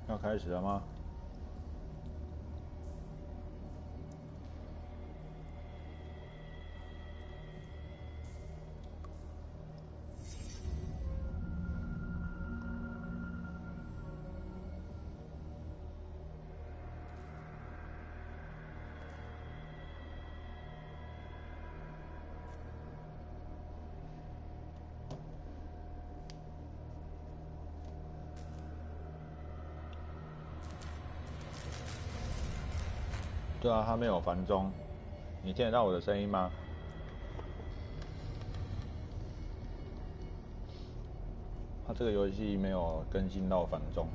要开始了吗？对啊，它没有繁中，你听得到我的声音吗？它这个游戏没有更新到繁中。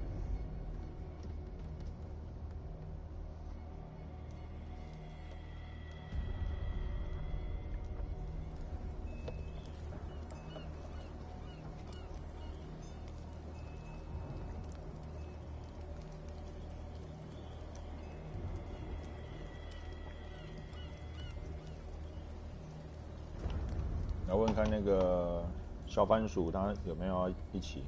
来问看那个小番薯，他有没有要一起？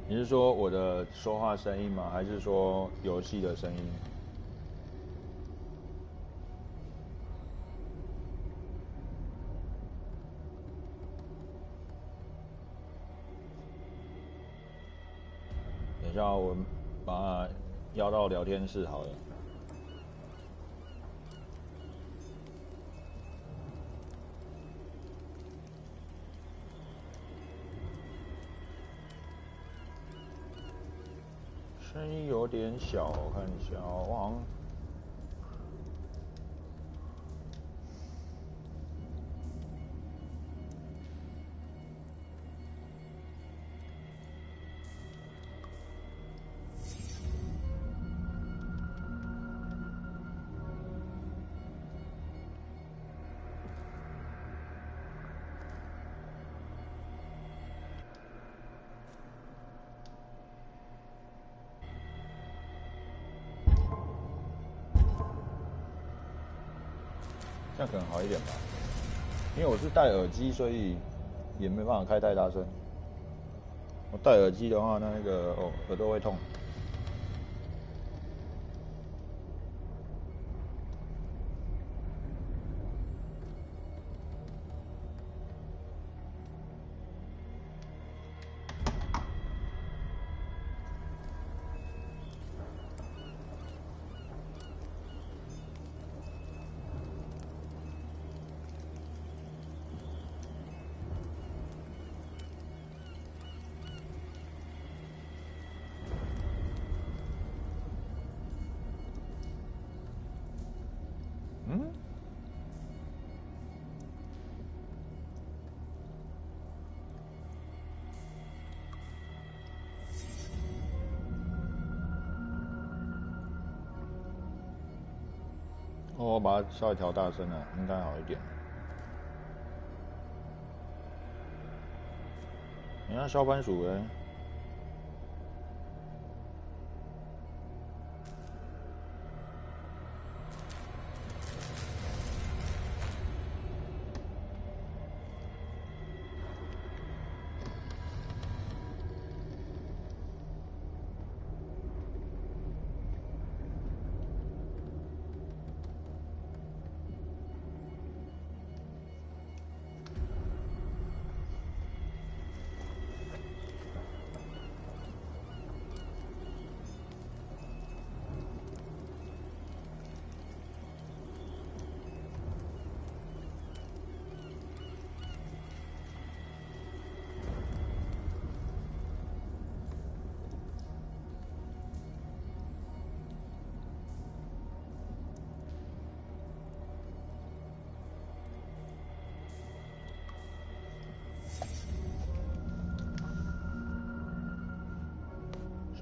你是说我的说话声音吗？还是说游戏的声音？等一下，我把它邀到聊天室好了。声音有点小，我看一下哦，我好像这样可能好一点吧。因为我是戴耳机，所以也没办法开太大声。我戴耳机的话，那个耳朵会痛。嗯？我把它稍微调大声了，应该好一点。你看小番薯哎，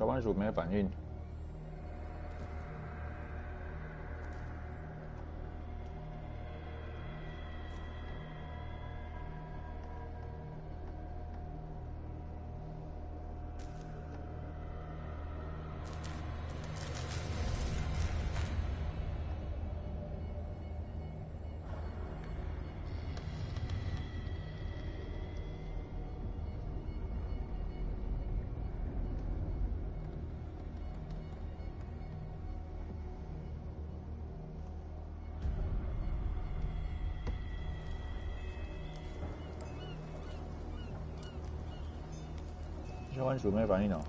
小番薯没反应。小番薯没反应哦。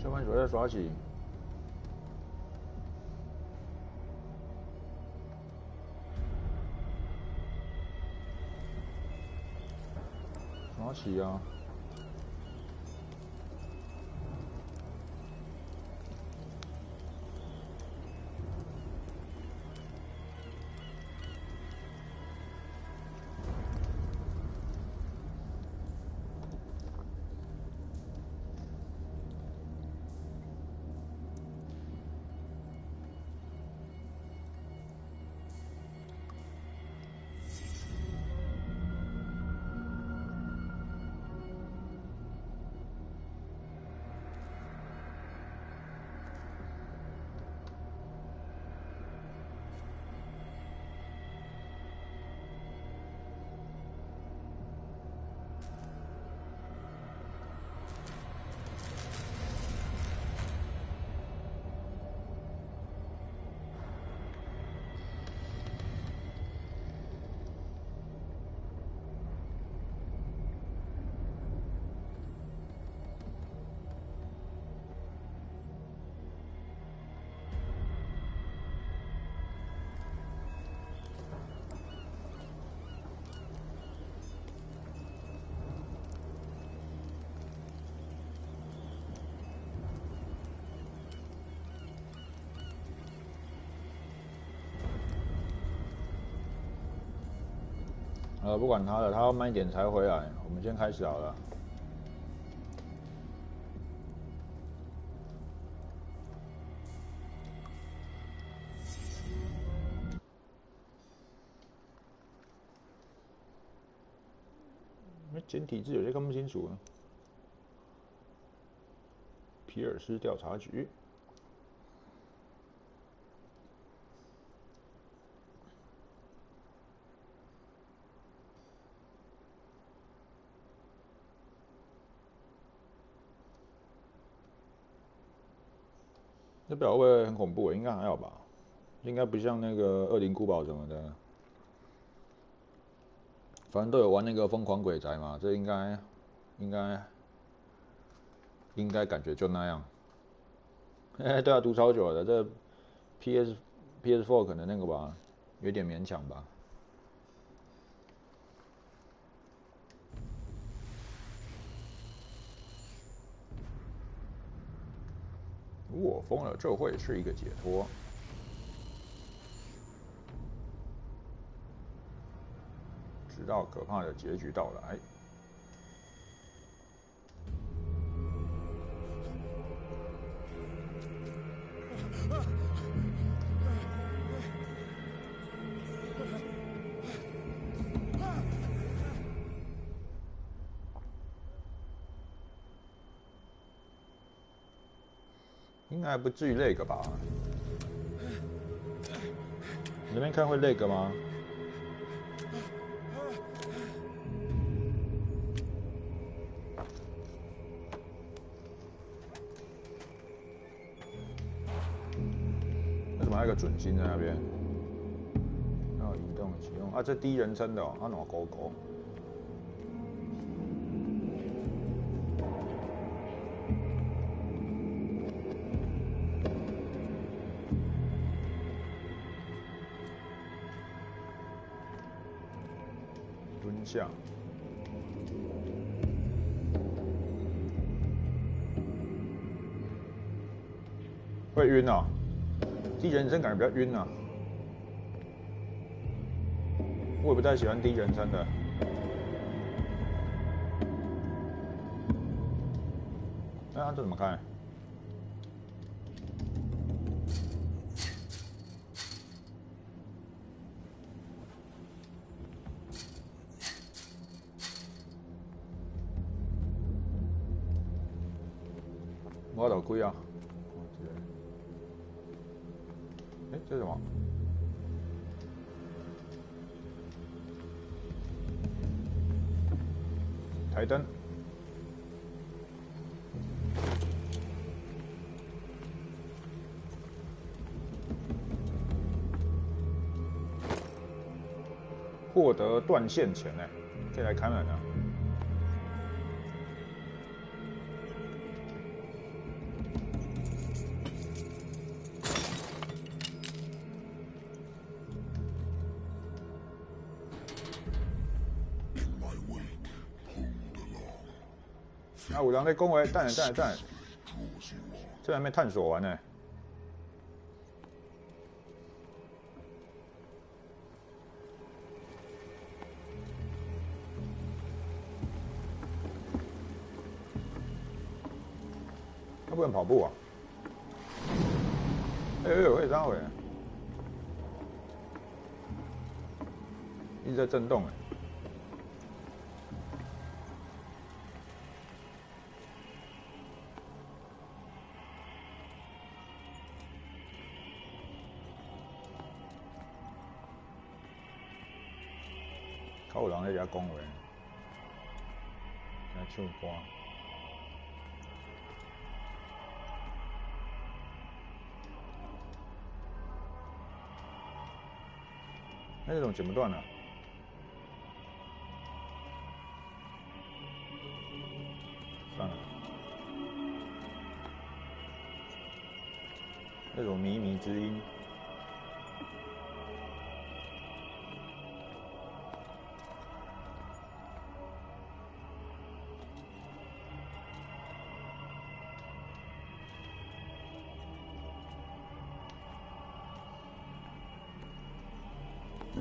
小番薯在刷起，刷起啊！不管他了，他要慢一点才回来。我们先开始好了。简体字有些看不清楚。皮尔斯调查局。这表会不会很恐怖？应该还好吧，应该不像那个恶灵古堡什么的，反正都有玩那个疯狂鬼宅嘛，这应该感觉就那样。对啊，读超久的，这 PS4 可能那个吧，有点勉强吧。我疯了，这会是一个解脱。直到可怕的结局到来。应该不至于那个吧？你那边看会 lag 吗？为什么还有个准心在那边？然后移动启用啊，这第一人称的哦，它哪勾勾？蹲下。会晕啊、第一人称感觉比较晕啊。我也不太喜欢第一人称的。那这怎么看？我头盔啊！哎，这是什么？台灯。获得断线钱呢，可以来开门啊！啊，有人在恭维，等下，这还没探索完呢。他不能跑步啊！哎，张伟，一直在震动哎。靠，有人在遐讲话，在唱歌。那这种剪不断了。算了。那种靡靡之音。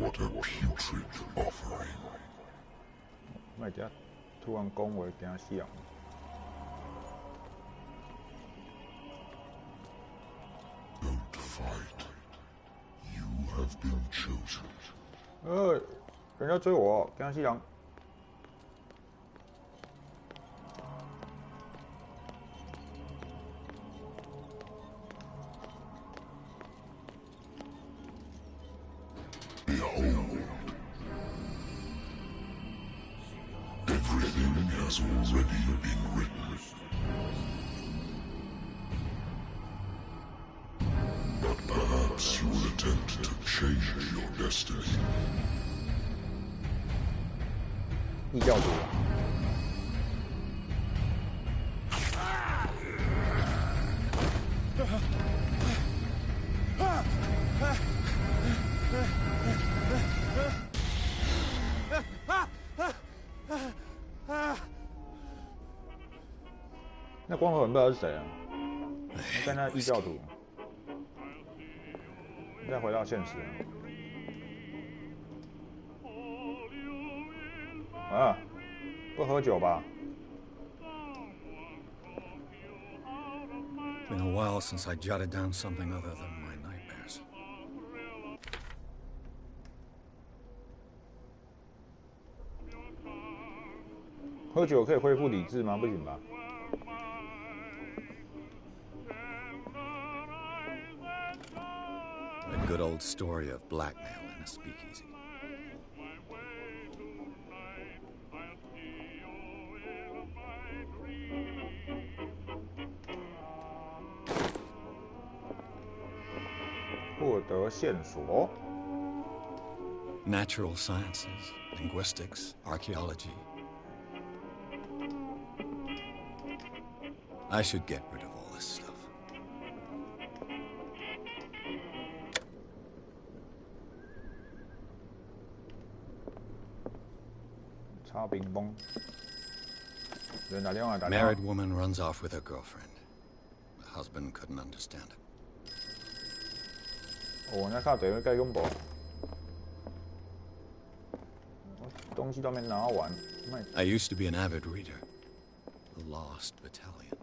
What a putrid offering! 卖家突然讲话惊死人。Don't fight. You have been chosen. 人家追我，惊死人。Everything has already been written. But perhaps you will attempt to change your destiny. 异教徒。那光头人不知道是谁啊？但那异教徒。再回到现实啊！不喝酒吧？ Been a while since I jotted down something other than my nightmares. 喝酒可以恢复理智吗？不行吧？ good old story of blackmail in a speakeasy. 获得线索。 Natural sciences, linguistics, archaeology. I should get rid of all this stuff. 擦冰崩。有人打电话。 Married woman runs off with her girlfriend. The husband couldn't understand it. 哦，那靠等于盖拥抱。东西都没拿完。I used to be an avid reader. The Lost Battalion.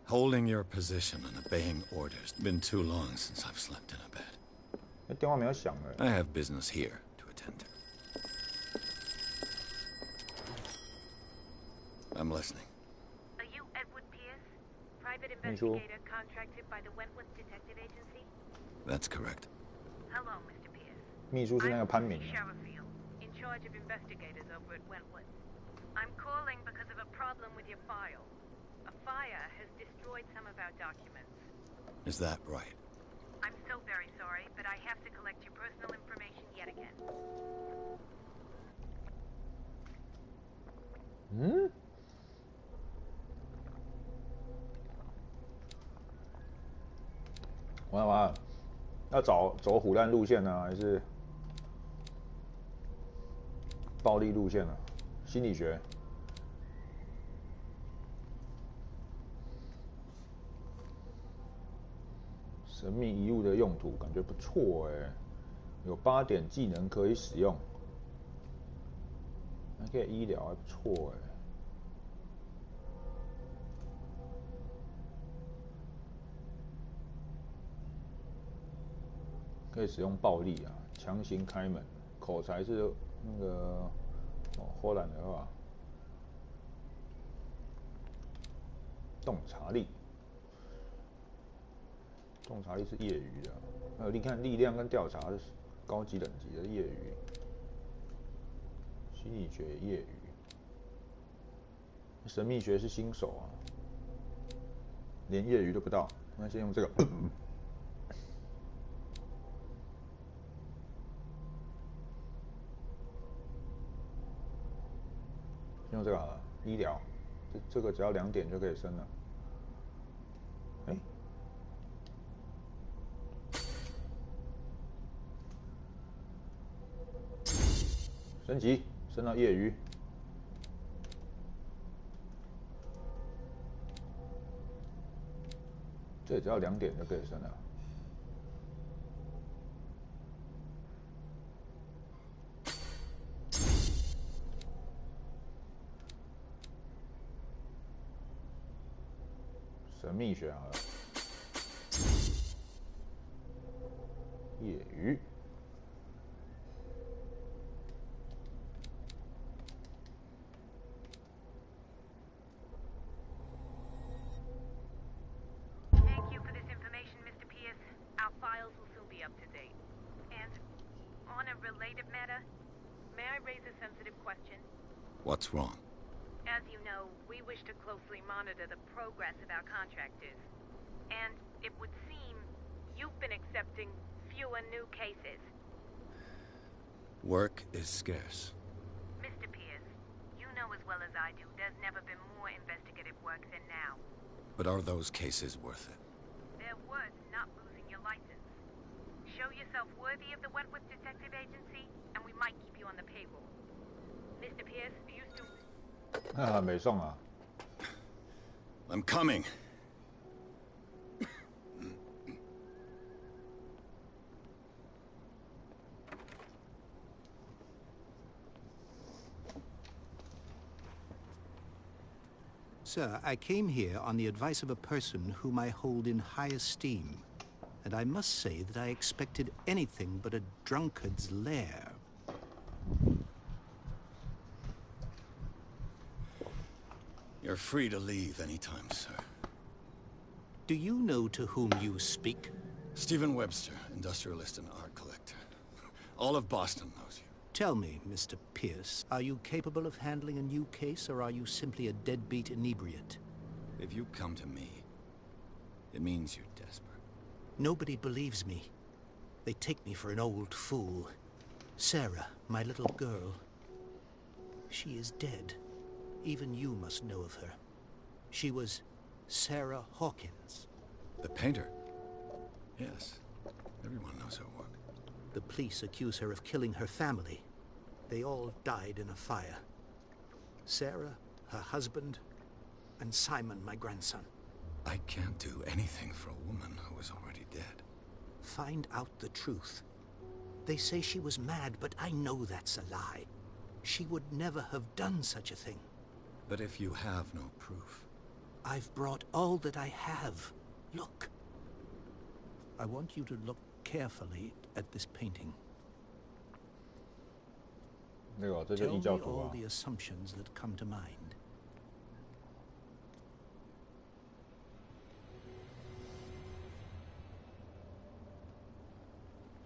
Holding your position and obeying orders. Been too long since I've slept in a bed. 那电话没有响了。I have business here to attend to. I'm listening. Are you Edward Pierce, private investigator contracted by the Wentworth Detective Agency? That's correct. Hello, Mr. Pierce. 秘书是那个潘明。 in charge of investigators over at Wentworth. I'm calling because of a problem with your file. A fire has destroyed some of our documents. Is that right? I'm so very sorry, but I have to collect your personal information yet again. 嗯？完了完了，要走虎烂路线呢，还是暴力路线呢？心理学。神秘遗物的用途感觉不错哎，有8点技能可以使用，还可以医疗，还不错哎。可以使用暴力啊，强行开门，口才是那个荷兰的话，洞察力。 洞察力是业余的，还有你看力量跟调查是高级等级的业余，心理学业余，神秘学是新手啊，连业余都不到。那先用这个，先用这个好了，医疗，这个只要2点就可以升了。哎。 升级，升到业余。这只要2点就可以升了。神秘学好了，业余。 What's wrong? As you know, we wish to closely monitor the progress of our contractors. And it would seem you've been accepting fewer new cases. Work is scarce. Mr. Pierce, you know as well as I do there's never been more investigative work than now. But are those cases worth it? They're worth not losing your license. Show yourself worthy of the Wentworth Detective Agency, and we might keep you on the payroll. Mr. Pierce, you still... 啊，没送啊。I'm coming. Sir, I came here on the advice of a person whom I hold in high esteem, and I must say that I expected anything but a drunkard's lair. You're free to leave anytime, sir. Do you know to whom you speak? Stephen Webster, industrialist and art collector. All of Boston knows you. Tell me, Mr. Pierce, are you capable of handling a new case, or are you simply a deadbeat inebriate? If you come to me, it means you're desperate. Nobody believes me. They take me for an old fool. Sarah, my little girl, she is dead. Even you must know of her. She was Sarah Hawkins. The painter? Yes. Everyone knows her work. The police accuse her of killing her family. They all died in a fire. Sarah, her husband, and Simon, my grandson. I can't do anything for a woman who is already dead. Find out the truth. They say she was mad, but I know that's a lie. She would never have done such a thing. But if you have no proof... I've brought all that I have. Look. I want you to look carefully at this painting. 那个，这就 Tell 异 me 教徒 all 啊。 the assumptions that come to mind.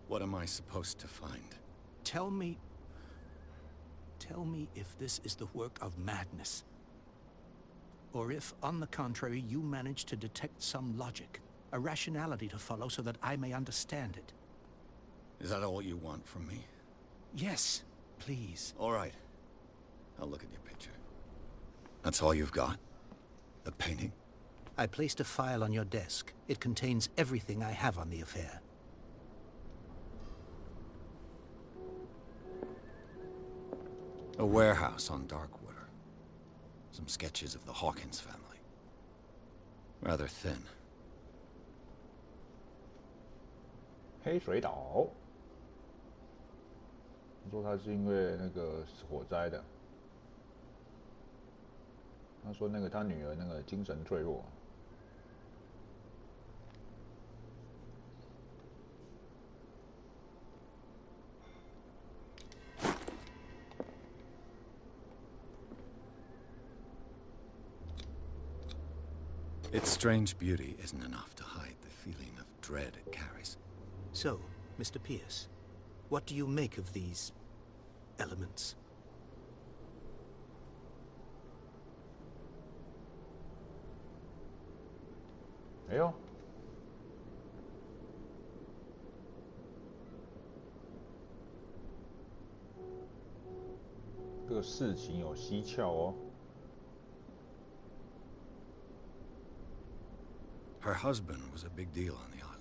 What am I supposed to find? Tell me if this is the work of madness. Or if, on the contrary, you manage to detect some logic, a rationality to follow so that I may understand it. Is that all you want from me? Yes, please. All right. I'll look at your picture. That's all you've got? The painting? I placed a file on your desk. It contains everything I have on the affair. A warehouse on Darkwater. Some sketches of the Hawkins family. Rather thin. 黑水岛。他说他是因为那个火灾的。他说那个他女儿那个精神脆弱。Its strange beauty isn't enough to hide the feeling of dread it carries. So, Mr. Pierce, what do you make of these elements? Eh呦，这个事情有蹊跷哦。 Her husband was a big deal on the island.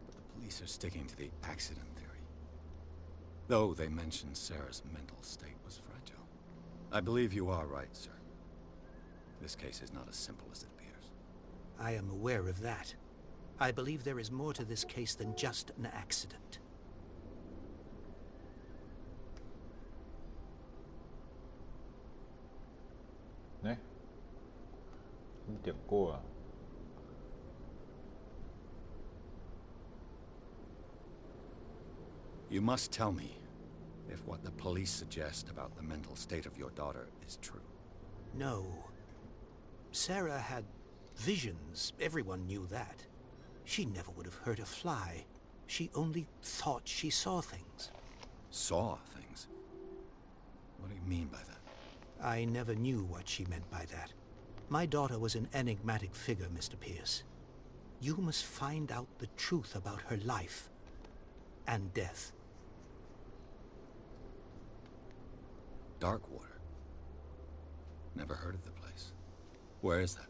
But the police are sticking to the accident theory. Though they mentioned Sarah's mental state was fragile. I believe you are right, sir. This case is not as simple as it appears. I am aware of that. I believe there is more to this case than just an accident. Eh，你点过了。 You must tell me if what the police suggest about the mental state of your daughter is true. No. Sarah had visions. Everyone knew that. She never would have hurt a fly. She only thought she saw things. Saw things? What do you mean by that? I never knew what she meant by that. My daughter was an enigmatic figure, Mr. Pierce. You must find out the truth about her life and death. Darkwater. Never heard of the place. Where is that?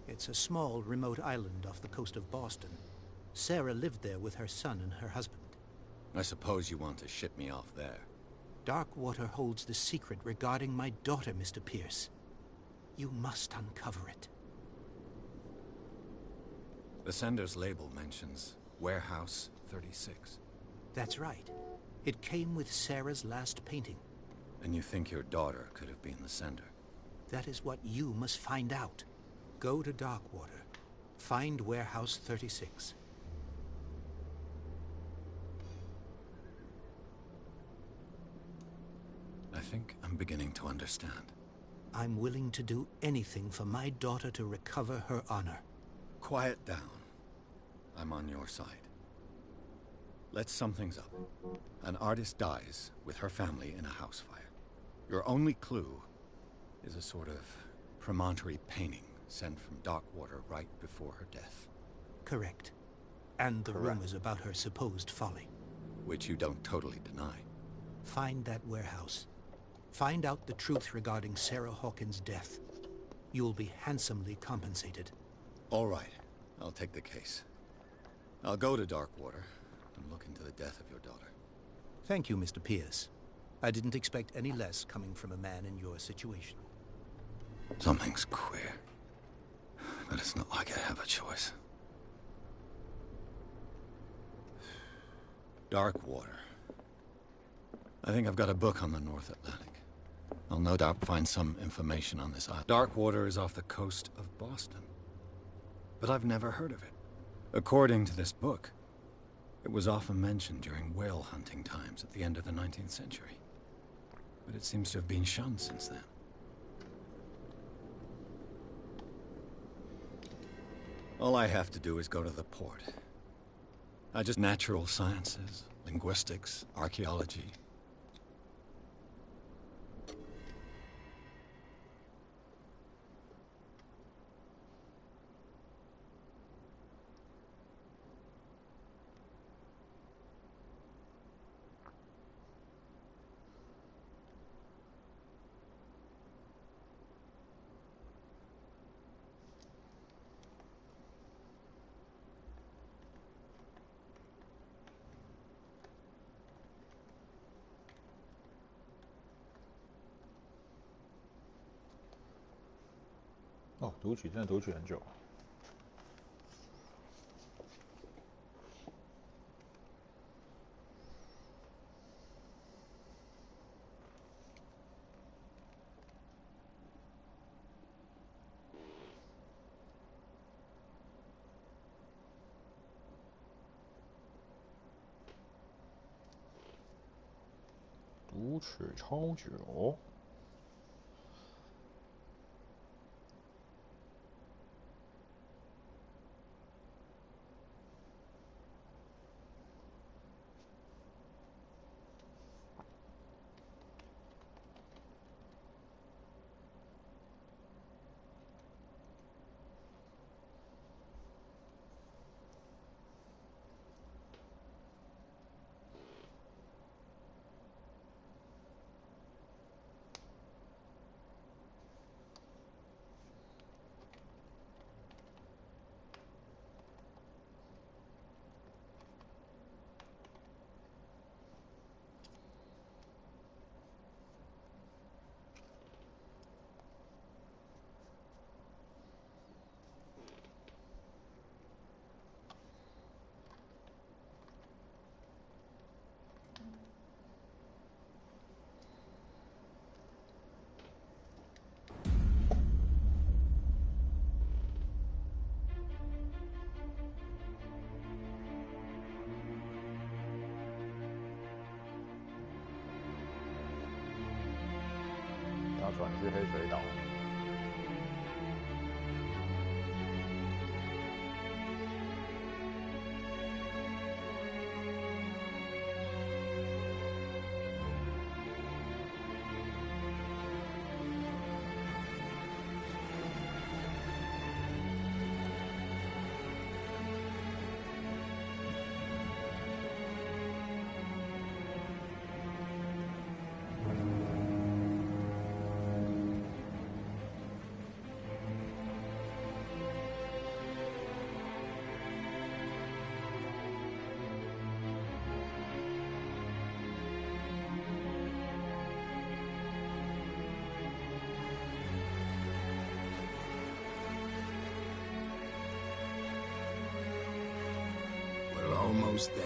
It's a small, remote island off the coast of Boston. Sarah lived there with her son and her husband. I suppose you want to ship me off there. Darkwater holds the secret regarding my daughter, Mr. Pierce. You must uncover it. The sender's label mentions Warehouse 36. That's right. It came with Sarah's last painting. And you think your daughter could have been the sender? That is what you must find out. Go to Darkwater. Find Warehouse 36. I think I'm beginning to understand. I'm willing to do anything for my daughter to recover her honor. Quiet down. I'm on your side. Let's sum things up. An artist dies with her family in a house fire. Your only clue is a sort of promontory painting sent from Darkwater right before her death. Correct. And the rumors about her supposed folly. Which you don't totally deny. Find that warehouse. Find out the truth regarding Sarah Hawkins' death. You'll be handsomely compensated. All right. I'll take the case. I'll go to Darkwater and look into the death of your daughter. Thank you, Mr. Pierce. I didn't expect any less coming from a man in your situation. Something's queer. But it's not like I have a choice. Darkwater. I think I've got a book on the North Atlantic. I'll no doubt find some information on this island. Darkwater is off the coast of Boston. But I've never heard of it. According to this book, it was often mentioned during whale hunting times at the end of the 19th century. But it seems to have been shunned since then. All I have to do is go to the port. I just natural sciences, linguistics, archaeology.哦，读取真的读取很久。读取超久。搭船去黑水岛。We're almost there.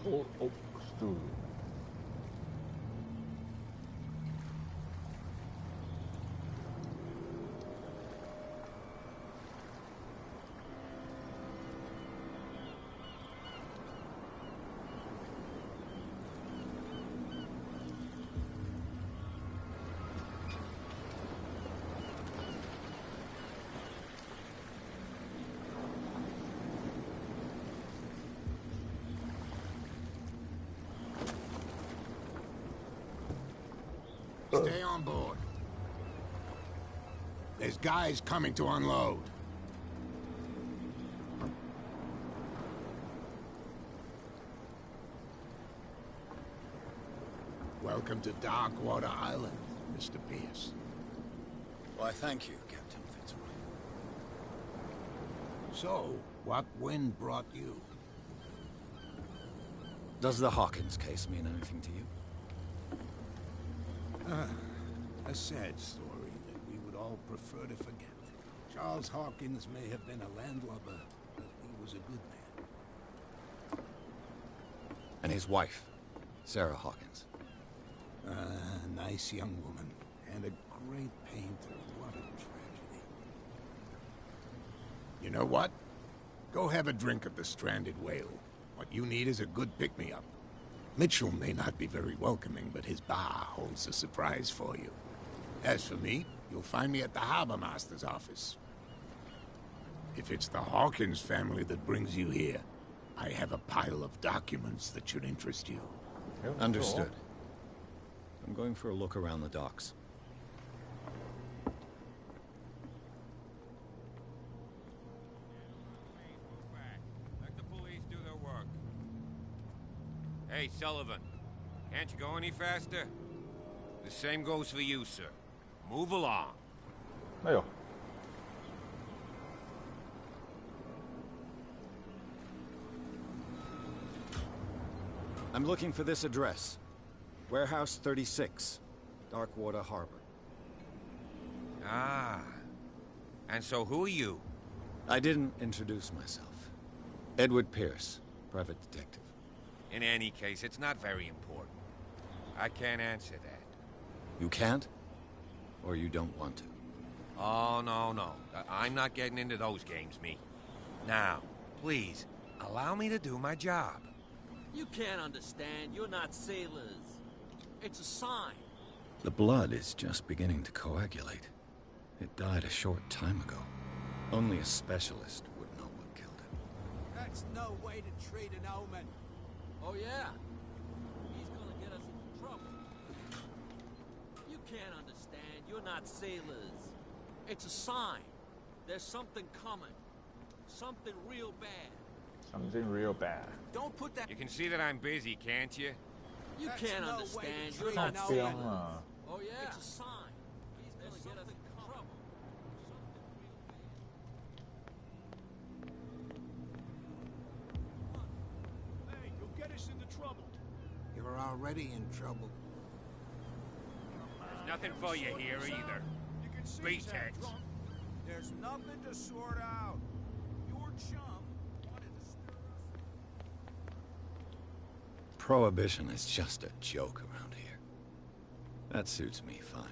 Call of Cthulhu. Stay on board. There's guys coming to unload. Welcome to Darkwater Island, Mr. Pierce. Why, thank you, Captain Fitzroy. So, what wind brought you? Does the Hawkins case mean anything to you? A sad story that we would all prefer to forget. Charles Hawkins may have been a landlubber, but he was a good man. And his wife, Sarah Hawkins. A nice young woman, and a great painter. What a tragedy. You know what? Go have a drink at the Stranded Whale. What you need is a good pick-me-up. Mitchell may not be very welcoming, but his bar holds a surprise for you. As for me, you'll find me at the Harbor Master's office. If it's the Hawkins family that brings you here, I have a pile of documents that should interest you. Understood. I'm going for a look around the docks. Let the police do their work. Hey, Sullivan. Can't you go any faster? The same goes for you, sir. Move along. 哎呦， I'm looking for this address. Warehouse 36, Darkwater Harbor. Ah. And so who are you? I didn't introduce myself. Edward Pierce, private detective. In any case, it's not very important. I can't answer that. You can't? Or you don't want to? Oh, no. I'm not getting into those games, me. Now, please, allow me to do my job. You can't understand. You're not sailors. It's a sign. The blood is just beginning to coagulate. It died a short time ago. Only a specialist would know what killed it. That's no way to treat an omen. Oh, yeah? He's gonna get us into trouble. You can't understand. You're not sailors. It's a sign. There's something coming. Something real bad. Something real bad. Don't put that... You can see that I'm busy, can't you? You can't understand. You're 好 not 香 sailors. 啊！ Oh, yeah? It's a sign. He's gonna get us into trouble. Hey, you'll get us into trouble. You're already in trouble. There's nothing for you here either. You can see Beat he's it. half drunk. There's nothing to sort out. Your chum wanted to stir us. Prohibition is just a joke around here. That suits me fine.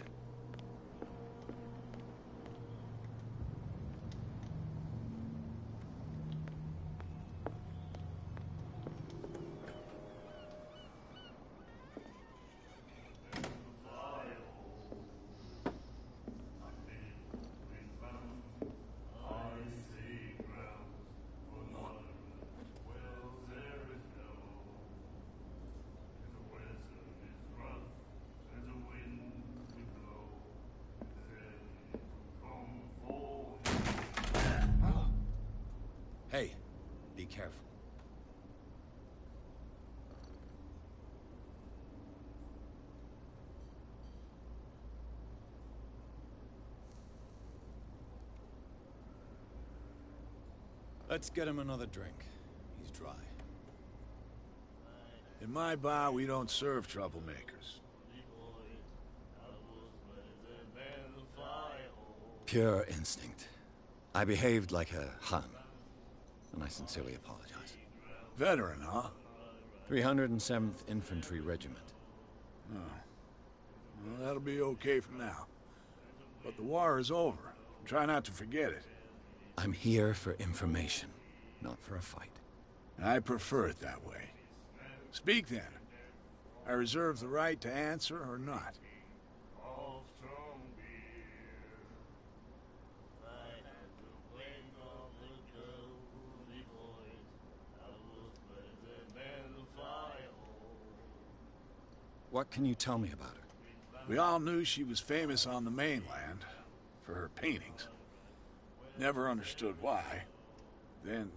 Hey, be careful. Let's get him another drink. He's dry. In my bar, we don't serve troublemakers. Pure instinct. I behaved like a Hun, and I sincerely apologize. Veteran, huh? 307th Infantry Regiment. Well, that'll be okay for now. But the war is over. Try not to forget it. I'm here for information, not for a fight. I prefer it that way. Speak then. I reserve the right to answer or not. What can you tell me about her? We all knew she was famous on the mainland for her paintings. Never understood why. Then,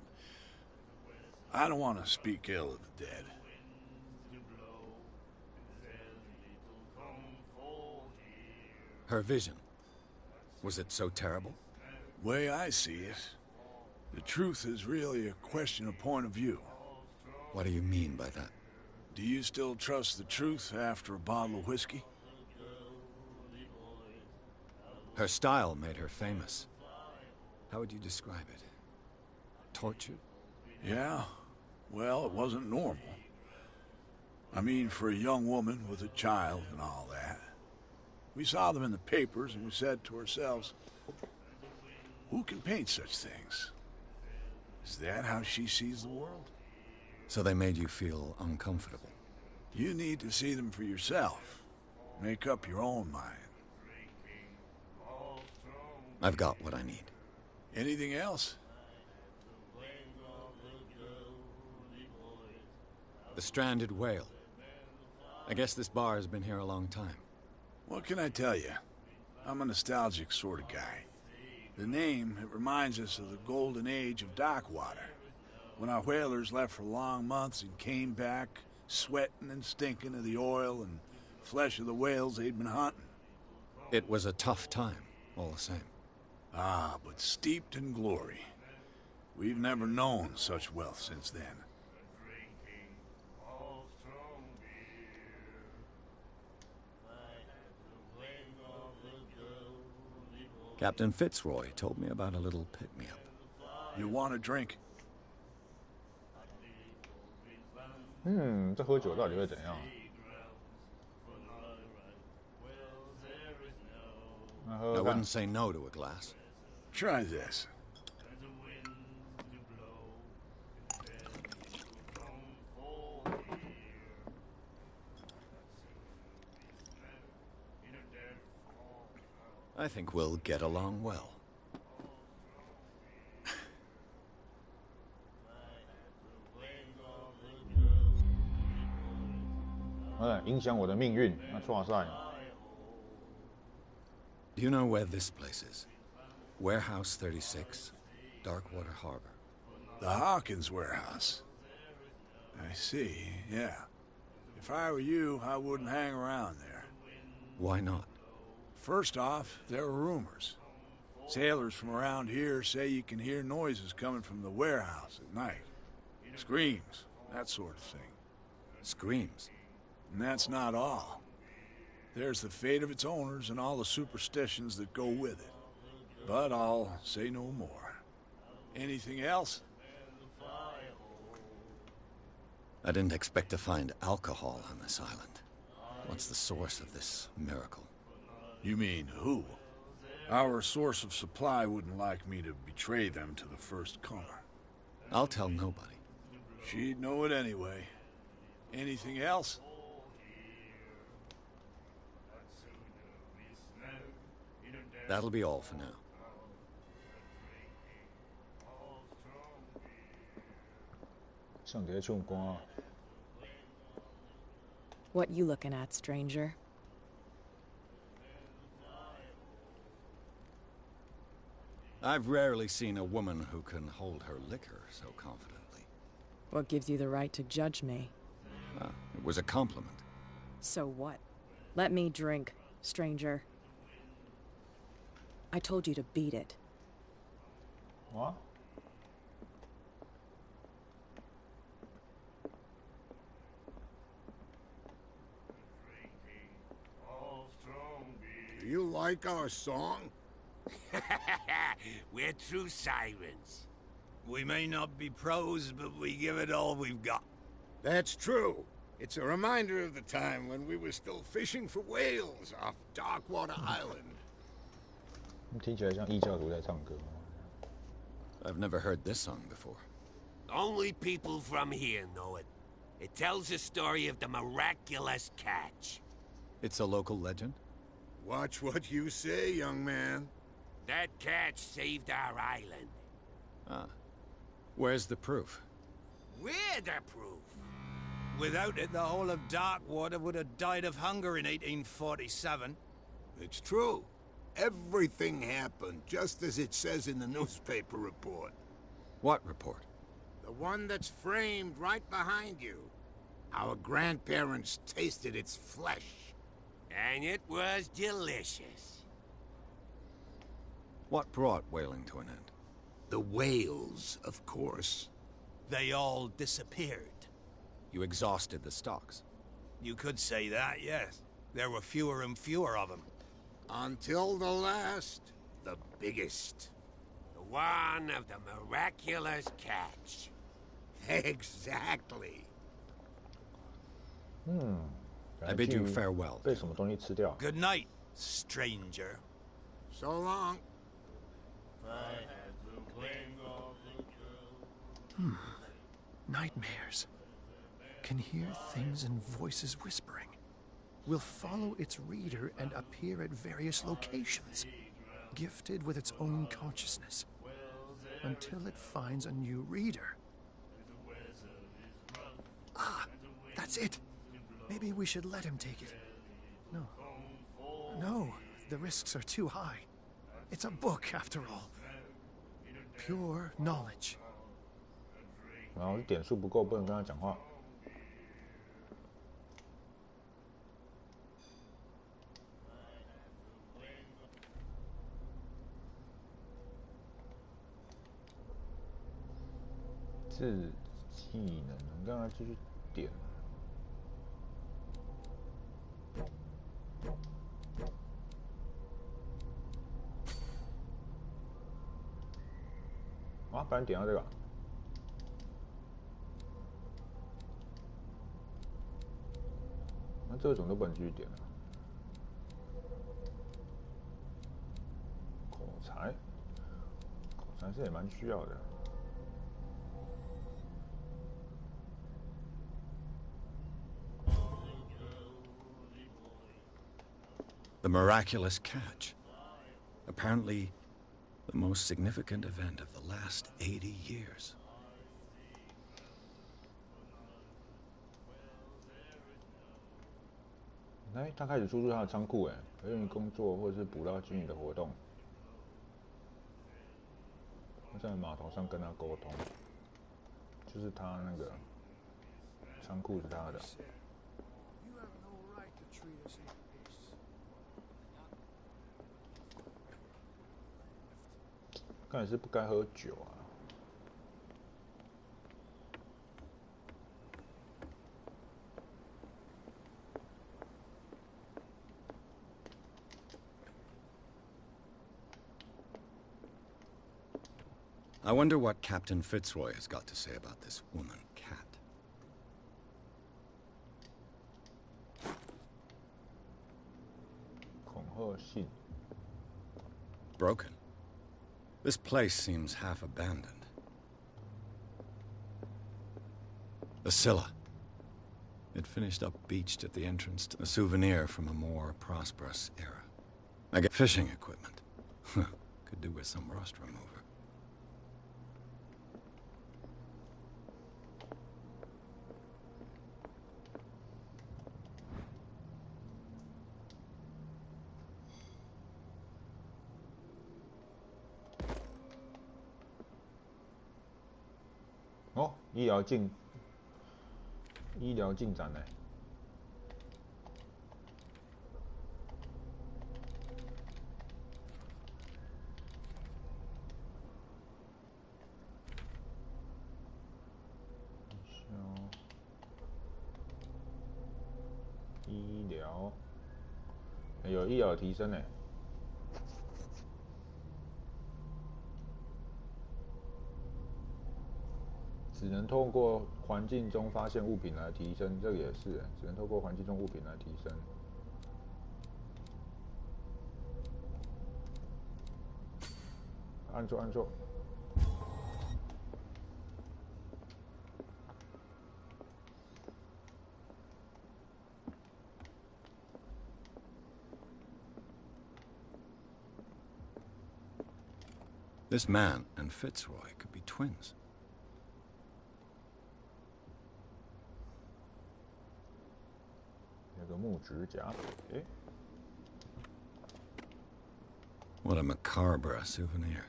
I don't want to speak ill of the dead. Her vision, was it so terrible? Way I see it, the truth is really a question of point of view. What do you mean by that? Do you still trust the truth after a bottle of whiskey? Her style made her famous. How would you describe it? Tortured? Yeah, well, it wasn't normal. I mean, for a young woman with a child and all that. We saw them in the papers and we said to ourselves, who can paint such things? Is that how she sees the world? So they made you feel uncomfortable? You need to see them for yourself. Make up your own mind. I've got what I need. Anything else? The stranded whale. I guess this bar has been here a long time. What can I tell you? I'm a nostalgic sort of guy. The name, it reminds us of the golden age of dockwater, when our whalers left for long months and came back sweating and stinking of the oil and flesh of the whales they'd been hunting. It was a tough time, all the same. Ah, but steeped in glory. We've never known such wealth since then. Captain Fitzroy told me about a little pick-me-up. You want a drink? 这喝酒到底会怎样？那喝 I 喝看 wouldn't say no to a glass. Try this. I think we'll get along well. 影响我的命运，那哇塞！ Do you know where this place is? Warehouse 36, Darkwater Harbor. The Hawkins warehouse. I see, yeah. If I were you, I wouldn't hang around there. Why not? First off, there are rumors. Sailors from around here say you can hear noises coming from the warehouse at night. Screams, that sort of thing. Screams? And that's not all. There's the fate of its owners and all the superstitions that go with it. But I'll say no more. Anything else? I didn't expect to find alcohol on this island. What's the source of this miracle? You mean who? Our source of supply wouldn't like me to betray them to the first comer. I'll tell nobody. She'd know it anyway. Anything else? That'll be all for now. What you looking at, stranger? I've rarely seen a woman who can hold her liquor so confidently. What gives you the right to judge me? Ah, it was a compliment. So what? Let me drink, stranger. I told you to beat it. What? Do you like our song? We're true sirens. We may not be pros, but we give it all we've got. That's true. It's a reminder of the time when we were still fishing for whales off Darkwater Island. 听起来像异教徒在唱歌。 I've never heard this song before. Only people from here know it. It tells the story of the miraculous catch. It's a local legend? Watch what you say, young man. That catch saved our island. Ah. Where's the proof? We're the proof. Without it, the whole of Darkwater would have died of hunger in 1847. It's true. Everything happened just as it says in the newspaper report. What report? The one that's framed right behind you. Our grandparents tasted its flesh. And it was delicious. What brought whaling to an end? The whales, of course. They all disappeared. You exhausted the stocks. You could say that, yes. There were fewer and fewer of them. Until the last, the biggest. The one of the miraculous catch. Exactly. I bid you farewell. 被什么东西吃掉？ Good night, stranger. So long. Nightmares. Can hear things and voices whispering. Will follow its reader and appear at various locations, gifted with its own consciousness, until it finds a new reader. Ah, that's it. Maybe we should let him take it. No. No, the risks are too high. It's a book, after all. Pure knowledge. 然后点数不够，不能跟他讲话。自技能，我们刚才继续点。啊，不然点到这个。那这个怎么都不能继续点了？口才，口才是也蛮需要的。 The miraculous catch. Apparently, the most significant event of the last 80 years. 哎，他开始出入他的仓库，哎，可用于工作或者是捕到鲸鱼的活动。我在码头上跟他沟通，就是他那个仓库是他的。 看来是不该喝酒啊。I wonder what Captain Fitzroy has got to say about this woman, Cat. Broken. This place seems half abandoned. The Scylla. It finished up beached at the entrance to a souvenir from a more prosperous era. I get fishing equipment. Could do with some rust remover. Oh, 医疗进展呢？医疗，有医疗提升呢。 只能透过环境中发现物品来提升，这个也是，只能透过环境中物品来提升。按错，按错。This man and Fitzroy could be twins. 那个木指甲，诶。 What a macabre souvenir.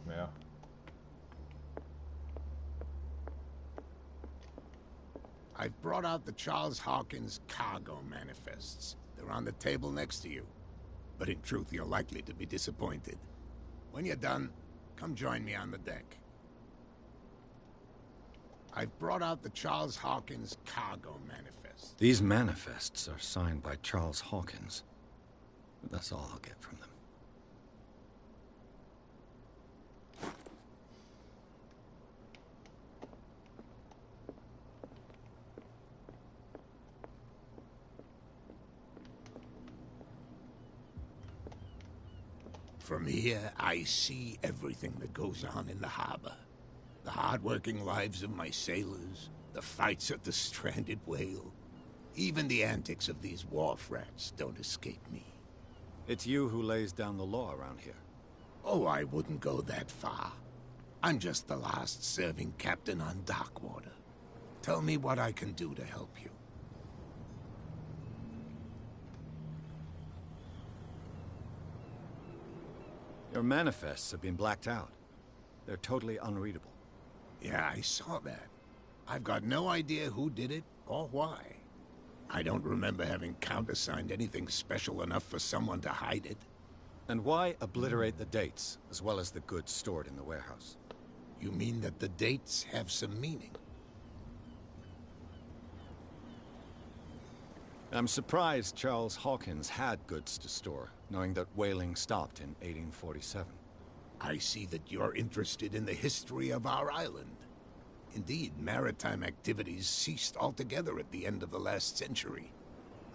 Yeah. I've brought out the Charles Hawkins cargo manifests. They're on the table next to you. But in truth, you're likely to be disappointed. When you're done, come join me on the deck. I've brought out the Charles Hawkins cargo manifest. These manifests are signed by Charles Hawkins. But that's all I'll get from them. From here, I see everything that goes on in the harbor. The hard-working lives of my sailors, the fights at the stranded whale. Even the antics of these wharf rats don't escape me. It's you who lays down the law around here. Oh, I wouldn't go that far. I'm just the last serving captain on Darkwater. Tell me what I can do to help you. Your manifests have been blacked out. They're totally unreadable. Yeah, I saw that. I've got no idea who did it or why. I don't remember having countersigned anything special enough for someone to hide it. And why obliterate the dates, as well as the goods stored in the warehouse? You mean that the dates have some meaning? I'm surprised Charles Hawkins had goods to store, knowing that whaling stopped in 1847. I see that you're interested in the history of our island. Indeed, maritime activities ceased altogether at the end of the last century.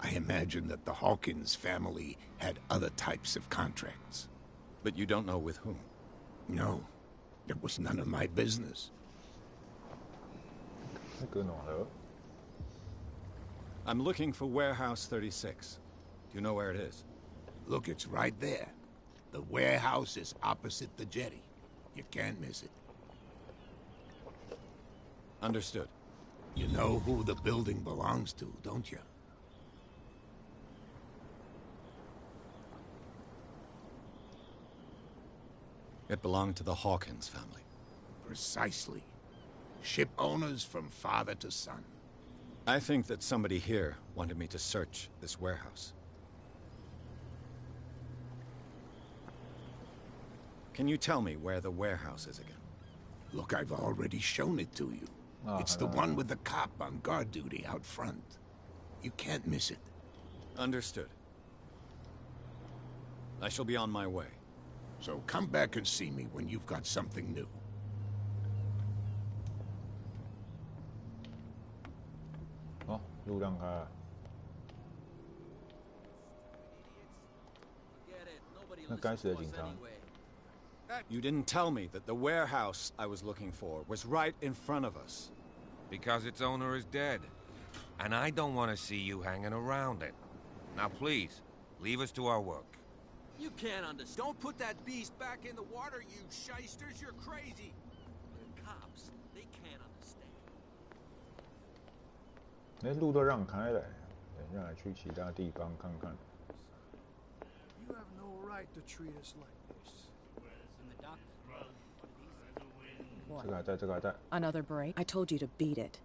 I imagine that the Hawkins family had other types of contracts. But you don't know with whom? No. It was none of my business. I'm looking for Warehouse 36. Do you know where it is? Look, it's right there. The warehouse is opposite the jetty. You can't miss it. Understood. You know who the building belongs to, don't you? It belonged to the Hawkins family. Precisely. Ship owners from father to son. I think that somebody here wanted me to search this warehouse. Can you tell me where the warehouse is again? Look, I've already shown it to you. It's the one with the cop on guard duty out front. You can't miss it. Understood. I shall be on my way. So come back and see me when you've got something new. Oh, 路让开了。 那该死的警察。 You didn't tell me that the warehouse I was looking for was right in front of us. Because its owner is dead. And I don't want to see you hanging around it. Now please, leave us to our work. You can't understand. Don't put that beast back in the water, you shysters. You're crazy. The cops, they can't understand. 那路都让开了，等一下来去其他地方看看。 You have no right to treat us like this.这个还在，这个还在。 Another break? I told you to beat it.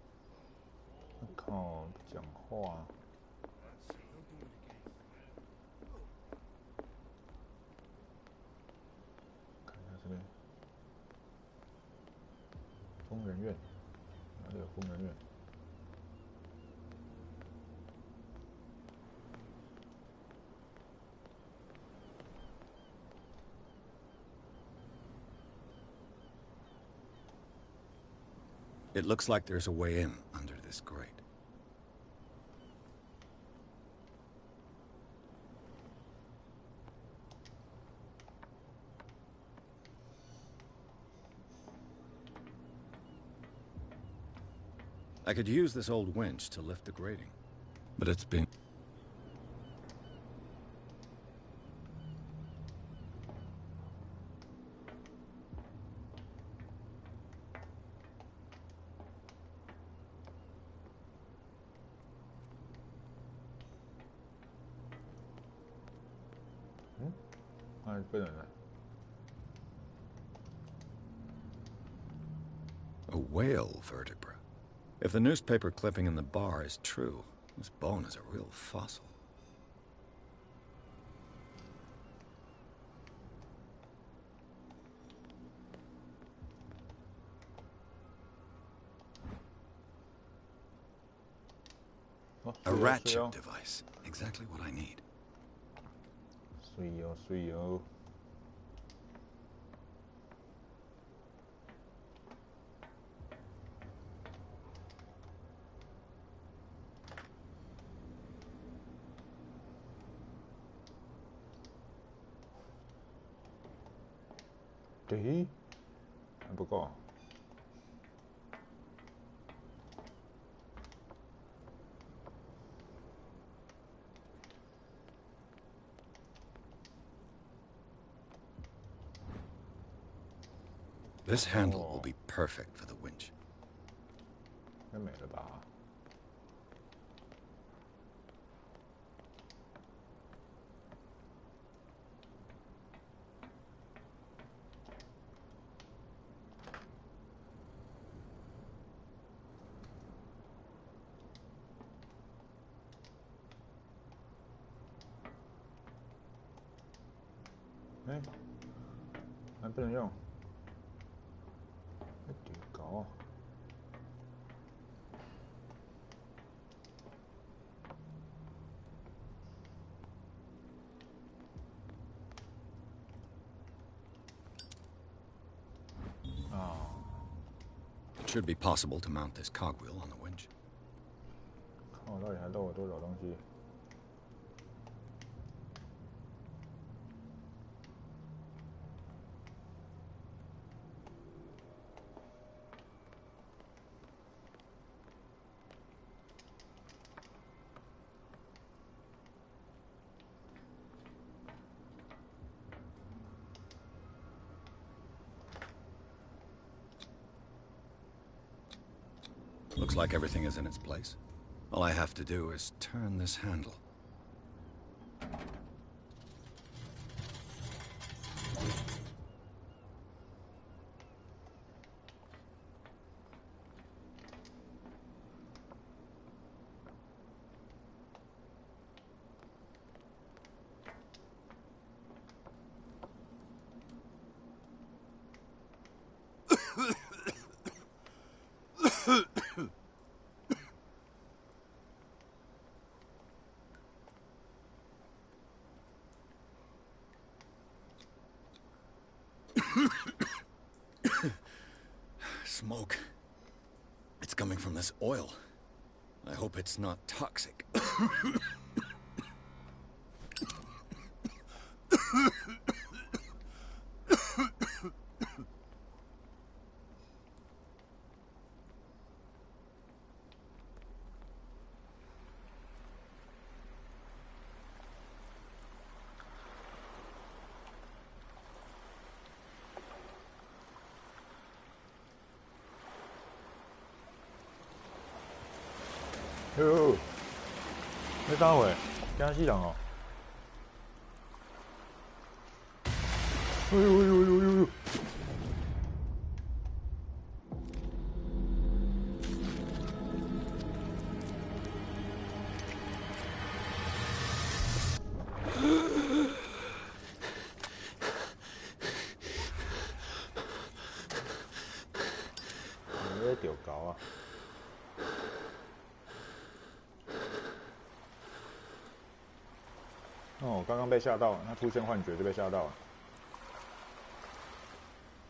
靠，讲话。看一下这边，疯人院，哪里有疯人院？ It looks like there's a way in under this grate. I could use this old winch to lift the grating, but it's been... 哎，不能了。 A whale vertebra. If the newspaper clipping in the bar is true, this bone is a real fossil. A ratchet device. Exactly what I need. 水哦，水哦。 对，还不够。This handle will be perfect for the winch. 应该没了吧？哎，还不能用。丢搞。 It should be possible to mount this cogwheel on the winch. 看我到底还漏了多少东西。 Looks like everything is in its place. All I have to do is turn this handle. Smoke. It's coming from this oil. I hope it's not toxic.哟，你打回，惊死人哦！哎呦哎呦哎呦哎呦！你在丢高啊！ 哦，刚刚被吓到，他出现幻觉就被吓到了。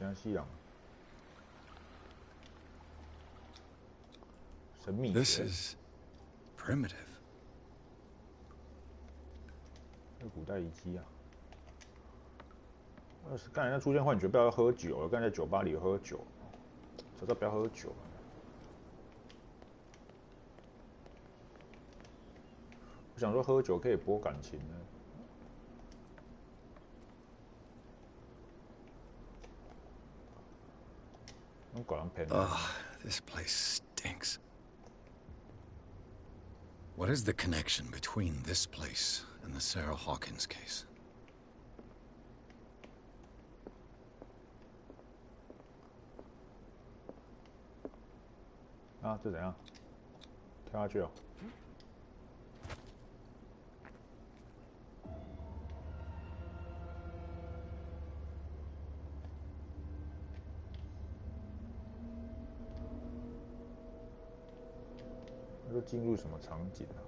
原来西洋，神秘学。This is primitive. 这古代遗迹啊！刚才他出现幻觉，不要喝酒了。刚才在酒吧里喝酒，早知道不要喝酒。我想说喝酒可以博感情呢。 Ugh, this place stinks. What is the connection between this place and the Sarah Hawkins case? 啊，这怎样？跳下去哦。这进入什么场景啊？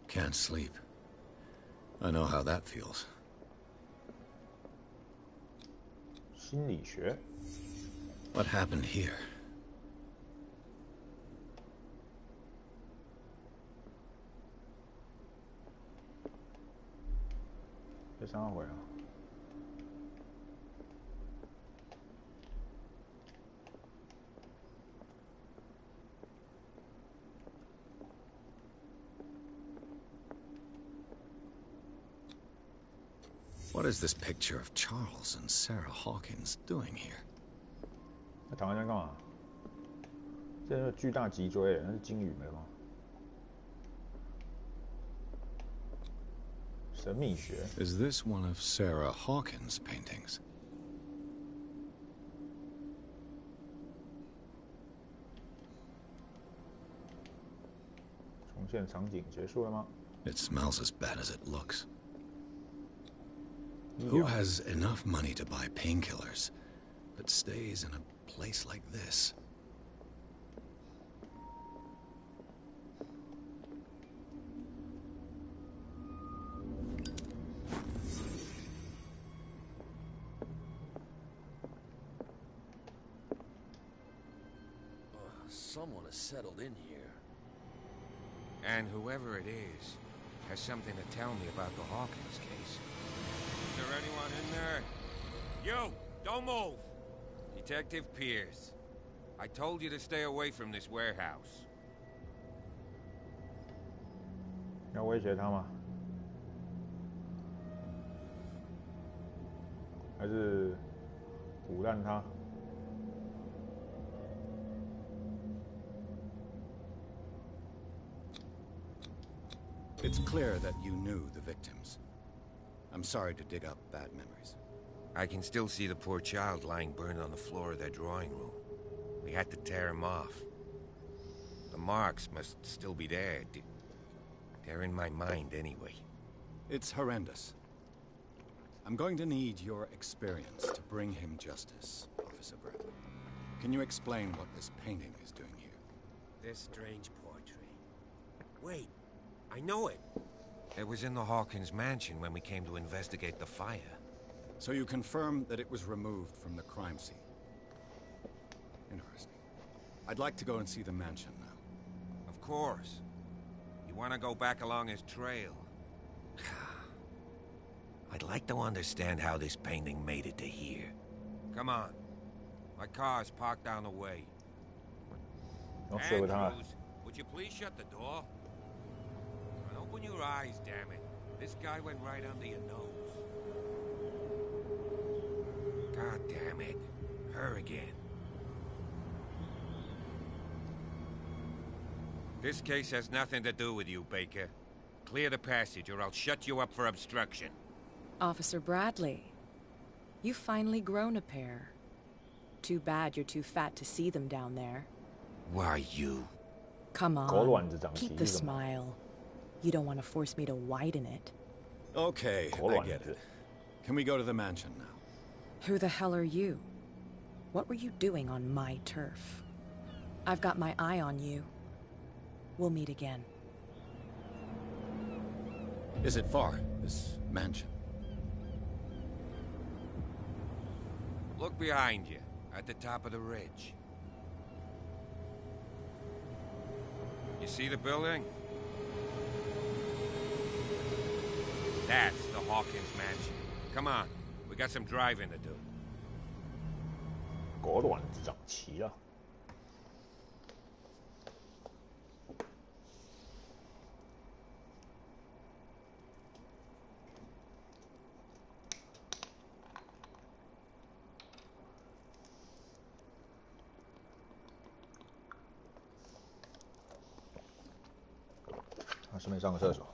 Can't sleep. I know how that feels. 心理学。 What happened here? 这三回啊。 What is this picture of Charles and Sarah Hawkins doing here? 那躺在那干嘛？这是巨大脊椎，那是鲸鱼没吗？神秘学。Is this one of Sarah Hawkins' paintings? 重现场景结束了吗？ It smells as bad as it looks. Who has enough money to buy painkillers, but stays in a place like this? Someone has settled in here. And whoever it is has something to tell me about the Hawkins case. Is there anyone in there? You! Don't move! Detective Pierce. I told you to stay away from this warehouse. 要威胁他吗？还是唬烂他？ It's clear that you knew the victims. I'm sorry to dig up bad memories. I can still see the poor child lying burned on the floor of their drawing room. We had to tear him off. The marks must still be there. They're in my mind anyway. It's horrendous. I'm going to need your experience to bring him justice, Officer Brett. Can you explain what this painting is doing here? This strange portrait. Wait, I know it. It was in the Hawkins mansion when we came to investigate the fire. So you confirm that it was removed from the crime scene? Interesting. I'd like to go and see the mansion now. Of course. You want to go back along his trail? I'd like to understand how this painting made it to here. Come on. My car's parked down the way. Andrews, would you please shut the door? And open your eyes, damn it. This guy went right under your nose. God damn it. Her again. This case has nothing to do with you, Baker. Clear the passage or I'll shut you up for obstruction. Officer Bradley, you've finally grown a pair. Too bad you're too fat to see them down there. Why you? Come on, keep the smile. You don't want to force me to widen it. Okay, I get it. Can we go to the mansion now? Who the hell are you? What were you doing on my turf? I've got my eye on you. We'll meet again. Is it far, this mansion? Look behind you, at the top of the ridge. You see the building? That's the Hawkins mansion. Come on, we got some driving to do. 果卵子长齐了。顺便上个厕所。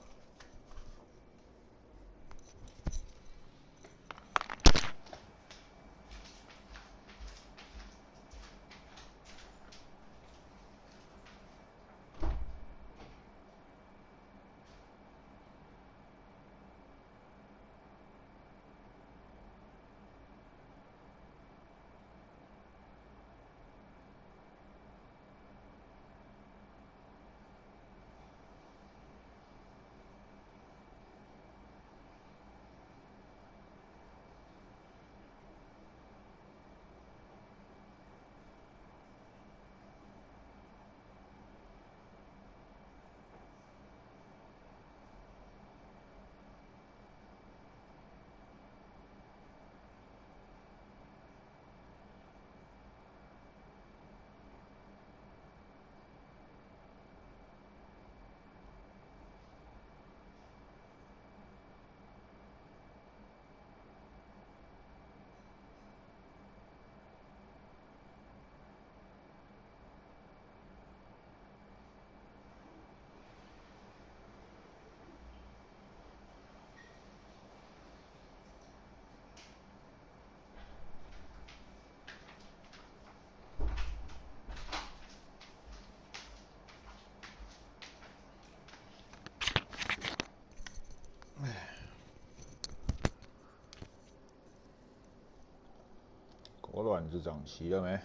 狗卵子长齐了没？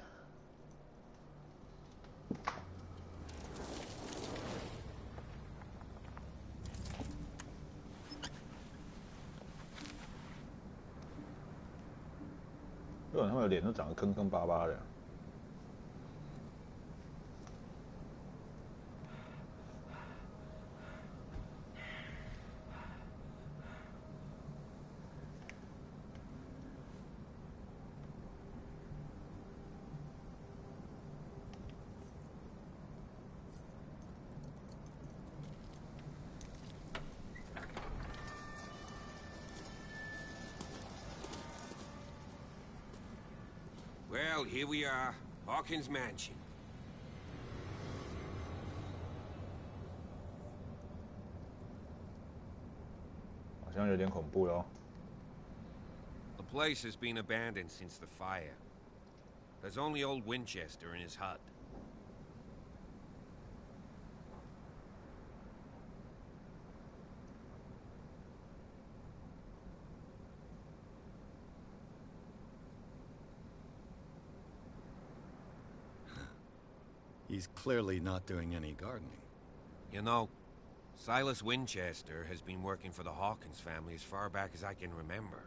日本他们的脸都长得坑坑巴巴的。Well, here we are. Hawkins Mansion. 好像有点恐怖咯。The place has been abandoned since the fire. There's only old Winchester in his hut. He's clearly not doing any gardening. You know, Silas Winchester has been working for the Hawkins family as far back as I can remember.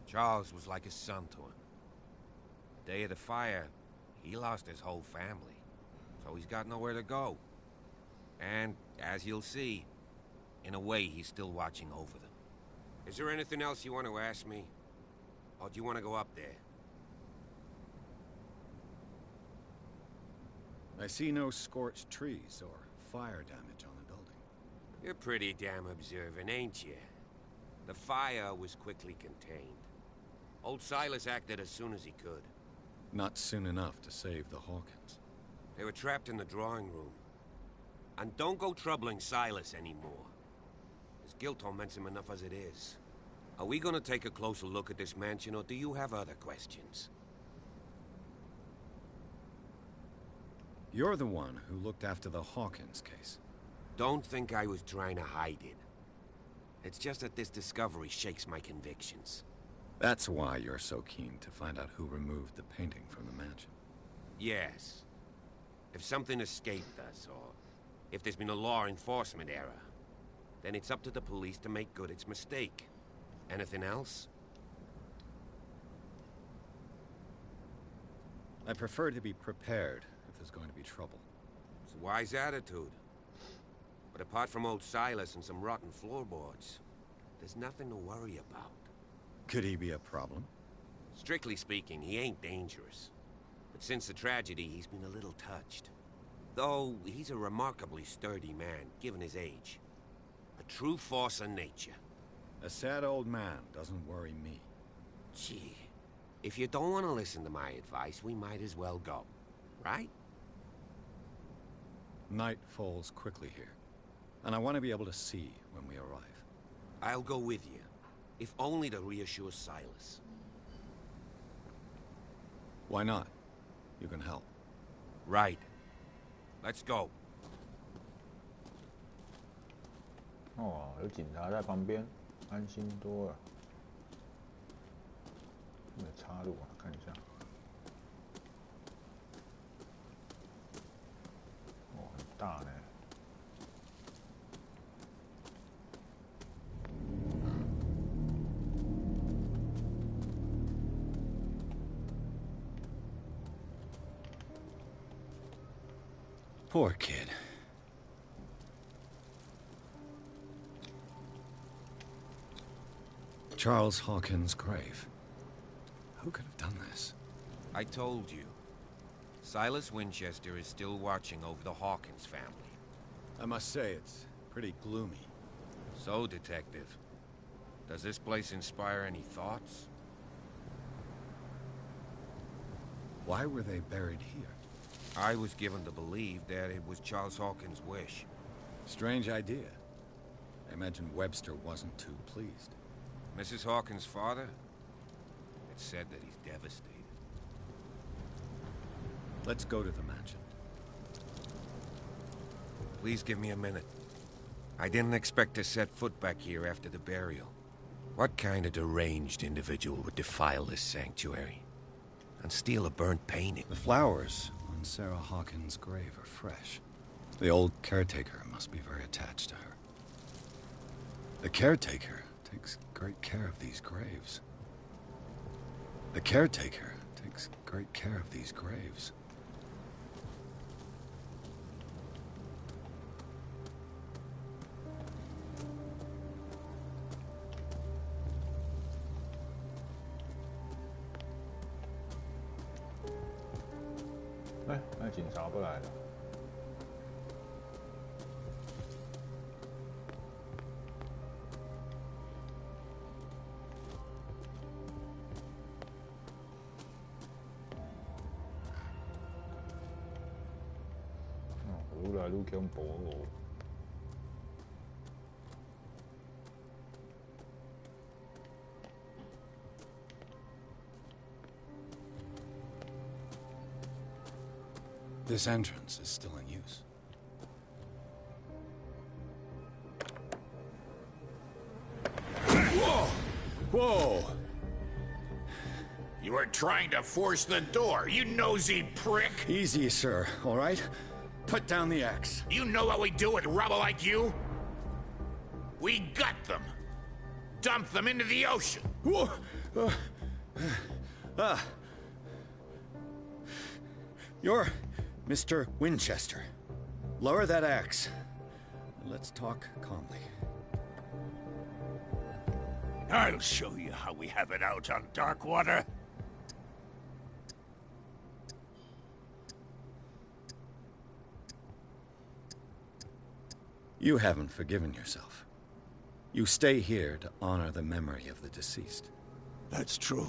Charles was like a son to him. The day of the fire, he lost his whole family, so he's got nowhere to go. And, as you'll see, in a way, he's still watching over them. Is there anything else you want to ask me? Or do you want to go up there? I see no scorched trees or fire damage on the building. You're pretty damn observant, ain't you? The fire was quickly contained. Old Silas acted as soon as he could. Not soon enough to save the Hawkins. They were trapped in the drawing room. And don't go troubling Silas anymore. His guilt torments him enough as it is. Are we gonna take a closer look at this mansion, or do you have other questions? You're the one who looked after the Hawkins case. Don't think I was trying to hide it. It's just that this discovery shakes my convictions. That's why you're so keen to find out who removed the painting from the mansion. Yes. If something escaped us, or if there's been a law enforcement error, then it's up to the police to make good its mistake. Anything else? I prefer to be prepared if there's going to be trouble. It's a wise attitude. But apart from old Silas and some rotten floorboards, there's nothing to worry about. Could he be a problem? Strictly speaking, he ain't dangerous. But since the tragedy, he's been a little touched. Though, he's a remarkably sturdy man, given his age. A true force of nature. A sad old man doesn't worry me. Gee, if you don't want to listen to my advice, we might as well go. Right? Night falls quickly here. And I want to be able to see when we arrive. I'll go with you, if only to reassure Silas. Why not? You can help. Right. Let's go. 哦，有警察在旁边，安心多了。有没有插入啊？看一下。哦，很大呢。Poor kid. Charles Hawkins' grave. Who could have done this? I told you. Silas Winchester is still watching over the Hawkins family. I must say, it's pretty gloomy. So, Detective, does this place inspire any thoughts? Why were they buried here? I was given to believe that it was Charles Hawkins' wish. Strange idea. I imagine Webster wasn't too pleased. Mrs. Hawkins' father? It's said that he's devastated. Let's go to the mansion. Please give me a minute. I didn't expect to set foot back here after the burial. What kind of deranged individual would defile this sanctuary? And steal a burnt painting? The flowers on Sarah Hawkins' grave are fresh. The old caretaker must be very attached to her. The caretaker takes great care of these graves. The caretaker takes great care of these graves.哎，那警察不来了。愈来愈恐怖哦。This entrance is still in use. Whoa! Whoa! You were trying to force the door, you nosy prick! Easy, sir, all right? Put down the axe. You know what we do with rubble like you? We gut them. Dump them into the ocean. Whoa! You're Mr. Winchester. Lower that axe. Let's talk calmly. I'll show you how we have it out on Darkwater. You haven't forgiven yourself. You stay here to honor the memory of the deceased. That's true.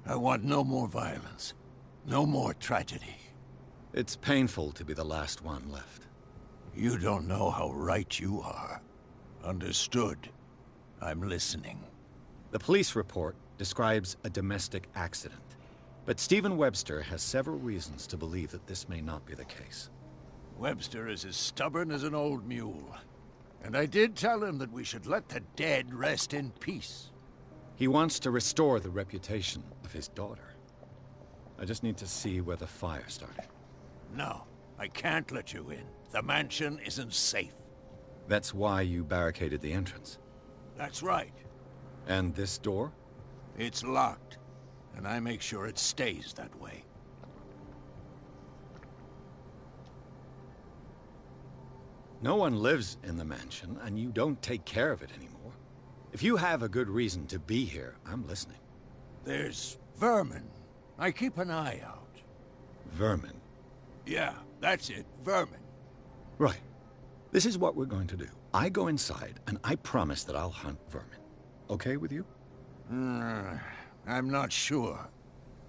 I want no more violence. No more tragedy. It's painful to be the last one left. You don't know how right you are. Understood. I'm listening. The police report describes a domestic accident, but Stephen Webster has several reasons to believe that this may not be the case. Webster is as stubborn as an old mule. And I did tell him that we should let the dead rest in peace. He wants to restore the reputation of his daughter. I just need to see where the fire started. No, I can't let you in. The mansion isn't safe. That's why you barricaded the entrance. That's right. And this door? It's locked, and I make sure it stays that way. No one lives in the mansion, and you don't take care of it anymore. If you have a good reason to be here, I'm listening. There's vermin. I keep an eye out. Vermin? Yeah, that's it, vermin. Right. This is what we're going to do. I go inside, and I promise that I'll hunt vermin. Okay with you? I'm not sure.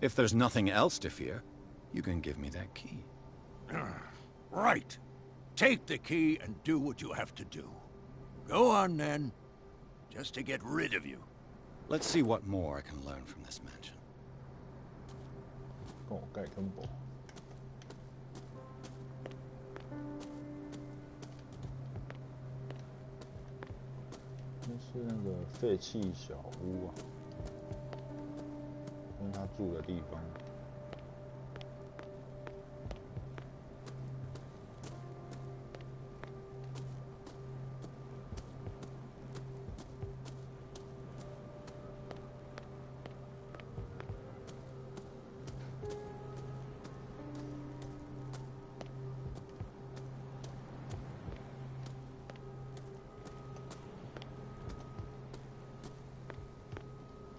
If there's nothing else to fear, you can give me that key. Right. Take the key and do what you have to do. Go on, then. Just to get rid of you. Let's see what more I can learn from this mansion. 跟我盖根博。那是那个废弃小屋啊，跟他住的地方。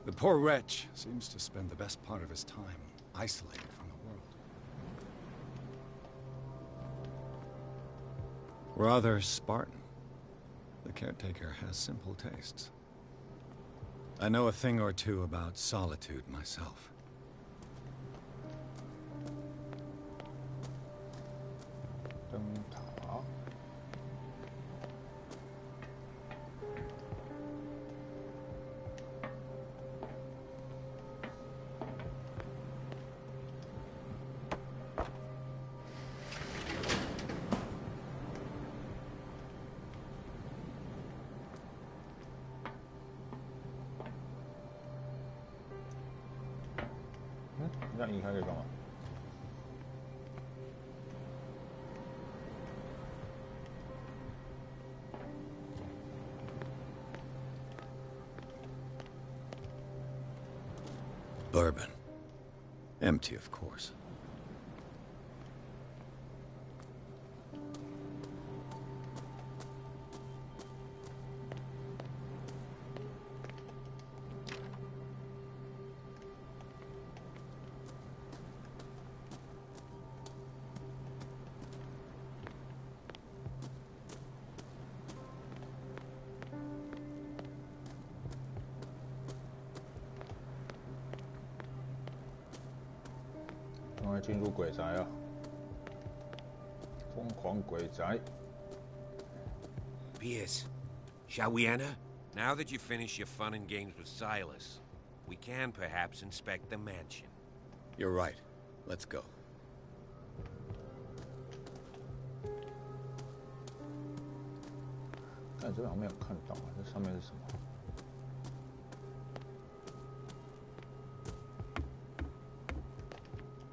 The poor wretch seems to spend the best part of his time isolated from the world. Rather Spartan. The caretaker has simple tastes. I know a thing or two about solitude myself. 灯塔。这样移开可以干嘛？ Bourbon. Empty, of course.赶快进入鬼宅啊！疯狂鬼宅。Pierce, shall we enter? Now that you finish your fun and games with Silas, we can perhaps inspect the mansion. You're right. Let's go. 但这好像没有看到啊，这上面是什么？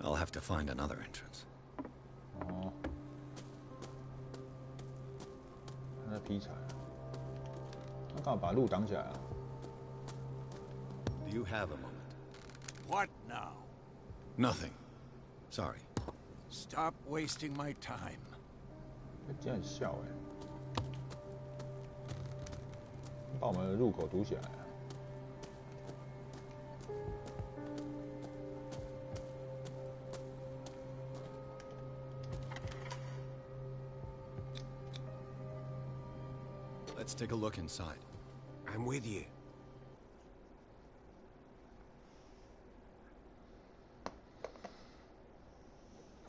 I'll have to find another entrance. 哦，他在劈柴，他干嘛把路挡起来啊？ Do you have a moment? What now? Nothing. Sorry. Stop wasting my time. 竟然很笑哎！把我们的入口堵起来了。 Let's take a look inside. I'm with you.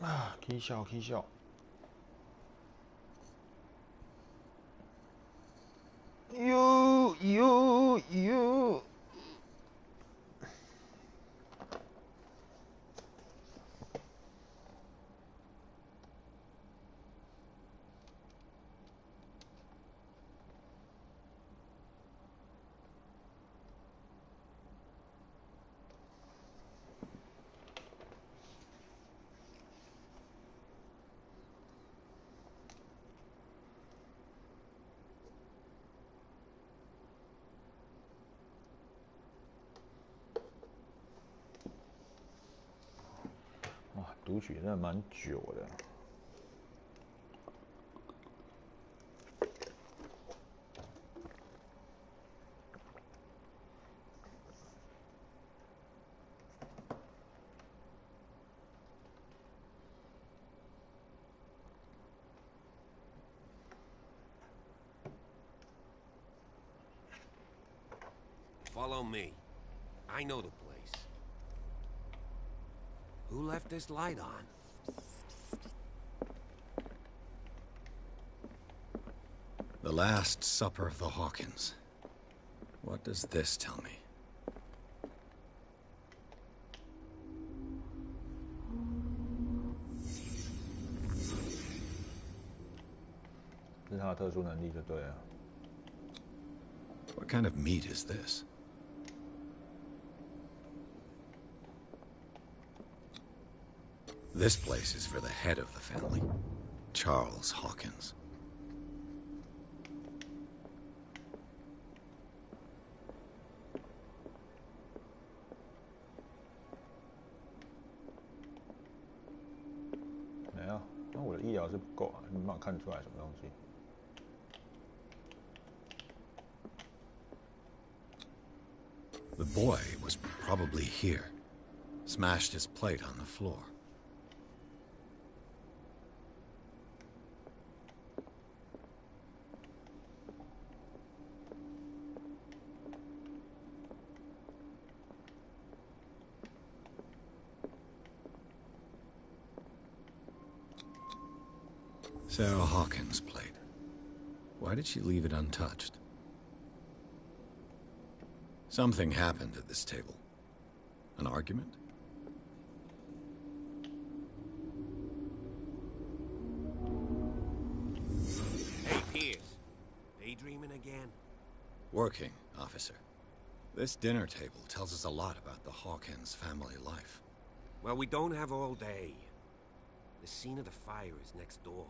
啊，起笑起笑。哟。哇，读取真的蛮久的。Follow me. I know the place. Who left this light on? The Last Supper of the Hawkins. What does this tell me? What kind of meat is this? This place is for the head of the family, Charles Hawkins. The boy was probably here. Smashed his plate on the floor. Sarah Hawkins' plate. Why did she leave it untouched? Something happened at this table. An argument? Hey, Pierce. Daydreaming again? Working, officer. This dinner table tells us a lot about the Hawkins family life. Well, we don't have all day. The scene of the fire is next door.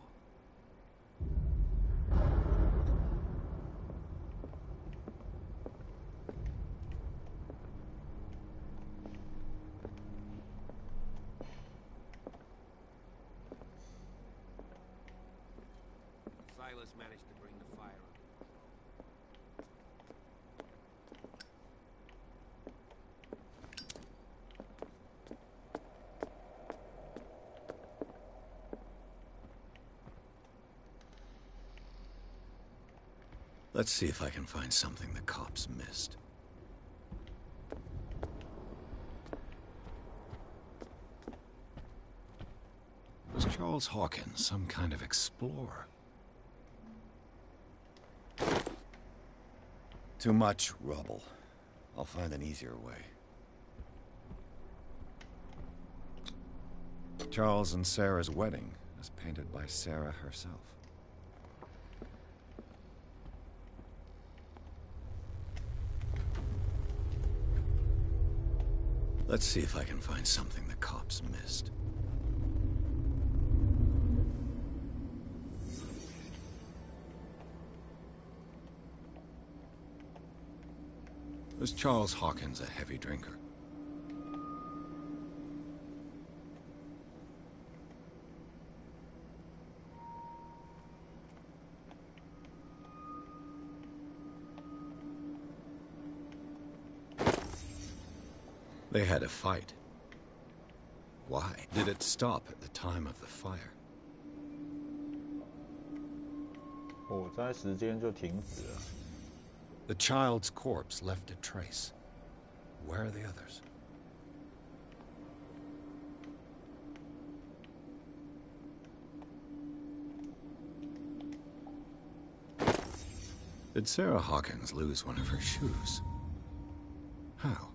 Silas managed to bring the fire under control. Let's see if I can find something the cops missed. Was Charles Hawkins some kind of explorer? Too much rubble. I'll find an easier way. Charles and Sarah's wedding was painted by Sarah herself. Let's see if I can find something the cops missed. Was Charles Hawkins a heavy drinker? They had a fight. Why? Did it stop at the time of the fire? 火灾时间就停止了。 The child's corpse left a trace. Where are the others? Did Sarah Hawkins lose one of her shoes? How?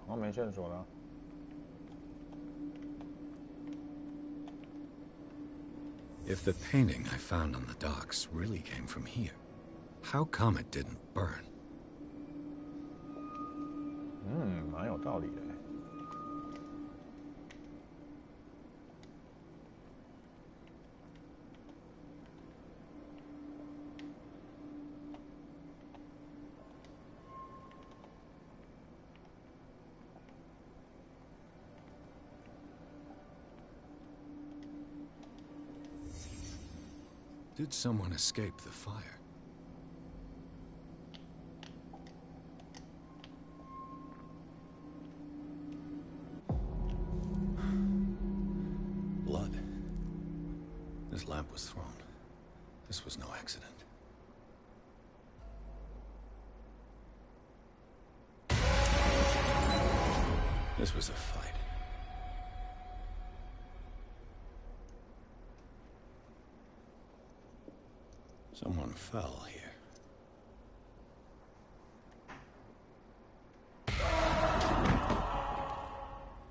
好像没线索了。If the painting I found on the docks really came from here, how come it didn't burn? 蛮有道理的。Did someone escape the fire? This lamp was thrown. This was no accident. This was a fight. Someone fell here.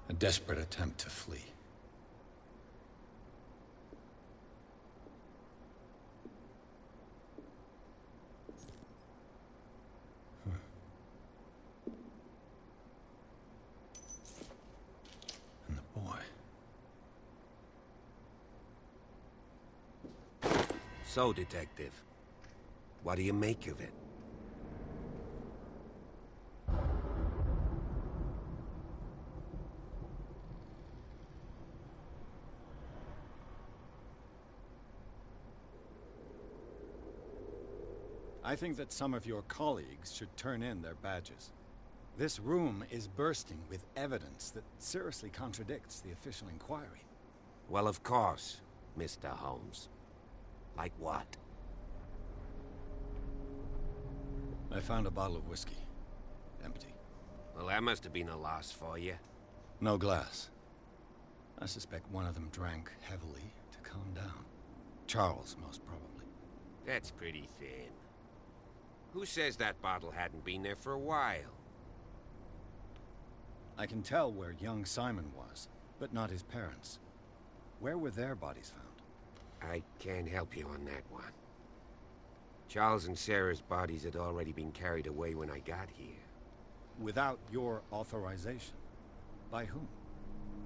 A desperate attempt to flee. And the boy. So, Detective, what do you make of it? I think that some of your colleagues should turn in their badges. This room is bursting with evidence that seriously contradicts the official inquiry. Well, of course, Mr. Holmes. Like what? I found a bottle of whiskey. Empty. Well, that must have been a loss for you. No glass. I suspect one of them drank heavily to calm down. Charles, most probably. That's pretty thin. Who says that bottle hadn't been there for a while? I can tell where young Simon was, but not his parents. Where were their bodies found? I can't help you on that one. Charles and Sarah's bodies had already been carried away when I got here. Without your authorization? By whom?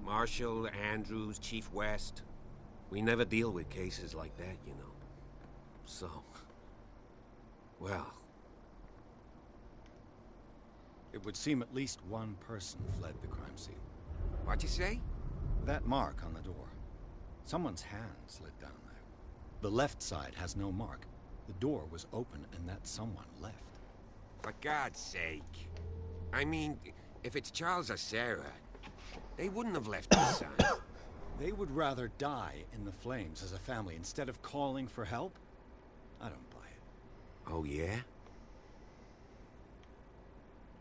Marshall, Andrews, Chief West. We never deal with cases like that, you know. So... well... It would seem at least one person fled the crime scene. What'd you say? That mark on the door. Someone's hand slid down there. The left side has no mark. The door was open and that someone left. For God's sake. I mean, if it's Charles or Sarah, they wouldn't have left a sign. They would rather die in the flames as a family instead of calling for help? I don't buy it. Oh, yeah?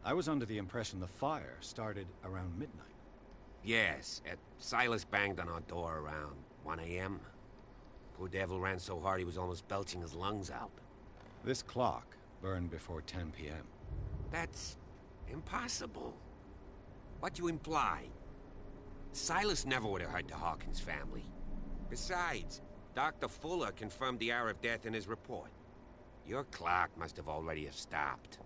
I was under the impression the fire started around midnight. Yes, Silas banged on our door around 1 a.m. Poor devil ran so hard he was almost belching his lungs out. This clock burned before 10 p.m. That's impossible. What you imply? Silas never would have hurt the Hawkins family. Besides, Dr. Fuller confirmed the hour of death in his report. Your clock must have already have stopped.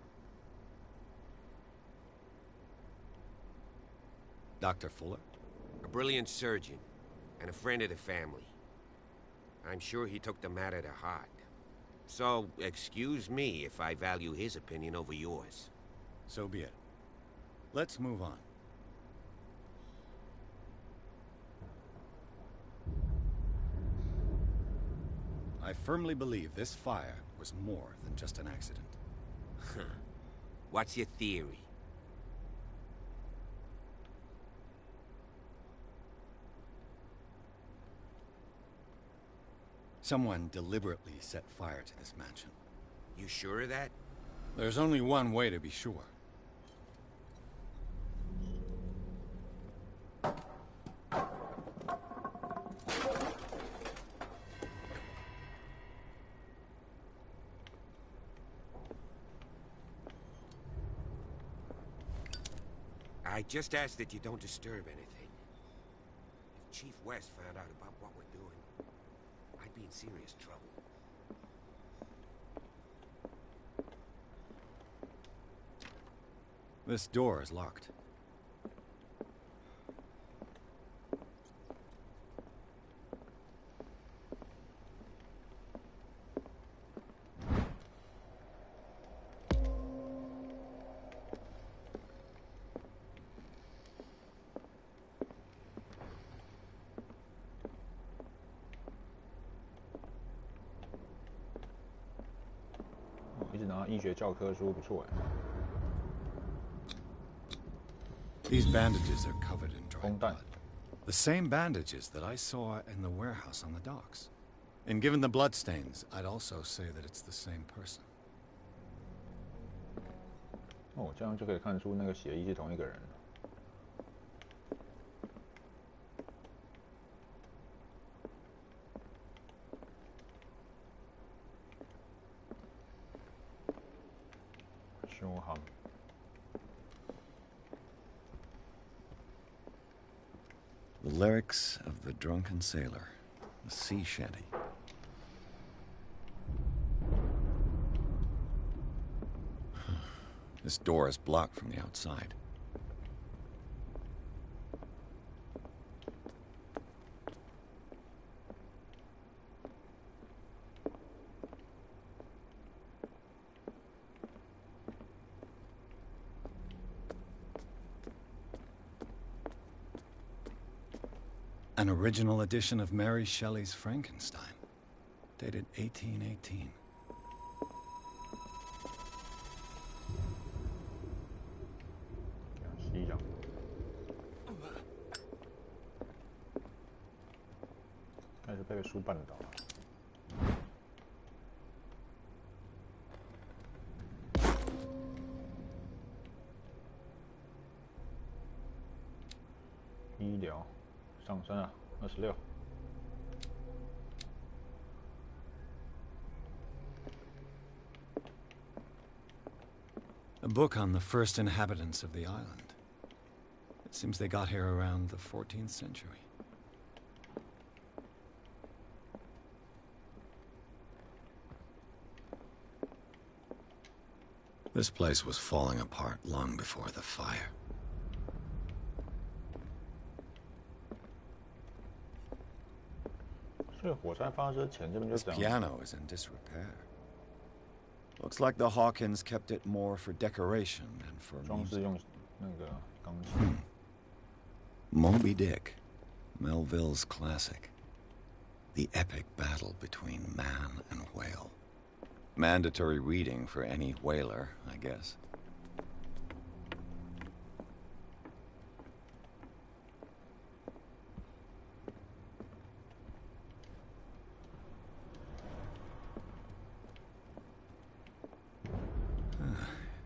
Dr. Fuller? A brilliant surgeon, and a friend of the family. I'm sure he took the matter to heart. So, excuse me if I value his opinion over yours. So be it. Let's move on. I firmly believe this fire was more than just an accident. What's your theory? Someone deliberately set fire to this mansion. You sure of that? There's only one way to be sure. I just ask that you don't disturb anything. If Chief West found out about what we're doing, I'd be in serious trouble. This door is locked. These bandages are covered in dried blood. The same bandages that I saw in the warehouse on the docks. And given the bloodstains, I'd also say that it's the same person. 哦，这样就可以看出那个血衣是同一个人了。凶悍。The lyrics of the drunken sailor, a sea shanty. This door is blocked from the outside. An original edition of Mary Shelley's Frankenstein, dated 1818. 吸氧。开始被书绊倒了。医疗上升啊，26。A book on the first inhabitants of the island. It seems they got here around the 14th century. This place was falling apart long before the fire. This piano is in disrepair. Looks like the Hawkins kept it more for decoration than for music. Moby Dick, Melville's classic. The epic battle between man and whale. Mandatory reading for any whaler, I guess.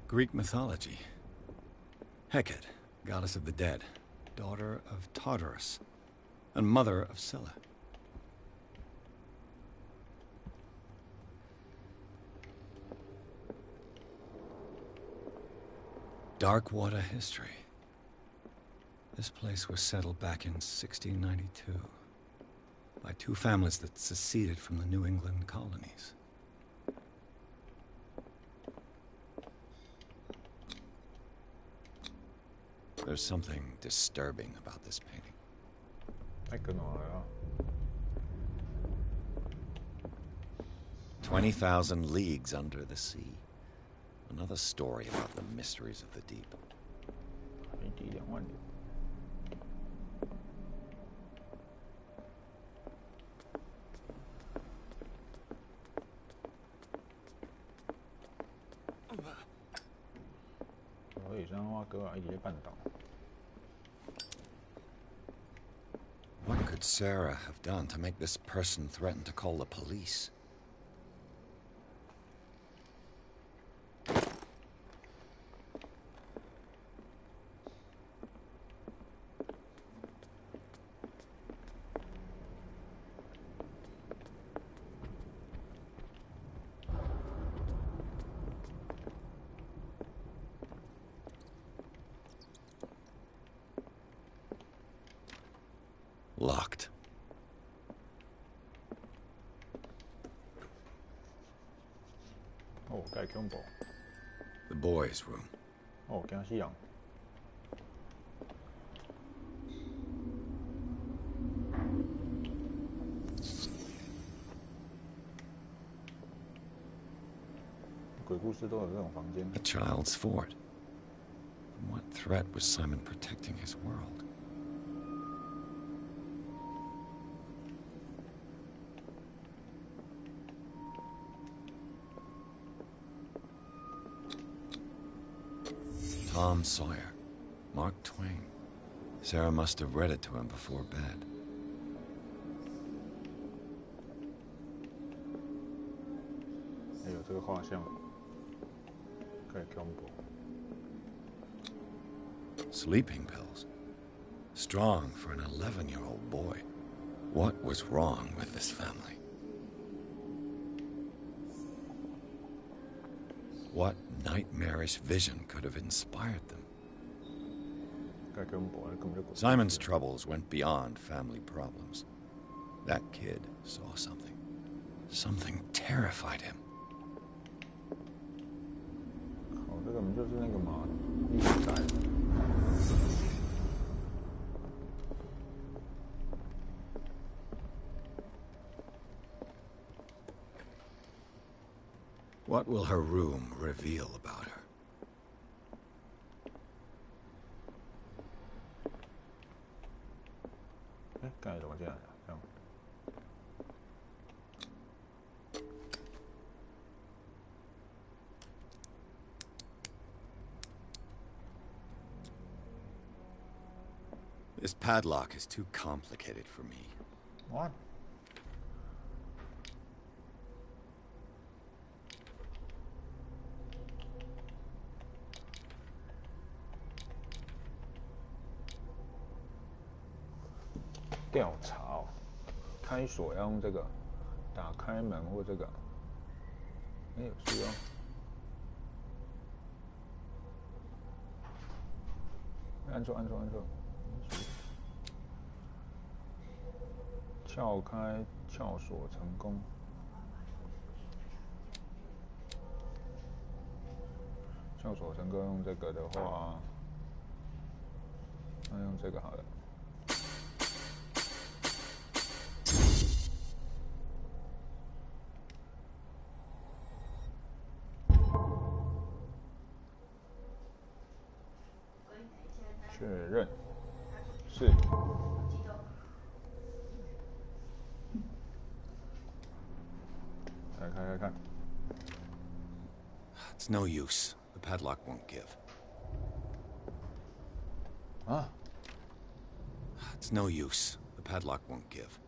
Greek mythology. Hecate, goddess of the dead, daughter of Tartarus, and mother of Scylla. Dark water history. This place was settled back in 1692 by two families that seceded from the New England colonies. There's something disturbing about this painting. 20,000 leagues under the sea. Another story about the mysteries of the deep. 2万年。所以山花哥啊，一直在绊倒。 What could Sarah have done to make this person threaten to call the police? Locked. Oh, got combo. The boys' room. Oh, 给他吸氧。鬼故事都有这种房间。 A child's fort. From what threat was Simon protecting his world? Tom Sawyer, Mark Twain. Sarah must have read it to him before bed. 这个画像可以 combo。 Sleeping pills. Strong for an 11-year-old boy. What was wrong with this family? What nightmarish vision could have inspired them? Simon's troubles went beyond family problems. That kid saw something. Something terrified him. 好，这个我们就是那个嘛，历史代。 What will her room reveal about her? 哎，刚才怎么进来的？这样。This padlock is too complicated for me. What? 调查哦，开锁要用这个，打开门或这个，哎，有事哦。按错，撬开撬锁成功。撬锁成功用这个的话，那用这个好了。 确认，是。来开看。It's no use. The padlock won't give. 啊 It's no use. The padlock won't give.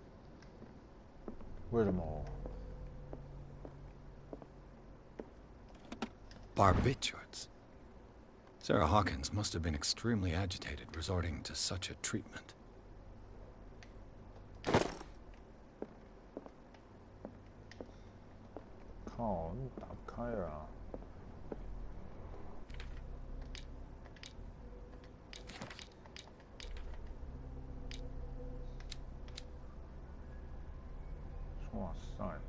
为什么？ Barbiturates. Sarah Hawkins must have been extremely agitated resorting to such a treatment. 靠，你打不开啊！哇塞！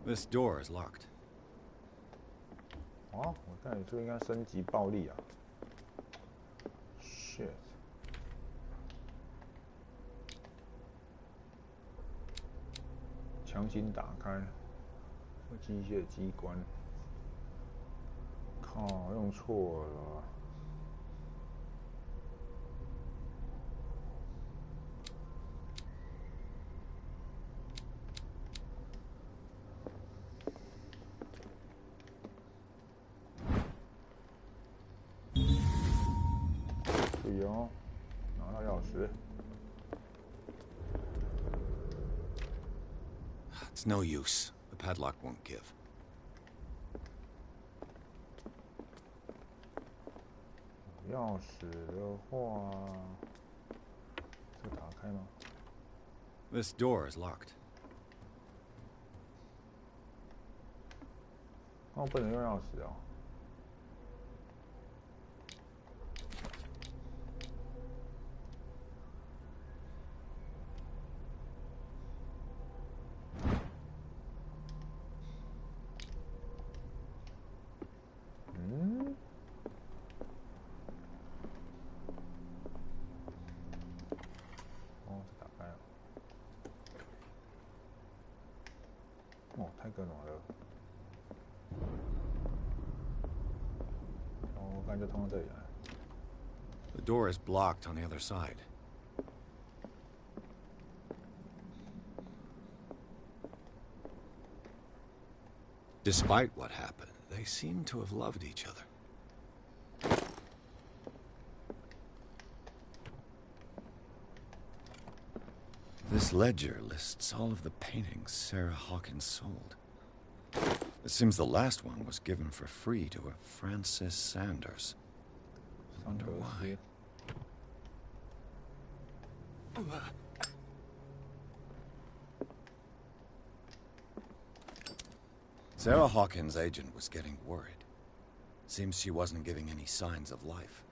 This door is locked. 啊，我看你这应该升级暴力啊 ！Shit！ 强行打开，机械机关。靠，用错了。 注意哦，拿到钥匙。 It's no use. The padlock won't give. 钥匙的话，这打开吗？ This door is locked. 哦，不能用钥匙哦。 哦，太各种了。哦，该看就通到这里来。The door is blocked on the other side. Despite what happened, they seem to have loved each other. This ledger lists all of the paintings Sarah Hawkins sold. It seems the last one was given for free to a Francis Sanders. I wonder why. Sarah Hawkins' agent was getting worried. Seems she wasn't giving any signs of life.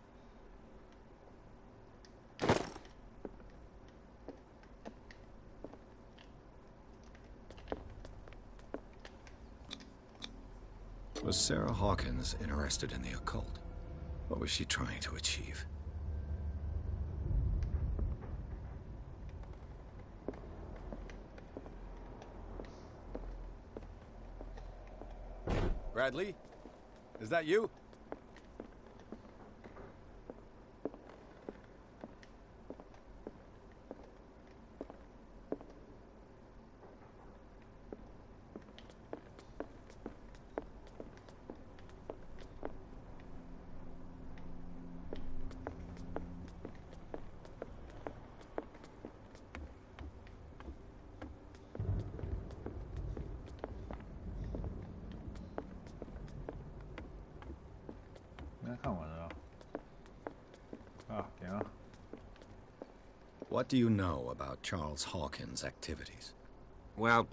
Was Sarah Hawkins interested in the occult? What was she trying to achieve? Bradley? Is that you? What do you know about Charles Hawkins' activities? Well,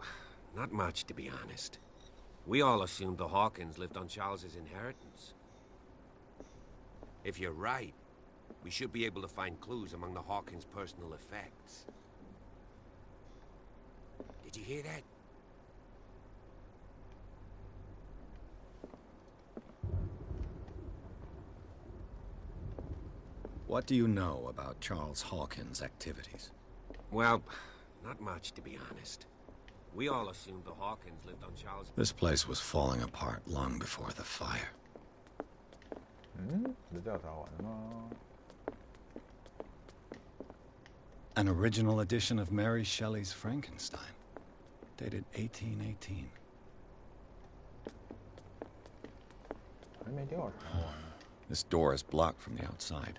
not much, to be honest. We all assumed the Hawkins lived on Charles's inheritance. If you're right, we should be able to find clues among the Hawkins' personal effects. Did you hear that? What do you know about Charles Hawkins' activities? Well, not much, to be honest. We all assumed the Hawkins lived on Charles... This place was falling apart long before the fire. An original edition of Mary Shelley's Frankenstein, dated 1818. This door is blocked from the outside.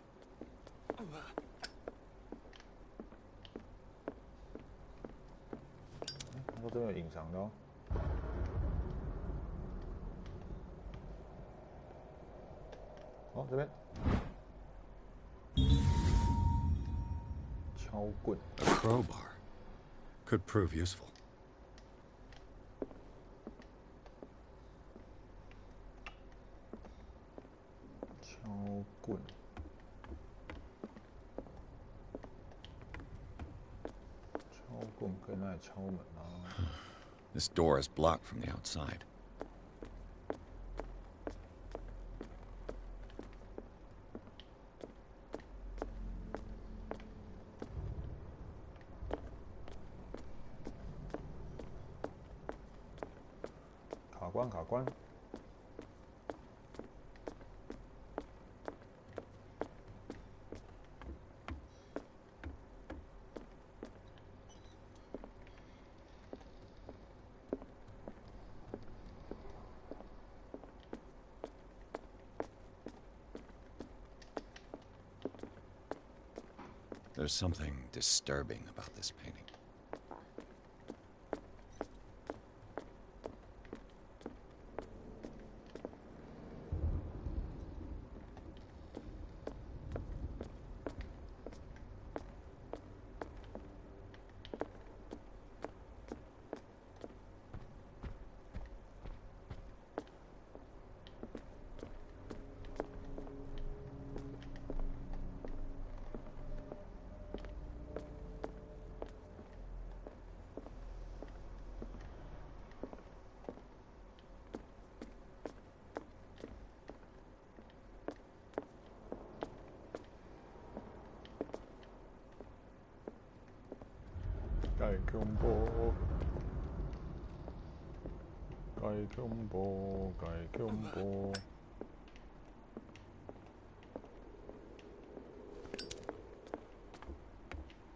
A crowbar could prove useful. This door is blocked from the outside. There's something disturbing about this painting.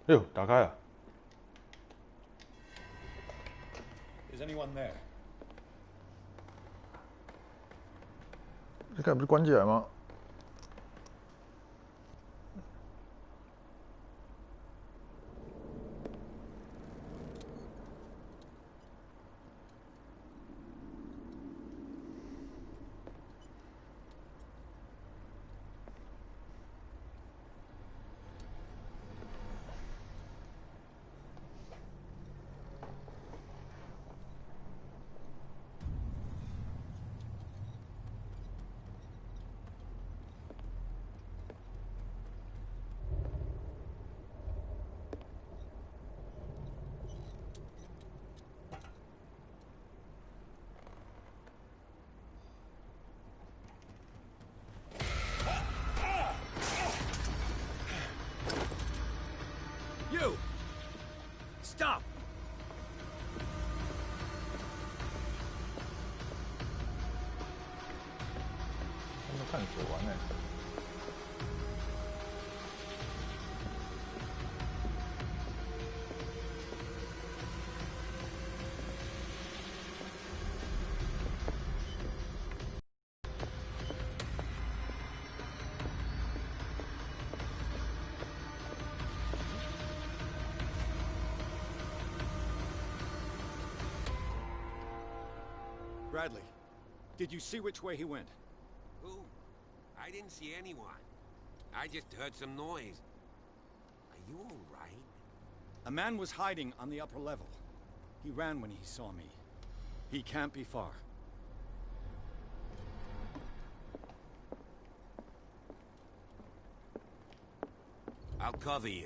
哎呦，打开了。 Is anyone there? 这刚才不是关起来吗？You! Stop! 他们看水玩呢。 Bradley, did you see which way he went? Who? I didn't see anyone. I just heard some noise. Are you all right? A man was hiding on the upper level. He ran when he saw me. He can't be far. I'll cover you.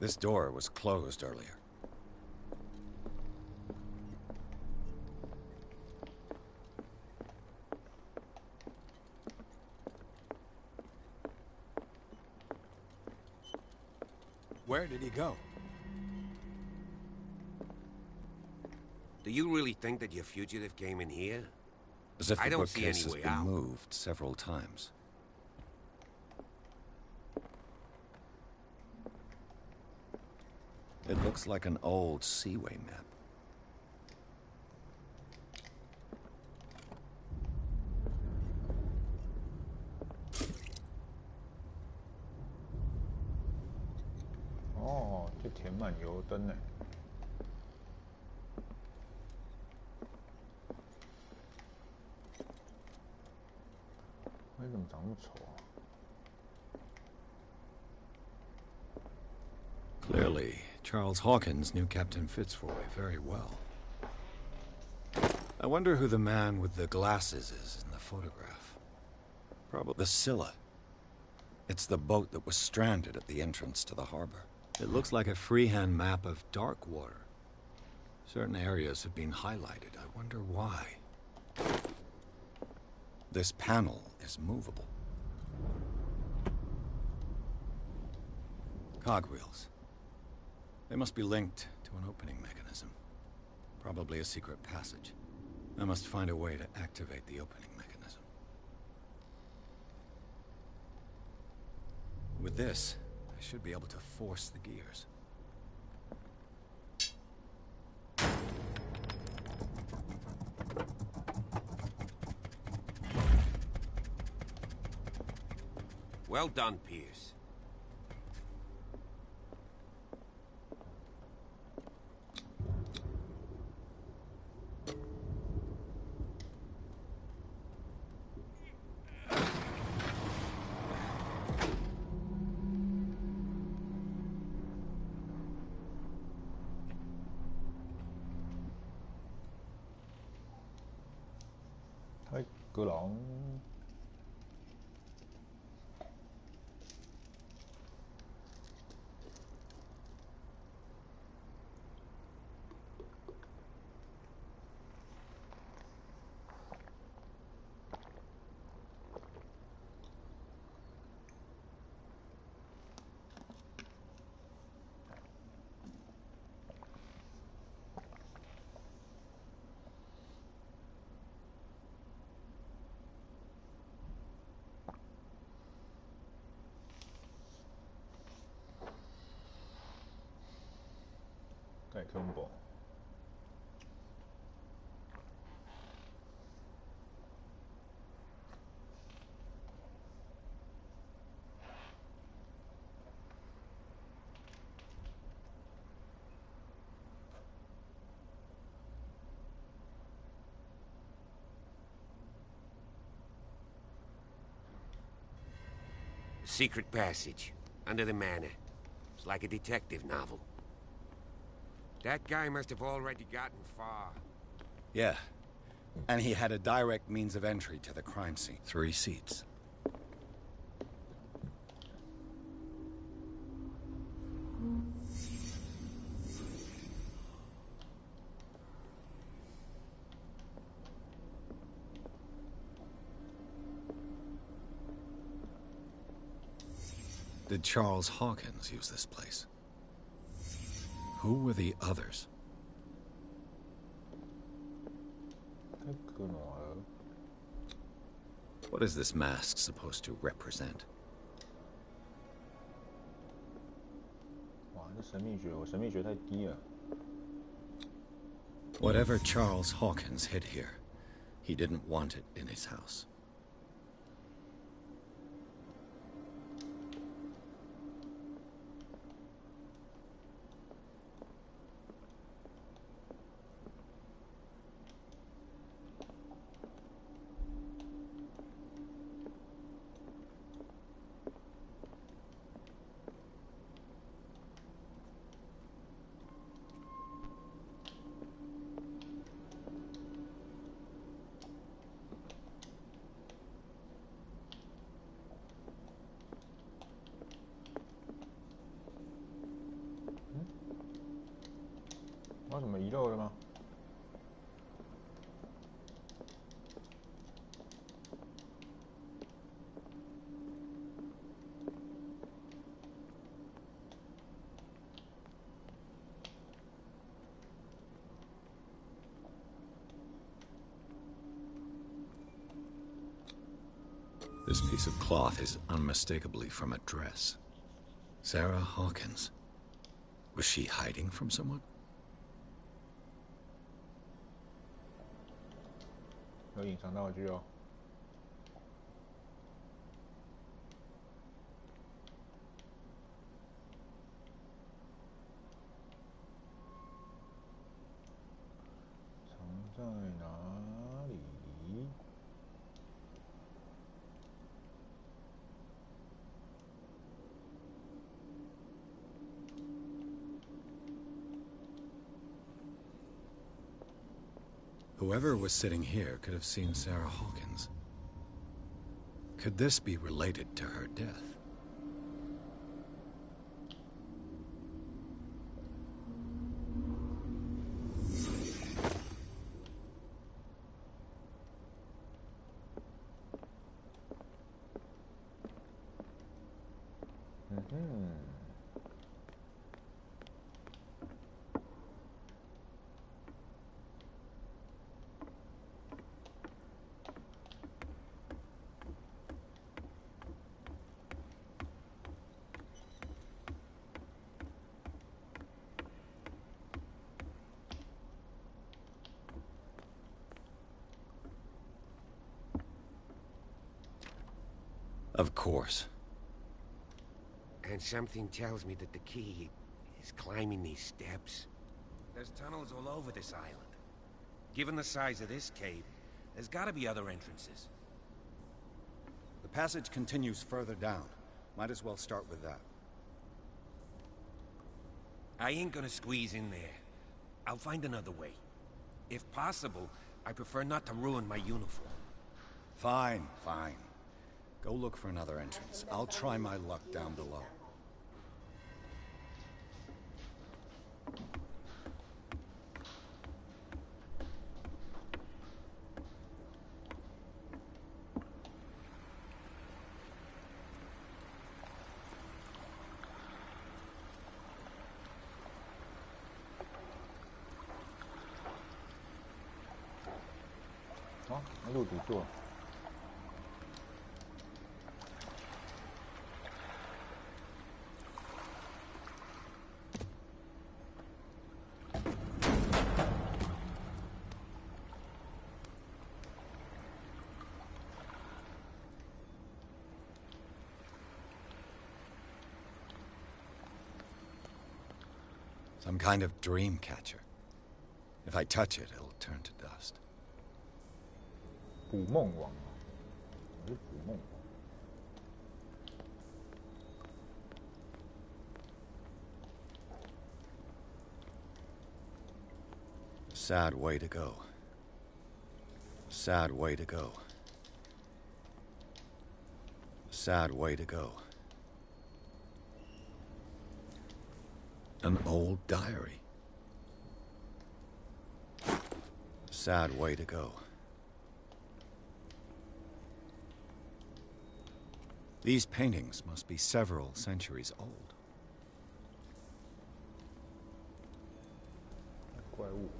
This door was closed earlier. Where did he go? Do you really think that your fugitive came in here? As if I the don't see bookcase any has way been out. moved several times. It looks like an old seaway map. Oh, 这填满油灯呢。为什么长那么丑啊？ Clearly, Charles Hawkins knew Captain Fitzroy very well. I wonder who the man with the glasses is in the photograph. Probably the Scylla. It's the boat that was stranded at the entrance to the harbor. It looks like a freehand map of dark water. Certain areas have been highlighted. I wonder why. This panel is movable. Cogwheels. They must be linked to an opening mechanism. Probably a secret passage. I must find a way to activate the opening mechanism. With this, I should be able to force the gears. Well done, Pierce. Hey, good on. 太 combo。Secret passage, under the manor. It's like a detective novel. That guy must have already gotten far. Yeah. And he had a direct means of entry to the crime scene. 3 seats. Did Charles Hawkins use this place? Who were the others? 太可能了。 What is this mask supposed to represent? 哇，这神秘学，我神秘学太低了。 Whatever Charles Hawkins hid here, he didn't want it in his house.我怎么遗漏了吗？ This piece of cloth is unmistakably from a dress. Sarah Hawkins. Was she hiding from someone? 有隐藏道具哦。藏在哪里？ Whoever was sitting here could have seen Sarah Hawkins. Could this be related to her death? Of course. And something tells me that the key is climbing these steps. There's tunnels all over this island. Given the size of this cave, there's gotta be other entrances. The passage continues further down. Might as well start with that. I ain't gonna squeeze in there. I'll find another way. If possible, I prefer not to ruin my uniform. Fine, fine. Go look for another entrance. I'll try my luck down below. Oh, 路堵住了。 The Some kind of dream catcher. If I touch it, it'll turn to dust. 捕梦网，我是捕梦网。Sad way to go. Sad way to go. Sad way to go. An old diary. Sad way to go. These paintings must be several centuries old. 怪物。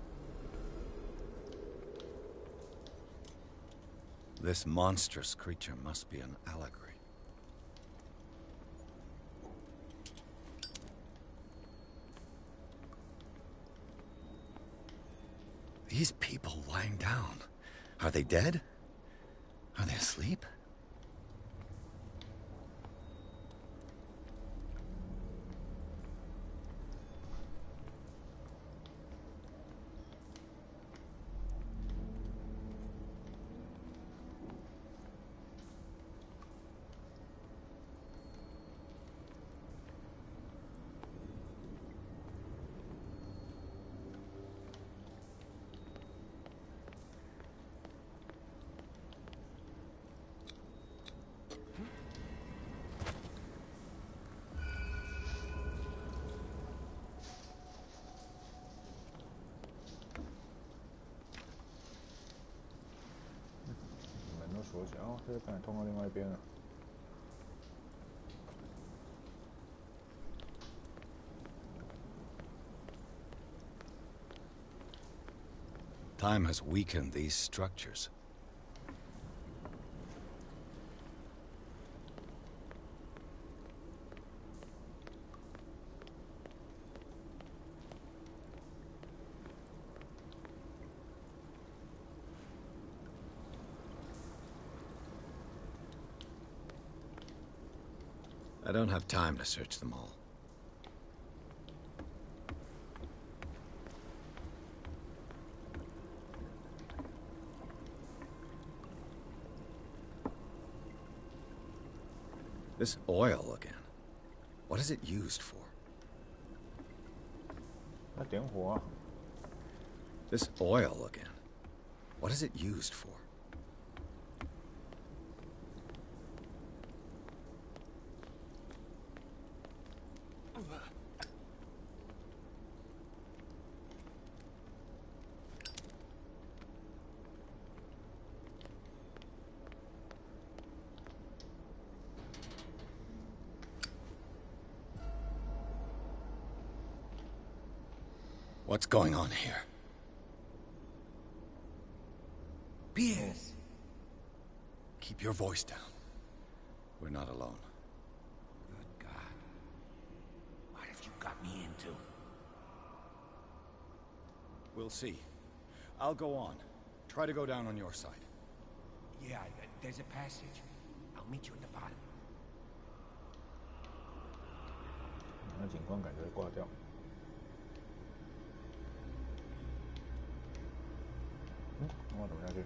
This monstrous creature must be an allegory. These people lying down, are they dead? Are they asleep?锁起来哦，这个看来通到另外一边了。Time has weakened these structures. I don't have time to search them all. This oil again. What is it used for? 要点火啊！ This oil again. What is it used for? What's going on here? Pierce! Keep your voice down. We're not alone. Good God. What have you got me into? We'll see. I'll go on. Try to go down on your side. Yeah, there's a passage. I'll meet you at the bottom. 那警官感觉会挂掉。 我怎么下去？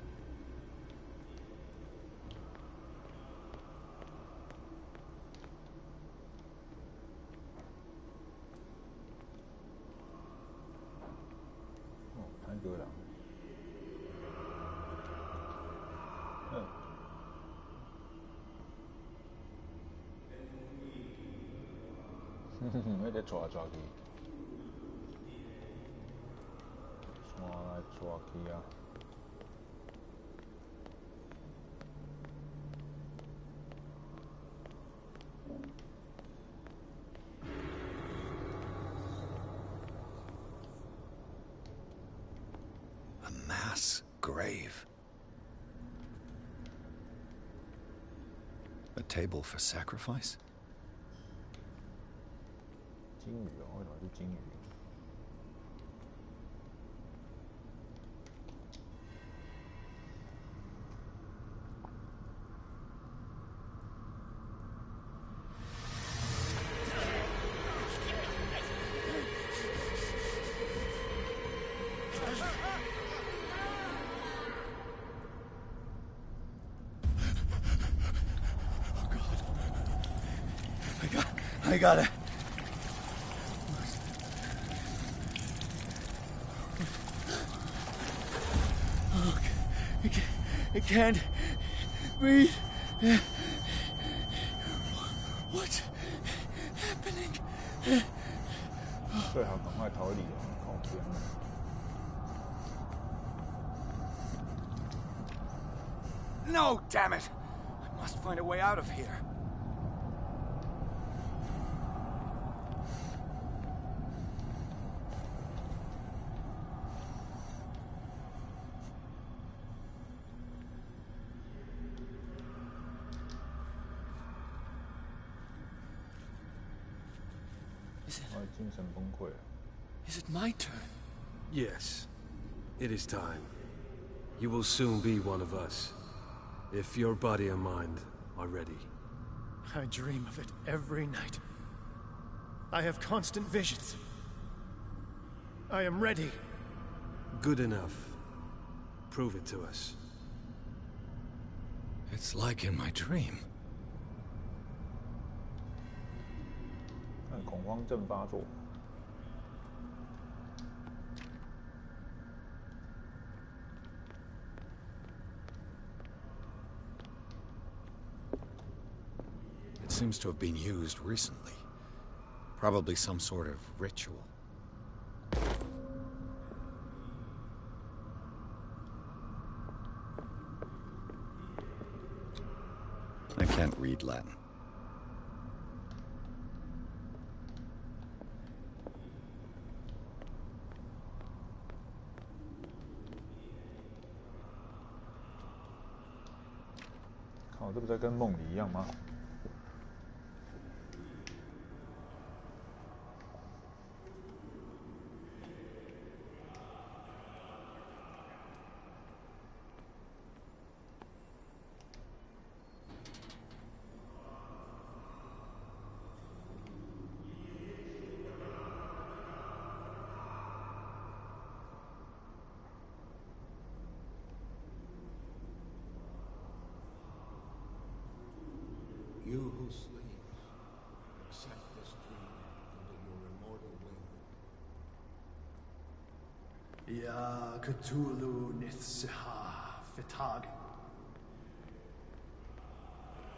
哦，弹哥了。那得抓去，抓来抓去啊！ Grave. A table for sacrifice? 金鱼哦，为什么是金鱼？ What I gotta... Oh, I can't breathe. What's happening? 最好赶快逃离哦！靠天啊！ No, damn it! I must find a way out of here. Is it my turn? Yes. It is time. You will soon be one of us. If your body and mind are ready. I dream of it every night. I have constant visions. I am ready. Good enough. Prove it to us. It's like in my dream. 看恐慌症发作。 It seems to have been used recently. Probably some sort of ritual. I can't read Latin. Oh, 靠，这不在跟梦里一样吗？ You who sleeps, accept this dream into your immortal will. Ya Cthulhu Nithsiha Fitag.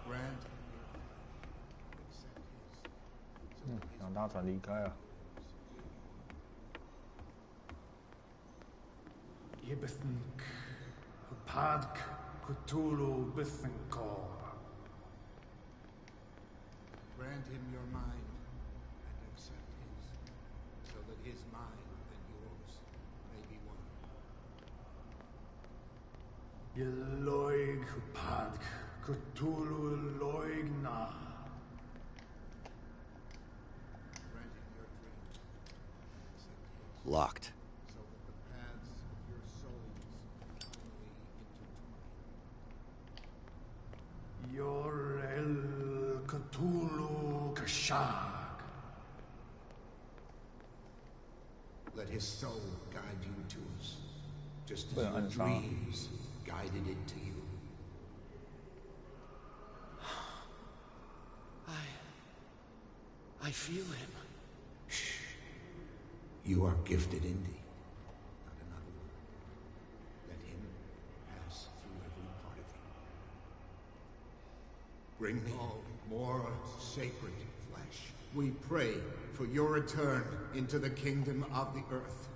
Grant 想搭船离开啊！ Ibithink Padk Cthulhu Bithinkor. Grant him your mind and accept his, so that his mind and yours may be one. Yeloig Padk Cthulhu Loigna. Grant him your dream and accept his, Locked. so that the paths of your souls only intertwine. Yorel Cthulhu Kashag. Let his soul guide you to us, just as 不能 your 暗杀。 dreams guided it to you. I feel him. Shh. You are gifted indeed. Not another one. Let him pass through every part of you. Bring me more sacred flesh. We pray for your return into the kingdom of the earth.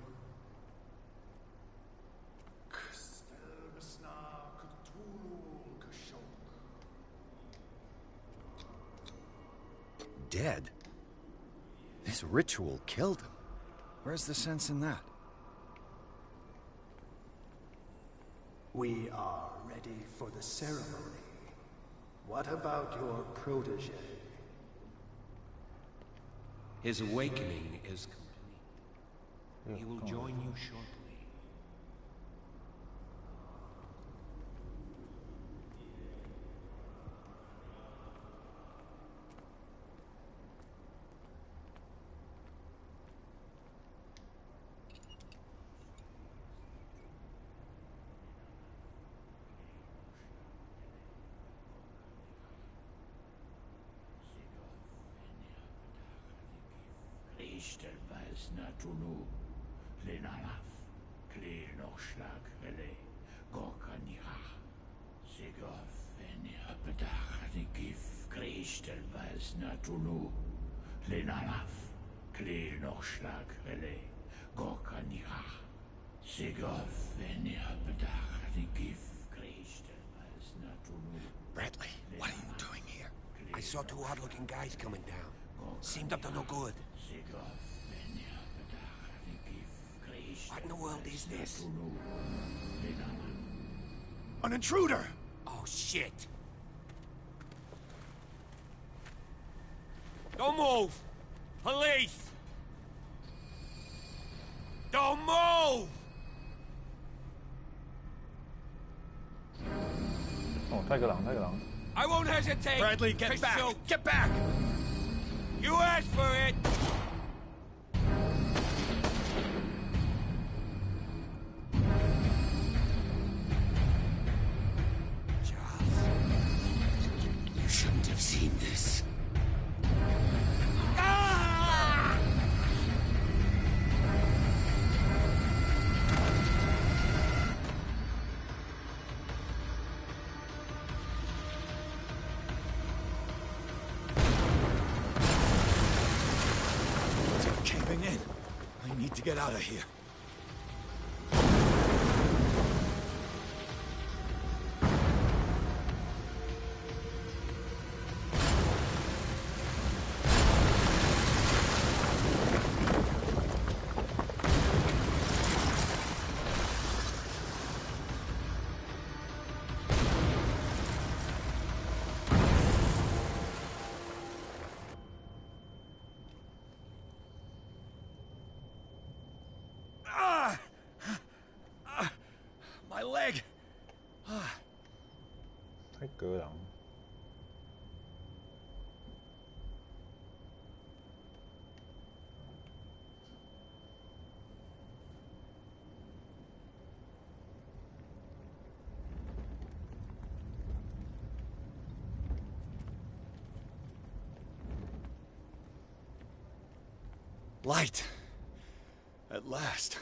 Dead? This ritual killed him. Where's the sense in that? We are ready for the ceremony. What about your protege? His awakening is complete. He will join you shortly. Kristelweis Natunu, Lenalaf, Kle noch Schlag, Rele, Gorkanira, Segof, Enia Bedach, Gif, Kristelweis Natunu, Lenalaf, Kle noch Schlag, Rele, Gorkanira, Segof, Enia Bedach, Gif, Kristelweis Natunu. Bradley, what are you doing here? I saw two odd-looking guys coming down. Seemed up to no good. What in the world is this? An intruder! Oh, shit. Don't move! Police! Don't move! Oh, 太个狼，太个狼。 I won't hesitate! Bradley, get to back! shoot. Get back! You asked for it! Charles, you shouldn't have seen this. Caving in. I need to get out of here. My leg! 太个狼。Light. At last.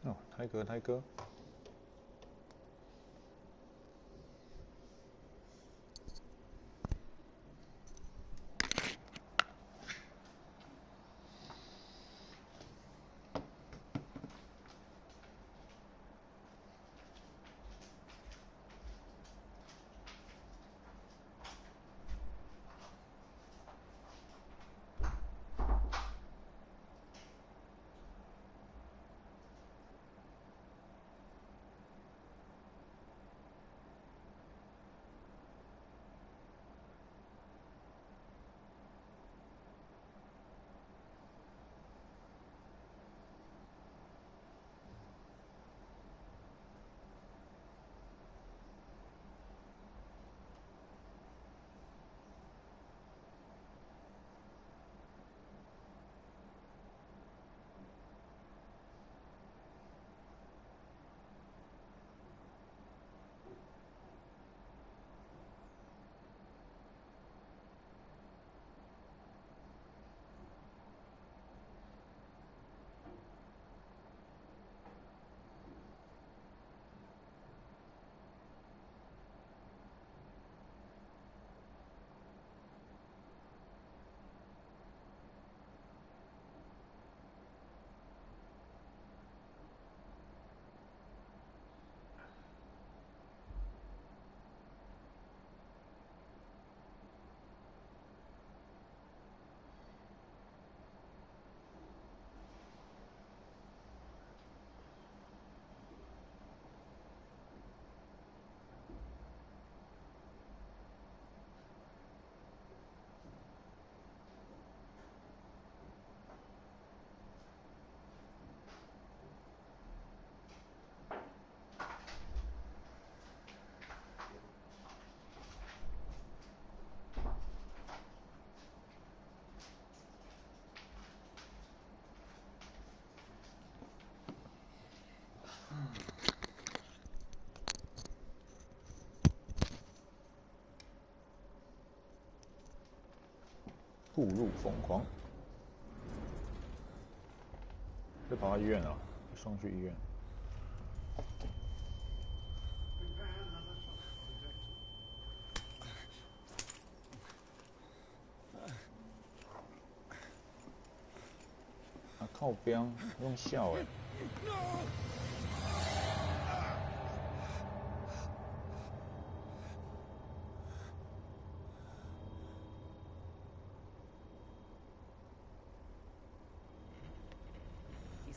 哦，泰哥，泰哥。步入疯狂。被跑到医院了，送去医院。啊，靠边用笑哎。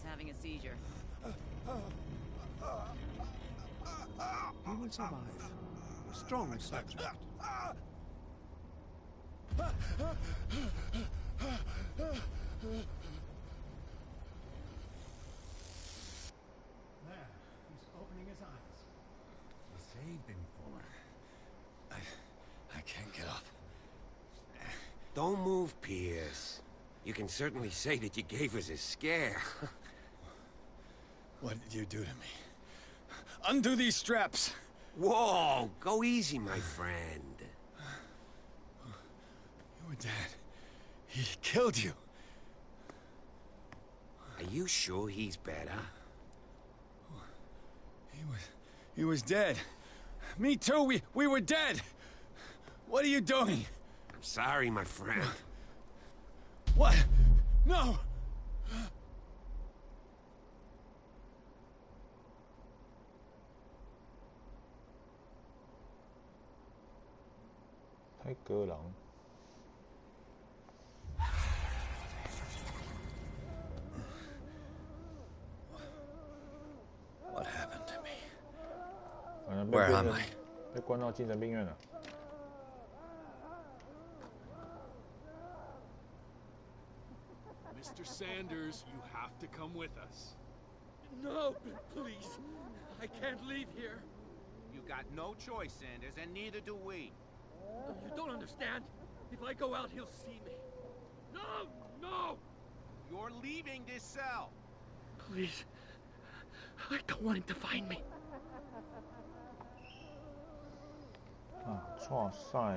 Having a seizure. He will survive. Strong subject. There, he's opening his eyes. You saved him for me. I can't get up. Don't move, Pierce. You can certainly say that you gave us a scare. What did you do to me? Undo these straps! Whoa! Go easy, my friend. You were dead. He killed you. Are you sure he's better? He was dead. Me too, we were dead! What are you doing? I'm sorry, my friend. What? No!泰戈狼。What happened to me? Where am I? 被关到精神病院了。Mr. Sanders, you have to come with us. No, please. I can't leave here. You got no choice, Sanders, and neither do we. You don't understand. If I go out, he'll see me. No! No! You're leaving this cell. Please. I don't want him to find me. 啊，哇塞！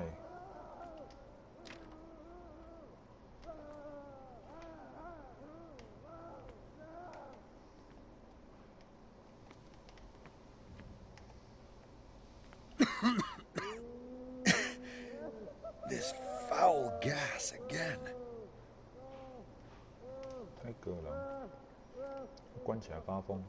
This foul gas again. 泰戈狼，关起来发疯。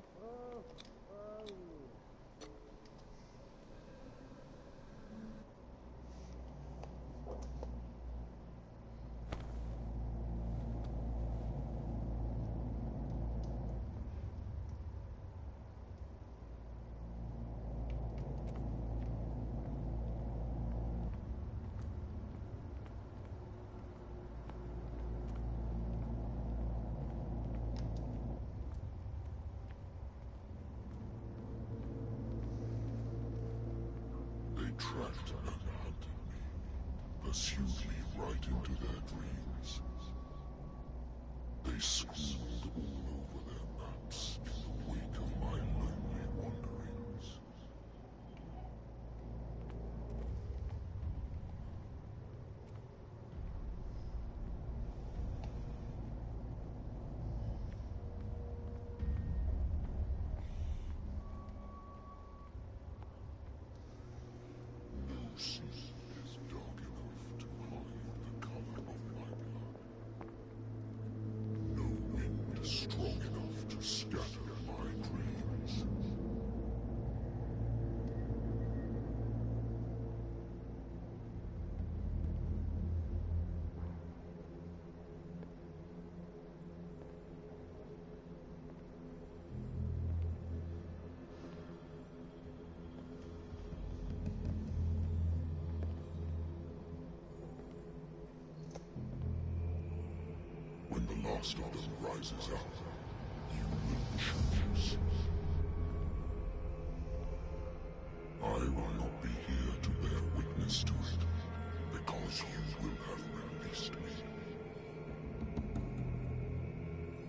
They tracked and hunted me, pursued me right into their dreams. They scrawled all over their maps in the wake of my lonely wanderings. No sea is dark enough to hide the color of my blood. No wind strong enough to scatter my dreams. When the last of them rises up, you will choose. I will not be here to bear witness to it, because you will have released me.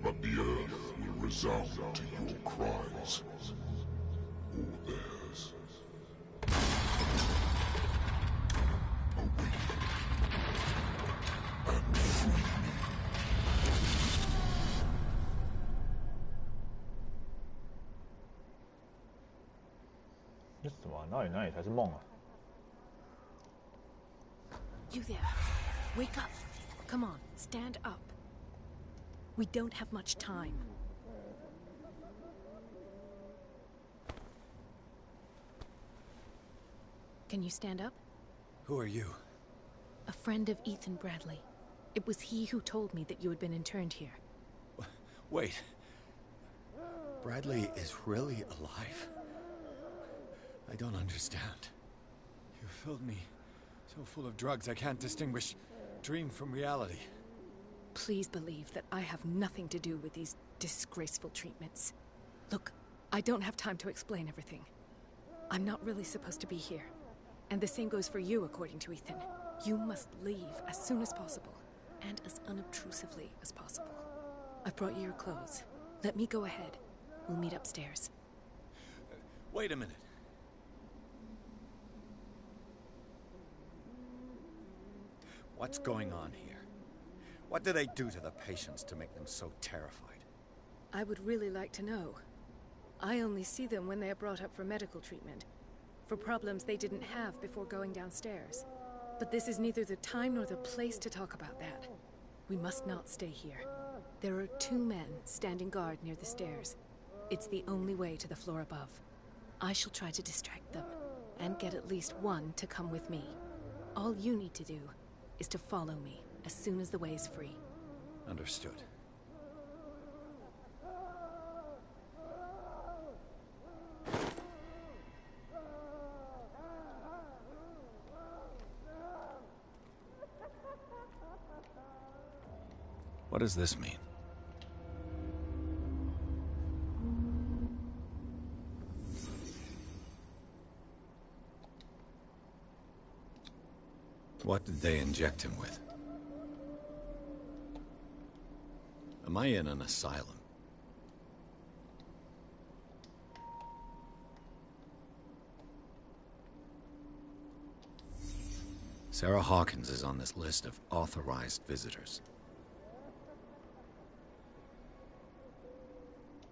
But the earth will resound to your cries, or theirs. Awaken and free. 这是什么？哪里才是梦啊？ You there. Wake up. Come on, stand up. We don't have much time. Can you stand up? Who are you? A friend of Ethan Bradley. It was he who told me that you had been interned here. Wait. Bradley is really alive? I don't understand. You filled me so full of drugs I can't distinguish dream from reality. Please believe that I have nothing to do with these disgraceful treatments. Look, I don't have time to explain everything. I'm not really supposed to be here. And the same goes for you, according to Ethan. You must leave as soon as possible, and as unobtrusively as possible. I've brought you your clothes. Let me go ahead. We'll meet upstairs. Wait a minute. What's going on here? What do they do to the patients to make them so terrified? I would really like to know. I only see them when they are brought up for medical treatment, for problems they didn't have before going downstairs. But this is neither the time nor the place to talk about that. We must not stay here. There are 2 men standing guard near the stairs. It's the only way to the floor above. I shall try to distract them, and get at least one to come with me. All you need to do is to follow me as soon as the way is free. Understood. What does this mean? What did they inject him with? Am I in an asylum? Sarah Hawkins is on this list of authorized visitors.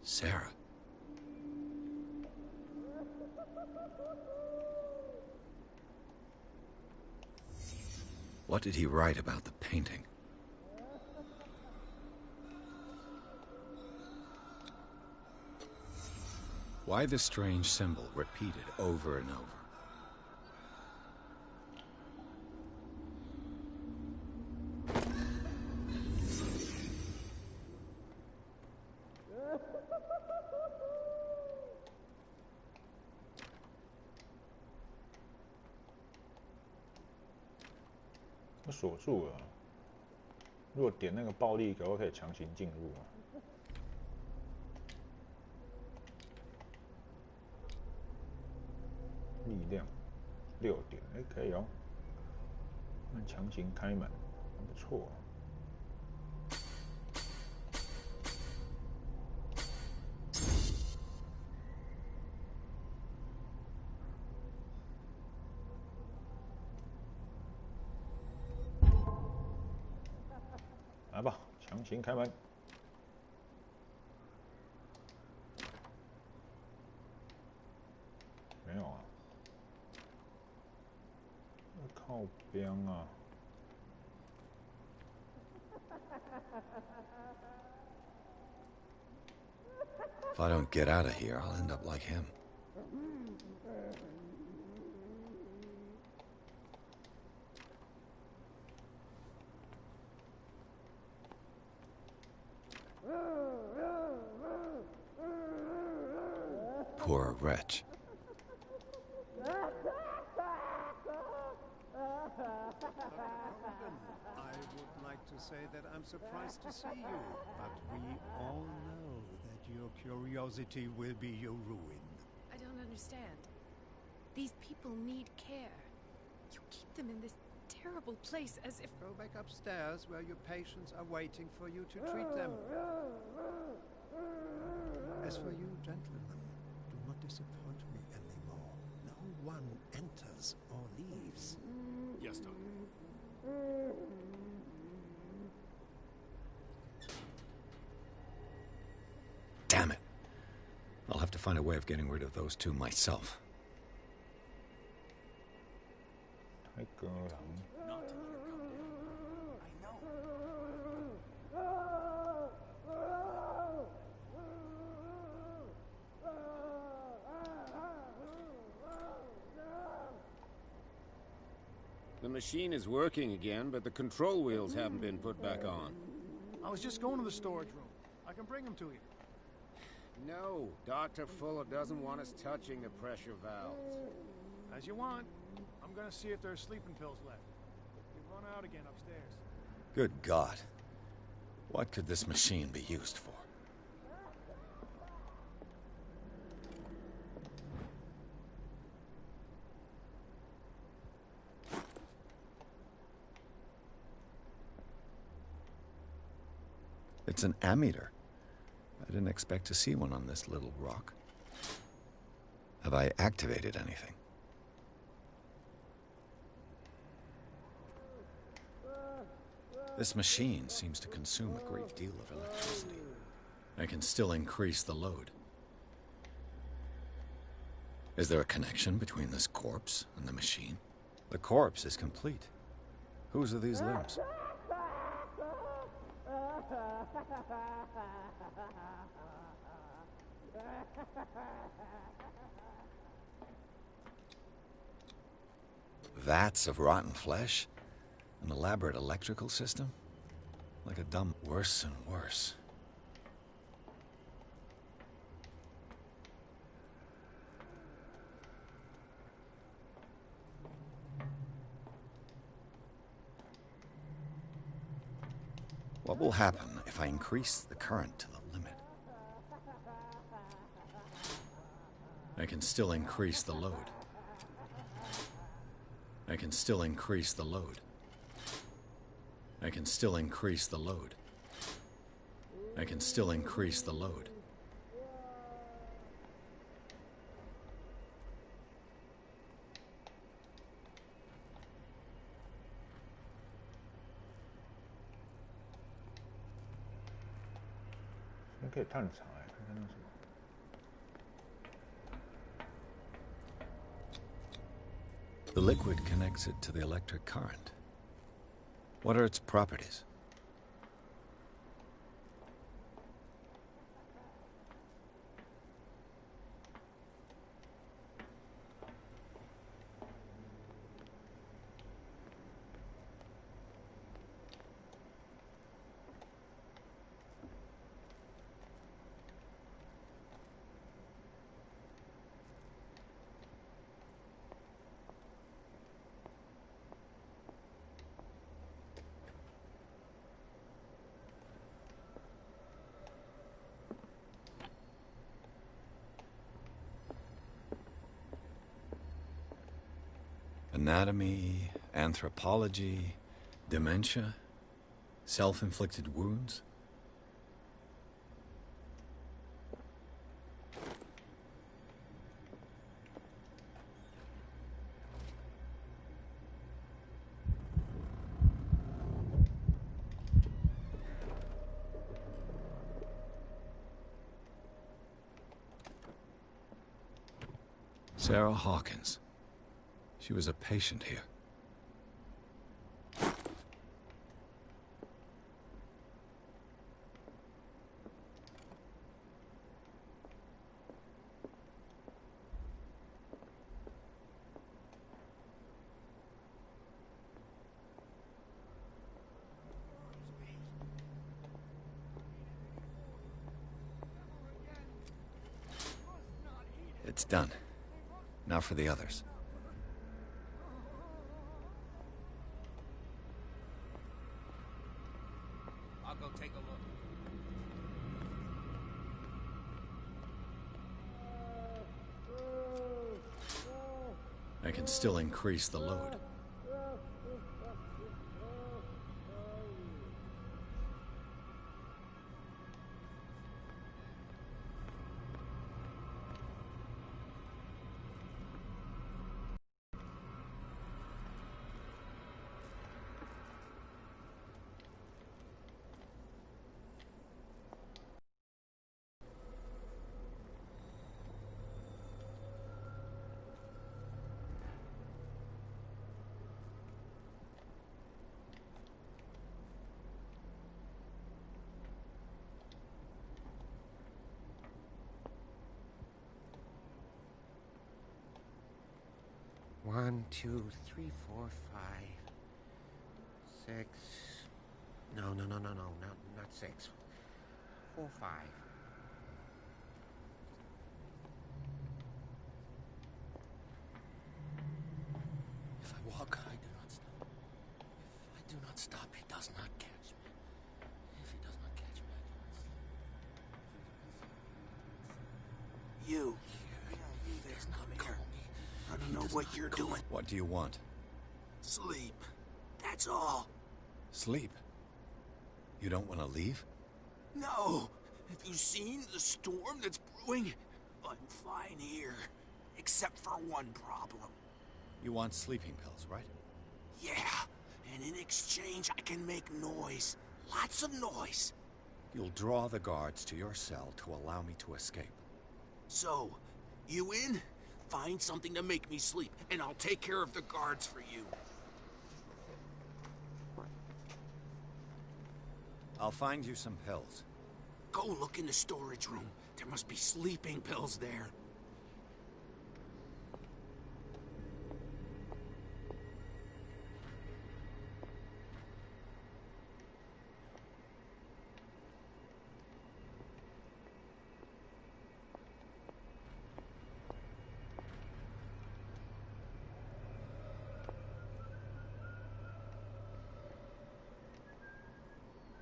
Sarah. What did he write about the painting? Why the strange symbol repeated over and over?锁住了。如果点那个暴力，可不可以强行进入啊？力量6点，哎，可以哦。那强行开门，很不错。来吧，强行开门。没有啊，靠边啊！ If I don't get out of here, I'll end up like him. Poor wretch. I would like to say that I'm surprised to see you, but we all know that your curiosity will be your ruin. I don't understand. These people need care. You keep them in this terrible place as if... Go back upstairs where your patients are waiting for you to treat them. As for you, gentlemen, do not disappoint me anymore. No one enters or leaves. Yes, Doctor. Damn it. I'll have to find a way of getting rid of those two myself. 歌郎。 Not to let her come down. I know. The machine is working again, but the control wheels haven't been put back on. I was just going to the storage room. I can bring them to you. No, Dr. Fuller doesn't want us touching the pressure valves. As you want. I'm gonna see if there's sleeping pills left. You've run out again upstairs. Good God. What could this machine be used for? It's an ammeter. I didn't expect to see one on this little rock. Have I activated anything? This machine seems to consume a great deal of electricity. I can still increase the load. Is there a connection between this corpse and the machine? The corpse is complete. Whose are these limbs? Vats of rotten flesh? An elaborate electrical system? Like a dumb... Worse and worse. What will happen if I increase the current to the limit? I can still increase the load. I can still increase the load. I can still increase the load. I can still increase the load.可以探查哎，看看那什么。 The liquid connects it to the electric current. What are its properties? Anatomy, anthropology, dementia, self-inflicted wounds. Sarah Hawkins. She was a patient here. It's done. Now for the others. I'll go take a look. I can still increase the load. 1, 2, 3, 4, 5, 6. No, not 6. 4, 5. If I walk, I do not stop. If I do not stop, he does not catch me. If he does not catch me, I do not stop. You. You there, come here. I don't know what you're doing. What do you want? Sleep. That's all. Sleep? You don't want to leave? No. Have you seen the storm that's brewing? I'm fine here. Except for one problem. You want sleeping pills, right? Yeah. And in exchange, I can make noise. Lots of noise. You'll draw the guards to your cell to allow me to escape. So, you in? Find something to make me sleep, and I'll take care of the guards for you. I'll find you some pills. Go look in the storage room. There must be sleeping pills there.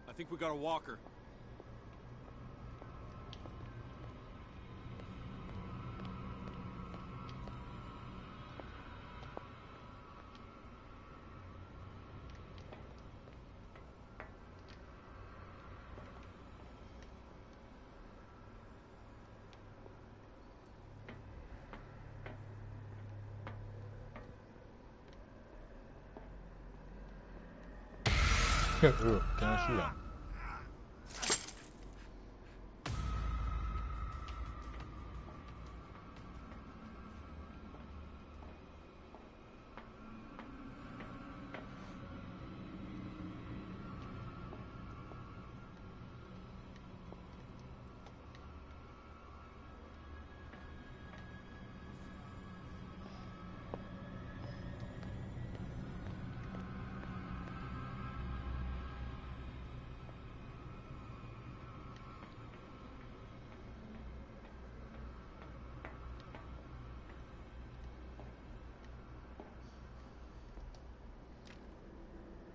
I think we got a walker.跟他续啊。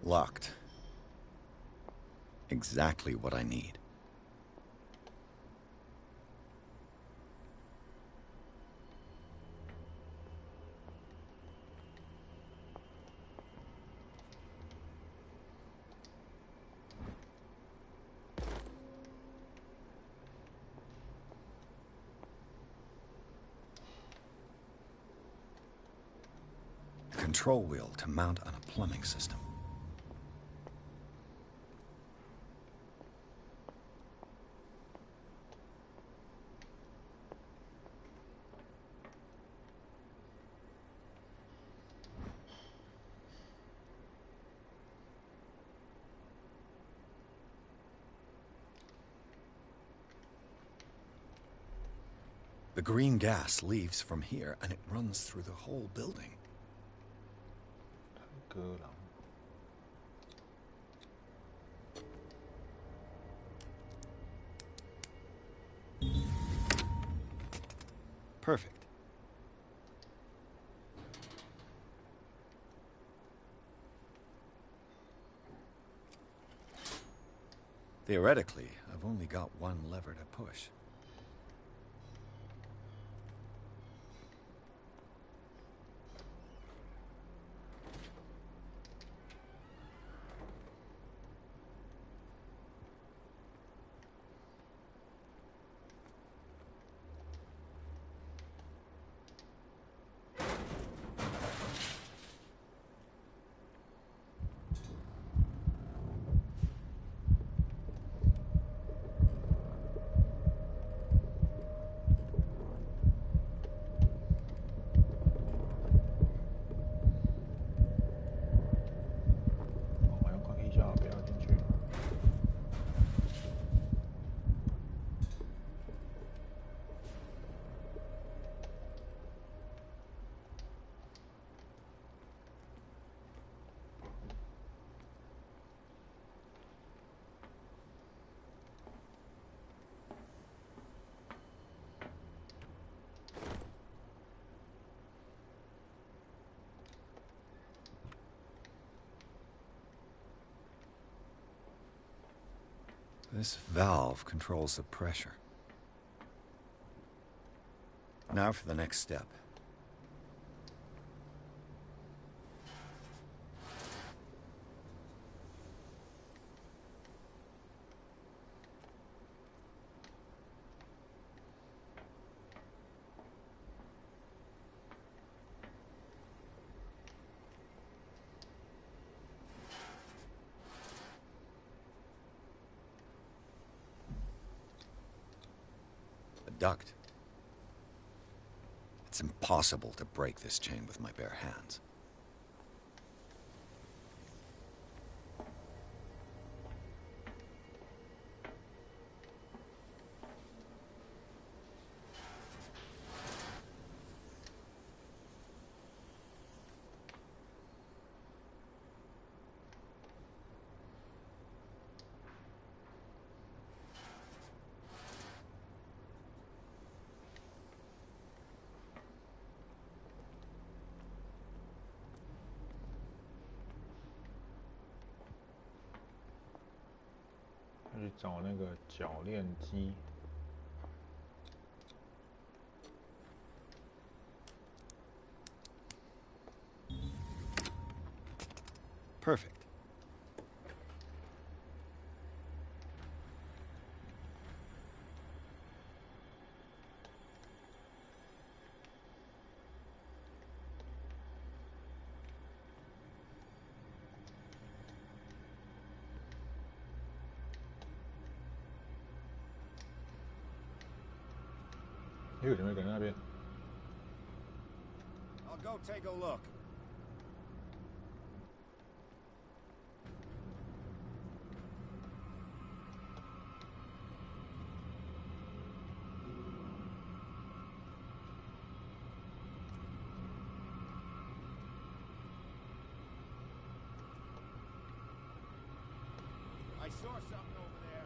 Locked. Exactly what I need. A control wheel to mount on a plumbing system. The green gas leaves from here, and it runs through the whole building. Perfect. Theoretically, I've only got one lever to push. This valve controls the pressure. Now for the next step. Duct. It's impossible to break this chain with my bare hands.去找那个铰链机。Perfect. I'll go take a look. I saw something over there.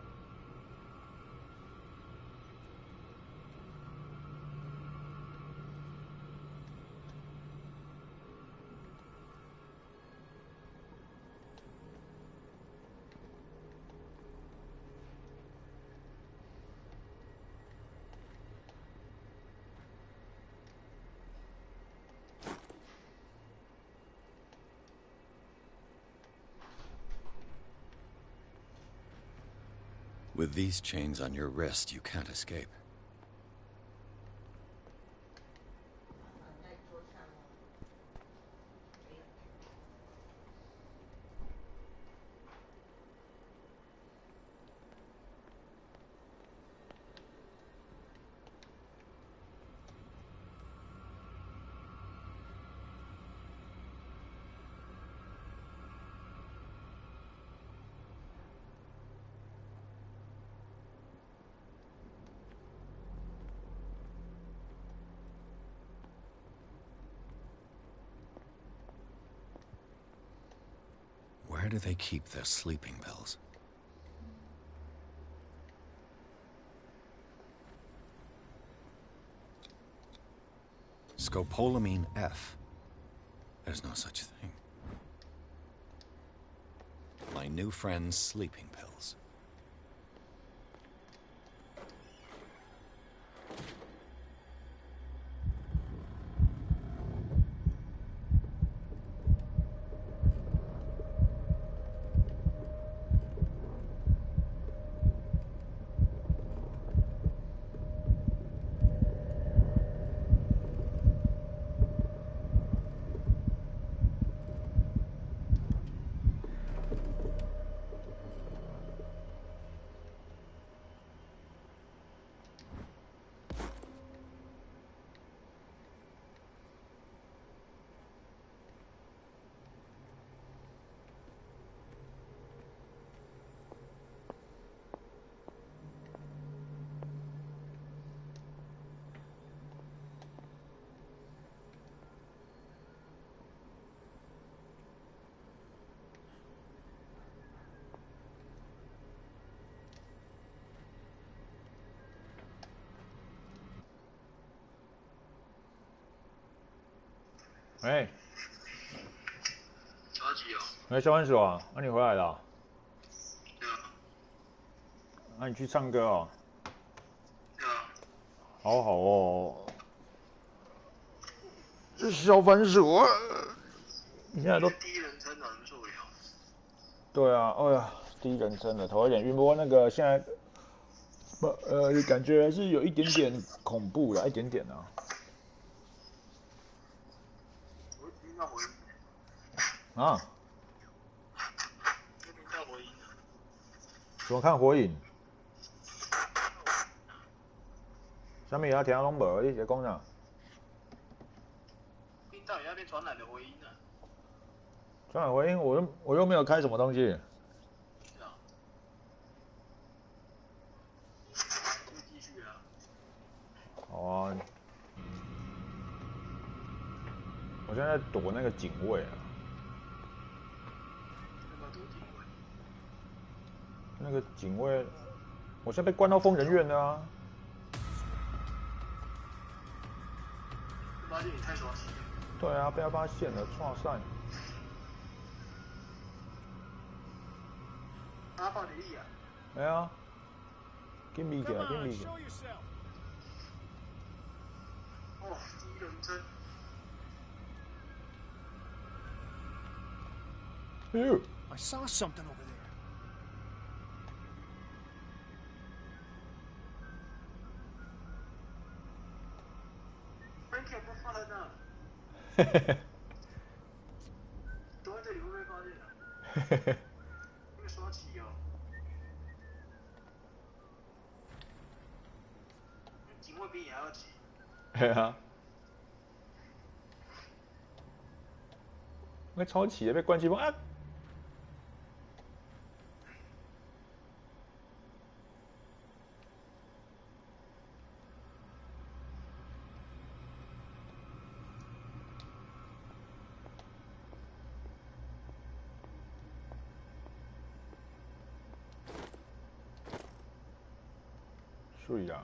With these chains on your wrist, you can't escape. Where do they keep their sleeping pills? Scopolamine F. There's no such thing. My new friend's sleeping pills.哎，着急哦。哎，小番薯啊，那你回来了？对啊。那你去唱歌哦。对啊。好好哦。这小番薯啊！你现在都第一人称的很重要。对啊，哎呀，第一人称的头有点晕，不过那个现在感觉还是有一点点恐怖啦，一点点啊。我听到回音。啊？听到回音。怎么看火影？啥物啊？听拢无，你在讲啥？听到你那边传来的回音啊。传来回音，我又没有开什么东西。是啊。继续啊。好啊。我现在在躲那个警卫啊。那个警卫，我现在被关到疯人院了啊！发现你太爽气了。对啊，被他发现了，哇塞！他爆你力啊！哎呀，给米给，给米给。哦，第一人称。哎呦 I saw something over there. Frankie 不放在那。躲在这里会不会发现啊？会刷起哦。警卫比你还要急。对啊。那超起的被关起风啊！水啊！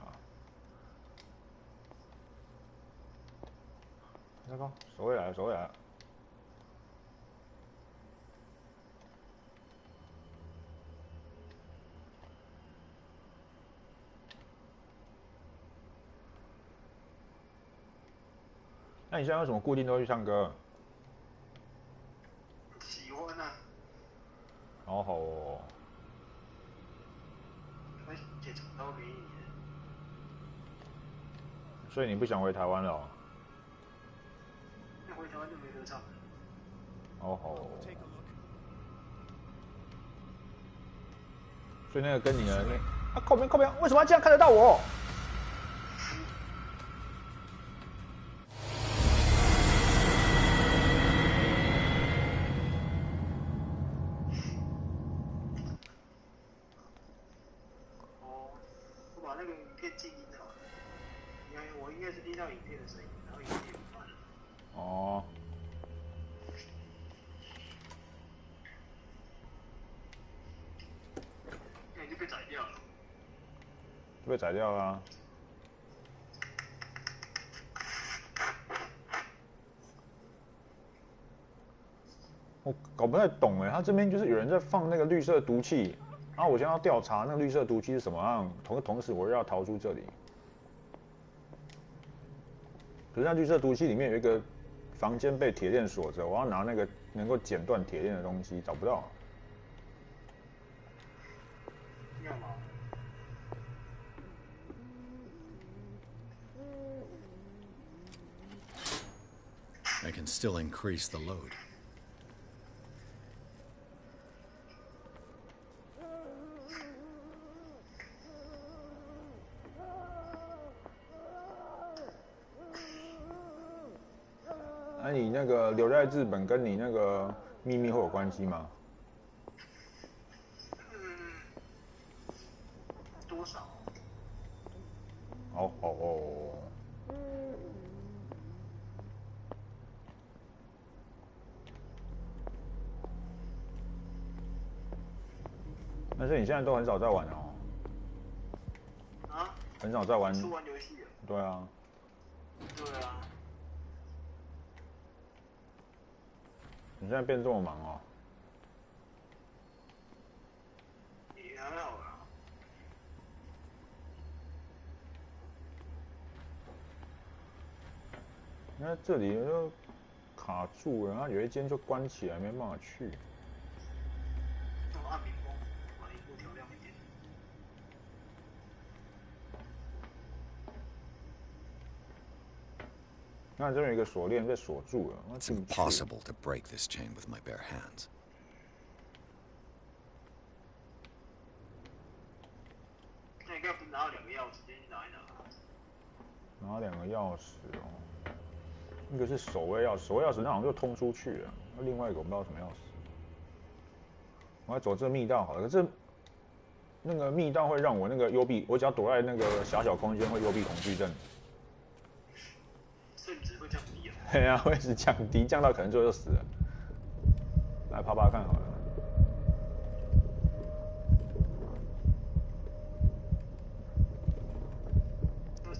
那个收回来了，收回来了。那你现在为什么固定都去唱歌？喜欢啊。好好哦。会写长刀给你。所以你不想回台湾了哦？那回台湾就没得唱了。好好哦。所以那个跟你的那靠边靠边，为什么要这样看得到我？我把那个影片静音好了。我应该是听到影片的声音，然后影片不放。哦。那你就被宰掉了。被宰掉了啊。我搞不太懂哎，他这边就是有人在放那个绿色毒气，然后我现在要调查那个绿色毒气是什么样，同时我又要逃出这里。可是那绿色毒气里面有一个房间被铁链锁着，我要拿那个能够剪断铁链的东西，找不到。要吗？I can still increase the load.那你那个留在日本跟你那个秘密会有关系吗？多少？好好哦。但是你现在都很少在玩哦。啊？很少在玩。是玩游戏啊？对啊。对啊。你现在变这么忙哦？也还好啦。那这里就卡住了，然后有一间就关起来，没办法去。用暗屏光把荧幕调亮一点。那这边有一个锁链被锁住了。It's impossible to break this chain with my bare hands. 那应该不是拿了2个钥匙，直接拿一拿。拿2个钥匙哦，一个是守卫钥匙，守卫钥匙那好像就通出去了，那另外一个我不知道什么钥匙。我要走这密道好了，可是那个密道会让我那个幽闭，我只要躲在那个狭小空间会幽闭恐惧症。甚至会降低啊。对啊，会一直降低，降到可能最后就死了。来爬爬看好了。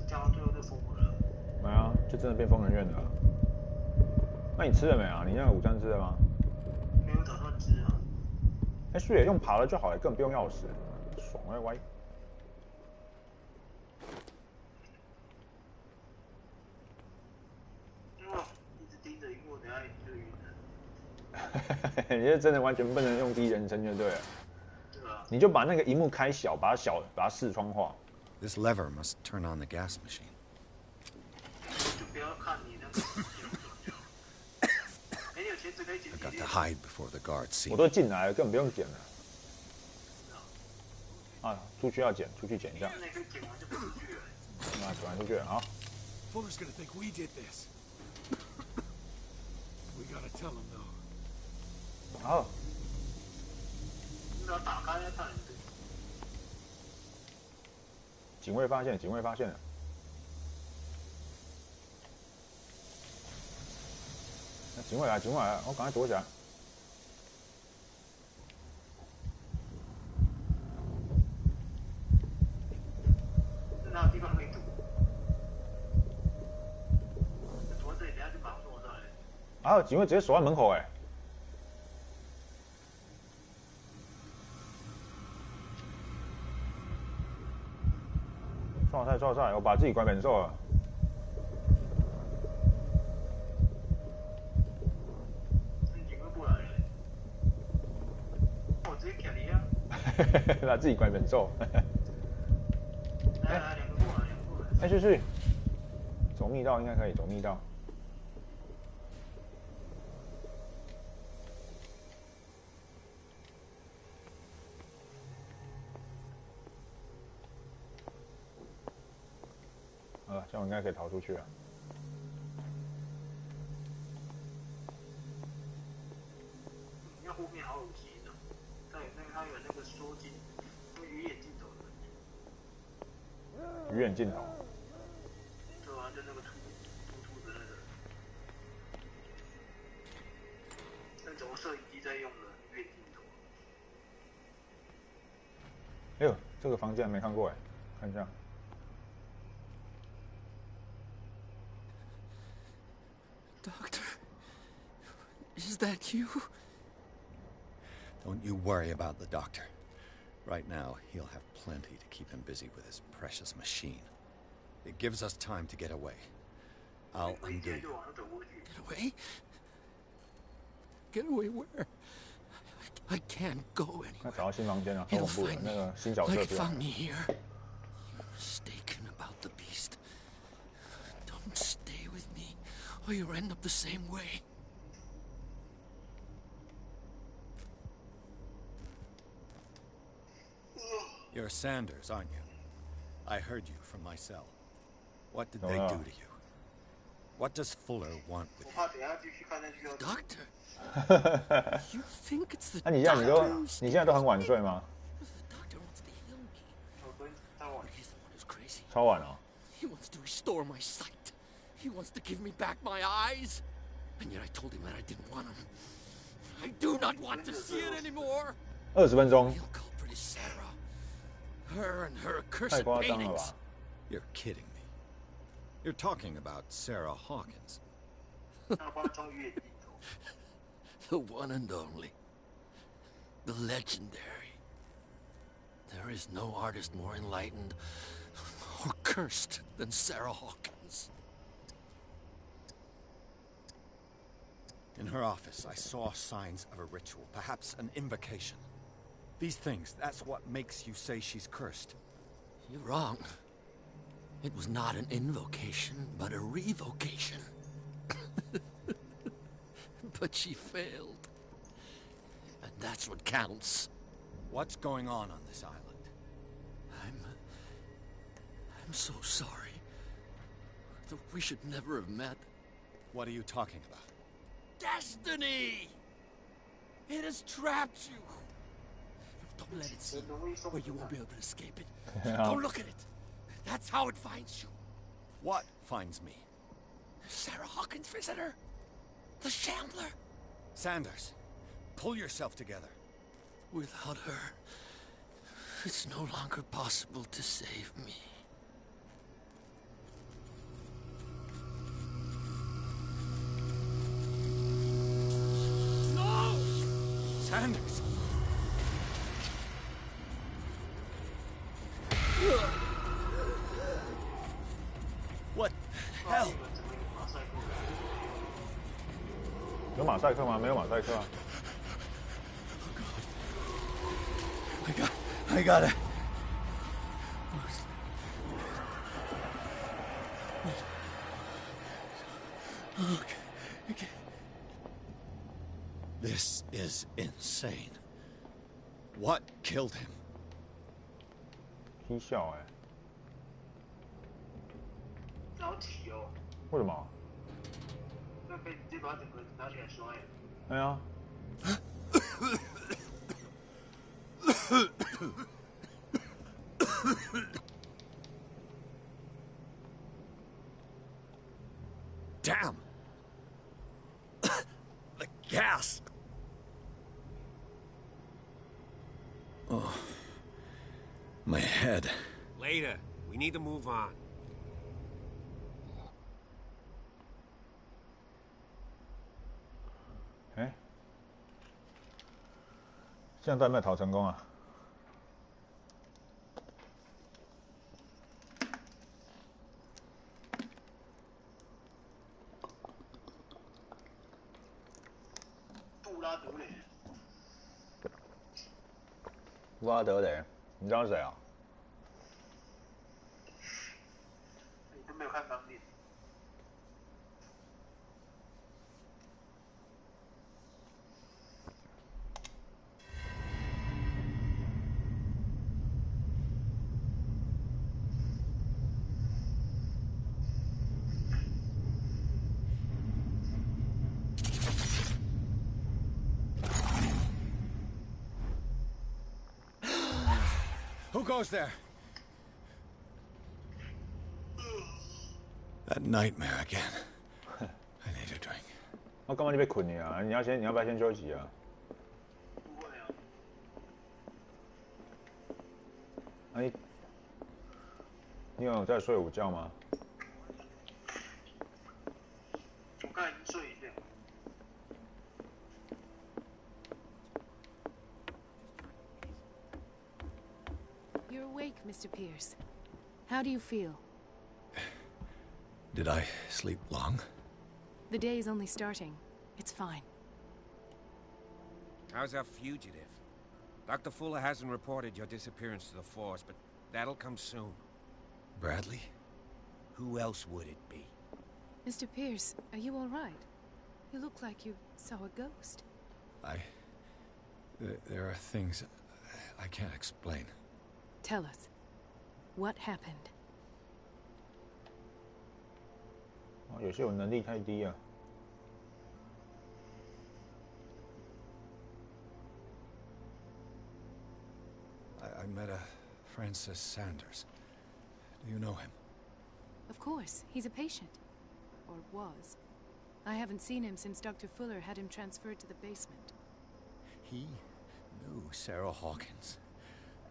降到最后就疯了。没啊，就真的变疯人院了。那你吃了没啊？你那个午餐吃了吗？没有打算吃啊。哎，是耶，用爬了就好了，根本不用钥匙，爽歪歪。一直盯着荧幕，等下就晕了。你这真的完全不能用第一人称就对了。对啊。你就把那个荧幕开小，把它视窗化。This lever must turn on the gas machine. 就不要看你那个。哎，你有钳子可以剪。I got to hide before the guards see. 我都进来了，根本不用剪了。啊，出去要剪，出去剪一下。那可以剪完就不出去了。那剪完出去了，好。Fuller's gonna think we did this. We gotta tell him though. 好。你把它打开看。警卫发现，警卫发现了。警卫来，警卫来，我赶快躲起来。哪有地方可以躲？躲这里，等下就马上躲上来。啊！警卫直接守在门口哎。抓菜！我把自己关本兽了。警卫过来了。我直接砍你啊！把自己关本兽。来，两个过来。哎，去，走密道应该可以，走密道。这样我应该可以逃出去了。你看后面好有机呢，它有那个缩进，鱼眼镜头的。鱼眼镜头。对啊，就那个突的那个，那种摄影机在用的鱼眼镜头。哎呦，这个房间还没看过哎，看一下。Doctor, is that you? Don't you worry about the doctor. Right now, he'll have plenty to keep him busy with his precious machine. It gives us time to get away. I'll undo you. Get away? Get away where? I can't go anywhere. 找到新房间了，好恐怖的，那个新角色出来了。 Found me here. You're mistaken about the beast. Don't stay with me, or you'll end up the same way. You're Sanders, aren't you? I heard you from my cell. What did they do to you? What does Fuller want with you? Doctor? You think it's the 那你现在都很晚睡吗？超晚哦。 He wants to restore my sight. He wants to give me back my eyes. And yet I told him that I didn't want him. I do not want to see it anymore. 20分钟。 The culprit is Sarah. Her and her accursed paintings. You're kidding me. You're talking about Sarah Hawkins. The one and only. The legendary. There is no artist more enlightened or cursed than Sarah Hawkins. In her office, I saw signs of a ritual, perhaps an invocation. These things, that's what makes you say she's cursed. You're wrong. It was not an invocation, but a revocation. But she failed. And that's what counts. What's going on this island? I'm so sorry. We should never have met. What are you talking about? Destiny! It has trapped you. Don't let it see you, where you won't be able to escape it. Don't look at it. That's how it finds you. What finds me? Sarah Hawkins' visitor. The Shambler. Sanders, pull yourself together. Without her, it's no longer possible to save me. No! Sanders! What the hell? 有马赛克吗？没有马赛克啊。I got it. Okay. This is insane. What killed him? 踢笑哎。着急哦。为什么？那可以直接把整个拿起来摔。哎呀。Damn! The gas! Oh. My head. Later. We need to move on. 哎，这样都还没有逃成功啊！杜拉德雷。布拉德雷，你知道是谁啊？你都没有看钢铁。Who goes there? That nightmare again. I need a drink. 我干嘛你被困你啊？你要不要先休息啊？不会啊。哎，你有在睡午觉吗？我刚才已经睡一遍。You're awake, Mr. Pierce. How do you feel? Did I sleep long? The day is only starting. It's fine. How's our fugitive? Dr. Fuller hasn't reported your disappearance to the force, but that'll come soon. Bradley? Who else would it be? Mr. Pierce, are you all right? You look like you saw a ghost. There are things I can't explain. Tell us. What happened? 有些我能力太低啊。I met a Francis Sanders. Do you know him? Of course. He's a patient. Or was. I haven't seen him since Dr. Fuller had him transferred to the basement. He knew Sarah Hawkins.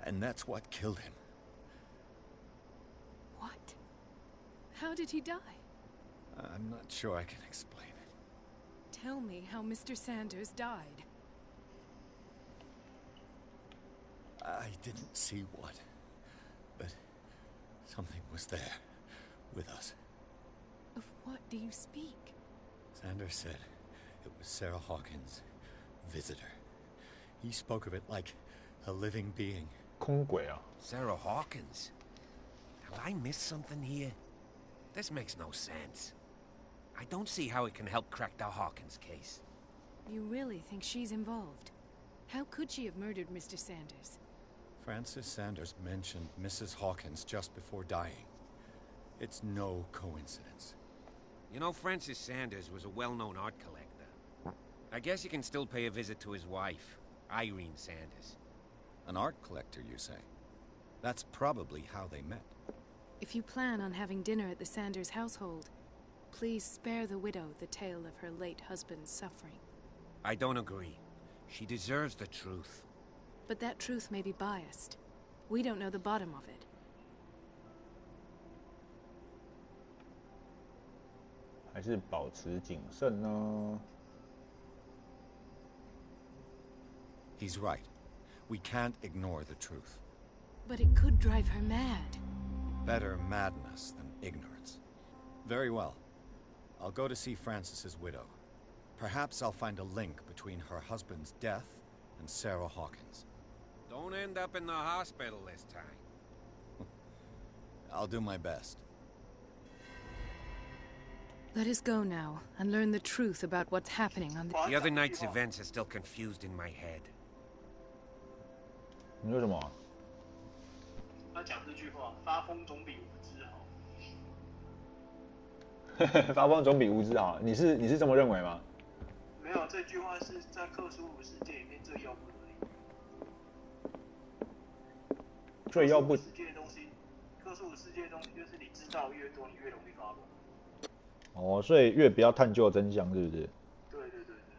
And that's what killed him. What? How did he die? I'm not sure I can explain it. Tell me how Mr. Sanders died. I didn't see what, but something was there with us. Of what do you speak? Sanders said It was Sarah Hawkins' visitor. He spoke of it like a living being. 空鬼啊 Sarah Hawkins? Have I missed something here? This makes no sense. I don't see how it can help crack the Hawkins case. You really think she's involved? How could she have murdered Mr. Sanders? Francis Sanders mentioned Mrs. Hawkins just before dying. It's no coincidence. You know, Francis Sanders was a well-known art collector. I guess you can still pay a visit to his wife, Irene Sanders. An art collector, you say? That's probably how they met. If you plan on having dinner at the Sanders household, please spare the widow the tale of her late husband's suffering. I don't agree. She deserves the truth. But that truth may be biased. We don't know the bottom of it. 还是保持谨慎呢？ He's right. We can't ignore the truth. But it could drive her mad. Better madness than ignorance. Very well. I'll go to see Francis's widow. Perhaps I'll find a link between her husband's death and Sarah Hawkins. Don't end up in the hospital this time. I'll do my best. Let us go now and learn the truth about what's happening on The other night's events are still confused in my head. 你说什么？他讲这句话，发疯总比无知好。发疯总比无知好，你是这么认为吗？没有，这句话是在克苏鲁世界里面最要不得的。最要不。世界的东西，克苏鲁世界的东西就是你知道越多，你越容易发疯。哦，所以越不要探究真相，是不是？对，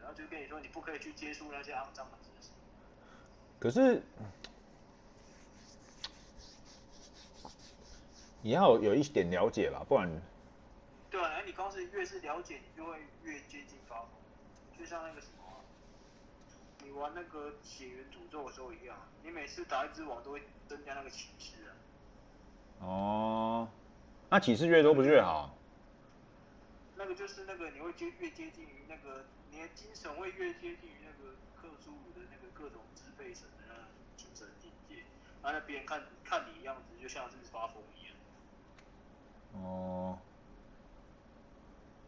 然后就跟你说，你不可以去接触那些肮脏的知识。可是，也要有一点了解吧，不然。对啊，你光是越是了解，你就会越接近发疯。就像那个什么、你玩那个血缘诅咒的时候一样，你每次打一只网都会增加那个启示啊。哦，那启示越多不是越好？那个就是那个你会越接近于那个你的精神会越接近于那个克苏鲁的那个各种支配神的那种精神境界，然后别人看你的样子就像是发疯一样。哦，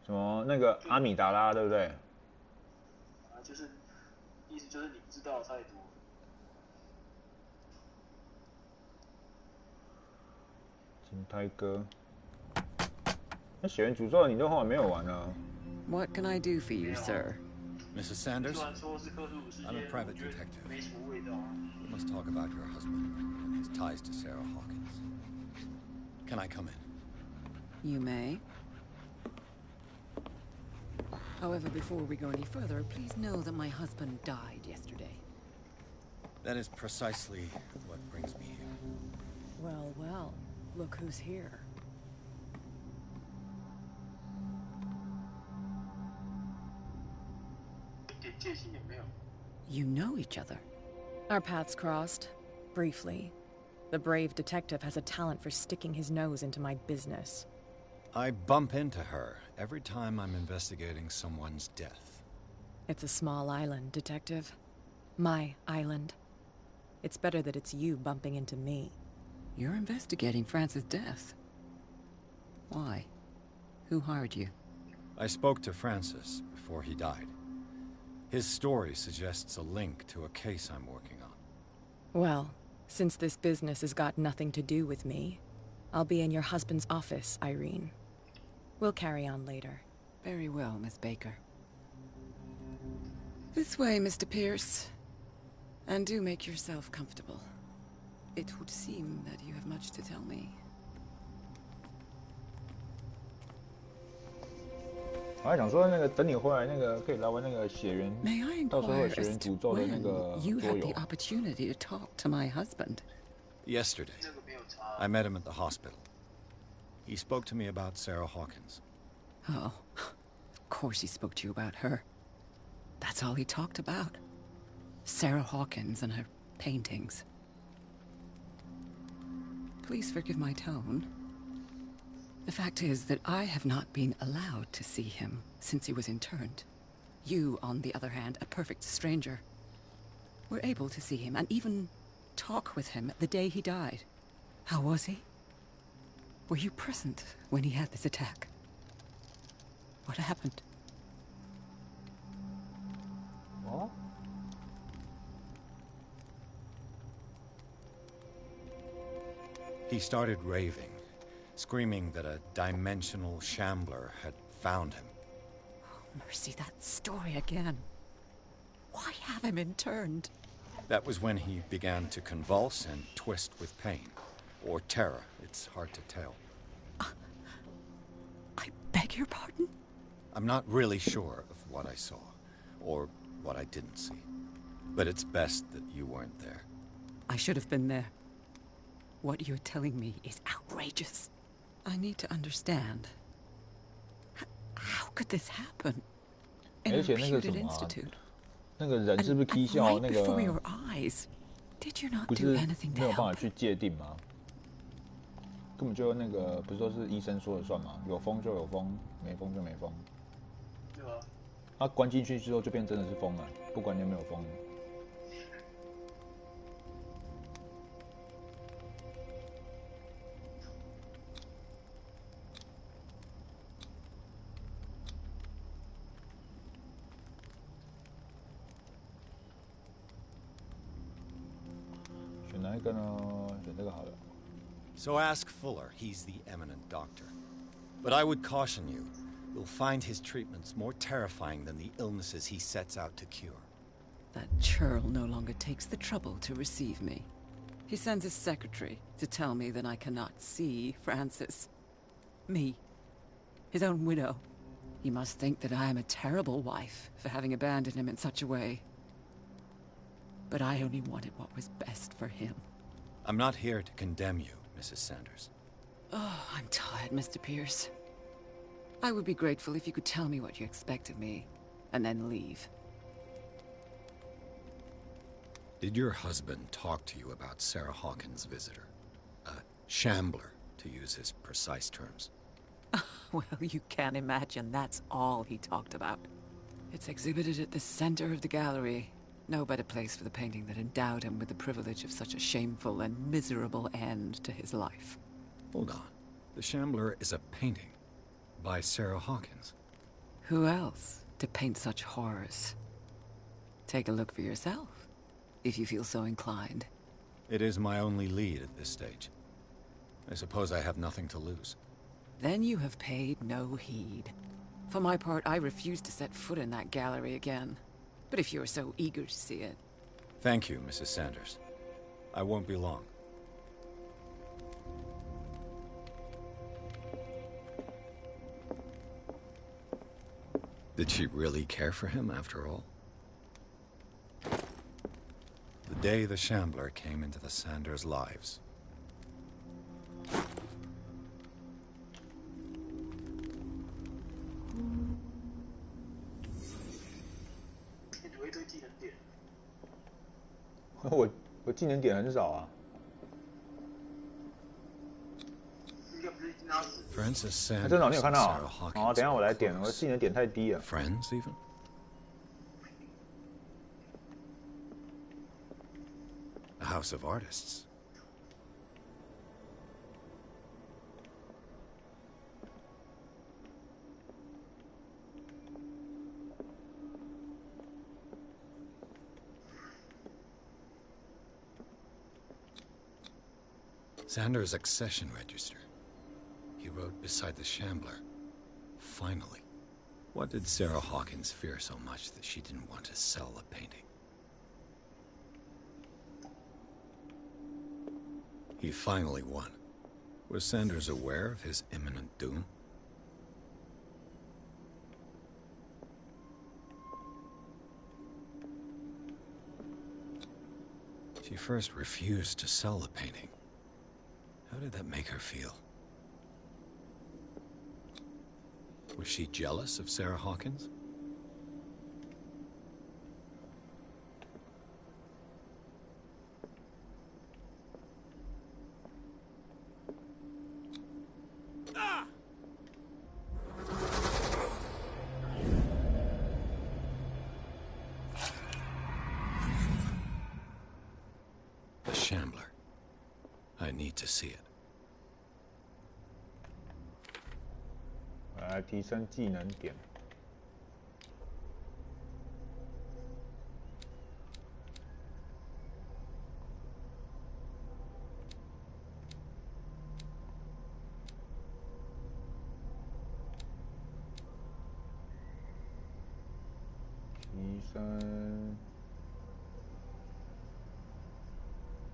什么那个阿米达拉对不对？啊，就是意思就是你知道的太多。金胎哥。那血缘诅咒你这后来没有玩啊 What can I do for you, sir? Mrs. Sanders? I'm a private detective. We must talk about your husband and his ties to Sarah Hawkins. Can I come in? You may. However, before we go any further, please know that my husband died yesterday. That is precisely what brings me here. Well, look who's here. You know each other. Our paths crossed, briefly. The brave detective has a talent for sticking his nose into my business. I bump into her every time I'm investigating someone's death. It's a small island, Detective. My island. It's better that it's you bumping into me. You're investigating Francis' death. Why? Who hired you? I spoke to Francis before he died. His story suggests a link to a case I'm working on. Well, since this business has got nothing to do with me, I'll be in your husband's office, Irene. We'll carry on later. Very well, Miss Baker. This way, Mr. Pierce. And do make yourself comfortable. It would seem that you have much to tell me. 我还想说，那个等你回来，那个可以来玩那个血缘， May I 到时候有 inquire 血缘 as to 诅咒的那 when 个 you 桌 had 游 the。opportunity to talk to my husband? Yesterday, I met him at the hospital. He spoke to me about Sarah Hawkins. Oh, of course he spoke to you about her. That's all he talked about. Sarah Hawkins and her paintings. Please forgive my tone. The fact is that I have not been allowed to see him since he was interned. You, on the other hand, a perfect stranger, were able to see him and even talk with him the day he died. How was he? Were you present when he had this attack? What happened? What? He started raving, screaming that a dimensional shambler had found him. Oh, mercy, that story again. Why have him interned? That was when he began to convulse and twist with pain. Or terror, it's hard to tell. I beg your pardon? I'm not really sure of what I saw, or what I didn't see. But it's best that you weren't there. I should have been there. What you're telling me is outrageous. I need to understand. How could this happen? In a 而且那个什 reputed 么啊 institute. 那个人是不是 K 笑 Right 那 before 个 your eyes. Did you not 不 do 是 anything 没 to 有办 help? 法去界定吗？根本就那个不是说是医生说了算吗？有风就有风，没风就没风。对吧？他关进去之后就变真的是风了，不管你有没有风。选哪一个呢？选这个好了。 So ask Fuller, he's the eminent doctor. But I would caution you, you'll find his treatments more terrifying than the illnesses he sets out to cure. That churl no longer takes the trouble to receive me. He sends his secretary to tell me that I cannot see Francis. Me. His own widow. He must think that I am a terrible wife for having abandoned him in such a way. But I only wanted what was best for him. I'm not here to condemn you, Mrs. Sanders. Oh, I'm tired, Mr. Pierce. I would be grateful if you could tell me what you expect of me, and then leave. Did your husband talk to you about Sarah Hawkins' visitor? A shambler, to use his precise terms. Well, you can imagine that's all he talked about. It's exhibited at the center of the gallery. No better place for the painting that endowed him with the privilege of such a shameful and miserable end to his life. Hold on. The Shambler is a painting by Sarah Hawkins. Who else to paint such horrors? Take a look for yourself, if you feel so inclined. It is my only lead at this stage. I suppose I have nothing to lose. Then you have paid no heed. For my part, I refuse to set foot in that gallery again. But if you're so eager to see it... Thank you, Mrs. Sanders. I won't be long. Did she really care for him, after all? The day the Shambler came into the Sanders' lives.我技能点很少啊。 Francis Sanders 真的你有看到 and 啊 Sarah？好， Hawkins 等一下我来 were 点，我的 close. 技能点太低了。 Friends, even? A house of artists. Sanders' accession register. He wrote beside the Shambler. Finally. What did Sarah Hawkins fear so much that she didn't want to sell the painting? He finally won. Was Sanders aware of his imminent doom? She first refused to sell the painting. How did that make her feel? Was she jealous of Sarah Hawkins? need to see it. 来提升技能点。提升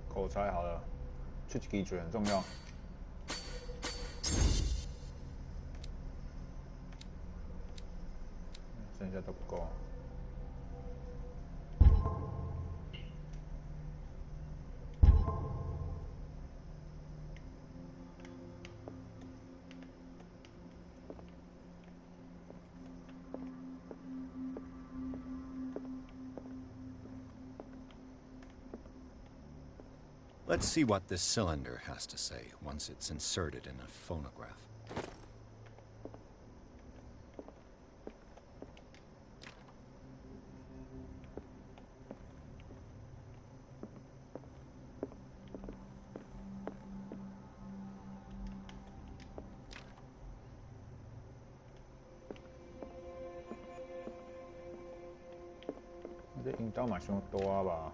口才好了，出几嘴很重要。剩下都不够。Let's see what this cylinder has to say once it's inserted in a phonograph.这引导嘛伤大吧？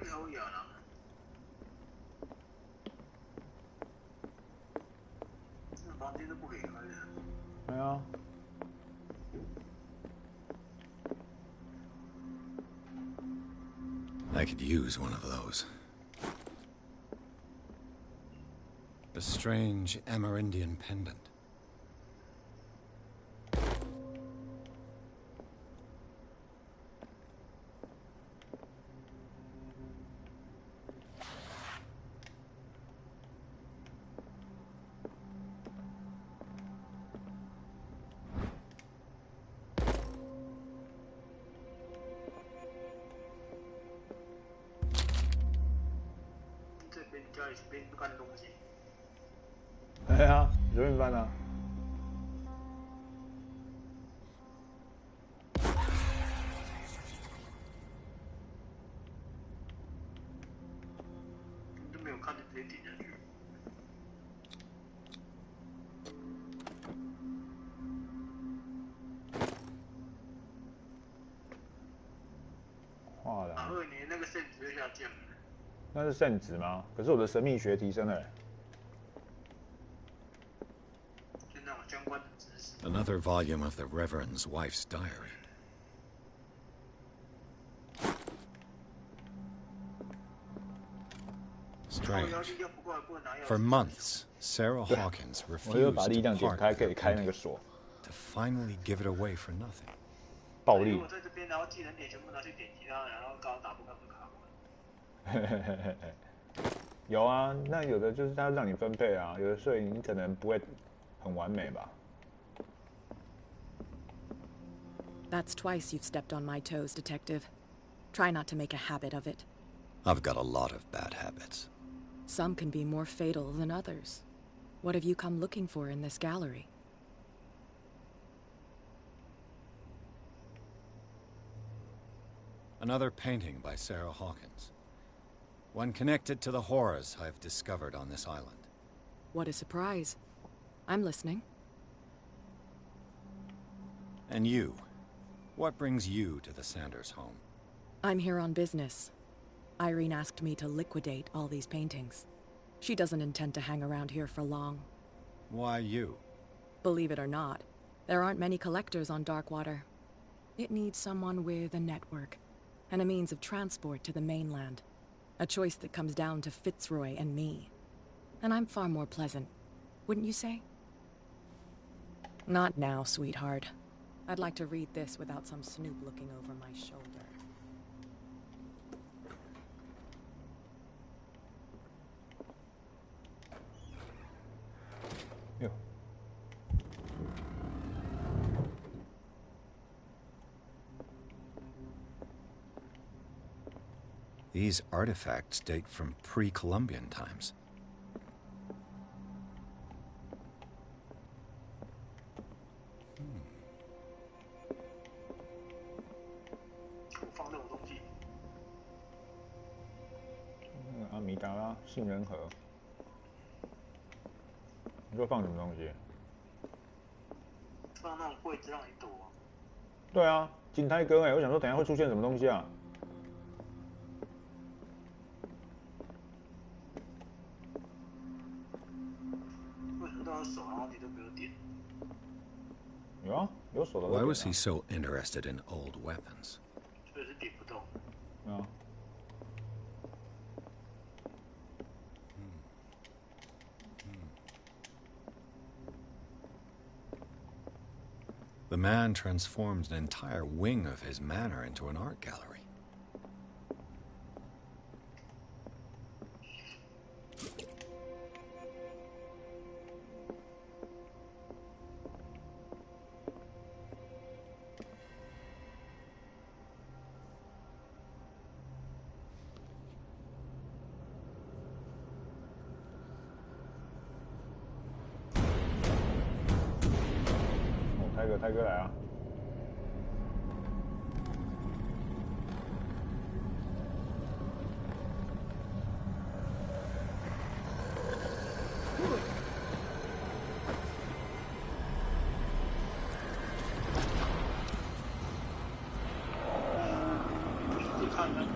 好远了。这房间都不可以开的。对啊。I could use one of those. A strange Amerindian pendant.对啊，随便翻啊。都没有看就直接点下去。画的。你那个圣值下降了。那是圣值吗？可是我的神秘学提升了。 Another volume of the Reverend's wife's diary. Strange. For months, Sarah Hawkins refused to part with her painting, to finally give it away for nothing. 暴力。有啊，那有的就是他让你分配啊，有的所以你可能不会很完美吧。 That's twice you've stepped on my toes, Detective. Try not to make a habit of it. I've got a lot of bad habits. Some can be more fatal than others. What have you come looking for in this gallery? Another painting by Sarah Hawkins. One connected to the horrors I've discovered on this island. What a surprise. I'm listening. And you? What brings you to the Sanders home? I'm here on business. Irene asked me to liquidate all these paintings. She doesn't intend to hang around here for long. Why you? Believe it or not, there aren't many collectors on Darkwater. It needs someone with a network, and a means of transport to the mainland. A choice that comes down to Fitzroy and me. And I'm far more pleasant, wouldn't you say? Not now, sweetheart. I'd like to read this without some snoop looking over my shoulder. Yeah. These artifacts date from pre-Columbian times. 达拉杏仁核。你说放什么东西？放那种柜子让你躲。对啊，金泰哥我想说等一下会出现什么东西啊？为什么都有手，然后你都没有点？有啊，有手的。Why was he so interested in old weapons? 所以是点不动。啊。The man transformed an entire wing of his manor into an art gallery.泰哥来啊！你看那个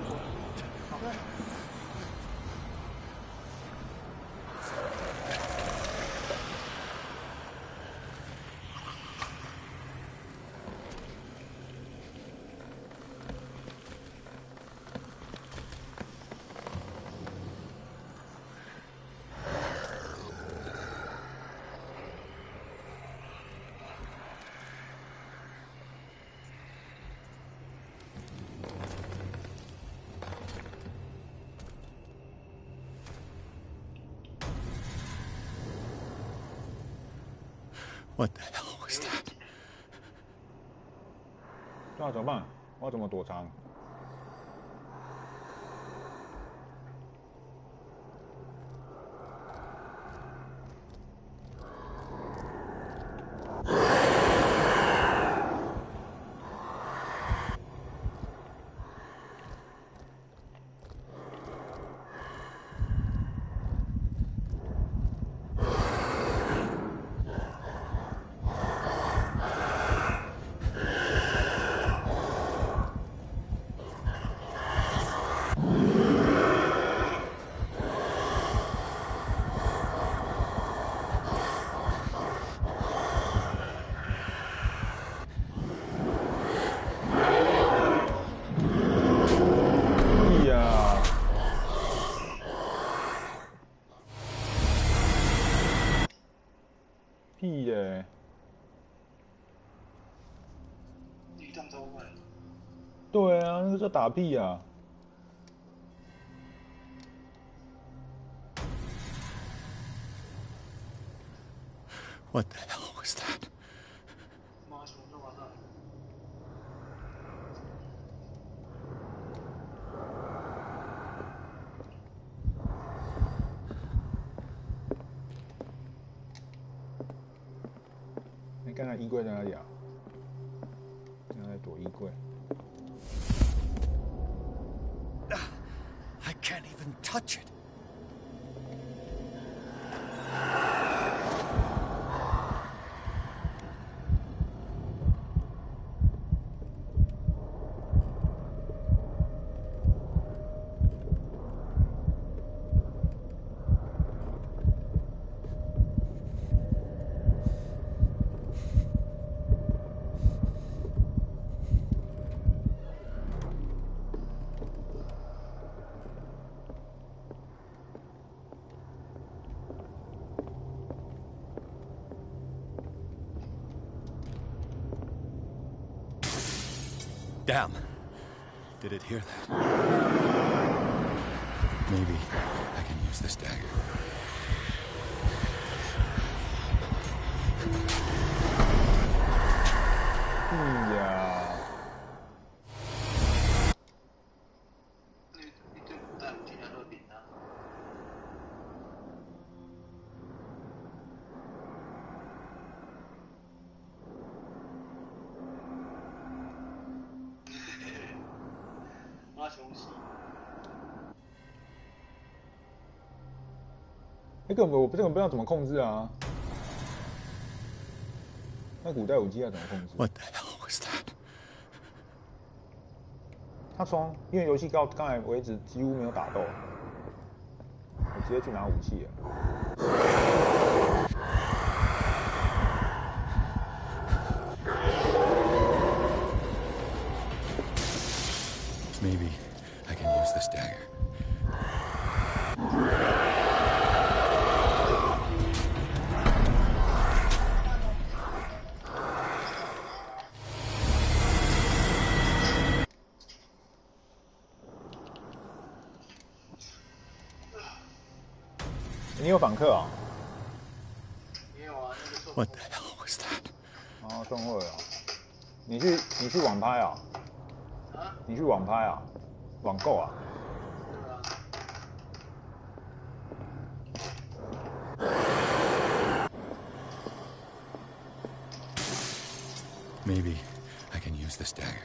，What the hell was that? 那怎么办？我要怎么躲藏？屁耶！地上超快。对啊，那个叫打屁啊！ What the hell was that? 妈熊那么大。你刚才衣柜在哪里啊？刚才躲衣柜。 I can't even touch it. Damn. Did it hear that? Maybe I can use this dagger. Yeah. 一堆古代武器在那边啊。妈熊系。这个我不知道怎么控制啊。那古代武器要怎么控制 What the hell was that? 他因为游戏到刚才为止几乎没有打斗，我直接去拿武器了。Maybe I can use this dagger.你有访客啊？没有啊，那个送。 What the hell was that? 哦，送货了。你去网拍啊？啊？你去网拍啊？网购啊？对啊。 Maybe I can use this dagger.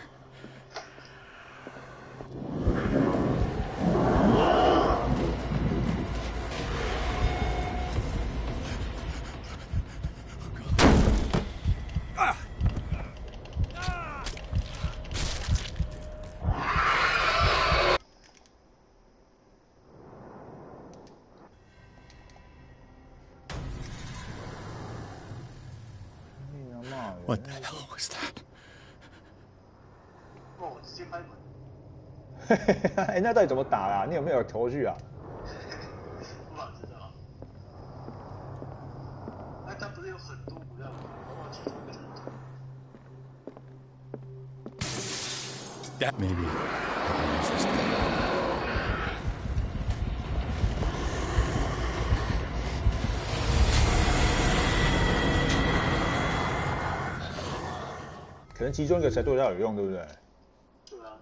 What the hell was that? 哦，我直接开门。哎，那到底怎么打啊？你有没有头绪啊？不好知道。哎，他不是有很多武料吗？我其中一个人。That maybe I can use this dagger. 可能其中一个才对他有用，对不对？对啊。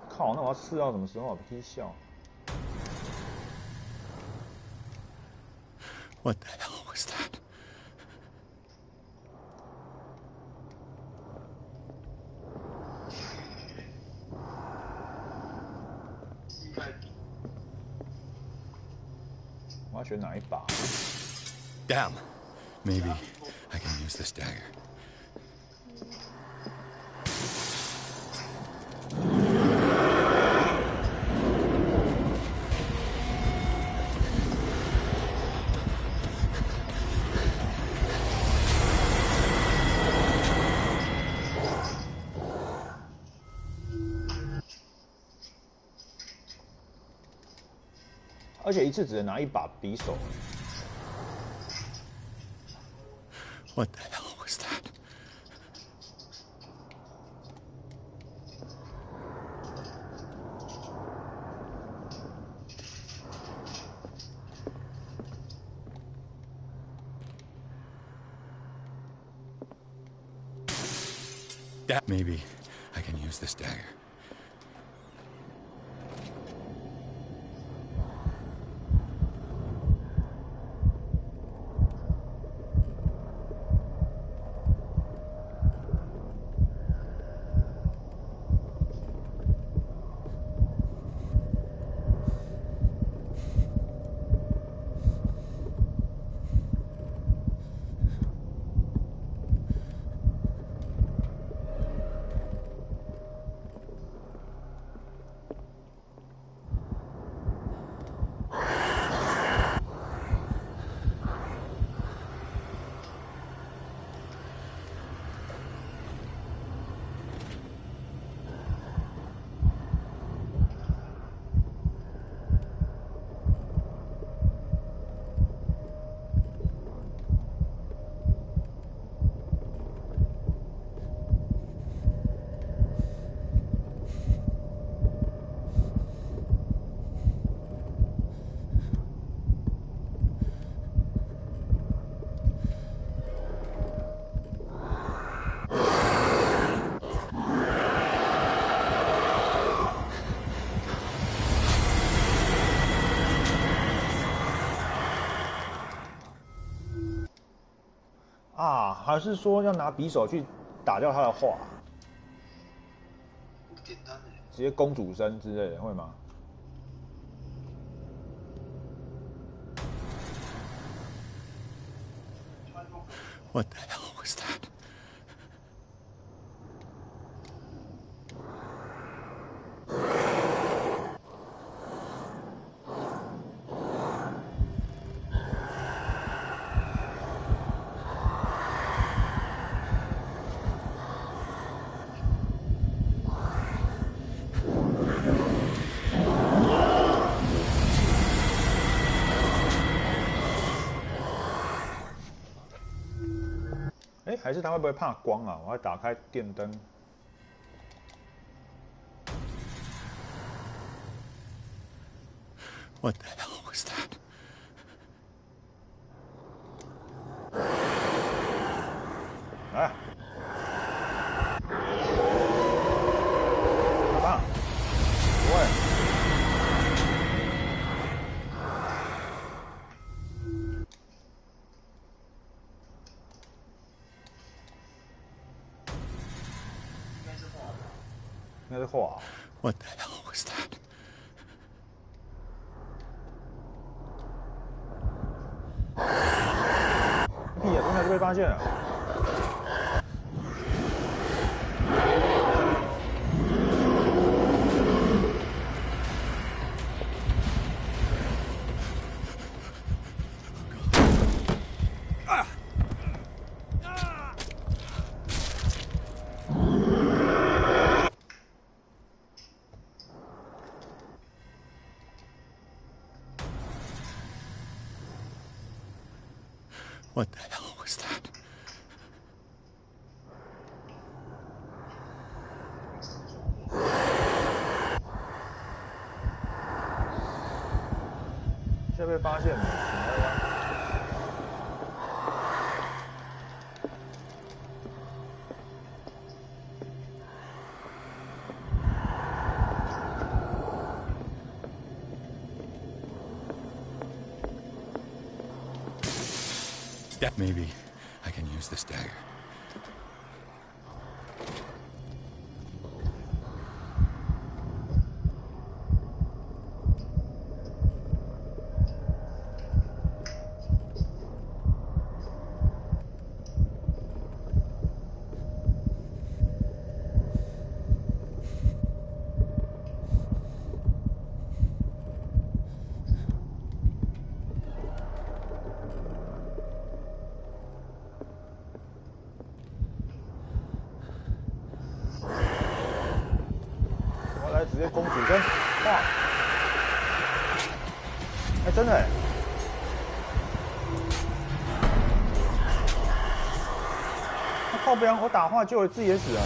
靠，那我要试到什么时候？踢笑。What the hell was that? 我要选哪一把 Damn. Maybe I can use this dagger.而且一次只能拿一把匕首。What the hell was that? Maybe I can use this dagger.啊，还是说要拿匕首去打掉他的画？简单的。直接公主身之类的会吗？ What the hell was that?哎，还是他会不会怕光啊？我要打开电灯。What the hell was that? 来，打吧，不会。应该是画。What the hell was that? 屁呀！刚才就被发现了。What the hell was that? 现在被发现了，Maybe I can use this dagger.直接公主针，哇！哎，真的哎！靠边，我打话就自己也死了。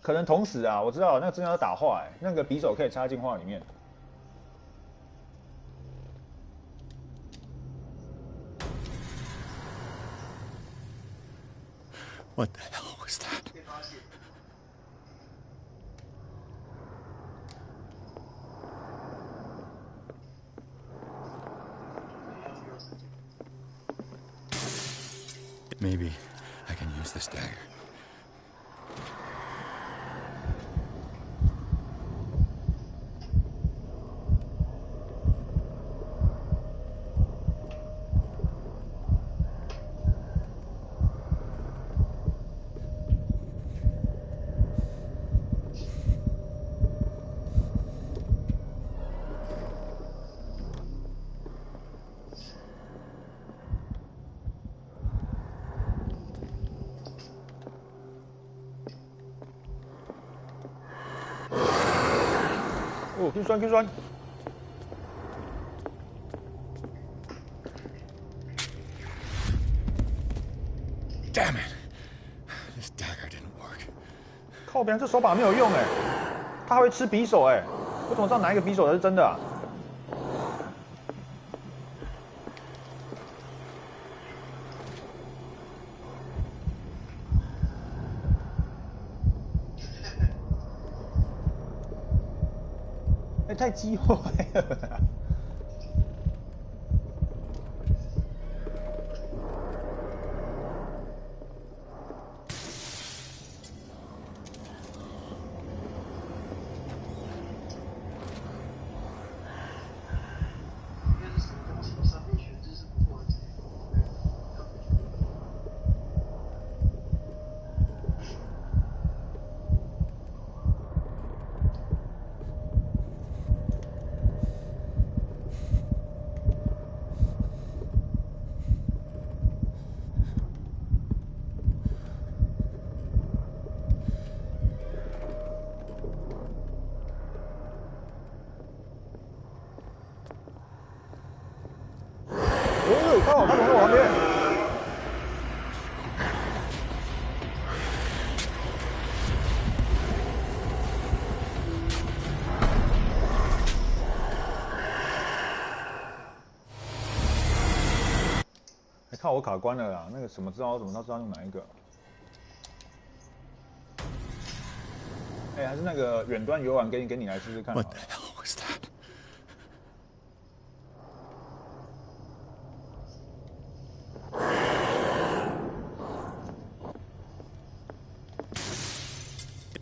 可能同时啊，我知道那个真的要打话哎，那个匕首可以插进画里面。What the hell was that? Maybe I can use this dagger. Q 酸 Q 酸。Damn it! This dagger didn't work. 靠边，这手把没有用哎，他还会吃匕首哎，我怎么知道哪一个匕首才是真的啊？哎，太鸡坏了。靠，他怎么在我旁边？靠，我卡关了啦！那个什么招，怎么他知道用哪一个？哎，还是那个远端游玩给你来试试看。 What the hell was that?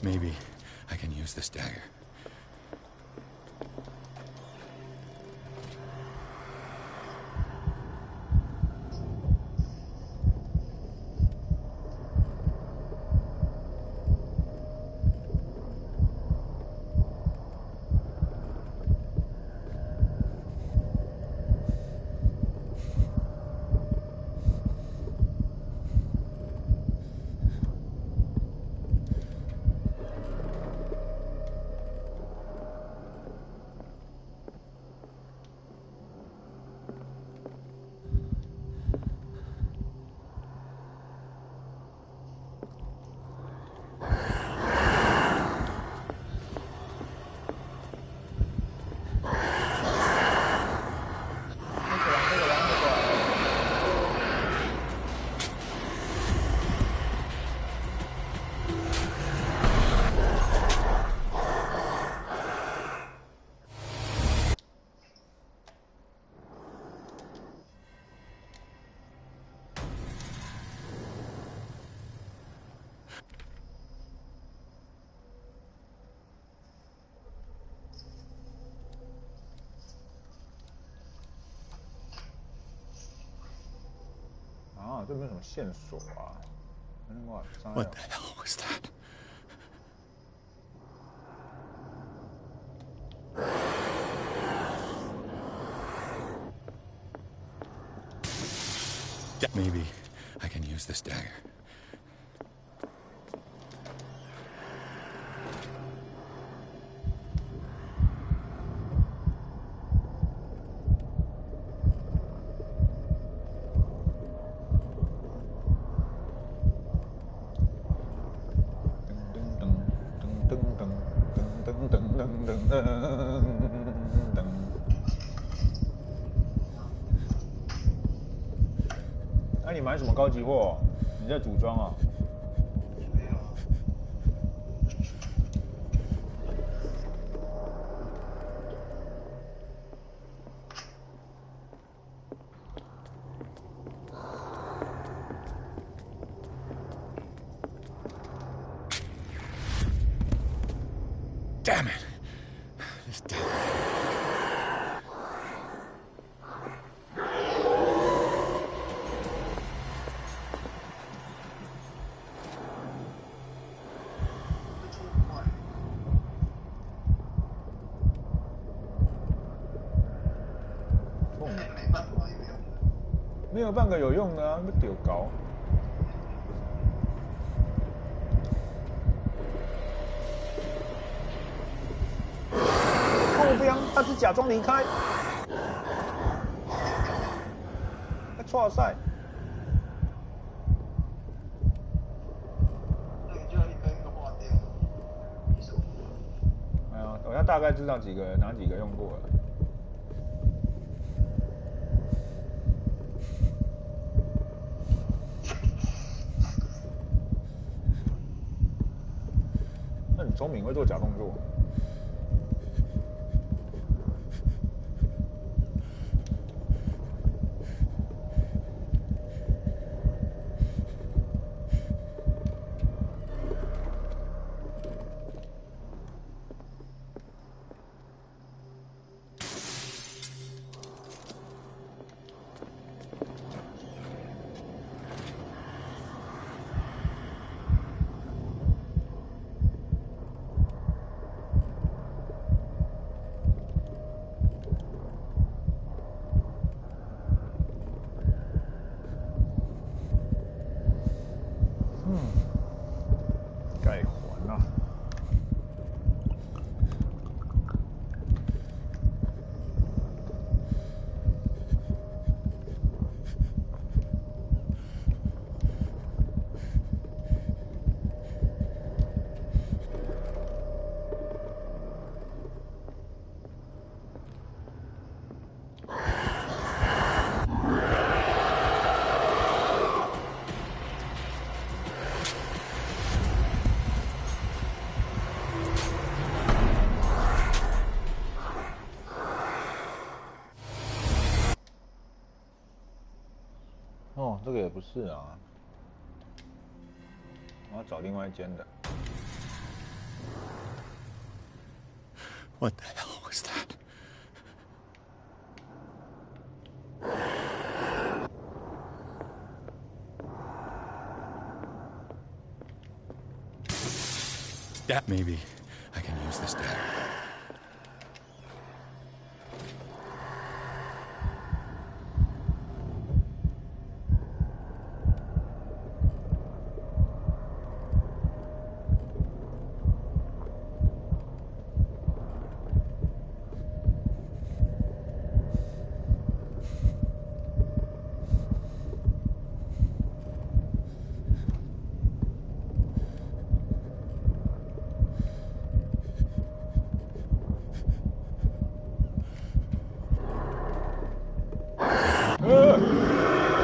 Maybe I can use this dagger.啊，这没有什么线索啊！哇， What the hell was that? Maybe I can use this dagger.那你买什么高级货？你在组装啊？没有。Damn it! This dagger. 没有半个有用的啊，不丢搞。后边他只假装离开，错赛。那你就要一个一个划掉。哎呀，我要大概知道哪几个用过了。 那你聪明，会做假动作。哦，这个也不是啊，我要找另外一间的。What the hell was that? Maybe I can use this dagger.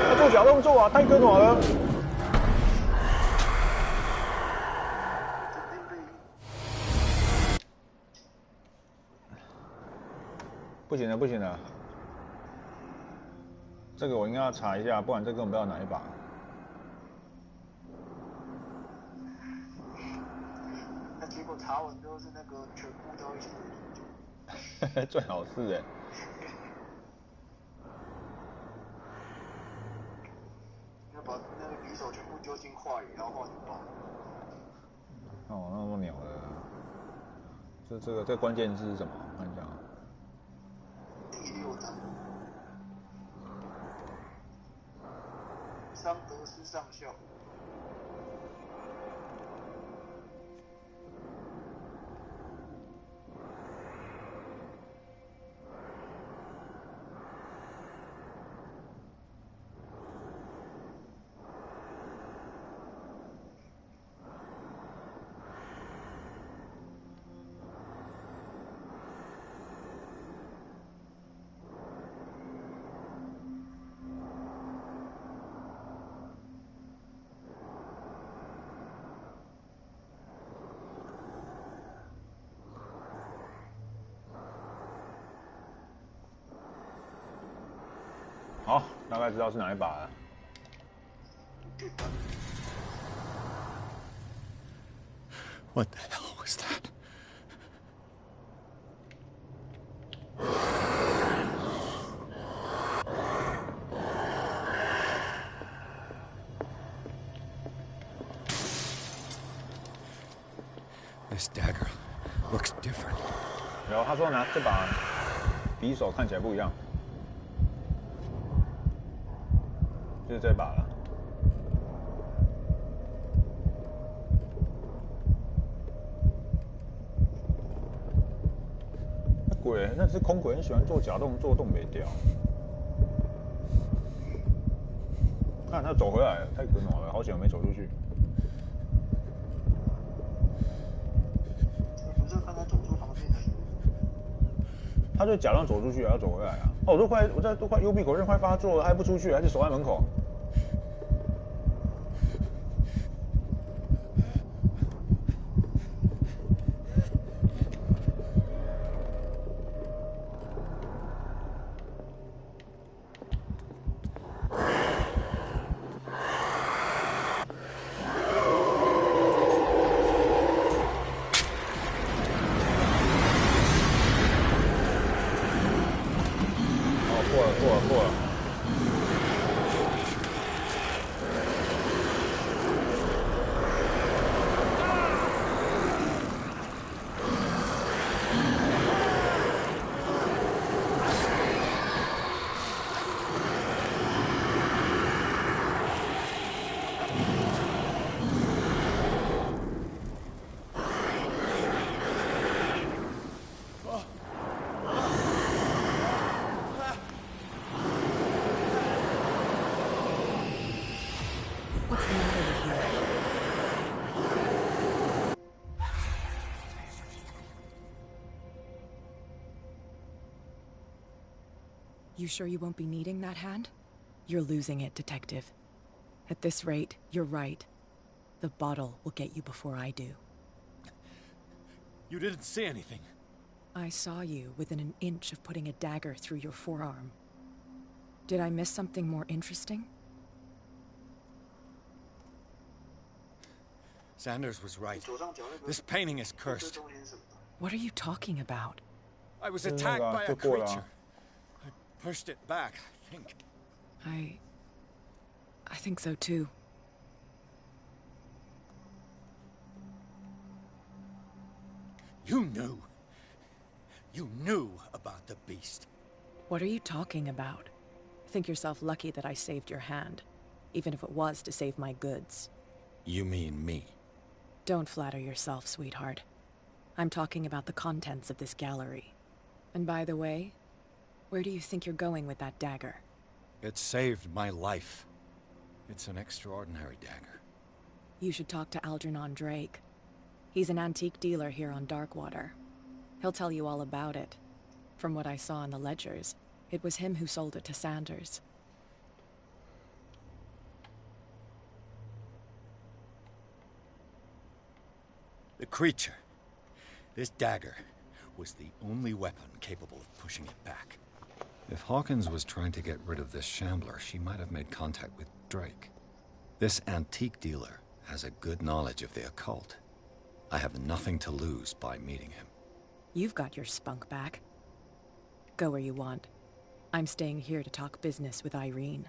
他做假动作啊，太跟我了。不行了，不行了，这个我应该要查一下，不然这根本不知道哪一把。那结果查完之后是那个全部都一起。最好是哎。要把那个匕首全部丢进话语，然后化成宝。哦，那么鸟的，这关键字是什么？我看一下。第6弹，桑德斯上校。好，大概知道是哪一把了。What the hell was that? This dagger looks different. 然后他说拿这把匕首看起来不一样，就是这把了。鬼，那只空鬼很喜欢做假动作，动没掉。看他走回来了，太可恼了，好险我没走出去。不是看他走出旁边的。他就假装走出去，还要走回来啊！哦，我都快幽闭口阵快发作了，还不出去，还是守在门口。过了。You sure you won't be needing that hand? You're losing it, Detective. At this rate, you're right. The bottle will get you before I do. You didn't say anything. I saw you within an inch of putting a dagger through your forearm. Did I miss something more interesting? Sanders was right. This painting is cursed. What are you talking about? I was attacked by a creature. I pushed it back, I think. I think so too. You knew. You knew about the beast. What are you talking about? Think yourself lucky that I saved your hand, even if it was to save my goods. You mean me? Don't flatter yourself, sweetheart. I'm talking about the contents of this gallery. And by the way, where do you think you're going with that dagger? It saved my life. It's an extraordinary dagger. You should talk to Algernon Drake. He's an antique dealer here on Darkwater. He'll tell you all about it. From what I saw in the ledgers, it was him who sold it to Sanders. The creature. This dagger was the only weapon capable of pushing it back. If Hawkins was trying to get rid of this shambler, she might have made contact with Drake. This antique dealer has a good knowledge of the occult. I have nothing to lose by meeting him. You've got your spunk back. Go where you want. I'm staying here to talk business with Irene.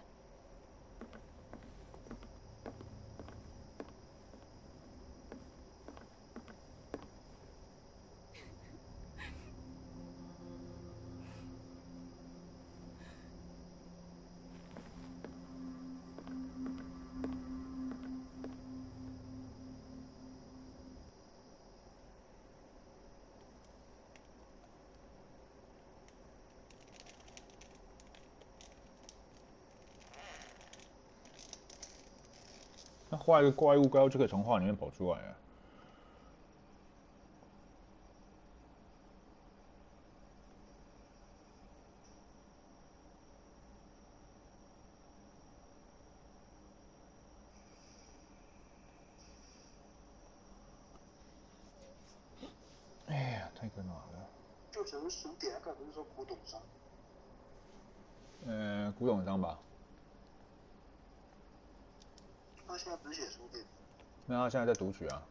那画一个怪物膏就可以从画里面跑出来了。哎呀，太可怕了！就只是书店，刚才不是说古董商？古董商吧。他现在不是写书店？没有，他现在在读取啊。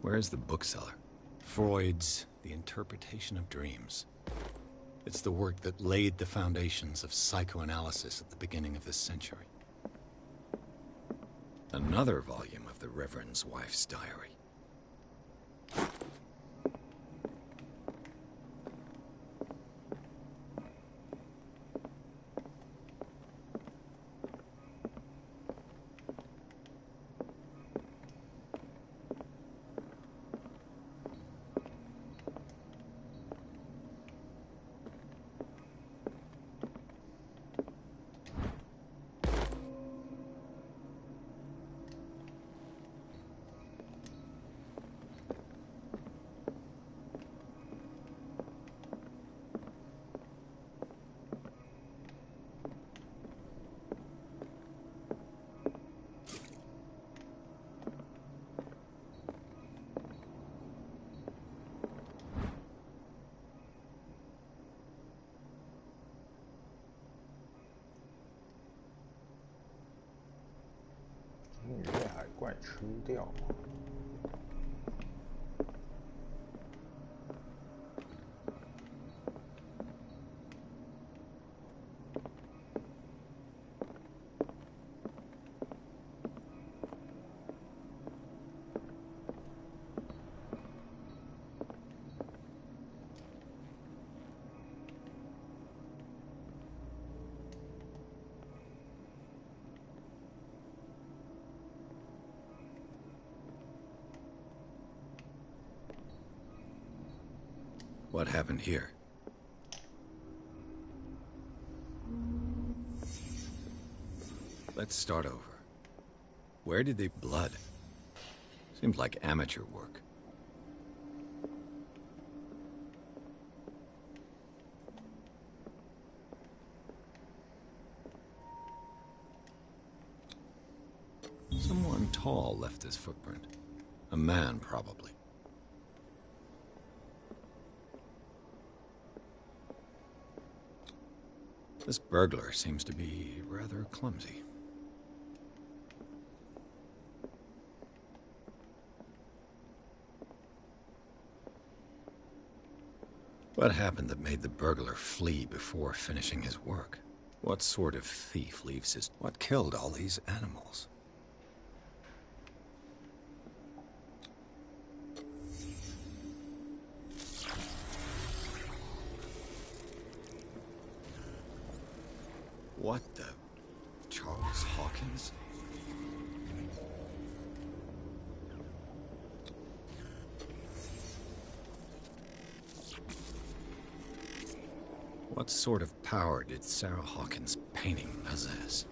Where's the bookseller? Freud's The Interpretation of Dreams. It's the work that laid the foundations of psychoanalysis at the beginning of this century. Another volume of the Reverend's wife's diary.女被海怪吃掉。What happened here? Let's start over. Where did they blood? Seems like amateur work. Something tall left his footprint. A man, probably. This burglar seems to be rather clumsy. What happened that made the burglar flee before finishing his work? What sort of thief leaves his... What killed all these animals? What the... Charles Hawkins? What sort of power did Sarah Hawkins' painting possess?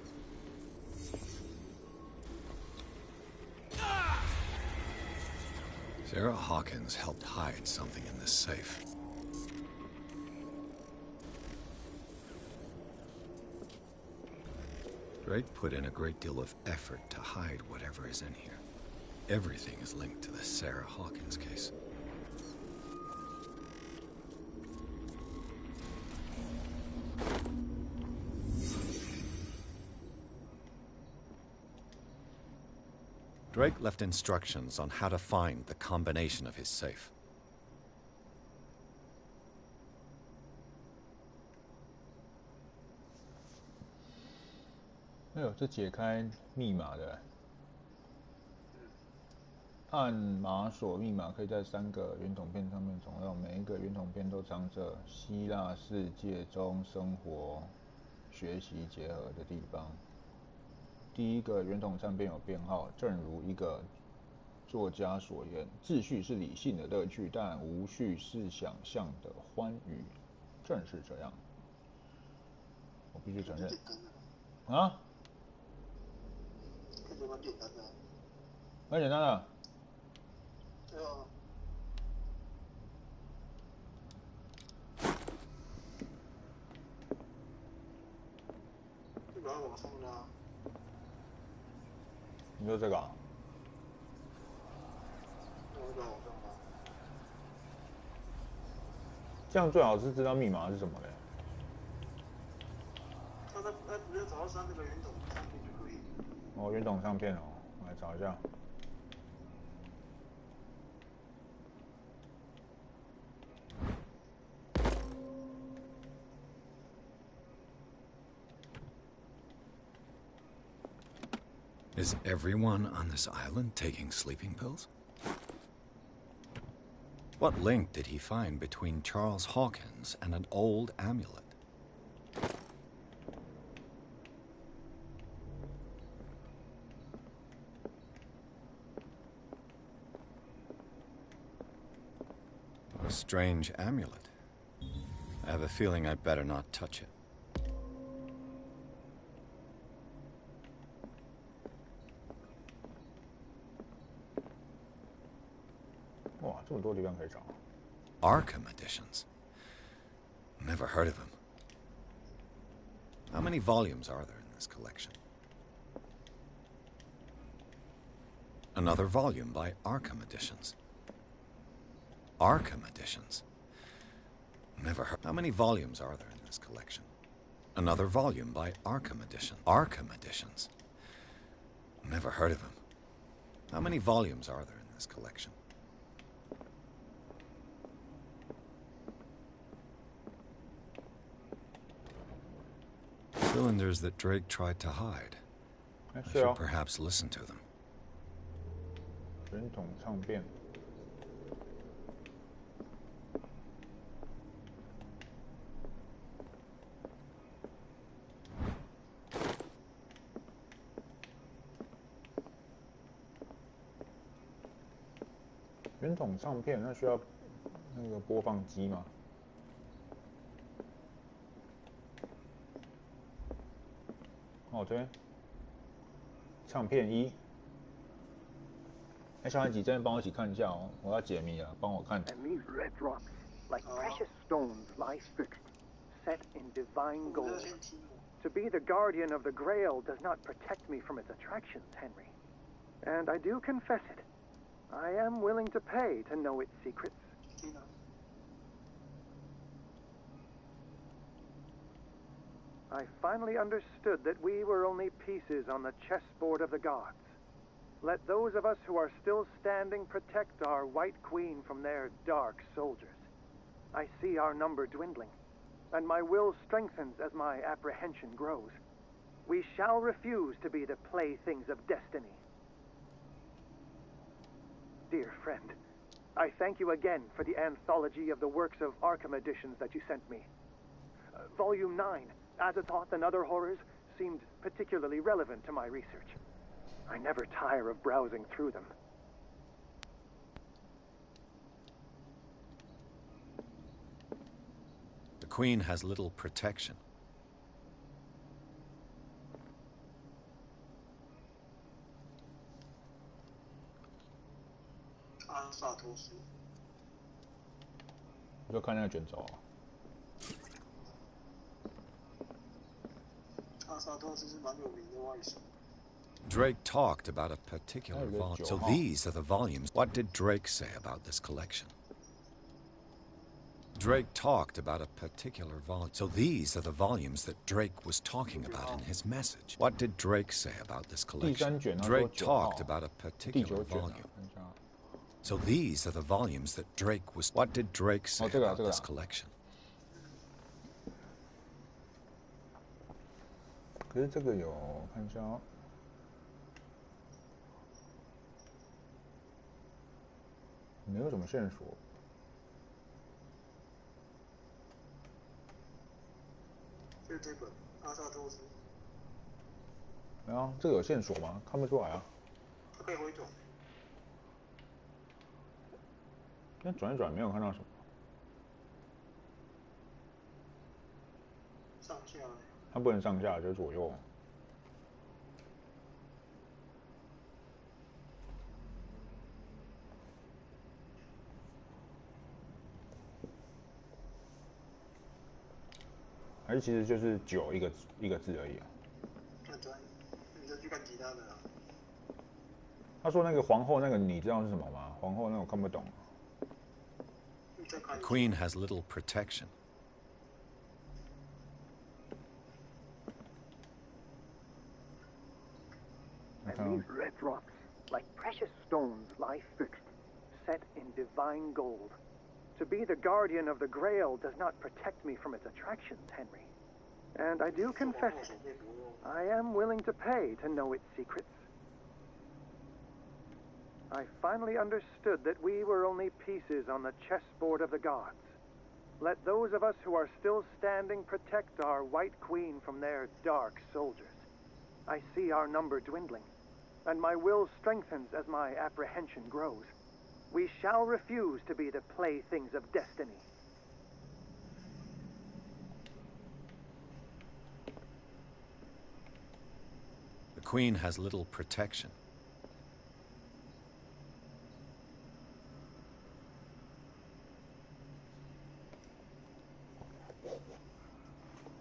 Sarah Hawkins helped hide something in this safe. Drake put in a great deal of effort to hide whatever is in here. Everything is linked to the Sarah Hawkins case. Drake left instructions on how to find the combination of his safe.哎呦，这解开密码的，按码锁密码可以在3个圆筒片上面总用，每一个圆筒片都藏着希腊世界中生活、学习结合的地方。第一个圆筒上边有编号，正如一个作家所言，秩序是理性的乐趣，但无序是想象的欢愉。正是这样，我必须承认。啊？感觉蛮简单的。蛮简单的。对啊。这个要往上拉。你说这个啊？这样最好是知道密码是什么嘞。那直接找到3个圆筒上片就可以。哦，圆筒上片哦，我来找一下。Is everyone on this island taking sleeping pills? What link did he find between Charles Hawkins and an old amulet? A strange amulet. I have a feeling I'd better not touch it. 哇，这么多地方可以找。Arkham editions. Never heard of them. How many volumes are there in this collection? Another volume by Arkham editions. Arkham editions. Never heard. How many volumes are there in this collection? Another volume by Arkham edition. Arkham editions. Never heard of them. How many volumes are there in this collection? Cylinders that Drake tried to hide. I should perhaps listen to them. 圆筒唱片。圆筒唱片那需要那个播放机吗？哦，这边唱片1。哎，小安吉这边帮我一起看一下哦，我要解谜了，帮我看。And these red rocks, like precious stones, lie fixed, set in divine gold. To be the guardian of the Grail does not protect me from its attractions, Henry. And I do confess it. I am willing to pay to know its secrets. I finally understood that we were only pieces on the chessboard of the gods. Let those of us who are still standing protect our White Queen from their dark soldiers. I see our number dwindling, and my will strengthens as my apprehension grows. We shall refuse to be the playthings of destiny. Dear friend, I thank you again for the anthology of the works of Arkham editions that you sent me. Volume 9, Azathoth and Other Horrors, seemed particularly relevant to my research. I never tire of browsing through them. The Queen has little protection.阿萨托斯，我就看那个卷轴。阿萨托斯是蛮有名的外甥。 Drake talked about a particular volume. So these are the volumes. What did Drake say about this collection? Drake talked about a particular volume. So these are the volumes that Drake was talking about in his message. What did Drake say about this collection? Drake talked about a particular volume. So these are the volumes that Drake was... What did Drake say about this collection? 可是这个有看一下哦，没有什么线索。就这本阿萨托斯。没有啊，这个有线索吗？看不出来啊。它可以回转。那转一转没有看到什么。上下。它不能上下，就是左右。还是其实就是9一个字而已啊。你就去看其他的啊。他说那个皇后那个你知道是什么吗？皇后那我看不懂。The Queen has little protection. And these red rocks, like precious stones, lie fixed, set in divine gold. To be the guardian of the Grail does not protect me from its attractions, Henry. And I do confess it. I am willing to pay to know its secrets. I finally understood that we were only pieces on the chessboard of the gods. Let those of us who are still standing protect our White Queen from their dark soldiers. I see our number dwindling, and my will strengthens as my apprehension grows. We shall refuse to be the playthings of destiny. The Queen has little protection.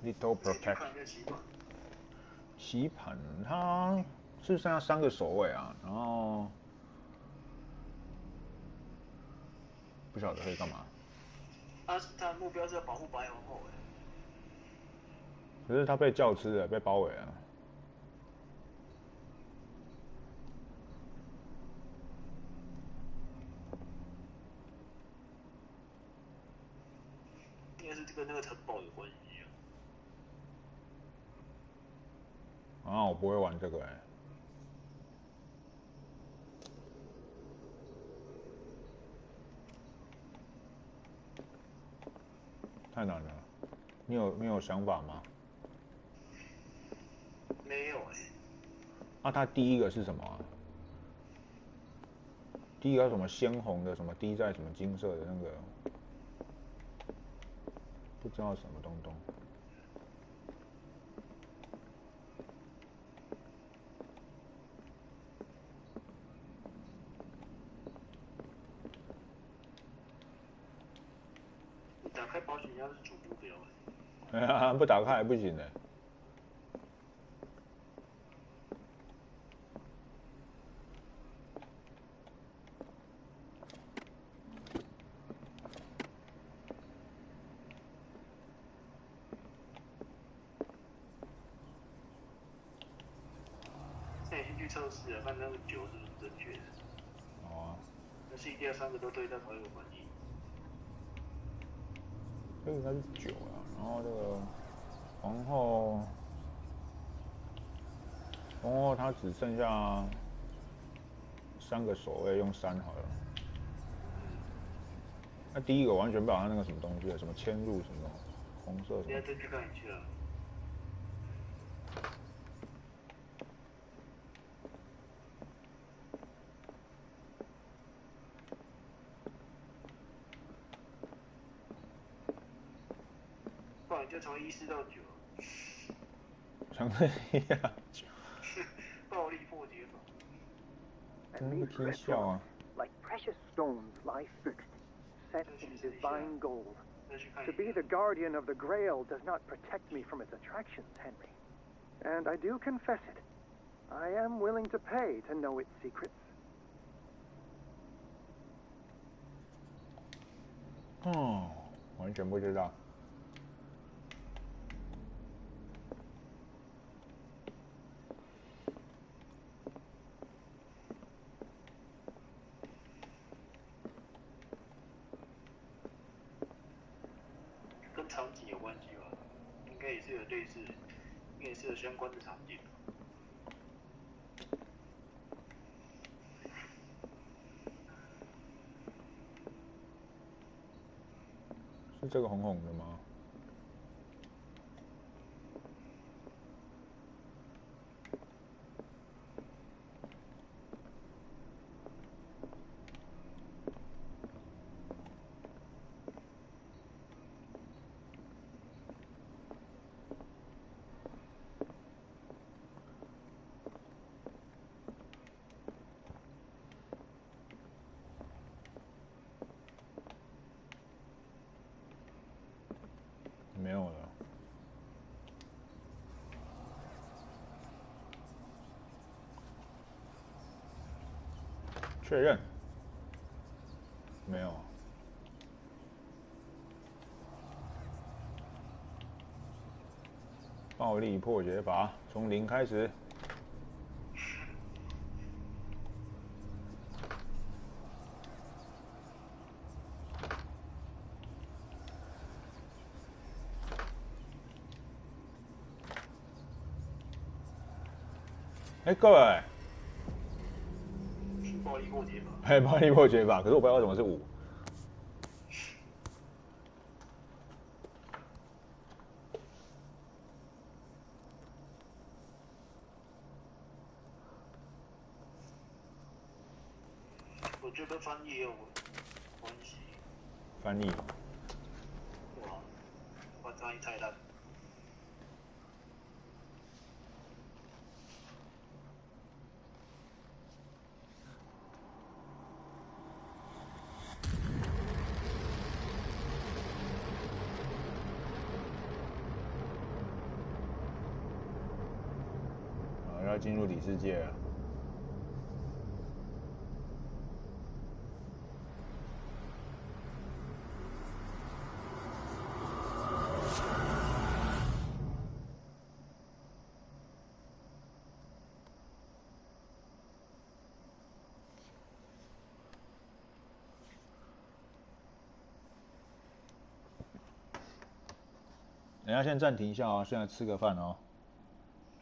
Little protection. 棋盘它是剩下3个守卫啊，然后不晓得可以干嘛。他的目标是要保护白皇后哎。可是他被教吃了，被包围了。应该是跟那个城堡有关系啊。啊，我不会玩这个哎。太难了，你有想法吗？没有哎。啊，它第一个是什么啊？第一个什么鲜红的，什么滴在什么金色的那个，不知道什么东东。你打开保险箱是主目标哎呀，不打开还不行呢。测试啊，看那个酒是不是正确的。哦、啊。那 CD 3个都对，但才有反应。这个应该是酒啊，然后这个皇后她只剩下3个守卫，用3好了。那第一个完全不知道他那个什么东西，什么迁入什么红色什么。现在再去看一下。不然就从14到9。强烈呀！暴力破解法。真是听笑啊！ Like precious stones lie fixed, set in divine gold. To be the guardian of the Grail does not protect me from its attractions, Henry. And I do confess it. I am willing to pay to know its secrets. 哦，完全不知道。跟场景有关系吧？应该也是有类似，应该也是有相关的场景。是这个红红的吗？没有了。确认。没有。暴力破解法，从0开始。哎，各位，是暴力破解法。哎，暴力破解法，可是我不知道为什么是5。我觉得翻译也有关系。翻译。哇，把翻译太烂。要进入底世界了。等一下，先暂停一下啊，现在吃个饭哦。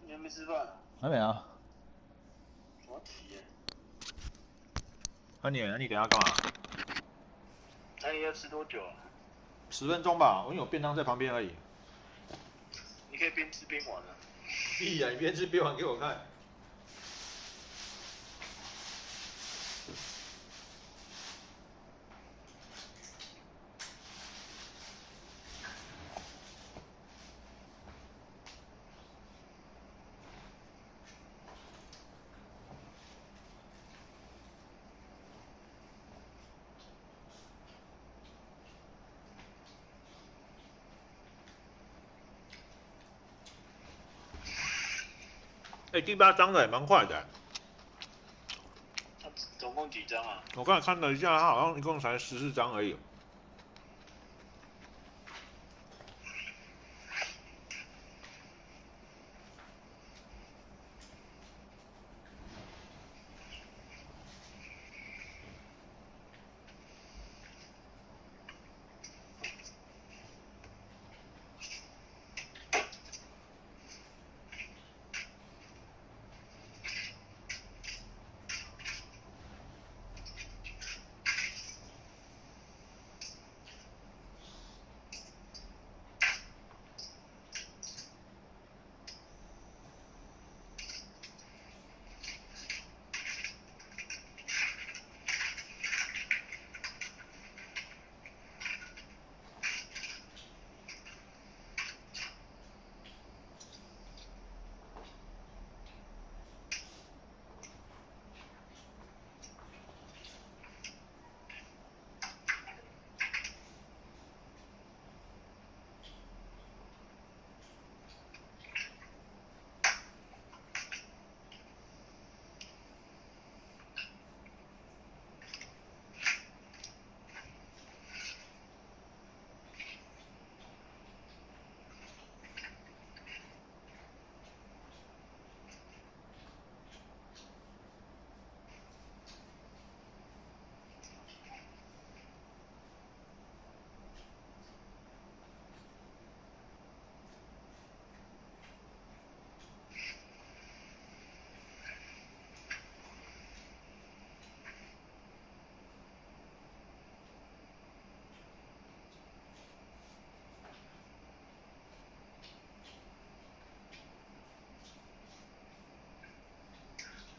你还没吃饭？还没啊。我起耶。那你等一下干嘛？那你要吃多久啊？10分钟吧，因为有便当在旁边而已。你可以边吃边玩啊。屁呀！你边吃边玩给我看。哎，第8章的蛮快的。它总共几张啊？我刚才看了一下，它好像一共才14章而已。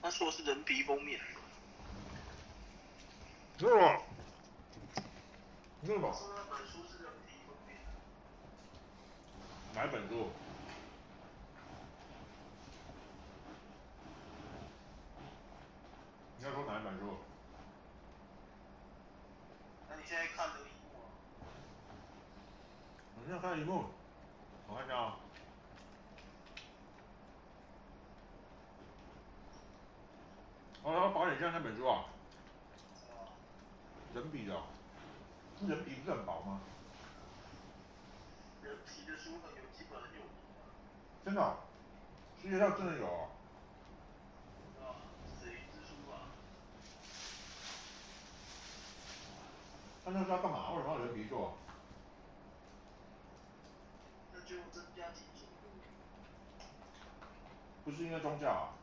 他说的是人皮封面。是吗？是吗？说那本书是人皮封面。哪一本书？你要说哪一本书？那你现在看的一幕啊？我现在看一幕，我看一下啊。哦，保险箱那本书啊，人皮的、哦，人皮不是很薄吗？人皮的书有几本很有名的。真的、哦，世界上真的有、哦。死灵之书吧。他那是要干嘛？为什么要人皮做？那就增加解锁度。不是因为宗教啊？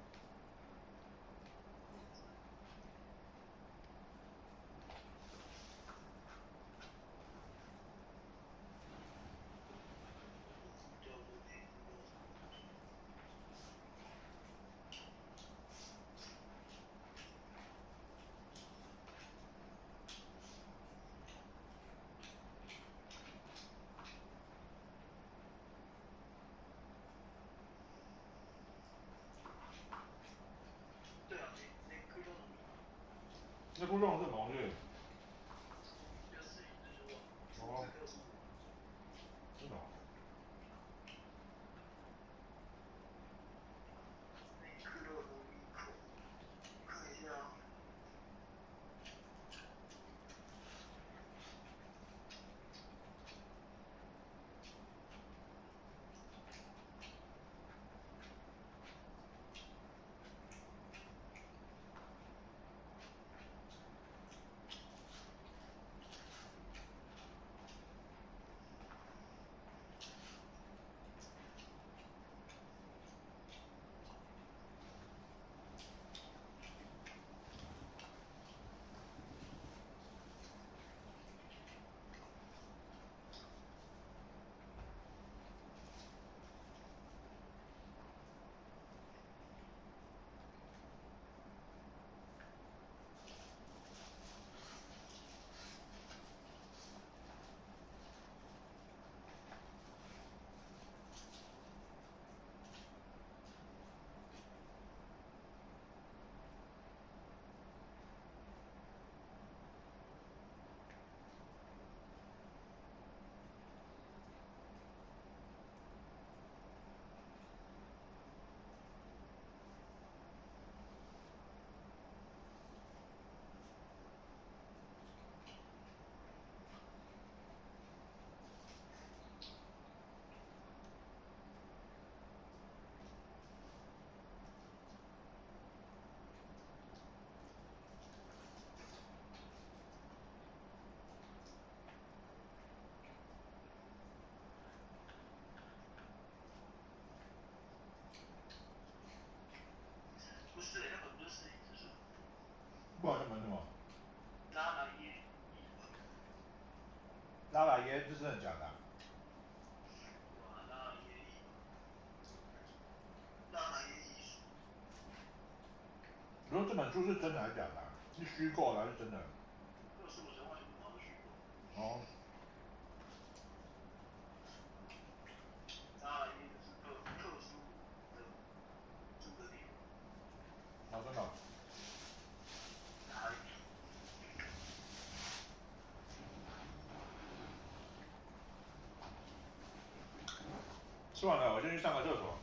对啊，那骷髅那骷髅是什么东西？就死灵之书啊，哦，克苏鲁。真的、哦。那骷髅的一口，看一下。不是，那本不是死灵之书。不然那本什么？拉莱耶。拉莱耶，这是真的假的、啊？拉莱耶译。拉莱耶艺术。你说这本书是真的还是假的、啊？是虚构的还是真的？克苏鲁神话全部都是虚构。哦。拉莱耶就是克苏鲁的住的地方。哦，真的、哦。吃完了，我先去上个厕所。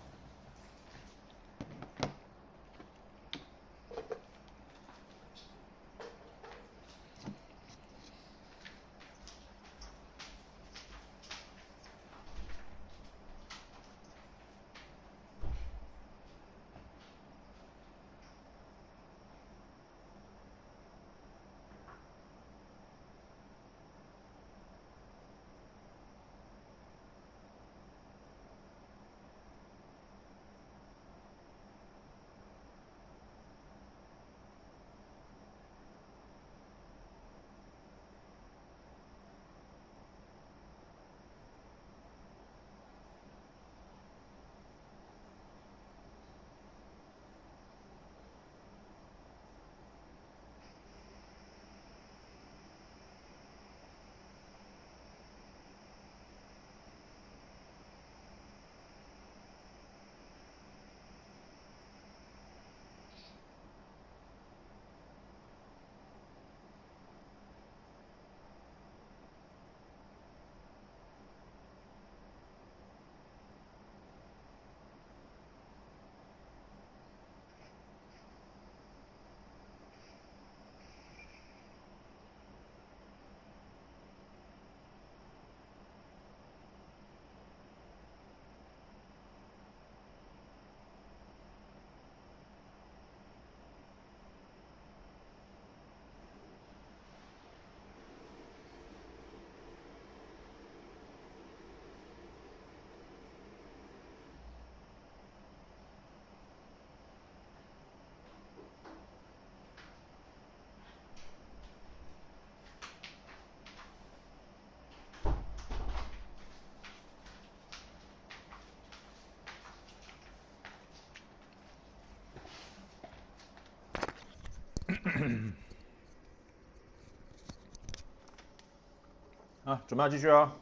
啊，准备要继续啊。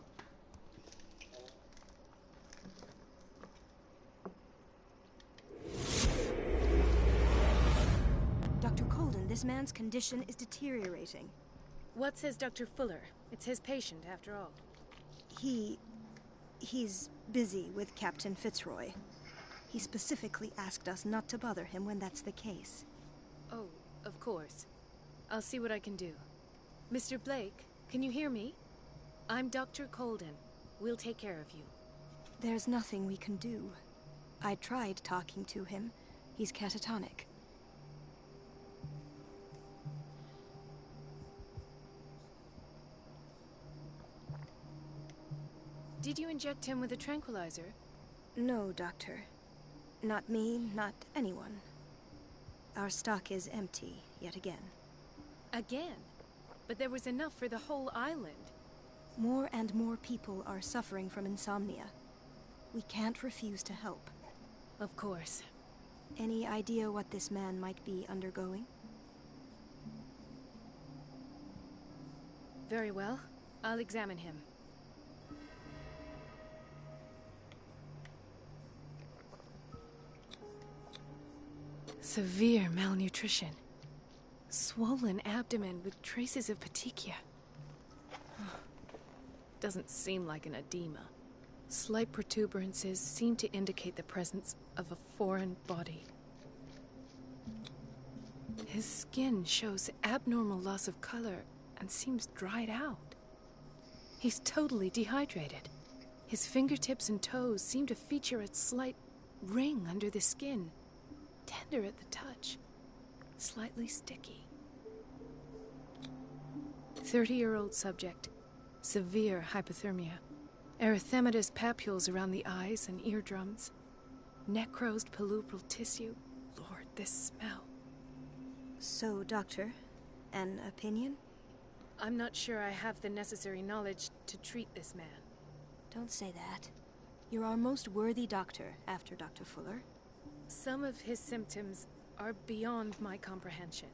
Dr. Colden, this man's condition is deteriorating. What says Dr. Fuller? It's his patient, after all. He's busy with Captain Fitzroy. He specifically asked us not to bother him when that's the case. Oh, of course. I'll see what I can do. Mr. Blake, can you hear me? I'm Dr. Colden. We'll take care of you. There's nothing we can do. I tried talking to him. He's catatonic. Did you inject him with a tranquilizer? No, Doctor. Not me, not anyone. Our stock is empty, yet again. Again? But there was enough for the whole island. More and more people are suffering from insomnia. We can't refuse to help. Of course. Any idea what this man might be undergoing? Very well. I'll examine him. Severe malnutrition. Swollen abdomen with traces of petechia. Doesn't seem like an edema. Slight protuberances seem to indicate the presence of a foreign body. His skin shows abnormal loss of color and seems dried out. He's totally dehydrated. His fingertips and toes seem to feature a slight ring under the skin. Tender at the touch. Slightly sticky. 30-year-old subject. Severe hypothermia. Erythematous papules around the eyes and eardrums. Necrosed palpebral tissue. Lord, this smell. So, Doctor, an opinion? I'm not sure I have the necessary knowledge to treat this man. Don't say that. You're our most worthy doctor after Dr. Fuller. Some of his symptoms are beyond my comprehension.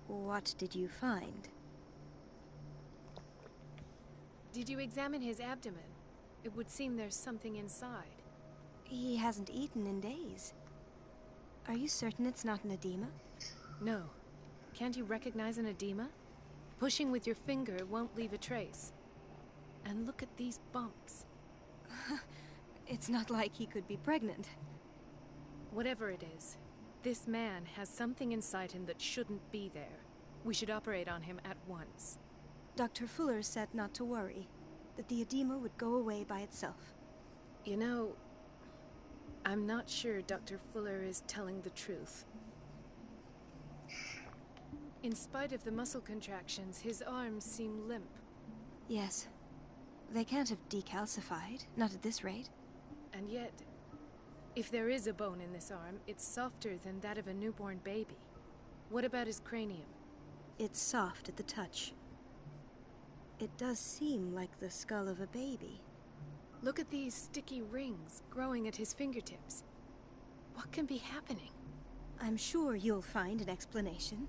What did you find? Did you examine his abdomen? It would seem there's something inside. He hasn't eaten in days. Are you certain it's not an edema? No. Can't you recognize an edema? Pushing with your finger won't leave a trace. And look at these bumps. It's not like he could be pregnant. Whatever it is, this man has something inside him that shouldn't be there. We should operate on him at once. Dr. Fuller said not to worry, that the edema would go away by itself. You know, I'm not sure Dr. Fuller is telling the truth. In spite of the muscle contractions, his arms seem limp. Yes. They can't have decalcified, not at this rate. And yet, if there is a bone in this arm, it's softer than that of a newborn baby. What about his cranium? It's soft at the touch. It does seem like the skull of a baby. Look at these sticky rings growing at his fingertips. What can be happening? I'm sure you'll find an explanation.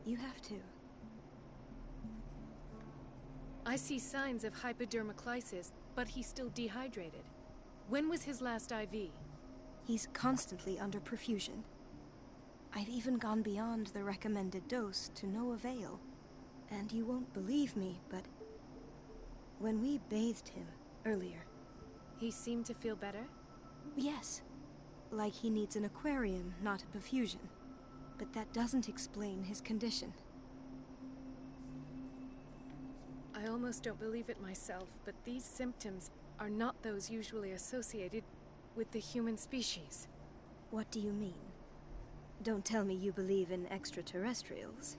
You have to. I see signs of hypodermoclysis, but he's still dehydrated. When was his last IV? He's constantly under perfusion. I've even gone beyond the recommended dose to no avail. And you won't believe me, but when we bathed him earlier... He seemed to feel better? Yes. Like he needs an aquarium, not a perfusion. But that doesn't explain his condition. I almost don't believe it myself, but these symptoms are not those usually associated with the human species. What do you mean? Don't tell me you believe in extraterrestrials.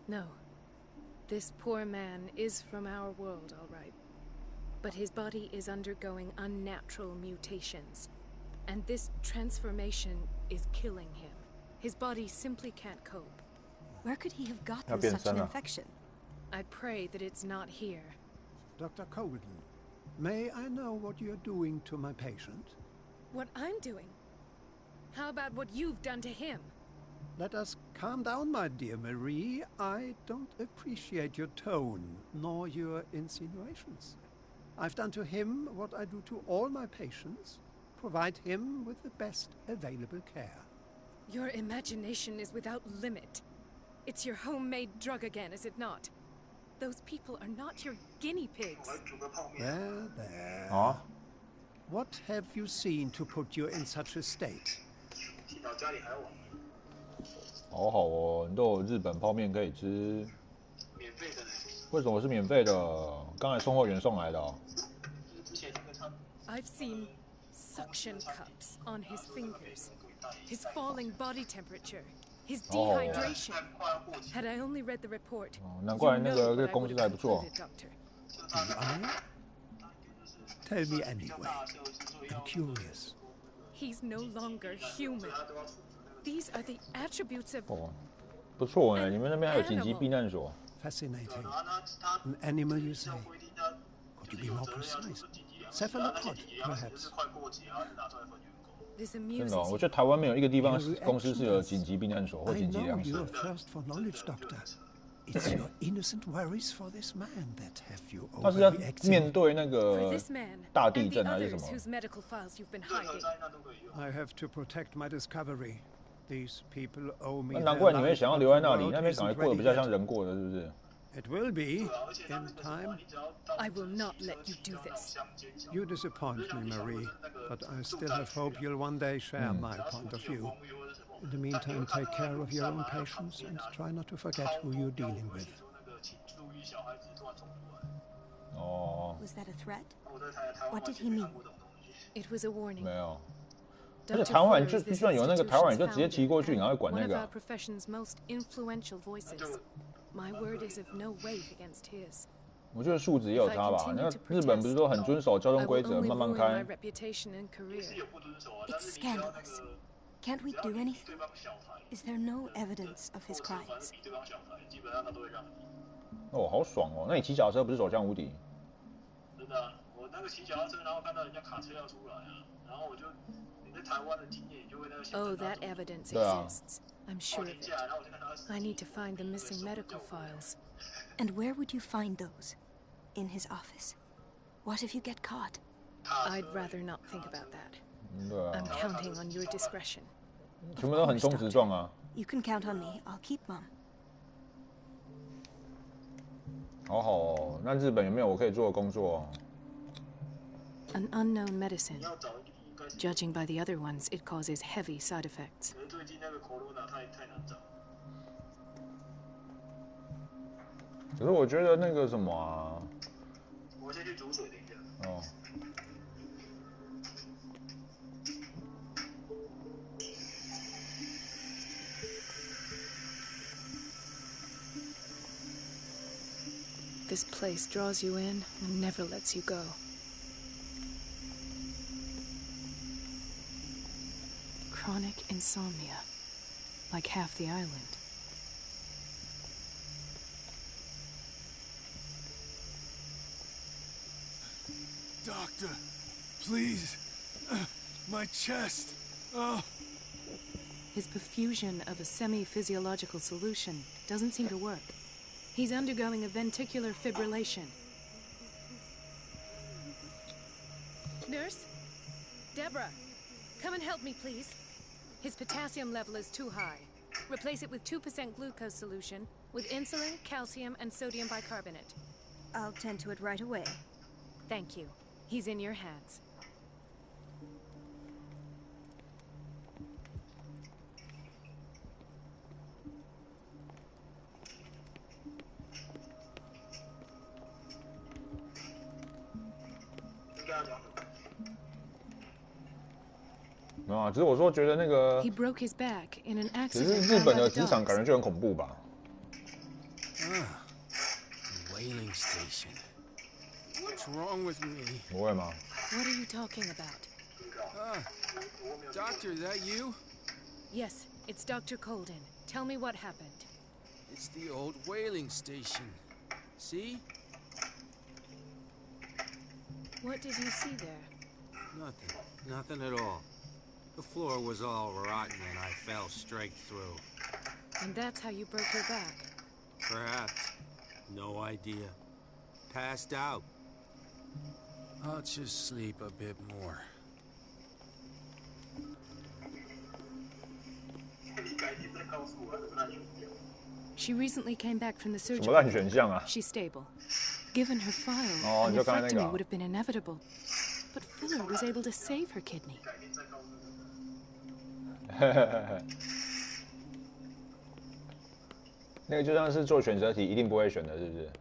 No. This poor man is from our world, all right. But his body is undergoing unnatural mutations. And this transformation is killing him. His body simply can't cope. Where could he have gotten such an infection? I pray that it's not here. Dr. Colden, may I know what you're doing to my patient? What I'm doing? How about what you've done to him? Let us calm down, my dear Marie. I don't appreciate your tone, nor your insinuations. I've done to him what I do to all my patients. Provide him with the best available care. Your imagination is without limit. It's your homemade drug again, is it not? Those people are not your guinea pigs. There. Ah. What have you seen to put you in such a state? 好好哦，你都有日本泡面可以吃。免费的呢。为什么是免费的？刚才送货员送来的、哦。之前那个他。I've seen suction cups on his fingers. His falling body temperature. His dehydration. Had I only read the report, 难怪那个公司还不错。Tell me anyway. I'm curious. He's no longer human. These are the attributes of. 哦，不错哎，你们那边还有紧急避难所。Fascinating. An animal, you say? Could you be more precise? Cephalopod, perhaps. 真的、哦，我觉得台湾没有一个地方公司是有紧急避难所或紧急粮食。 It's your innocent worries for this man that have you 他是要面对那个大地震还是什么 ？I have to protect my discovery. These people owe me. 难怪你会想要留在那里，那边感觉过得比较像人过的，是不是？ It will be in time. I will not let you do this. You disappoint me, Marie, but I still have hope you'll one day share my point of view. In the meantime, take care of your own patients and try not to forget who you're dealing with. Oh. Was that a threat? What did he mean? It was a warning. 没有。而且台湾人就算有那个台湾人就直接骑过去，然后管那个。One of our profession's most influential voices. My word is of no weight against his. 我觉得素质也有差吧。那日本不是都很遵守交通规则，慢慢开。It's scandalous. Can't we do anything? Is there no evidence of his crimes? 哦，好爽哦！那你骑脚踏车不是手枪无敌？真的啊，我那个骑脚踏车，然后看到人家卡车要出来啊，然后我就你在台湾的经验，你就会那个。Oh, that evidence exists. I'm sure of it. I need to find the missing medical files. And where would you find those? In his office? What if you get caught? I'd rather not think about that. I'm counting on your discretion. 全部都很忠直状啊。You can count on me. I'll keep mum. 好好哦，那日本有没有我可以做的工作？ An unknown medicine. Judging by the other ones, it causes heavy side effects. 最近那个 corona 太难找。可是我觉得那个什么啊，我先去煮水，等一下。哦。This place draws you in and never lets you go. Chronic insomnia, like half the island. Doctor, please. My chest. Oh. His perfusion of a semi-physiological solution doesn't seem to work. He's undergoing a ventricular fibrillation. Nurse? Deborah, come and help me, please. His potassium level is too high. Replace it with 2% glucose solution with insulin, calcium, and sodium bicarbonate. I'll tend to it right away. Thank you. He's in your hands. He broke his back in an accident. 只是日本的职场感觉就很恐怖吧。Whaling station. What's wrong with me? 不会吗 What are you talking about? Doctor, is that you? Yes, it's Dr. Colden. Tell me what happened. It's the old whaling station. See? What did you see there? Nothing at all. The floor was all rotten and I fell straight through. And that's how you broke your back. Perhaps. No idea. Passed out. I'll just sleep a bit more. She recently came back from the 什么 surgery. 烂选项啊？ She's stable. Given her file, 哦， a 你就刚才那个 nephrectomy 啊 would have been inevitable. But Fuller was able to save her kidney. 那个就像是做选择题一定不会选的，是不是？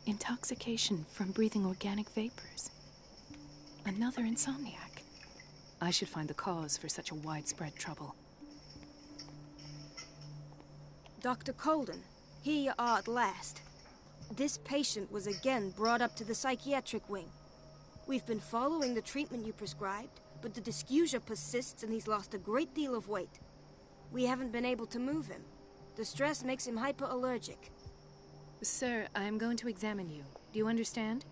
Intoxication from breathing organic vapors. Another insomniac. I should find the cause for such a widespread trouble. Dr. Colden, here you are at last. This patient was again brought up to the psychiatric wing. We've been following the treatment you prescribed, but the dysgeusia persists and he's lost a great deal of weight. We haven't been able to move him. The stress makes him hyperallergic. Sir, I am going to examine you. Do you understand?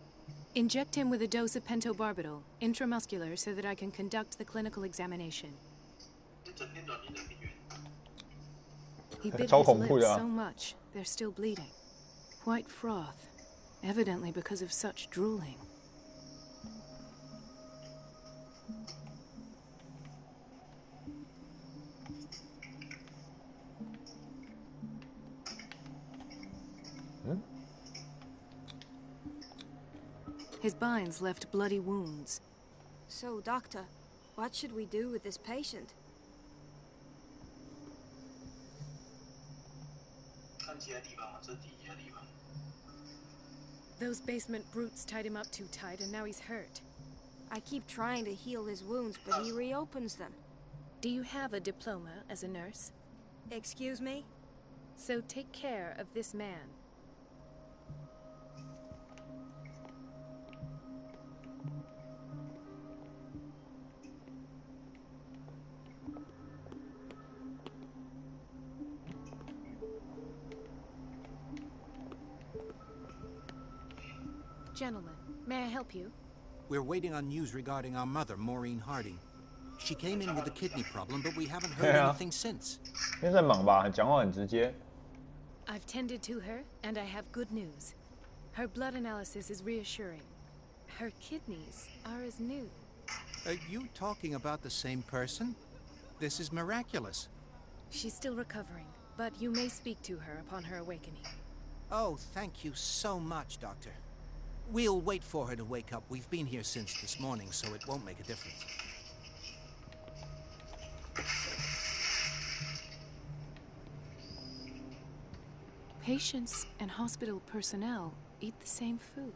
Inject him with a dose of pentobarbital, intramuscular, so that I can conduct the clinical examination. He bit his lips so much, they're still bleeding. White froth, evidently because of such drooling. His binds left bloody wounds. So, Doctor, what should we do with this patient? Those basement brutes tied him up too tight, and now he's hurt. I keep trying to heal his wounds, but he reopens them. Do you have a diploma as a nurse? Excuse me? So take care of this man. Gentlemen, may I help you? We're waiting on news regarding our mother, Maureen Harding. She came in with a kidney problem, but we haven't heard anything since. 因为在忙吧，讲话很直接。 I've tended to her, and I have good news. Her blood analysis is reassuring. Her kidneys are as new. Are you talking about the same person? This is miraculous. She's still recovering, but you may speak to her upon her awakening. Oh, thank you so much, Doctor. We'll wait for her to wake up. We've been here since this morning, so it won't make a difference. Patients and hospital personnel eat the same food.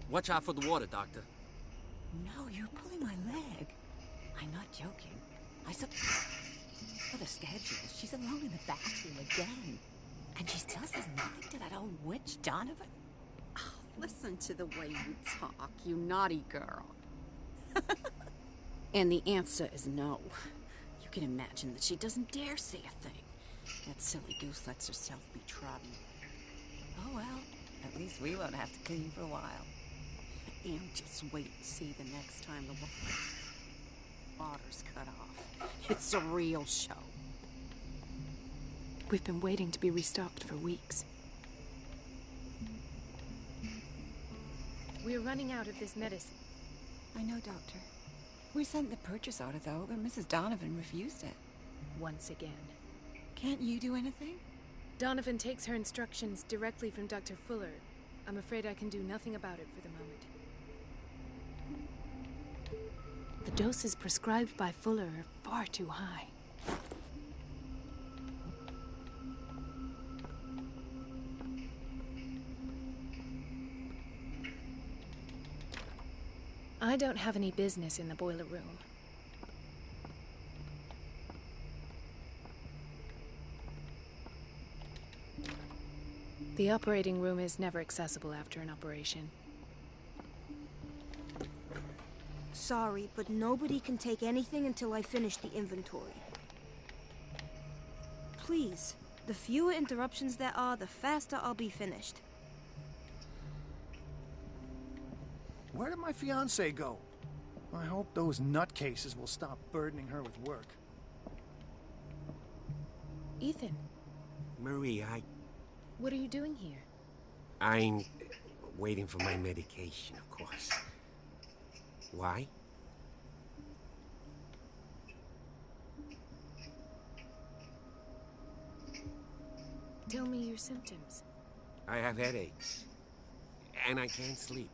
Watch out for the water, Doctor. No, you're pulling my leg. I'm not joking. I saw... For the schedule, she's alone in the bathroom again. And she still says nothing to that old witch, Donovan. Oh, listen to the way you talk, you naughty girl. And the answer is no. You can imagine that she doesn't dare say a thing. That silly goose lets herself be trodden. Oh, well, at least we won't have to clean for a while. And just wait and see the next time the water's cut off. It's a real show. We've been waiting to be restocked for weeks. We're running out of this medicine. I know, Doctor. We sent the purchase order, though, but Mrs. Donovan refused it. Once again. Can't you do anything? Donovan takes her instructions directly from Dr. Fuller. I'm afraid I can do nothing about it for the moment. The doses prescribed by Fuller are far too high. I don't have any business in the boiler room. The operating room is never accessible after an operation. Sorry, but nobody can take anything until I finish the inventory. please. The fewer interruptions there are, the faster I'll be finished. Where did my fiancée go? I hope those nutcases will stop burdening her with work. Ethan, Marie, what are you doing here? I'm waiting for my medication, of course. Why? Tell me your symptoms. I have headaches. And I can't sleep.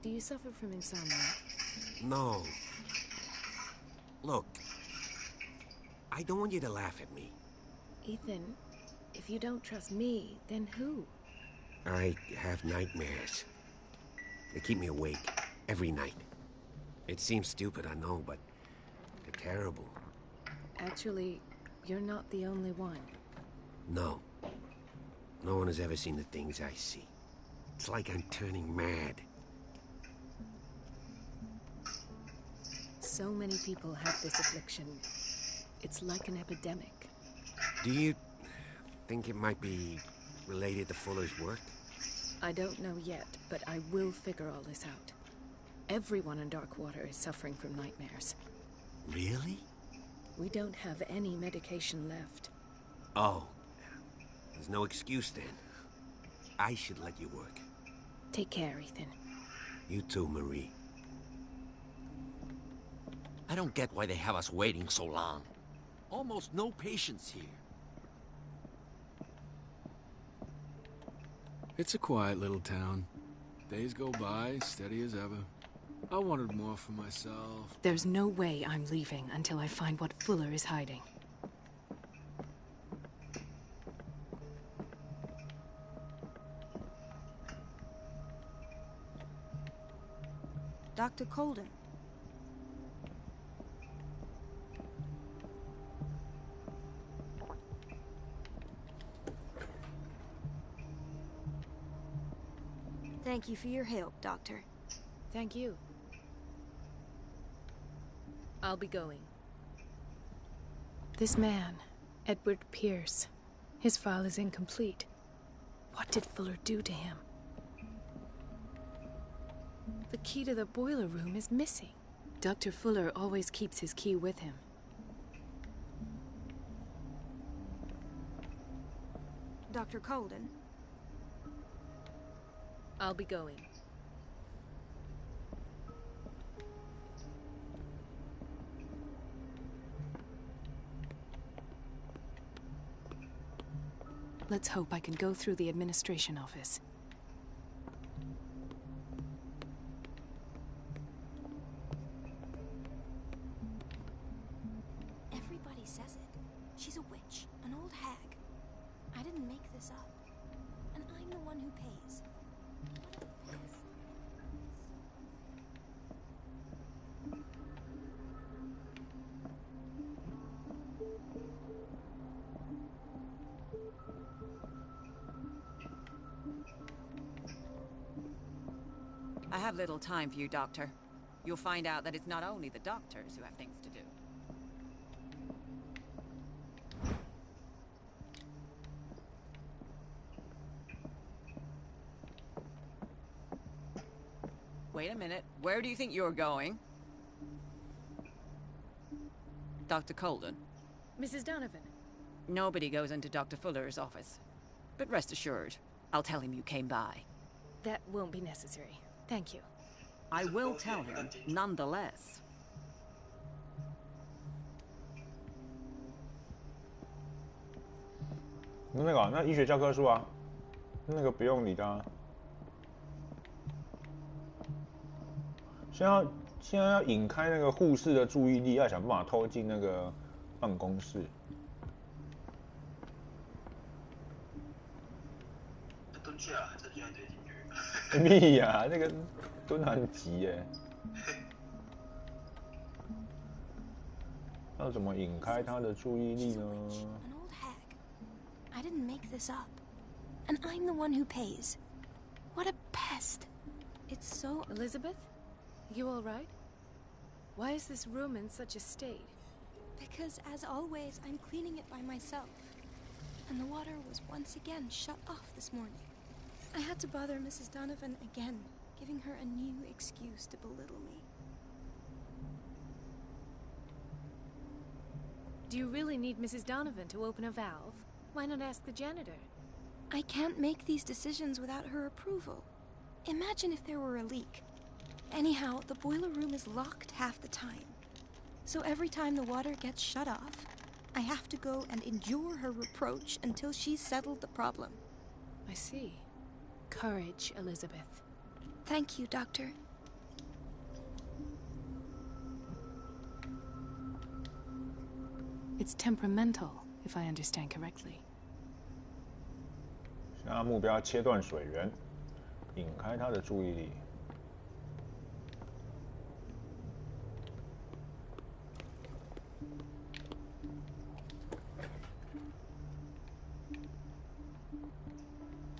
Do you suffer from insomnia? No. Look, I don't want you to laugh at me. Ethan, if you don't trust me, then who? I have nightmares. They keep me awake every night. It seems stupid, I know, but they're terrible. Actually, you're not the only one. No. No one has ever seen the things I see. It's like I'm turning mad. So many people have this affliction. It's like an epidemic. Do you think it might be related to Fuller's work? I don't know yet, but I will figure all this out. Everyone in Darkwater is suffering from nightmares. Really? We don't have any medication left. Oh. There's no excuse then. I should let you work. Take care, Ethan. You too, Marie. I don't get why they have us waiting so long. Almost no patients here. It's a quiet little town. Days go by, steady as ever. I wanted more for myself. There's no way I'm leaving until I find what Fuller is hiding. Dr. Colden. Thank you for your help, Doctor. Thank you. I'll be going. This man, Edward Pierce, his file is incomplete. What did Fuller do to him? The key to the boiler room is missing. Dr. Fuller always keeps his key with him. Dr. Colden. I'll be going. Let's hope I can go through the administration office. Everybody says it. She's a witch, an old hag. I didn't make this up. And I'm the one who pays. I have little time for you, Doctor. You'll find out that it's not only the doctors who have things to do. Wait a minute. Where do you think you're going? Dr. Colden. Mrs. Donovan. Nobody goes into Dr. Fuller's office. But rest assured, I'll tell him you came by. That won't be necessary. Thank you. I will tell him, nonetheless.那个那医学教科书啊，那个不用理他。现在要引开那个护士的注意力，要想办法偷进那个办公室。蹲下，这居然推进去。屁呀，那个蹲很急耶。要怎么引开他的注意力呢？ An old hag. I didn't make this up. And I'm the one who pays. What a pest. It's so... Elizabeth? You all right? Why is this room in such a state? Because, as always, I'm cleaning it by myself. and the water was once again shut off this morning. I had to bother Mrs. Donovan again, giving her a new excuse to belittle me. Do you really need Mrs. Donovan to open a valve? Why not ask the janitor? I can't make these decisions without her approval. Imagine if there were a leak. Anyhow, the boiler room is locked half the time. So every time the water gets shut off, I have to go and endure her reproach until she's settled the problem. I see. Courage, Elizabeth. Thank you, Doctor. It's temperamental, if I understand correctly. 现在目标切断水源，引开他的注意力。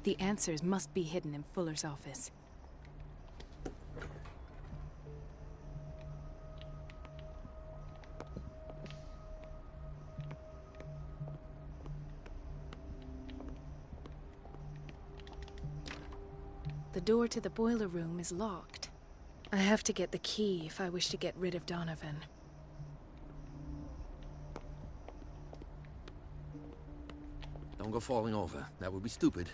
The answers must be hidden in Fuller's office. The door to the boiler room is locked. I have to get the key if I wish to get rid of Donovan. Don't go falling over. That would be stupid.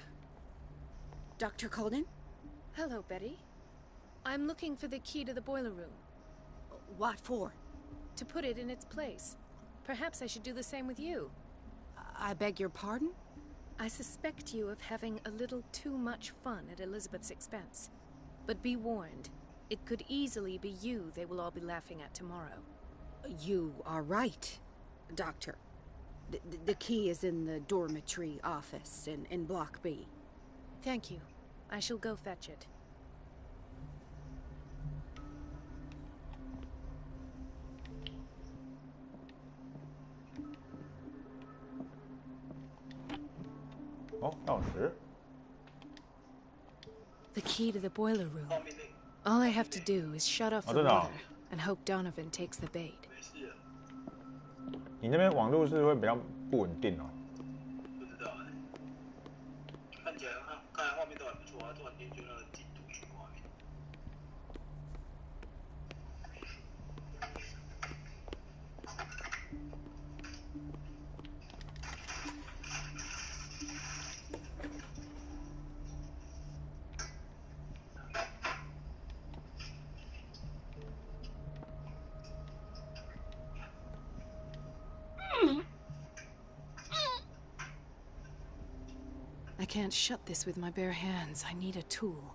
Dr. Colden? Hello, Betty. I'm looking for the key to the boiler room. What for? To put it in its place. Perhaps I should do the same with you. I beg your pardon? I suspect you of having a little too much fun at Elizabeth's expense. But be warned, it could easily be you they will all be laughing at tomorrow. You are right, Doctor. The key is in the dormitory office in Block B. Thank you. I shall go fetch it. Oh, 钥匙。 The key to the boiler room. All I have to do is shut off the 真的哦 water and hope Donovan takes the bait. 你那边网络是会比较不稳定哦。不知道哎，看起来看来画面都还不错啊，突然间就那个进度去画面。I can't shut this with my bare hands. I need a tool.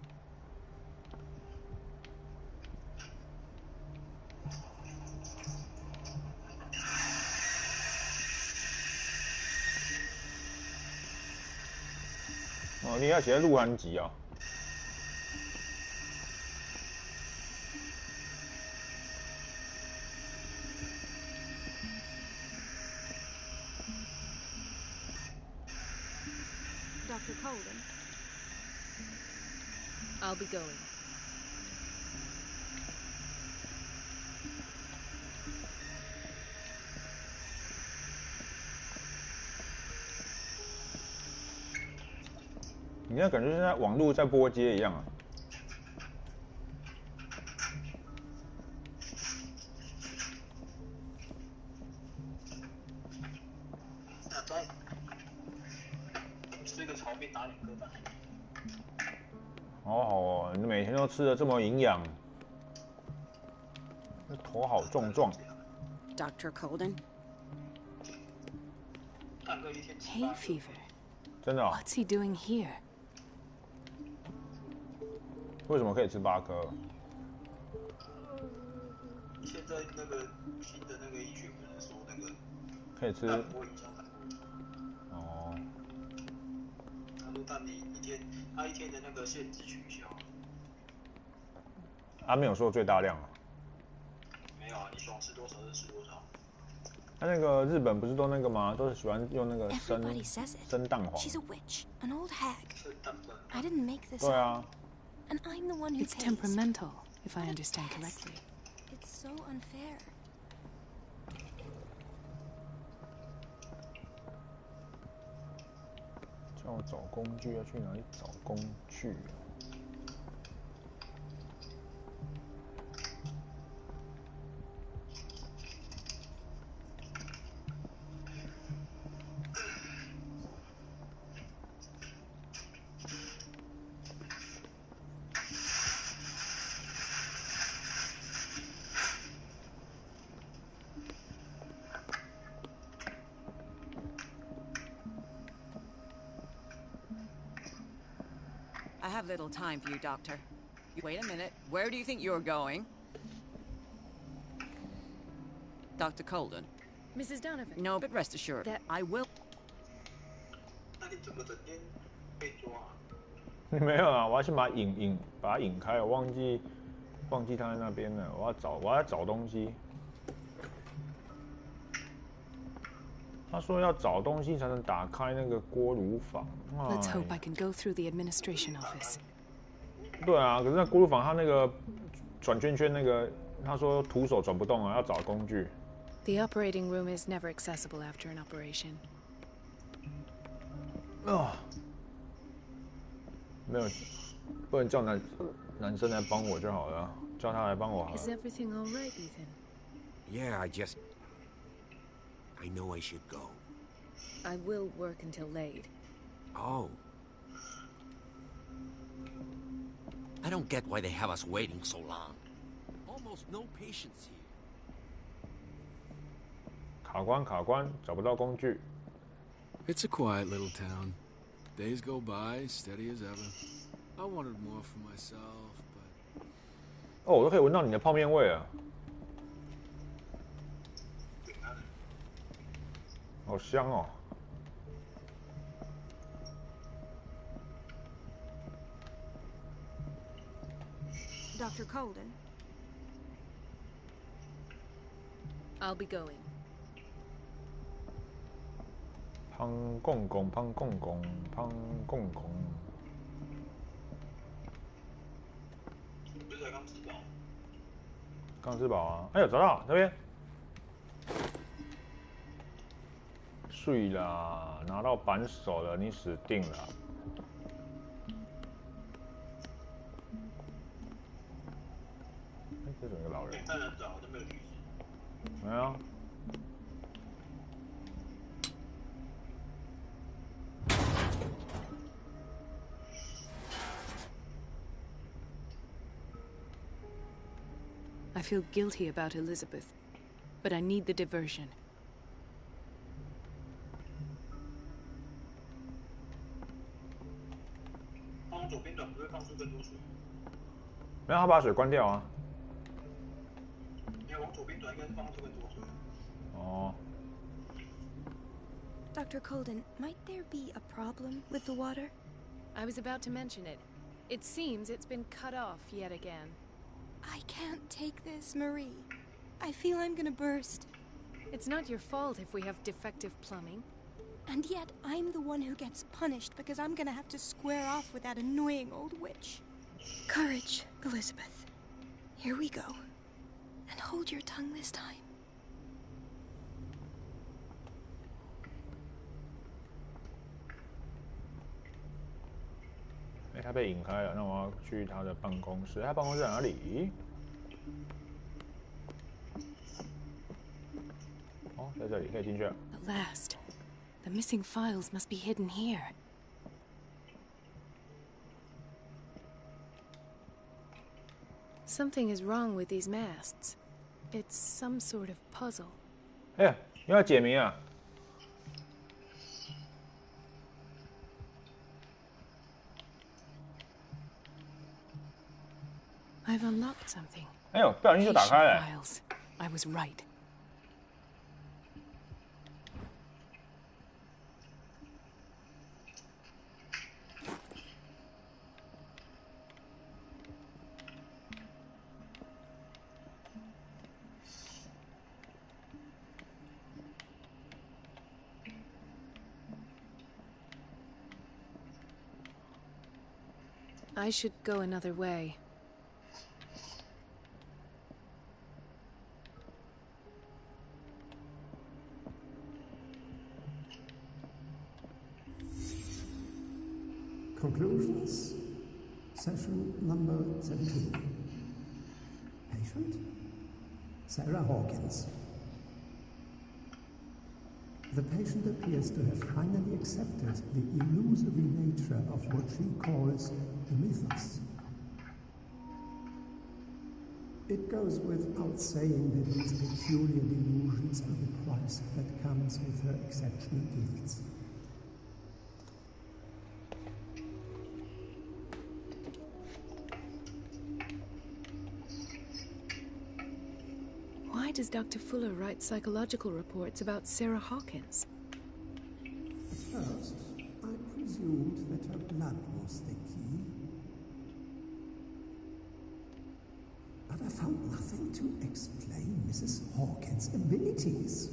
Oh, 你要写鹿晗集啊？ Dr. Colden. I'll be going.你那感觉现在网络在拨接一样啊。吃个炒面打2颗蛋。好好哦，你每天都吃的这么营养，头好壮壮。 Dr. Colden? Hay fever. 真的、哦？ What's he doing here? 为什么可以吃8颗？现在那个新的那个医学不是说那个可以吃。不会影响反应。哦。他说但你他一天的那个限制取消。他没有说最大量啊。没有啊，你想吃多少就吃多少。 他那个日本不是都那个吗？都是喜欢用那个生蛋黄。 She's a witch, an old hag. I didn't make this 对啊。 And I'm the one who It's pays. temperamental, if I understand correctly. It's so unfair. 让我找工具，要去哪里找工具啊？I have little time for you, Doctor. Wait a minute. Where do you think you're going? Dr. Colden. Mrs. Donovan. No, but rest assured that I will. 那你怎么整天被抓？没有啊，我要先把它引开，我忘记它在那边了。我要找东西。他说要找东西才能打开那个锅炉房。Let's hope I can go through the administration office. 对啊，可是那锅炉房它那个转圈圈那个，他说徒手转不动啊，要找工具。The operating room is never accessible after an operation. 没有，不能叫男生来帮我就好了，叫他来帮我好了。Is everything all right, Ethan? Yeah, I know I should go. I will work until late. Oh. I don't get why they have us waiting so long. Almost no patience here. 卡关，找不到工具。It's a quiet little town. Days go by, steady as ever. I wanted more for myself, but... 哦，我都可以闻到你的泡面味了。好香哦！ Dr. Colden. I'll be going. 胖公公。不是才刚吃饱？刚吃饱啊！哎呦，找到这边。睡啦，拿到扳手了，你死定了。这怎么有个老人？太难找，都没有提示。没有。I feel guilty about Elizabeth, but I need the diversion. 放左边转不会放出更多水。没有，他把水关掉啊。你要往左边转，应该是放出更多水。哦。Dr. Colden, might there be a problem with the water? I was about to mention it. It seems it's been cut off yet again. I can't take this, Marie. I feel I'm gonna burst. It's not your fault if we have defective plumbing. And yet, I'm the one who gets punished because I'm gonna have to square off with that annoying old witch. Courage, Elizabeth. Here we go. And hold your tongue this time. 哎，他被引开了，那我要去他的办公室。他办公室在哪里？哦，在这里，可以进去了。At last, the missing files must be hidden here. Something is wrong with these masts. It's some sort of puzzle. 哎，你要解谜啊！ I've unlocked something. 哎呦，不小心就打开了。 Files. I was right. I should go another way. Conclusions. Session number 17. Patient? Sarah Hawkins. The patient appears to have finally accepted the illusory nature of what she calls the mythos. It goes without saying that these peculiar delusions are the price that comes with her exceptional gifts. Why does Dr. Fuller write psychological reports about Sarah Hawkins? At first, I presumed that her blood was the key. But I found nothing to explain Mrs. Hawkins' abilities.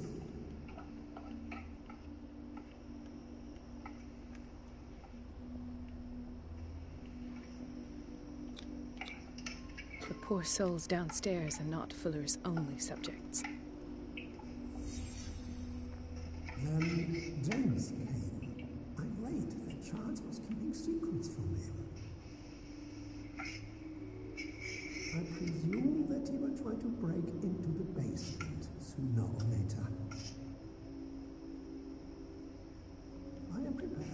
The poor souls downstairs are not Fuller's only subjects. Then James came. Irate that Charles was keeping secrets from him. I presume that he will try to break into the basement sooner or later. I am prepared.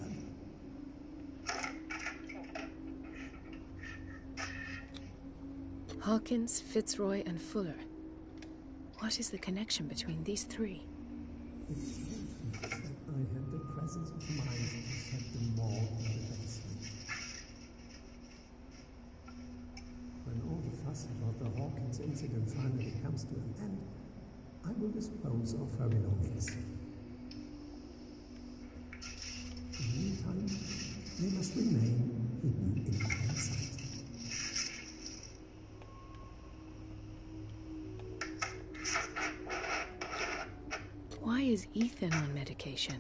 Hawkins, Fitzroy, and Fuller. What is the connection between these three? It's fortunate that I had the presence of mind to set them all in the basement. When all the fuss about the Hawkins incident finally comes to an end, I will dispose of her belongings. In the meantime, they must remain hidden in plain sight. Why is Ethan on medication?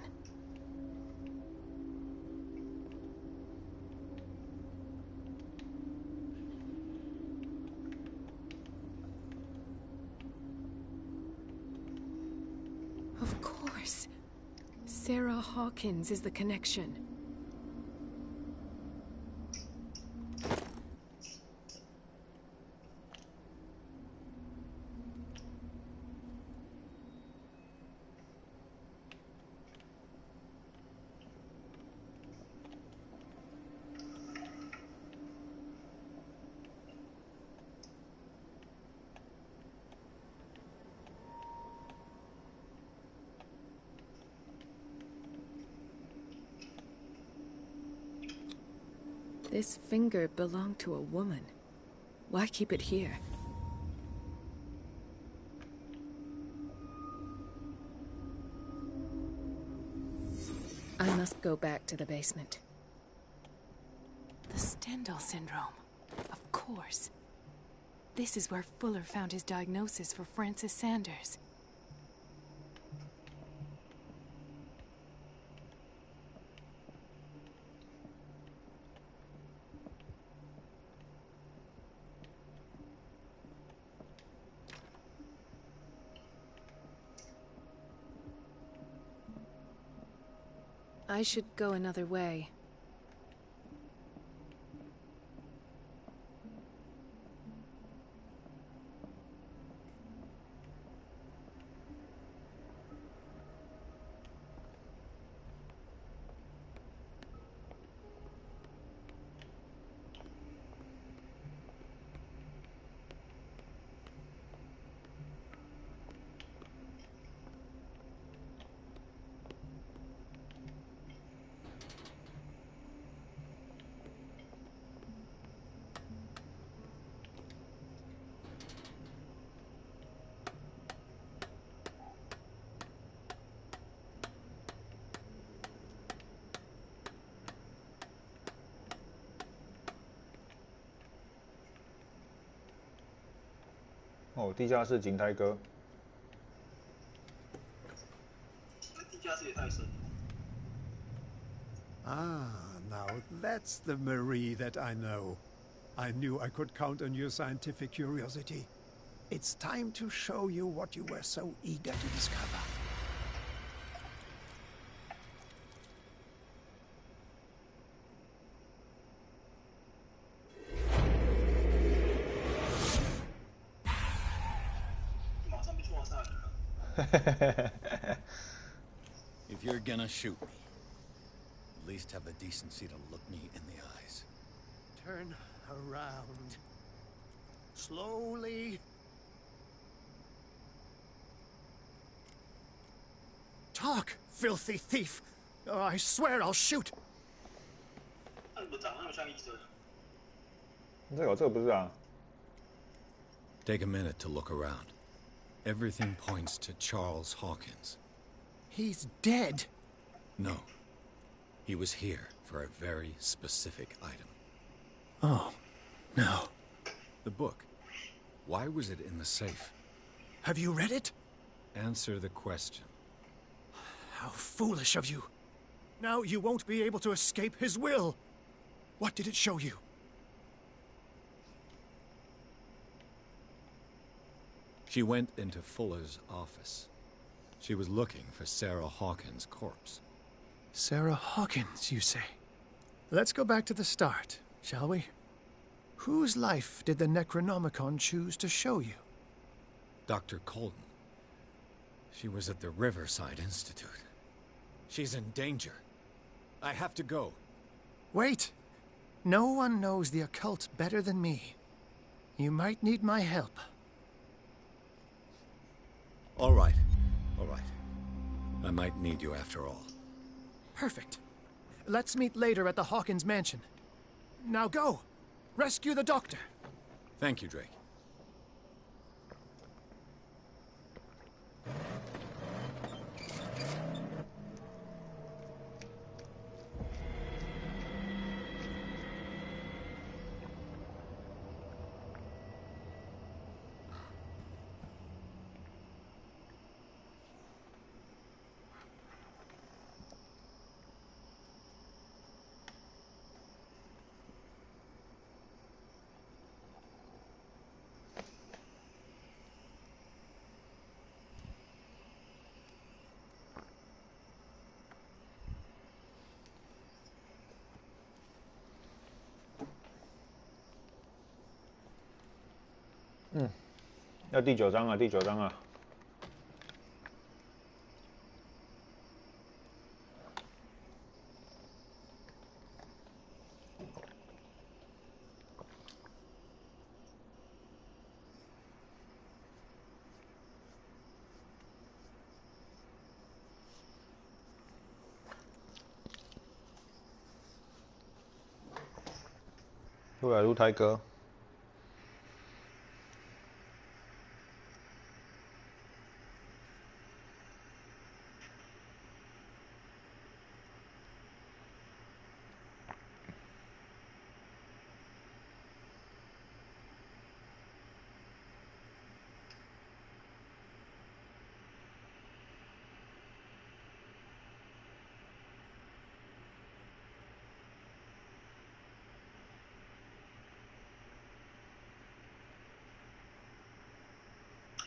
Of course. Sarah Hawkins is the connection. This finger belonged to a woman. Why keep it here? I must go back to the basement. The Stendhal syndrome. Of course. This is where Fuller found his diagnosis for Francis Sanders. I should go another way.哦，地下室景台阁。地下室也太深了。 Ah, now that's the Marie that I know. I knew I could count on your scientific curiosity. It's time to show you what you were so eager to discover. If you're gonna shoot me, at least have the decency to look me in the eyes. Turn around. Slowly. Talk, filthy thief! Or I swear I'll shoot! 他怎么长得那么像医生？这个不是啊。Take a minute to look around. Everything points to Charles Hawkins. He's dead. No. He was here for a very specific item. Oh, no. The book. Why was it in the safe? Have you read it? Answer the question. How foolish of you. Now you won't be able to escape his will. What did it show you? She went into Fuller's office. She was looking for Sarah Hawkins' corpse. Sarah Hawkins, you say? Let's go back to the start, shall we? Whose life did the Necronomicon choose to show you? Dr. Colden. She was at the Riverside Institute. She's in danger. I have to go. Wait. No one knows the occult better than me. You might need my help. All right. All right. I might need you after all. Perfect. Let's meet later at the Hawkins mansion. Now go. Rescue the doctor. Thank you, Drake.要第9章啊，第9章啊。撸来撸胎哥。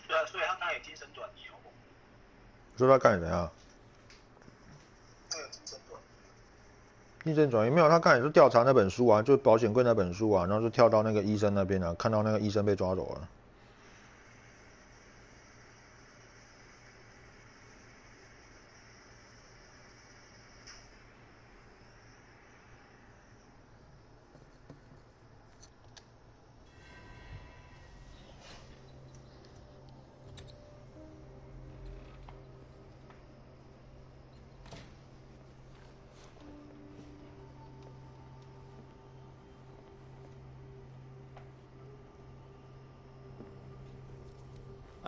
对啊，所以他刚才有精神转移哦。你说他干怎样？他有精神转移。精神转移没有，他刚才是调查那本书啊，就保险柜那本书啊，然后就跳到那个医生那边啊，看到那个医生被抓走了。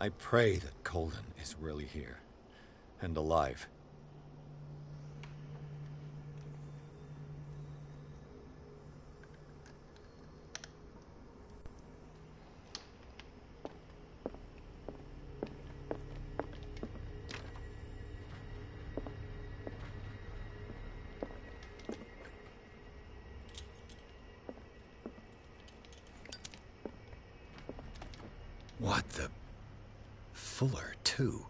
I pray that Colden is really here, and alive. What the... Fuller, too.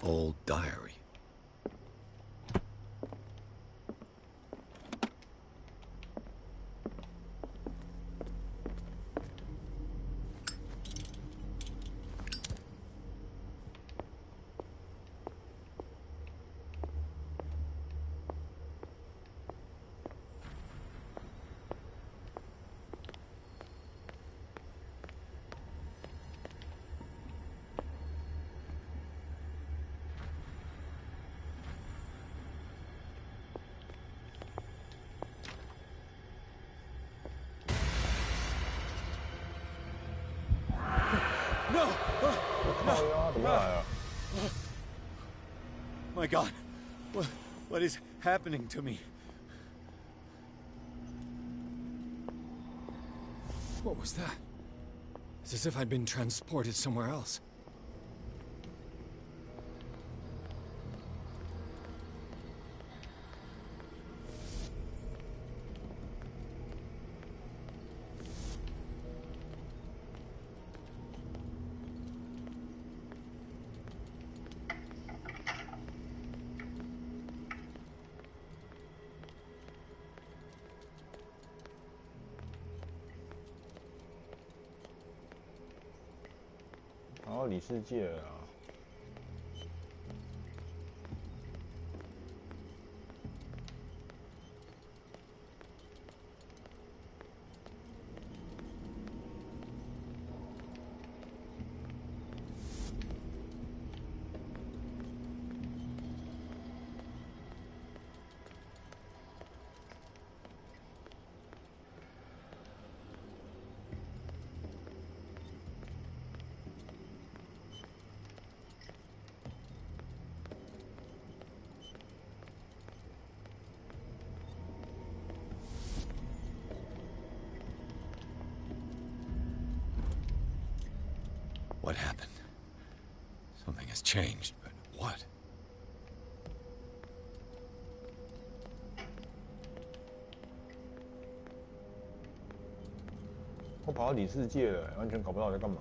old diary. No! No! My God! What is happening to me? What was that? It's as if I'd been transported somewhere else.然后里世界啊，What happened? Something has changed, but what? 我跑到里世界了，完全搞不到我在干嘛。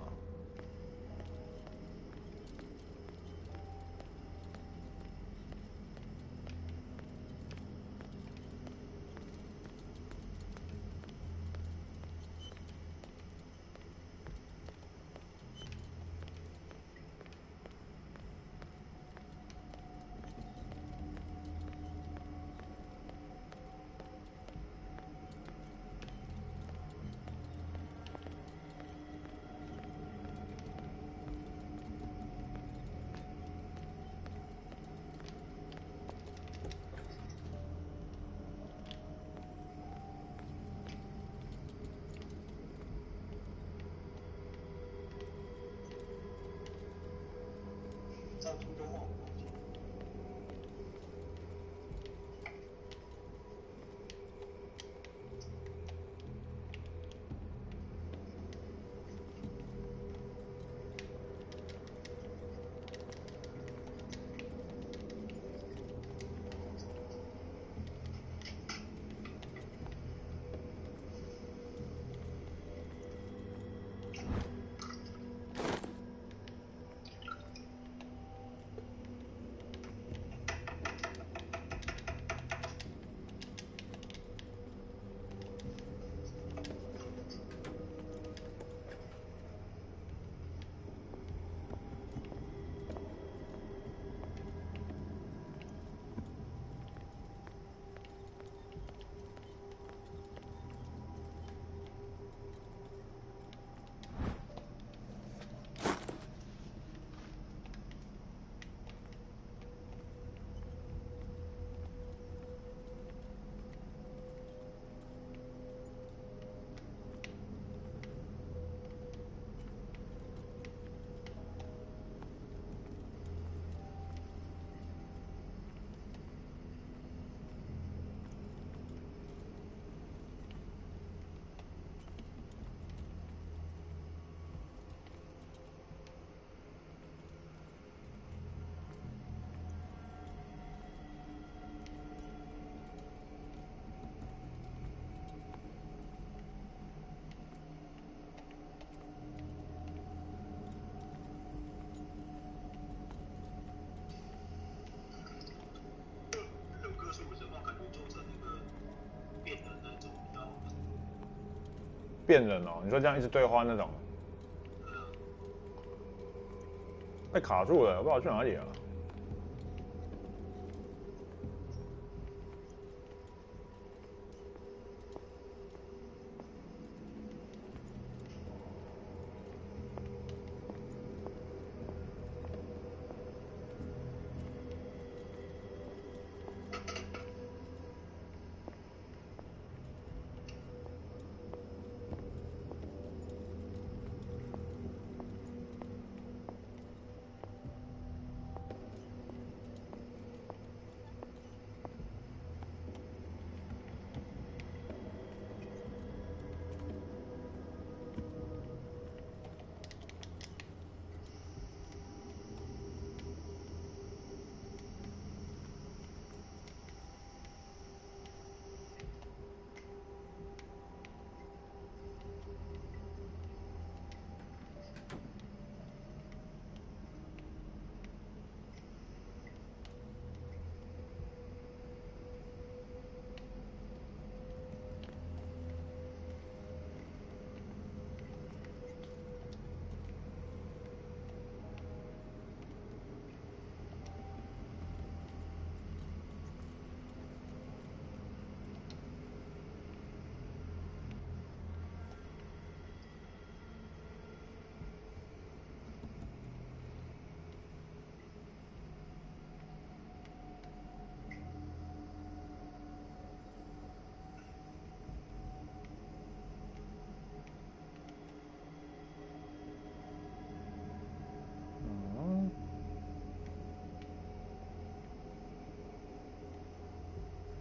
变人哦。你说这样一直对话那种，被卡住了，我不知道去哪里了。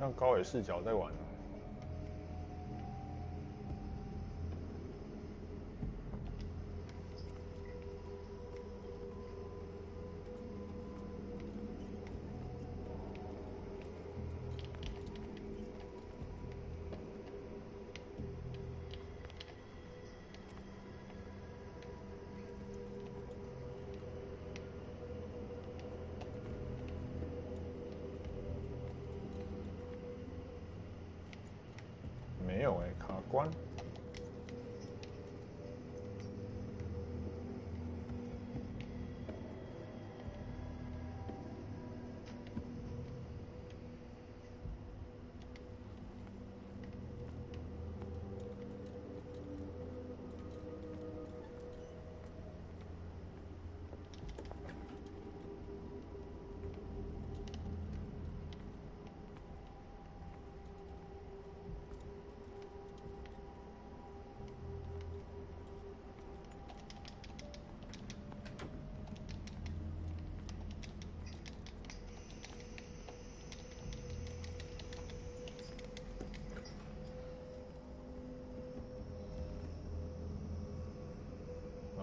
让高伟视角在玩。没有卡关。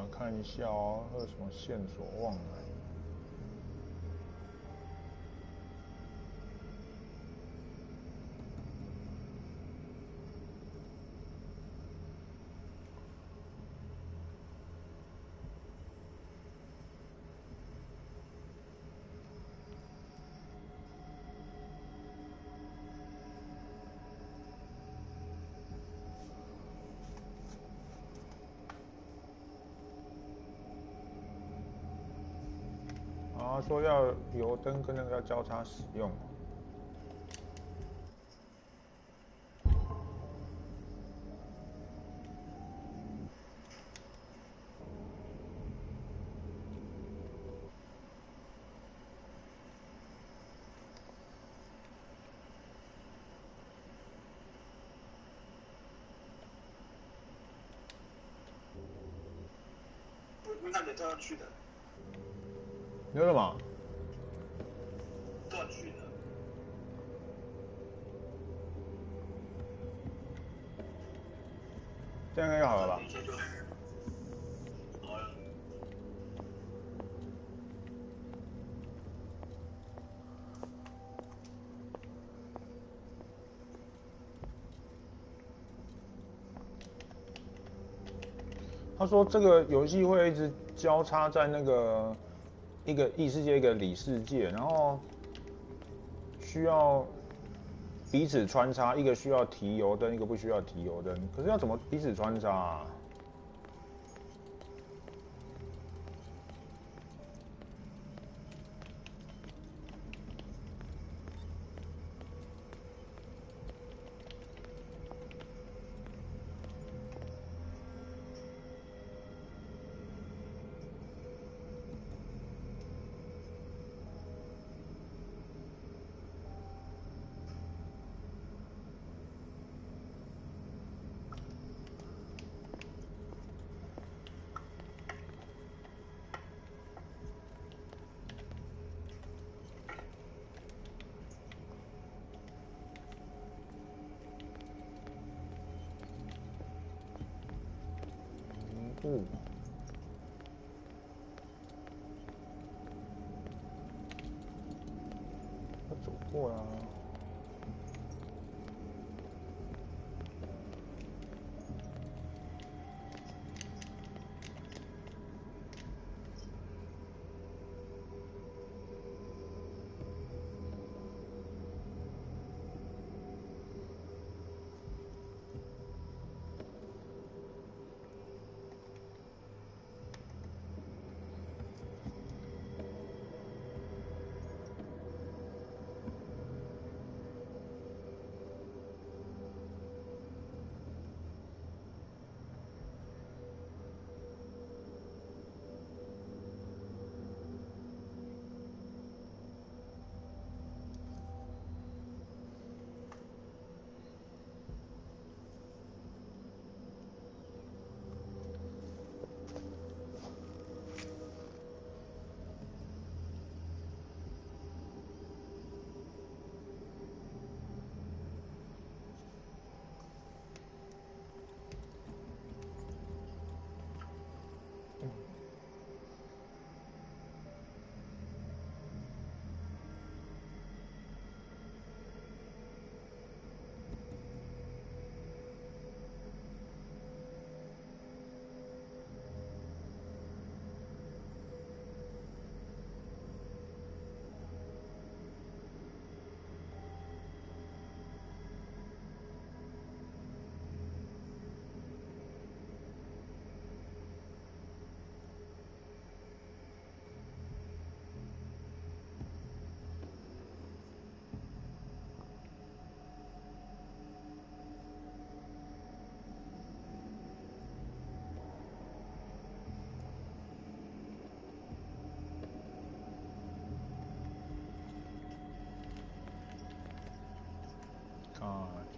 看一下哦，还有什么线索忘了？他说要油灯跟那个要交叉使用。那得这样去的。你说什么？断续的。这样应该就好了吧？好了。他说这个游戏会一直交叉在那个一个异世界一个里世界，然后需要彼此穿插，一个需要提油灯，一个不需要提油灯。可是要怎么彼此穿插啊？我走过啦。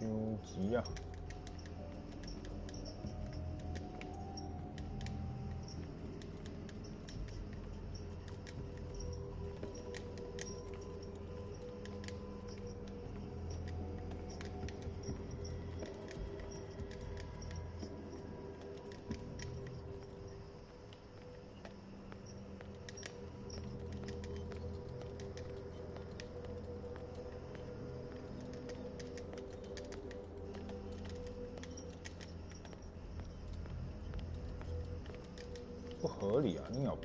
究极啊！不合理啊！你有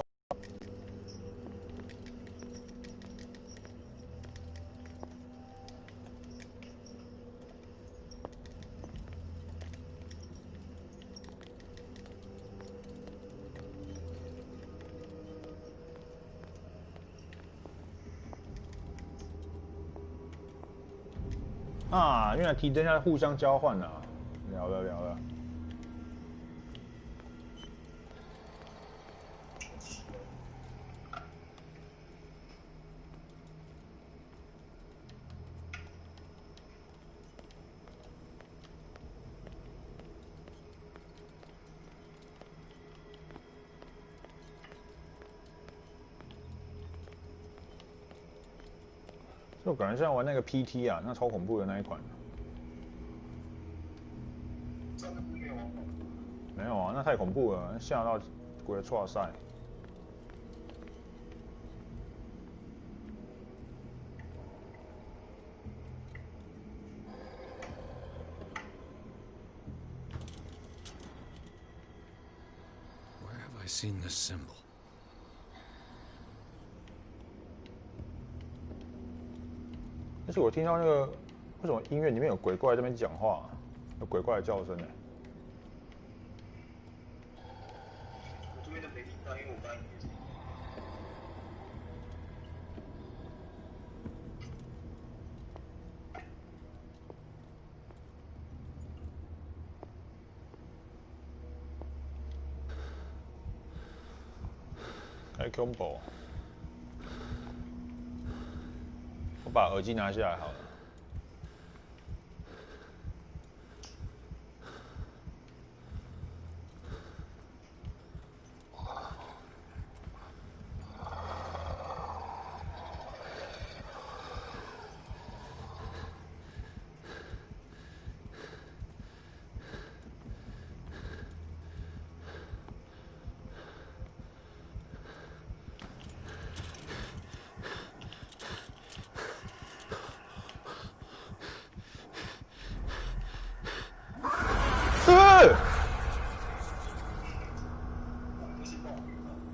啊，原来提灯要互相交换啊！聊了。就感觉像玩那个 PT 啊，那超恐怖的那一款。没有啊，那太恐怖了，吓到鬼错赛。Where have I seen this symbol? 但是我听到那个为什么音乐里面有鬼怪在这边讲话、啊？有鬼怪的叫声呢？我这边都没听到，因为我刚刚已经。太恐怖！我把耳机拿下来好了。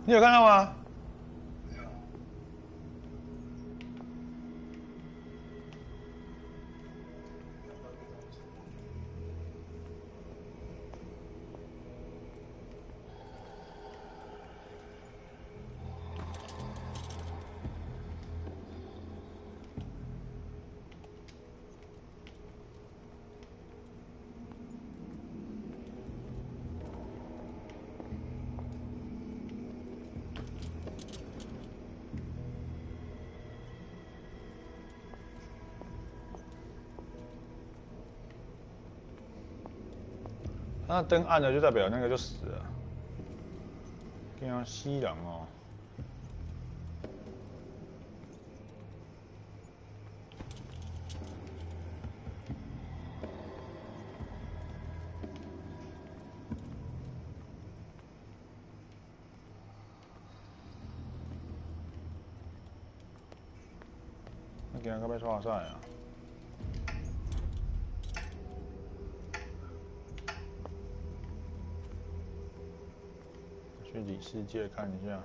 你有看到吗？那灯暗了就代表那个就死了。这样吸人哦。那今日要要创啥啊？去里世界看一下。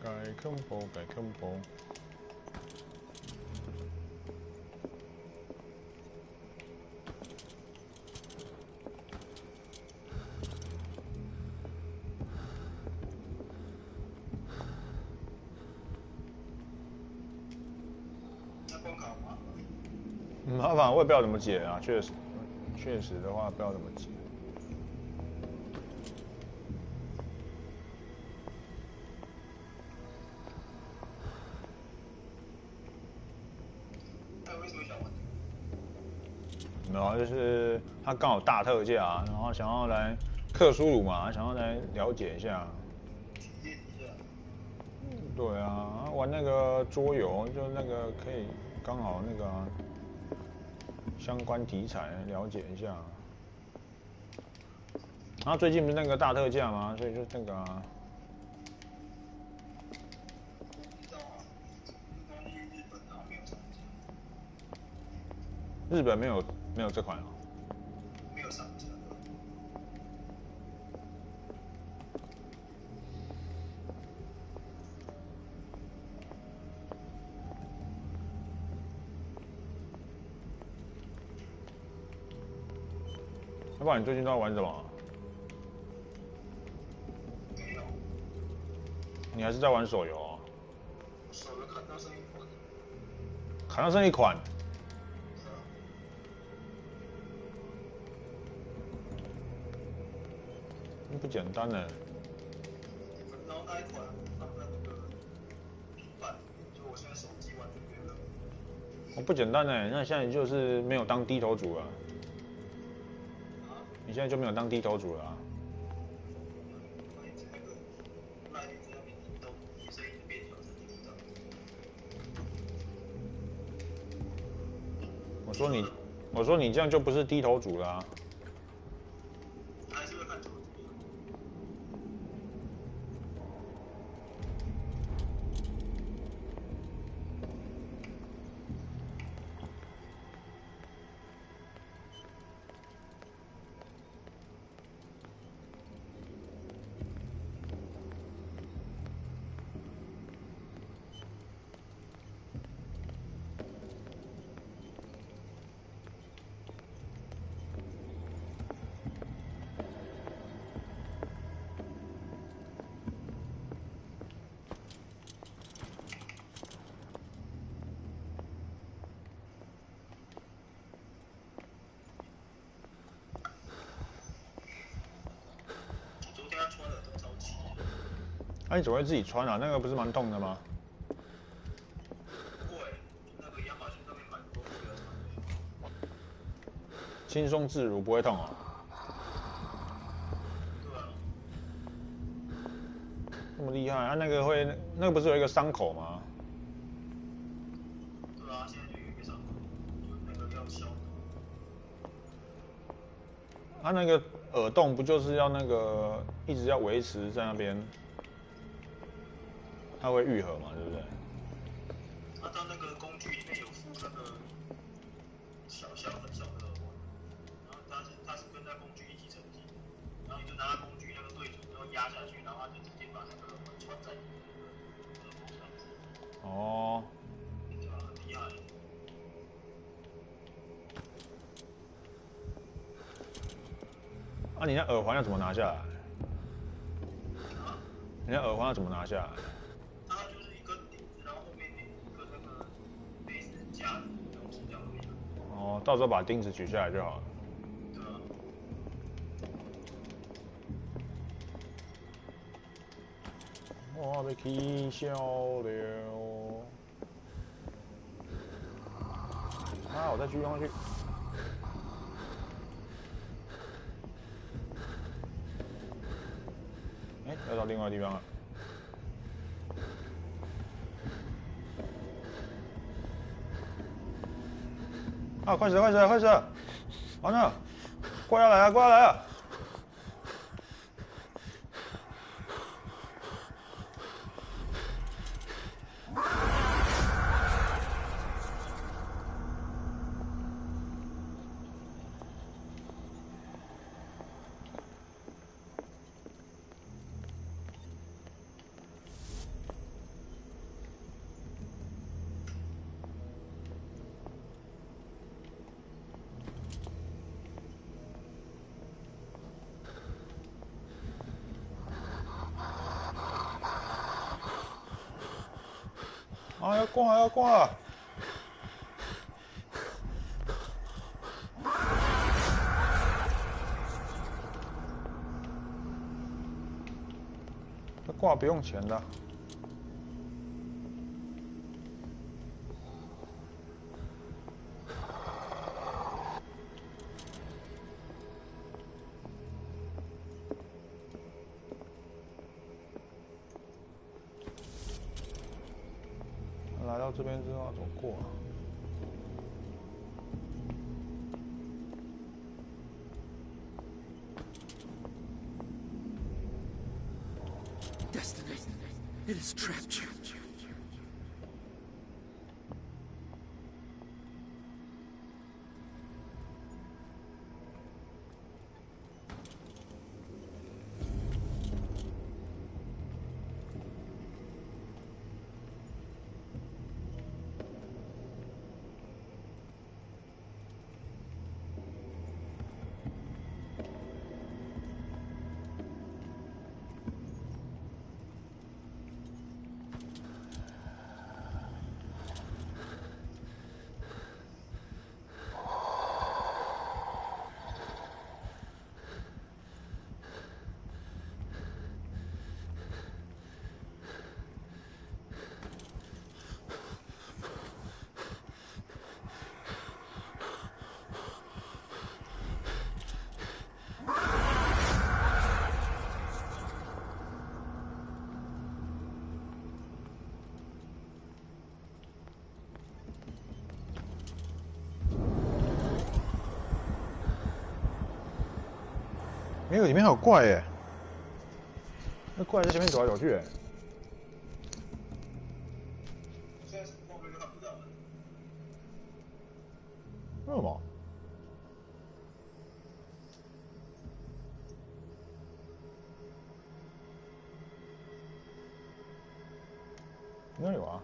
改 combo， 改 combo。麻烦，我也不知道怎么解啊，确实的话不知道怎么解。没有，就是他刚好大特价，然后想要来克苏鲁嘛，想要来了解一下。对啊，玩那个桌游就那个可以刚好那个、啊、相关题材了解一下。然后最近不是那个大特价吗？所以就那个、啊。日本没有这款啊。没有上架。要不然你最近都在玩什么？没有。你还是在玩手游啊？手游砍到剩一款。砍到剩一款。不简单呢。然后那一款放在那个平板，就我现在手机完全没有任何。不简单呢，那现在就是没有当低头族了。你现在就没有当低头族了、啊。我说你这样就不是低头族了、啊。还是会看手机。你怎么会自己穿啊？那个不是蛮痛的吗？不会，那个亚马逊上面买多个轻松自如，不会痛啊。对啊。那么厉害啊！那个不是有一个伤口吗？对啊，现在就有一个伤口，那个要消毒。他那个耳洞不就是要那个一直要维持在那边？它会愈合嘛，对不对？它那个工具里面有附那个很小的耳环，然后它是跟那工具一起成型，然后你就拿工具那个对准，然后压下去，然后它就直接把那个耳环穿在你的耳朵上。哦。对吧？很厉害。你那耳环要怎么拿下来？你那耳环要怎么拿下来？它就是一根顶子，然后后面一个那个类似夹子的东西这样而已。哦，到时候把钉子取下来就好了。对啊。我被气笑了。我再继续上去。要到另外地方了。快死！完了，过来了！啊，要挂要挂！这挂不用钱的。来到这边之后要怎么过啊？ Destiny, it has trapped you.没有，里面还有怪耶！那怪在前面走来走去耶。现在后面都看不到了。为什么？应该有啊。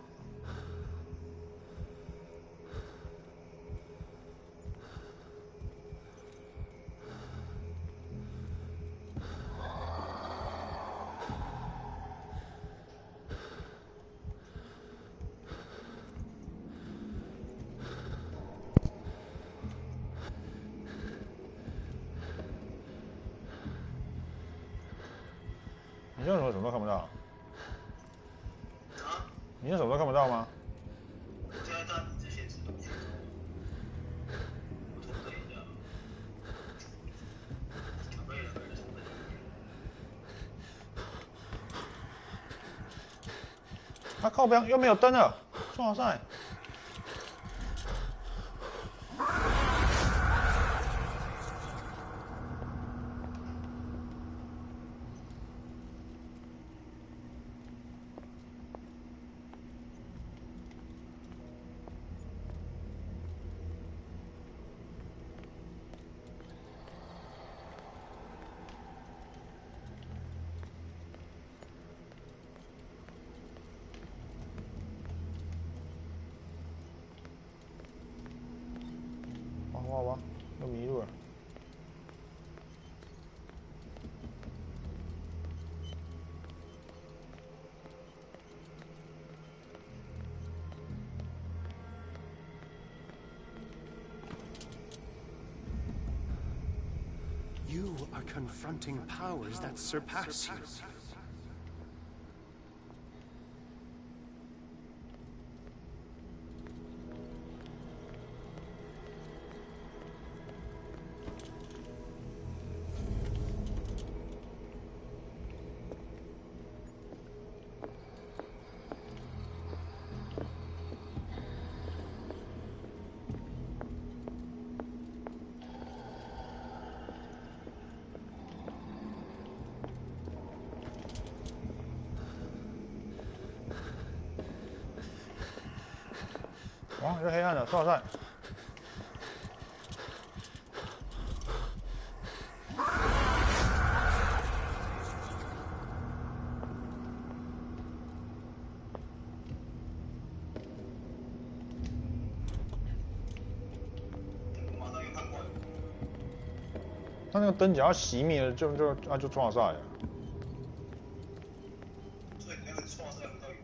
你这什么都看不到？啊？你这什么都看不到吗？我现在看这些东西，我重整一下。可以了，可以了，重整。他靠边又没有灯了，哇塞！ 哇，又迷路了。You are confronting powers that surpass you.哇，又黑暗了，哇塞！他那个灯只要熄灭了，就撞赛了。 所以你那个创伤到底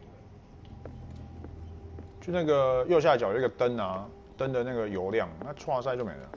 就那个右下角有一个灯啊，灯的那个油量，那唰塞就没了。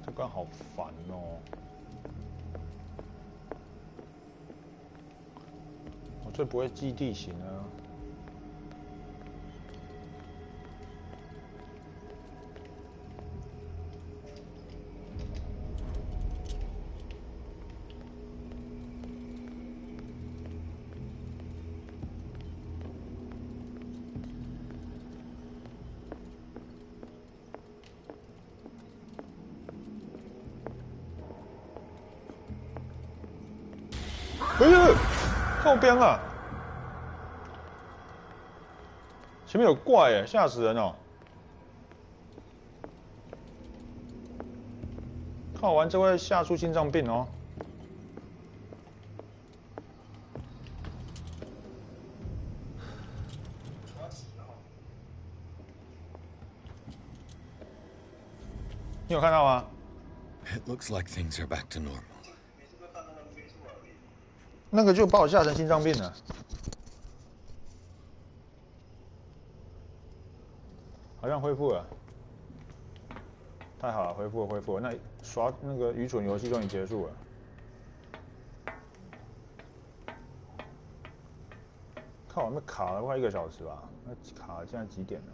这关好烦哦！我最不会记地形了。哎呀，靠边啊！前面有怪哎，吓死人哦！看完这会吓出心脏病哦。你有看到吗？ It looks like things are back to normal. 那个就把我吓成心脏病了。好像恢复了，太好了，恢复了。那刷那个愚蠢游戏终于结束了。看我们卡了快1个小时吧，那卡了现在几点了？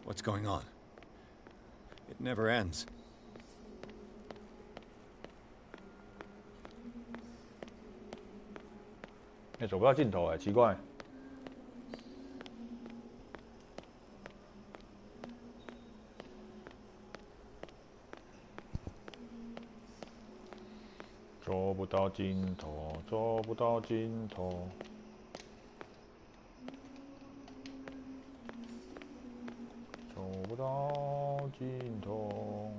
What's going on? It never ends. 走不到尽头哎，奇怪。走不到尽头，走不到尽头。 走不到尽头。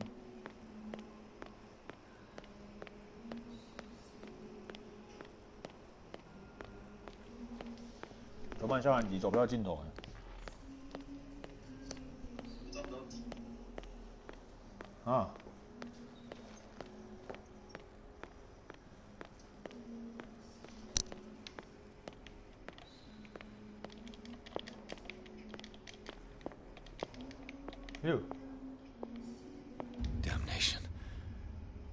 德曼消寒集走不到尽头。啊。You. Damnation.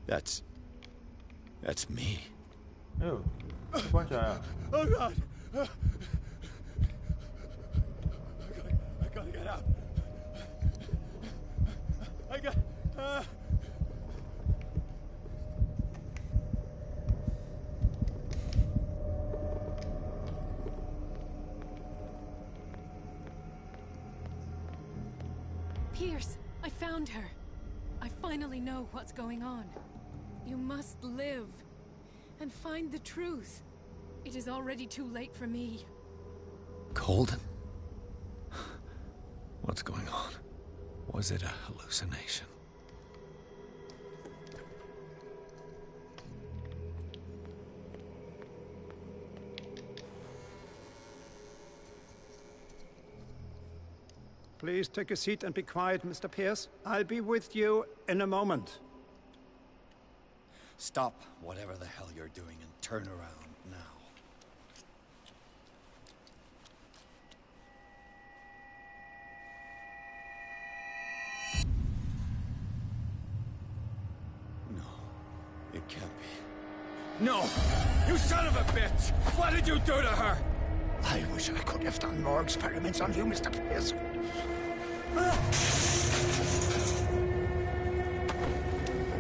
That's me. You. 关起来啊 Oh God! I gotta get out. I got. Pierce, I found her. I finally know what's going on. You must live and find the truth. It is already too late for me. Golden? What's going on? Was it a hallucination? Please take a seat and be quiet, Mr. Pierce. I'll be with you in a moment. Stop whatever the hell you're doing and turn around now. No! You son of a bitch! What did you do to her? I wish I could have done more experiments on you, Mr. Pearson.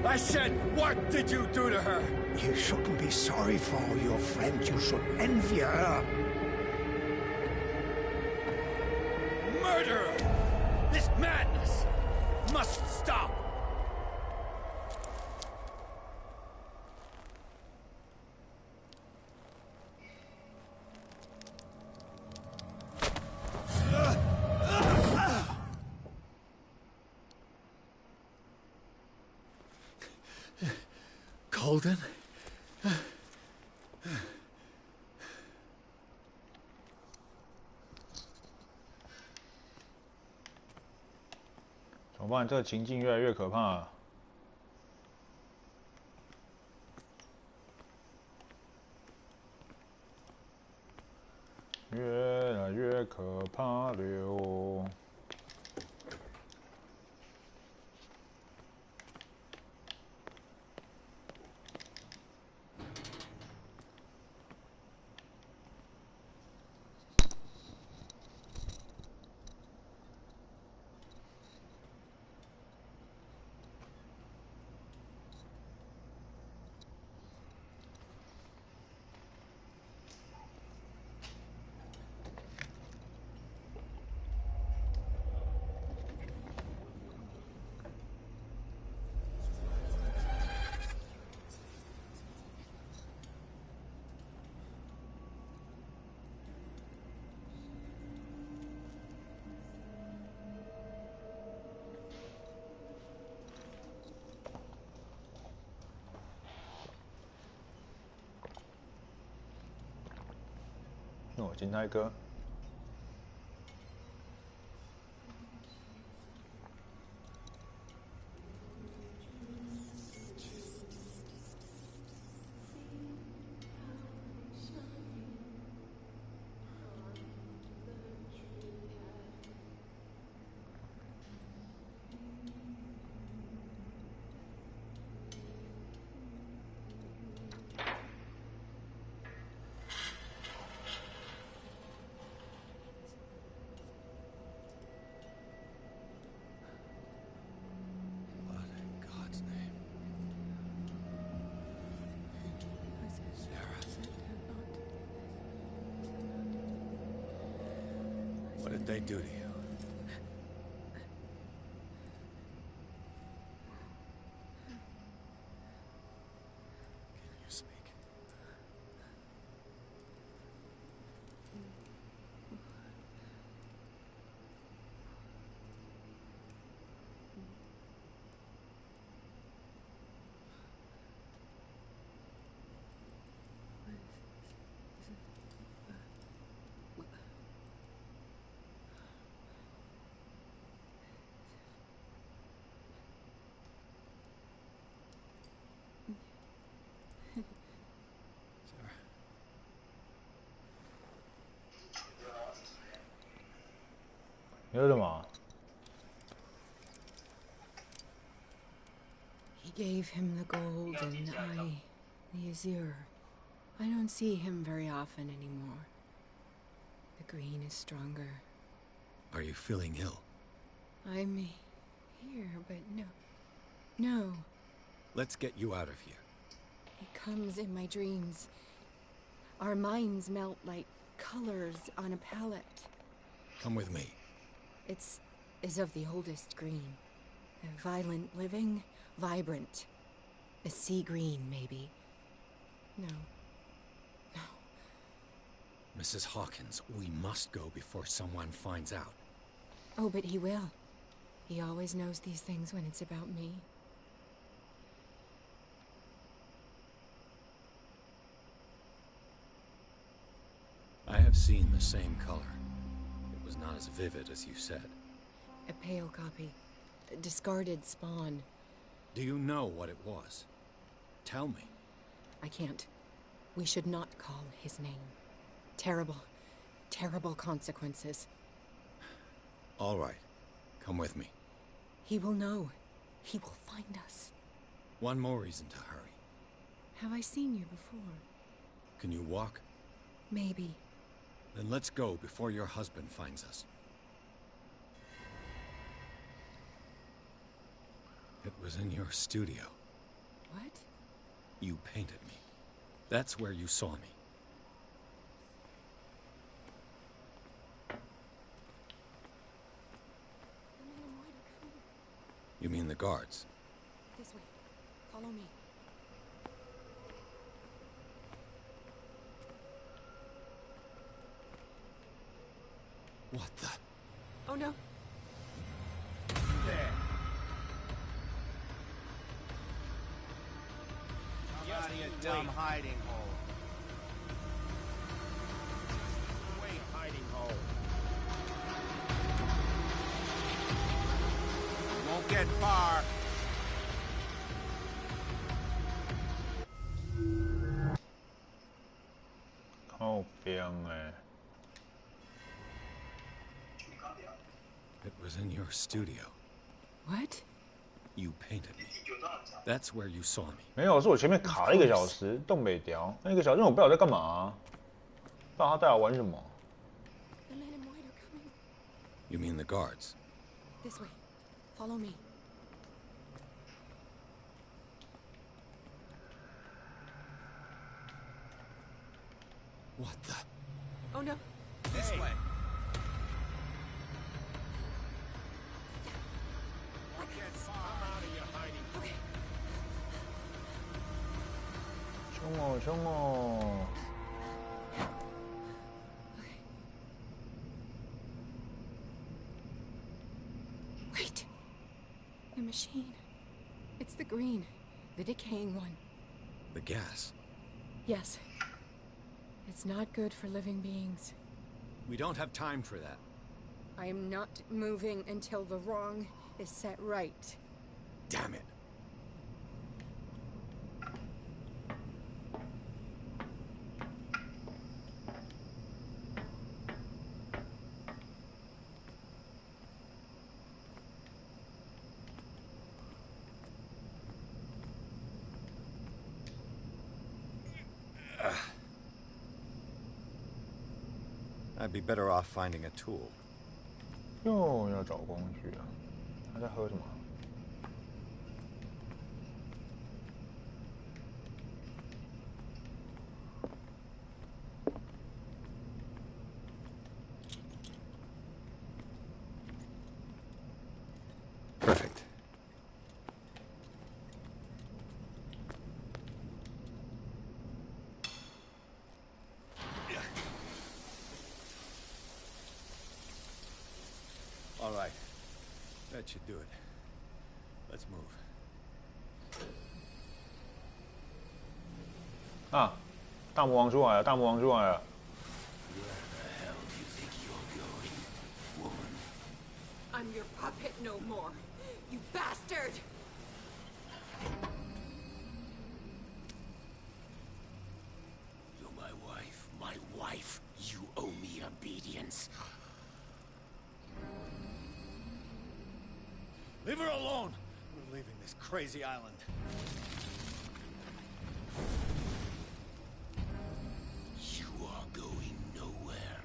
I said, what did you do to her? You shouldn't be sorry for your friend. You should envy her. Murderer! This madness must stop! Colden? 怎么办？这个情境越来越可怕了。越来越可怕了。哦，金泰哥。What did they do to you? Can you speak?你说什么？ He gave him the gold and I the azure. I don't see him very often anymore. The green is stronger. Are you feeling ill? I'm here, but no. Let's get you out of here. He comes in my dreams. Our minds melt like colors on a palette. Come with me. Is of the oldest green. A violent living, vibrant. A sea green, maybe. No. Mrs. Hawkins, we must go before someone finds out. Oh, but he will. He always knows these things when it's about me. I have seen the same color. It was not as vivid as you said. A pale copy. A discarded spawn. Do you know what it was? Tell me. I can't. We should not call his name. Terrible, terrible consequences. All right. Come with me. He will know. He will find us. One more reason to hurry. Have I seen you before? Can you walk? Maybe. Then let's go before your husband finds us. It was in your studio. What? You painted me. That's where you saw me. You mean the guards? This way. Follow me. What the? Oh no. There. Come out of your dumb hiding hole. Wait, hiding hole. Won't get far.靠边哎！ It was in your studio. What? You painted me. That's where you saw me. 没有，是我前面卡了1个小时，动北调。那1个小时我不知道我在干嘛、不知道他带我玩什么。 The men in white are coming. You mean the guards? This way. Follow me. What the? Oh no. This way. Won't get far. Come out of your hiding hole. Okay. 凶哦，凶哦！ Wait. The machine. It's the green. The decaying one. The gas. Yes. It's not good for living beings. We don't have time for that. I am not moving until the wrong is set right. Damn it. I'd be better off finding a tool. 又要找工具啊！他在喝什么？ Perfect. All right. That should do it. Let's move. 啊！大魔王出来了！大魔王出来了！ I'm your puppet no more, you bastard! You're my wife. My wife. You owe me obedience. Leave her alone! We're leaving this crazy island. You are going nowhere.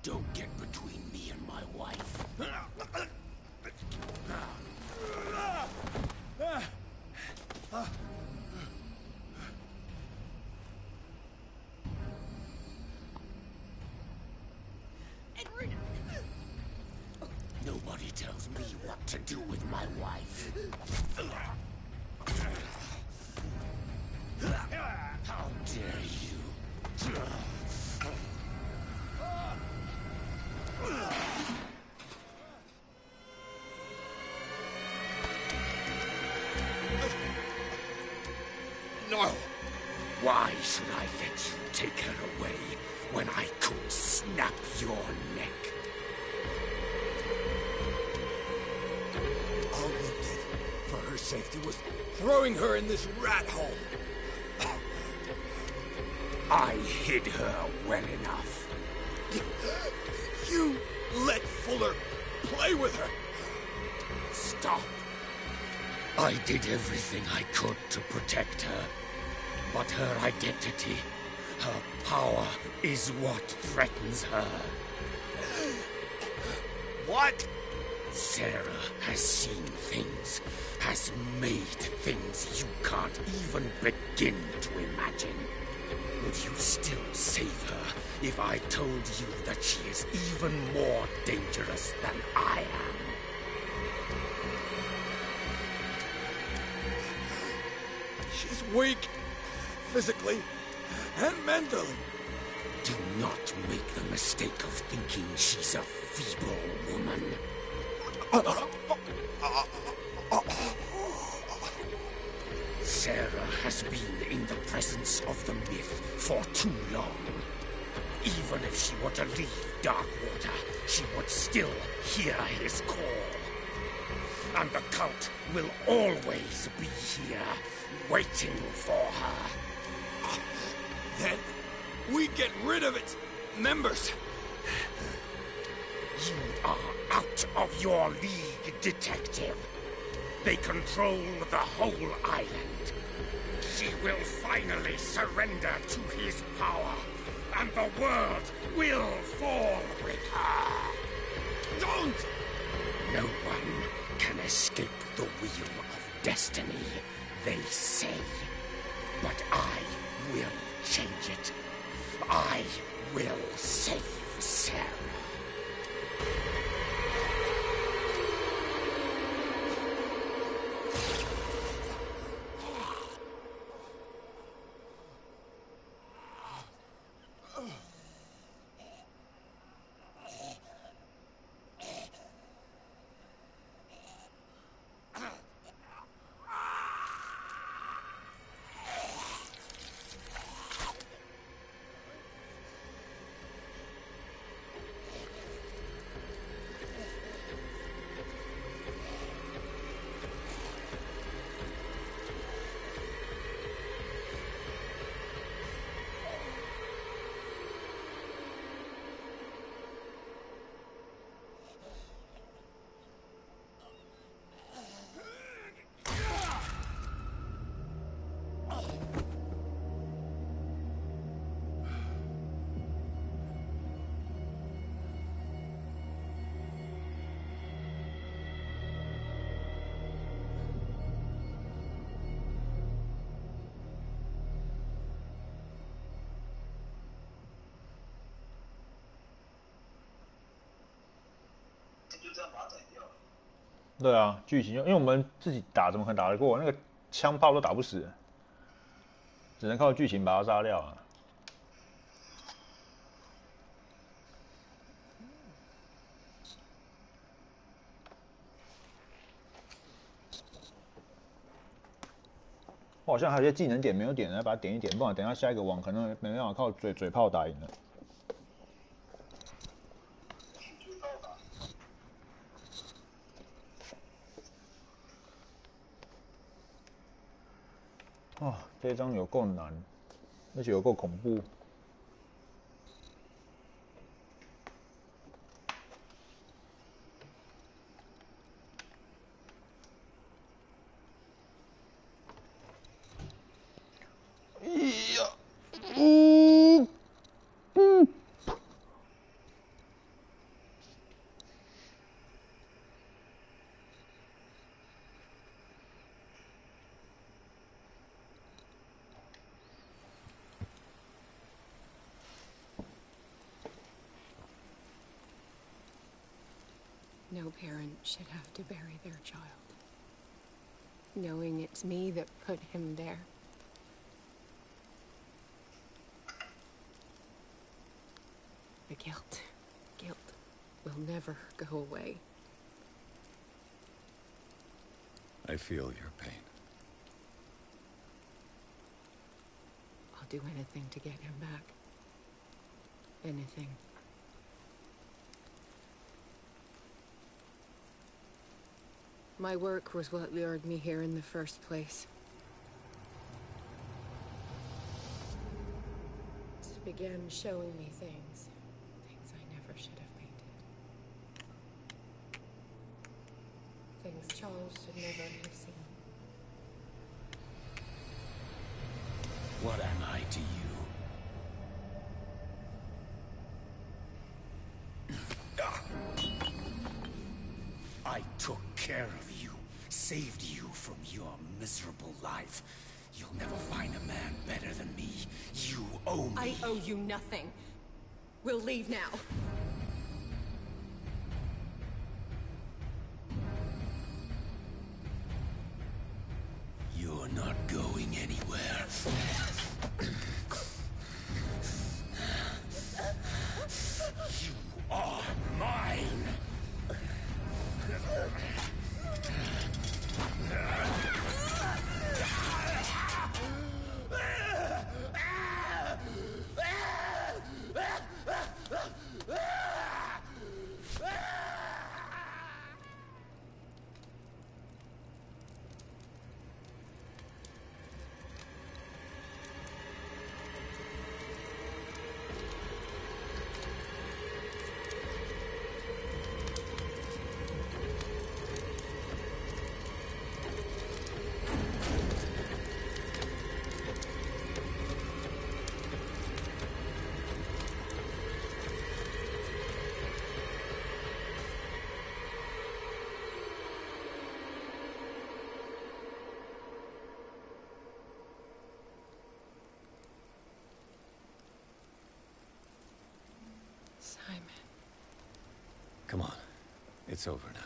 Don't get between me and my wife. Edward! Nobody tells me what to do with my wife. How dare you? No! Why should I let you take her away when I could snap your neck? All we did for her safety was throwing her in this rat hole. I hid her well enough. You let Fuller play with her. Stop. I did everything I could to protect her. But her identity, her power, is what threatens her. What? Sarah has seen things, has made things you can't even begin to imagine. Would you still save her if I told you that she is even more dangerous than I am? She's weak, physically and mentally. Do not make the mistake of thinking she's a feeble woman. Sarah has been in the presence of the myth for too long. Even if she were to leave Darkwater, she would still hear his call. And the cult will always be here, waiting for her. Then we get rid of its members. You are out of your league, detective. They control the whole island. She will finally surrender to his power, and the world will fall with her. Don't! No one can escape the wheel of destiny, they say. But I will change it. I will save Sarah.对啊，剧情就因为我们自己打怎么可能打得过？那个枪炮都打不死，只能靠剧情把他杀掉啊。我好像还有些技能点没有点，来把它点一点，不然等一下下一个网可能没办法靠嘴炮打赢了。哇，这一张有够难，而且有够恐怖。No parent should have to bury their child, knowing it's me that put him there. The guilt will never go away. I feel your pain. I'll do anything to get him back. Anything. My work was what lured me here in the first place. It began showing me things I never should have painted. Things Charles should never have seen. What am I to you? I took care of you, saved you from your miserable life. You'll never find a man better than me. You owe me. I owe you nothing. We'll leave now. You're not going anywhere. You are mine! Simon. Come on. It's over now.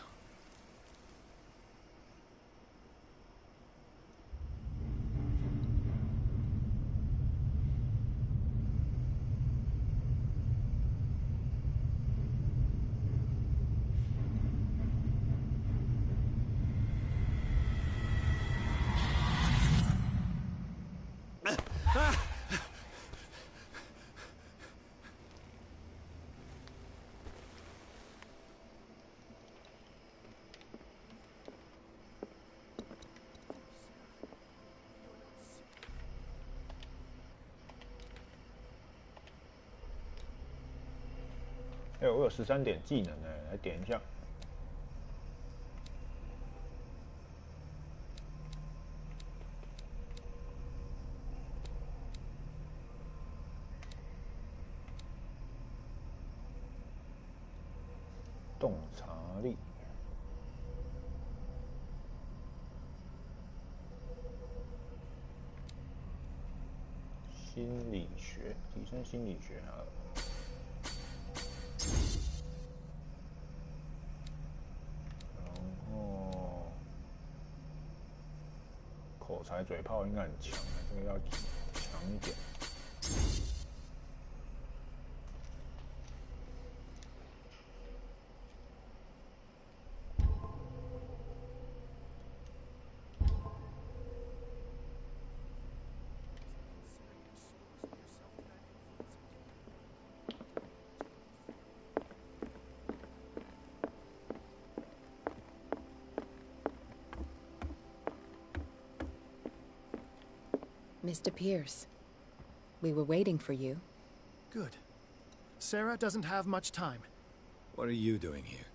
哎，我有13点技能呢，来点一下。洞察力，心理学，提升心理学好了。然后口才嘴炮应该很强，这个要强一点。Mr. Pierce, we were waiting for you. Good. Sarah doesn't have much time. What are you doing here?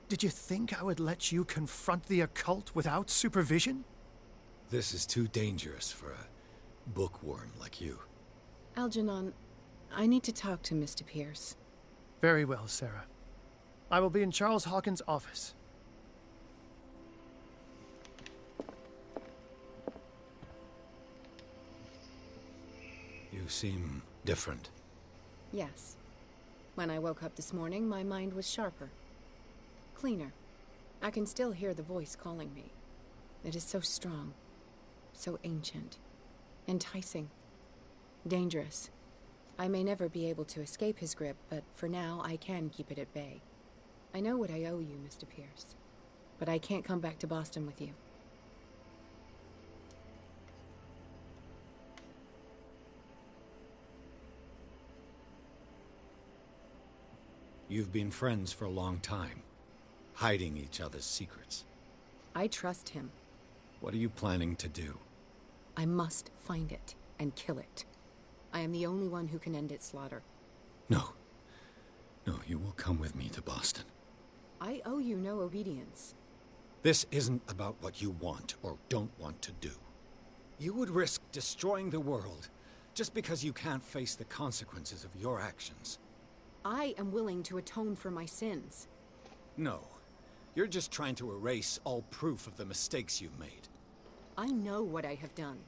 Did you think I would let you confront the occult without supervision? This is too dangerous for a bookworm like you. Algernon, I need to talk to Mr. Pierce. Very well, Sarah. I will be in Charles Hawkins' office. You seem different. Yes. When I woke up this morning, my mind was sharper. Cleaner. I can still hear the voice calling me. It is so strong. So ancient. Enticing. Dangerous. I may never be able to escape his grip, but for now I can keep it at bay. I know what I owe you, Mr. Pierce. But I can't come back to Boston with you. You've been friends for a long time, hiding each other's secrets. I trust him. What are you planning to do? I must find it and kill it. I am the only one who can end its slaughter. No. No, you will come with me to Boston. I owe you no obedience. This isn't about what you want or don't want to do. You would risk destroying the world just because you can't face the consequences of your actions. I am willing to atone for my sins. No. You're just trying to erase all proof of the mistakes you've made. I know what I have done.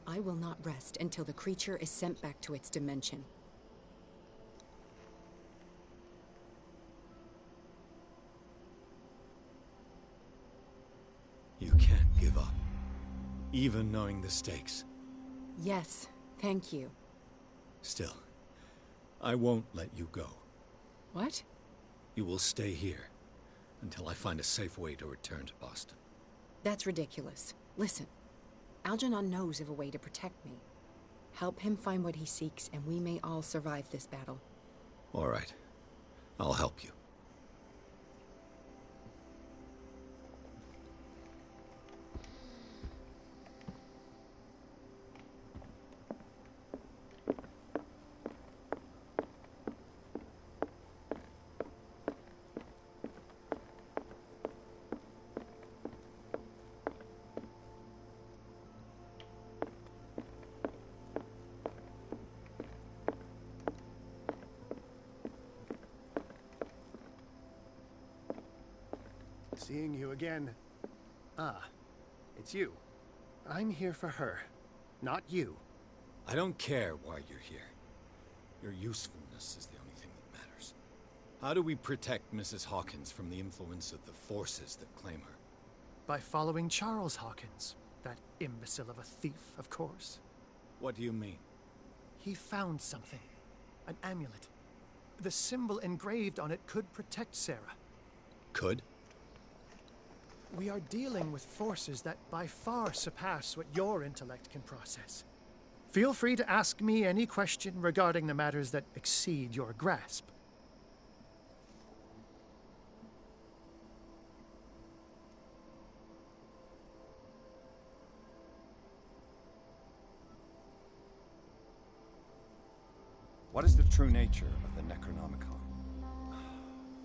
I will not rest until the creature is sent back to its dimension. You can't give up, even knowing the stakes. Yes, thank you. Still, I won't let you go. What? You will stay here until I find a safe way to return to Boston. That's ridiculous. Listen, Algernon knows of a way to protect me. Help him find what he seeks, and we may all survive this battle. All right. I'll help you. Seeing you again. Ah, it's you. I'm here for her, not you. I don't care why you're here. Your usefulness is the only thing that matters. How do we protect Mrs. Hawkins from the influence of the forces that claim her? By following Charles Hawkins, that imbecile of a thief, of course. What do you mean? He found something. An amulet. The symbol engraved on it could protect Sarah. Could? We are dealing with forces that by far surpass what your intellect can process. Feel free to ask me any question regarding the matters that exceed your grasp. What is the true nature of the Necronomicon?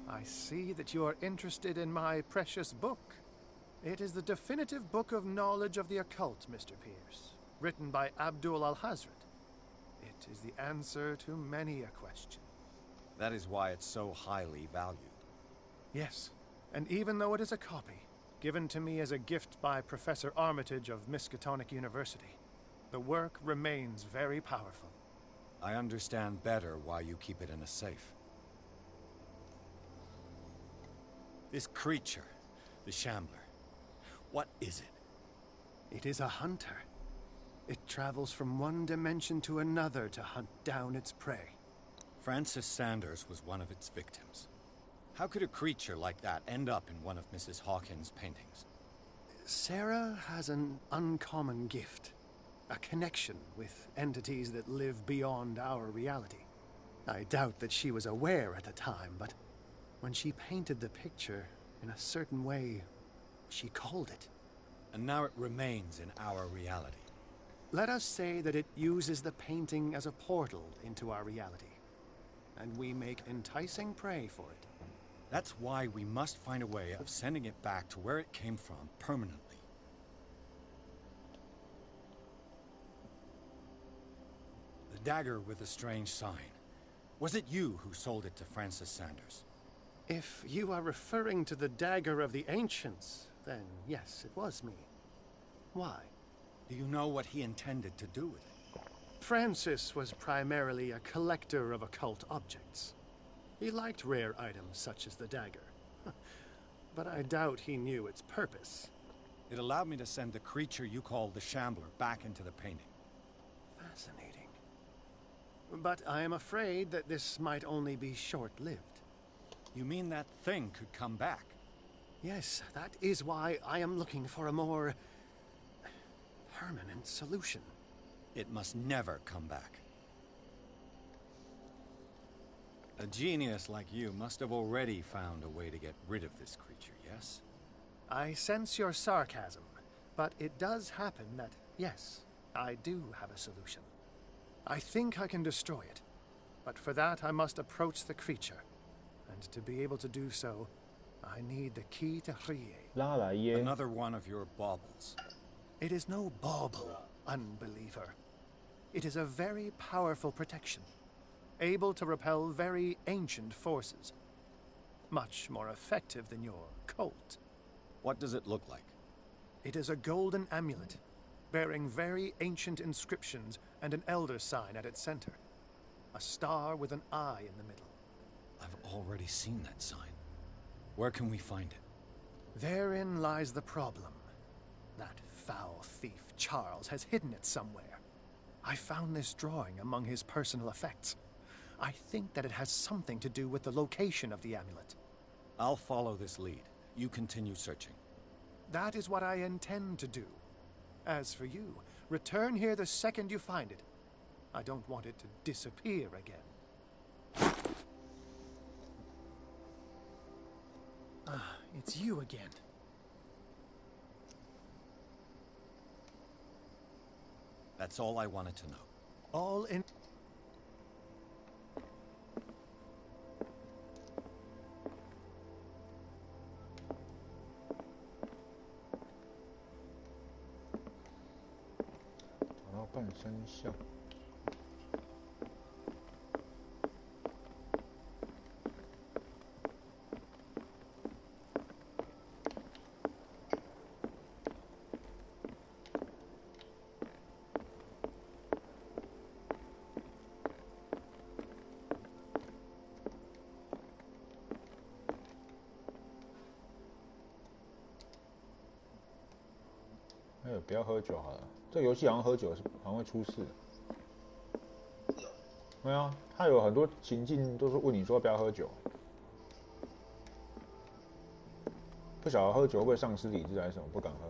I see that you are interested in my precious book. It is the definitive book of knowledge of the occult, Mr. Pierce, written by Abdul al-Hazred. It is the answer to many a question. That is why it's so highly valued. Yes, and even though it is a copy, given to me as a gift by Professor Armitage of Miskatonic University, the work remains very powerful. I understand better why you keep it in a safe. This creature, the Shambler, what is it? It is a hunter. It travels from one dimension to another to hunt down its prey. Francis Sanders was one of its victims. How could a creature like that end up in one of Mrs. Hawkins' paintings? Sarah has an uncommon gift. A connection with entities that live beyond our reality. I doubt that she was aware at the time, but when she painted the picture in a certain way, she called it. And now it remains in our reality. Let us say that it uses the painting as a portal into our reality, and we make enticing prey for it. That's why we must find a way of sending it back to where it came from permanently. The dagger with the strange sign. Was it you who sold it to Francis Sanders? If you are referring to the dagger of the ancients, then yes, it was me. Why? Do you know what he intended to do with it? Francis was primarily a collector of occult objects. He liked rare items such as the dagger. But I doubt he knew its purpose. It allowed me to send the creature you call the Shambler back into the painting. Fascinating. But I am afraid that this might only be short-lived. You mean that thing could come back? Yes, that is why I am looking for a more permanent solution. It must never come back. A genius like you must have already found a way to get rid of this creature, yes? I sense your sarcasm, but it does happen that, yes, I do have a solution. I think I can destroy it, but for that I must approach the creature. And to be able to do so, I need the key to Rie. Another one of your baubles. It is no bauble. unbeliever. It is a very powerful protection, able to repel very ancient forces. Much more effective than your cult. What does it look like? It is a golden amulet, bearing very ancient inscriptions and an elder sign at its center. A star with an eye in the middle. I've already seen that sign. Where can we find it? Therein lies the problem. That foul thief, Charles, has hidden it somewhere. I found this drawing among his personal effects. I think that it has something to do with the location of the amulet. I'll follow this lead. You continue searching. That is what I intend to do. As for you, return here the second you find it. I don't want it to disappear again. It's you again. That's all I wanted to know. All in...找到半身像。哎呦，不要喝酒好了。这个游戏好像喝酒好像会出事。对啊，它有很多情境都是问你说不要喝酒。不晓得喝酒会不会丧失理智还是什么，不敢喝。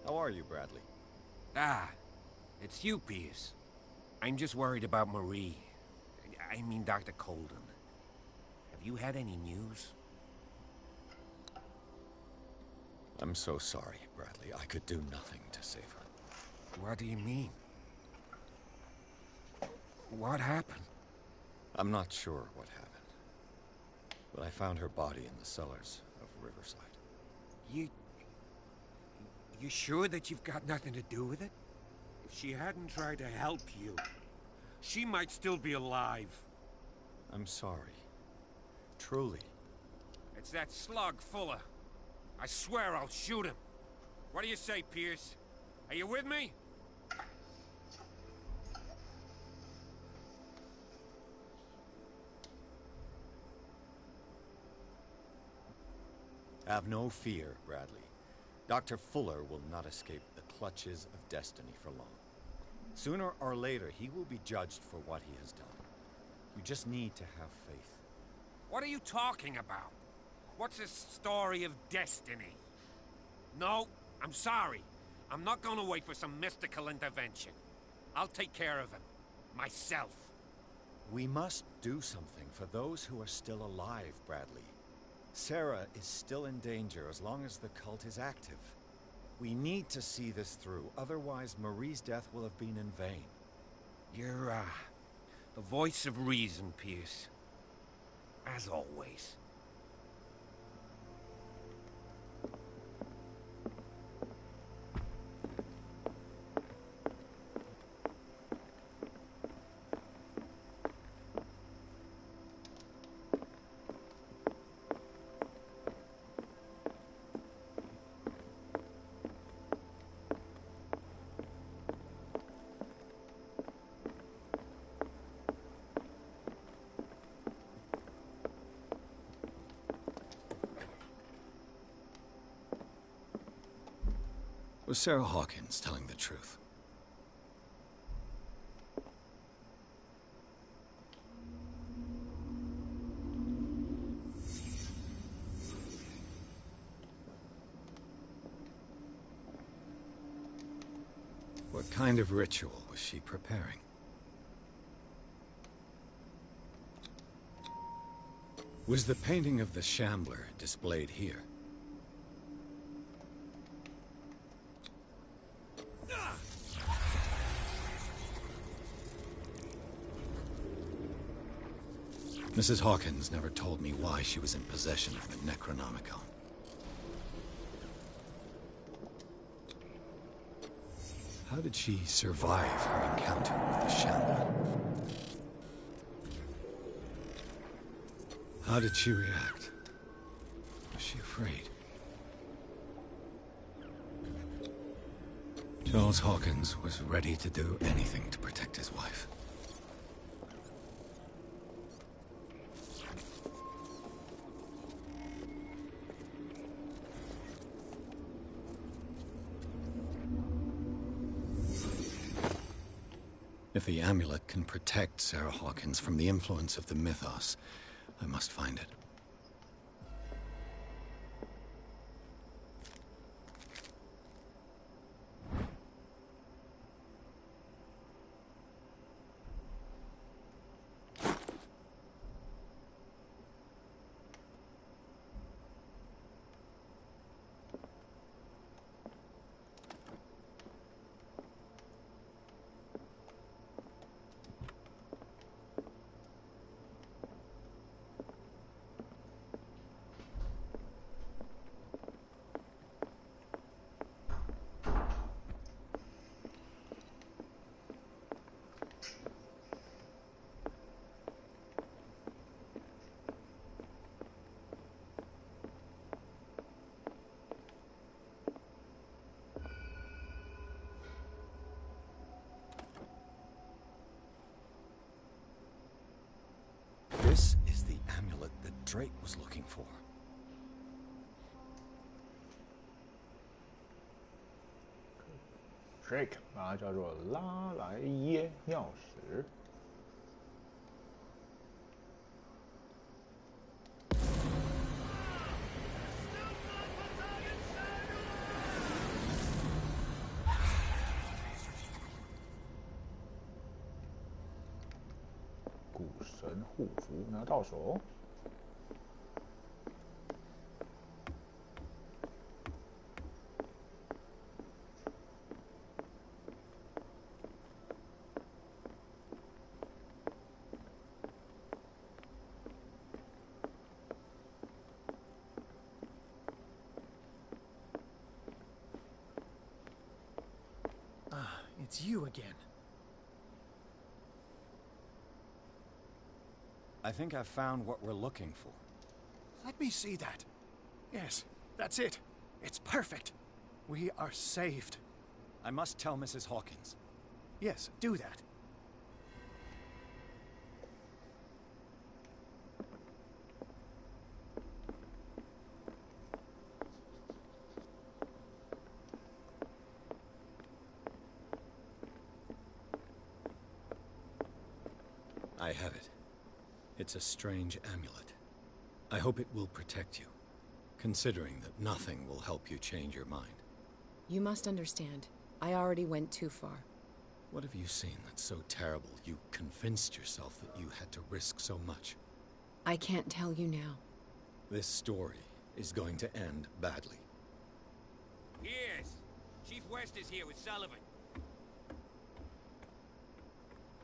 How are you, Bradley? Ah, it's you, Pierce. I'm just worried about Marie. I mean, Dr. Colden. Have you had any news? I'm so sorry, Bradley. I could do nothing to save her. What do you mean? What happened? I'm not sure what happened. But I found her body in the cellars of Riverside. You sure that you've got nothing to do with it? If she hadn't tried to help you, she might still be alive. I'm sorry. Truly. It's that slug, Fuller. I swear I'll shoot him. What do you say, Pierce? Are you with me? Have no fear, Bradley. Dr. Fuller will not escape the clutches of destiny for long. Sooner or later, he will be judged for what he has done. You just need to have faith. What are you talking about? What's this story of destiny? No, I'm sorry. I'm not gonna wait for some mystical intervention. I'll take care of him. Myself. We must do something for those who are still alive, Bradley. Sarah is still in danger as long as the cult is active. We need to see this through, otherwise Marie's death will have been in vain. You're, the voice of reason, Pierce. As always. Was Sarah Hawkins telling the truth? What kind of ritual was she preparing? Was the painting of the Shambler displayed here? Mrs. Hawkins never told me why she was in possession of the Necronomicon. How did she survive her encounter with the Shambler? How did she react? Was she afraid? Charles Hawkins was ready to do anything to protect his wife. If the amulet can protect Sarah Hawkins from the influence of the mythos, I must find it. This is the amulet that Drake was looking for. Drake 把它叫做拉莱耶钥匙。古神护符拿到手。It's you again. I think I've found what we're looking for. Let me see that. Yes, that's it. It's perfect. We are saved. I must tell Mrs. Hawkins. Yes, do that. I have it. It's a strange amulet. I hope it will protect you, considering that nothing will help you change your mind. You must understand. I already went too far. What have you seen that's so terrible you convinced yourself that you had to risk so much? I can't tell you now. This story is going to end badly. Yes. Chief West is here with Sullivan.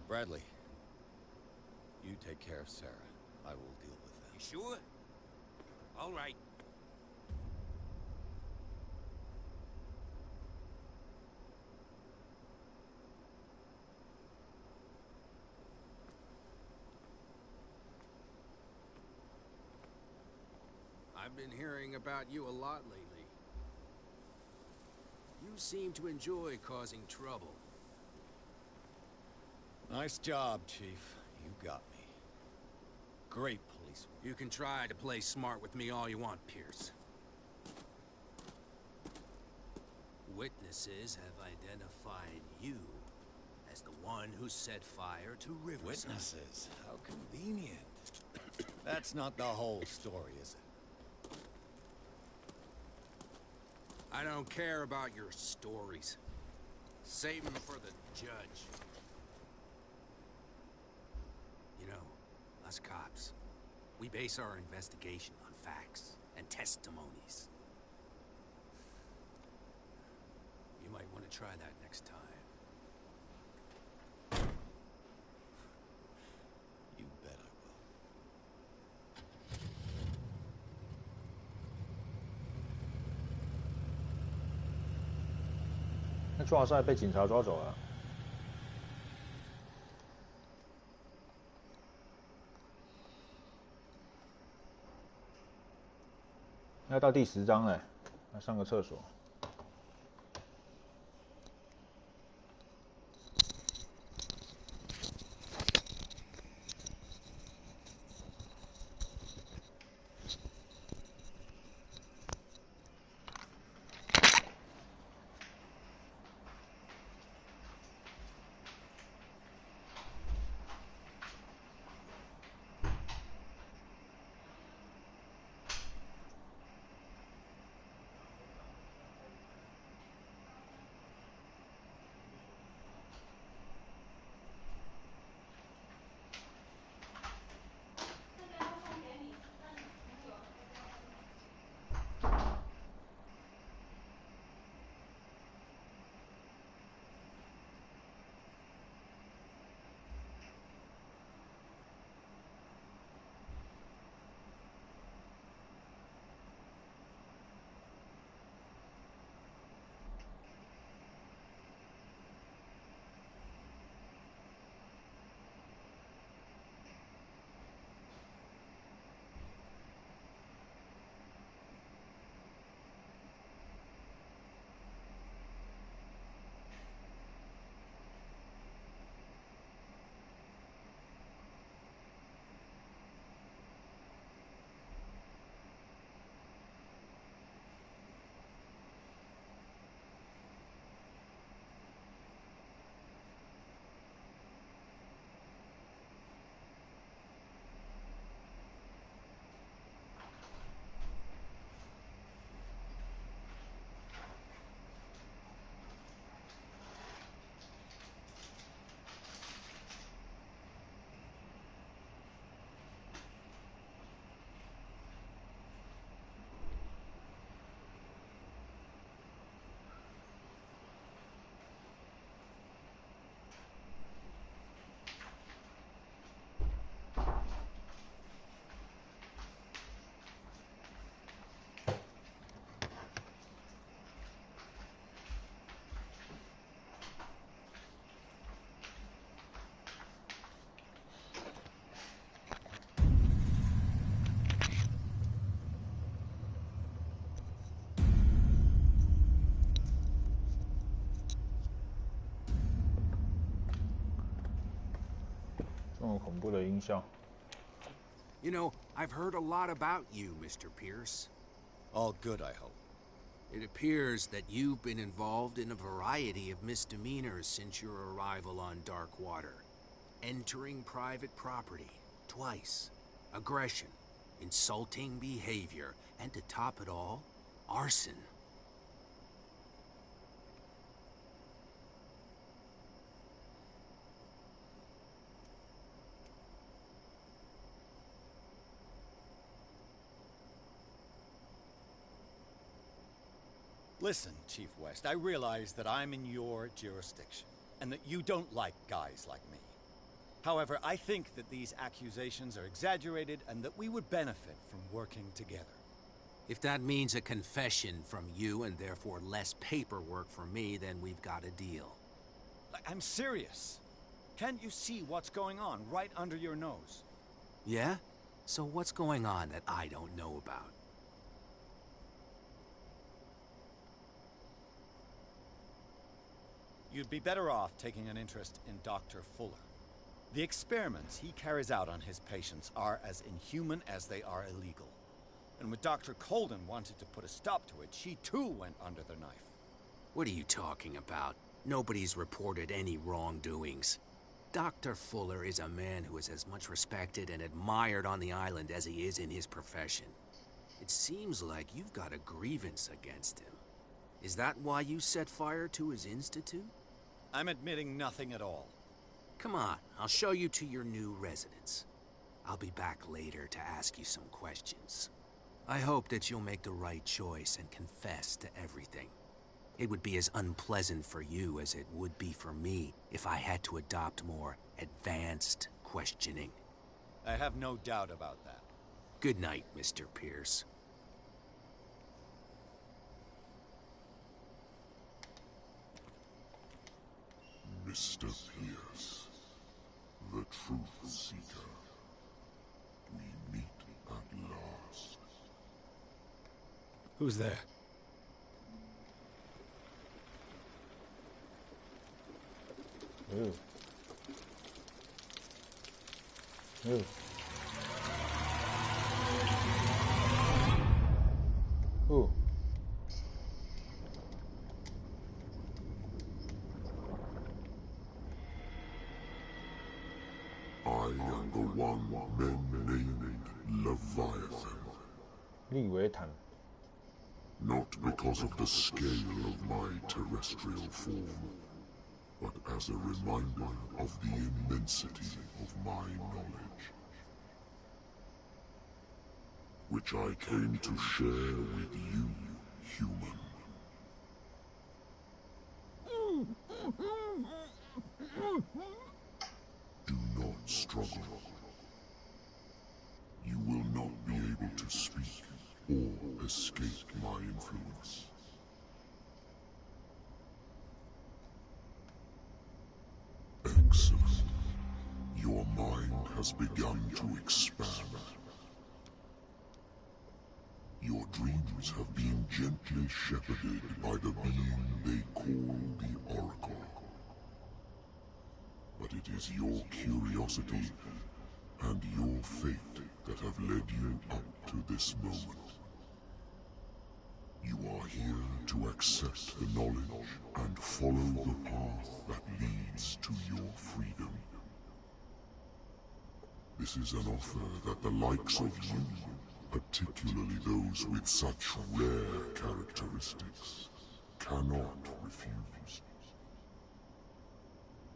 Bradley, you take care of Sarah. I will deal with them. You sure? All right. I've been hearing about you a lot lately. You seem to enjoy causing trouble. Nice job, Chief. You got me. Great police work. You can try to play smart with me all you want, Pierce. Witnesses have identified you as the one who set fire to Riverside. Witnesses? How convenient. That's not the whole story, is it? I don't care about your stories. Save them for the judge. You know, us cops, We base our investigation on facts and testimonies. You might want to try that next time. You bet I will. 那抓塞被警察抓走了。要到第10章嘞，要上个厕所。这种恐怖的音效。You know, I've heard a lot about you, Mr. Pierce. All good, I hope. It appears that you've been involved in a variety of misdemeanors since your arrival on Darkwater. Entering private property, twice. Aggression, insulting behavior, and to top it all, arson. Listen, Chief West, I realize that I'm in your jurisdiction, and that you don't like guys like me. However, I think that these accusations are exaggerated and that we would benefit from working together. If that means a confession from you and therefore less paperwork for me, then we've got a deal. I'm serious. Can't you see what's going on right under your nose? Yeah? So what's going on that I don't know about? You'd be better off taking an interest in Dr. Fuller. The experiments he carries out on his patients are as inhuman as they are illegal. And when Dr. Colden wanted to put a stop to it, she too went under the knife. What are you talking about? Nobody's reported any wrongdoings. Dr. Fuller is a man who is as much respected and admired on the island as he is in his profession. It seems like you've got a grievance against him. Is that why you set fire to his institute? I'm admitting nothing at all. Come on, I'll show you to your new residence. I'll be back later to ask you some questions. I hope that you'll make the right choice and confess to everything. It would be as unpleasant for you as it would be for me if I had to adopt more advanced questioning. I have no doubt about that. Good night, Mr. Pierce. Mr. Pierce, the Truth Seeker. We meet at last. Who's there? Ooh. Ooh. Ooh. I am the one men named Leviathan. Not because of the scale of my terrestrial form, but as a reminder of the immensity of my knowledge, which I came to share with you, human. Do not struggle. You will not be able to speak or escape my influence. Excellent. Your mind has begun to expand. Your dreams have been gently shepherded by the being they call the Oracle. But it is your curiosity and your fate that have led you up to this moment. You are here to accept the knowledge and follow the path that leads to your freedom. This is an offer that the likes of you, particularly those with such rare characteristics, cannot refuse.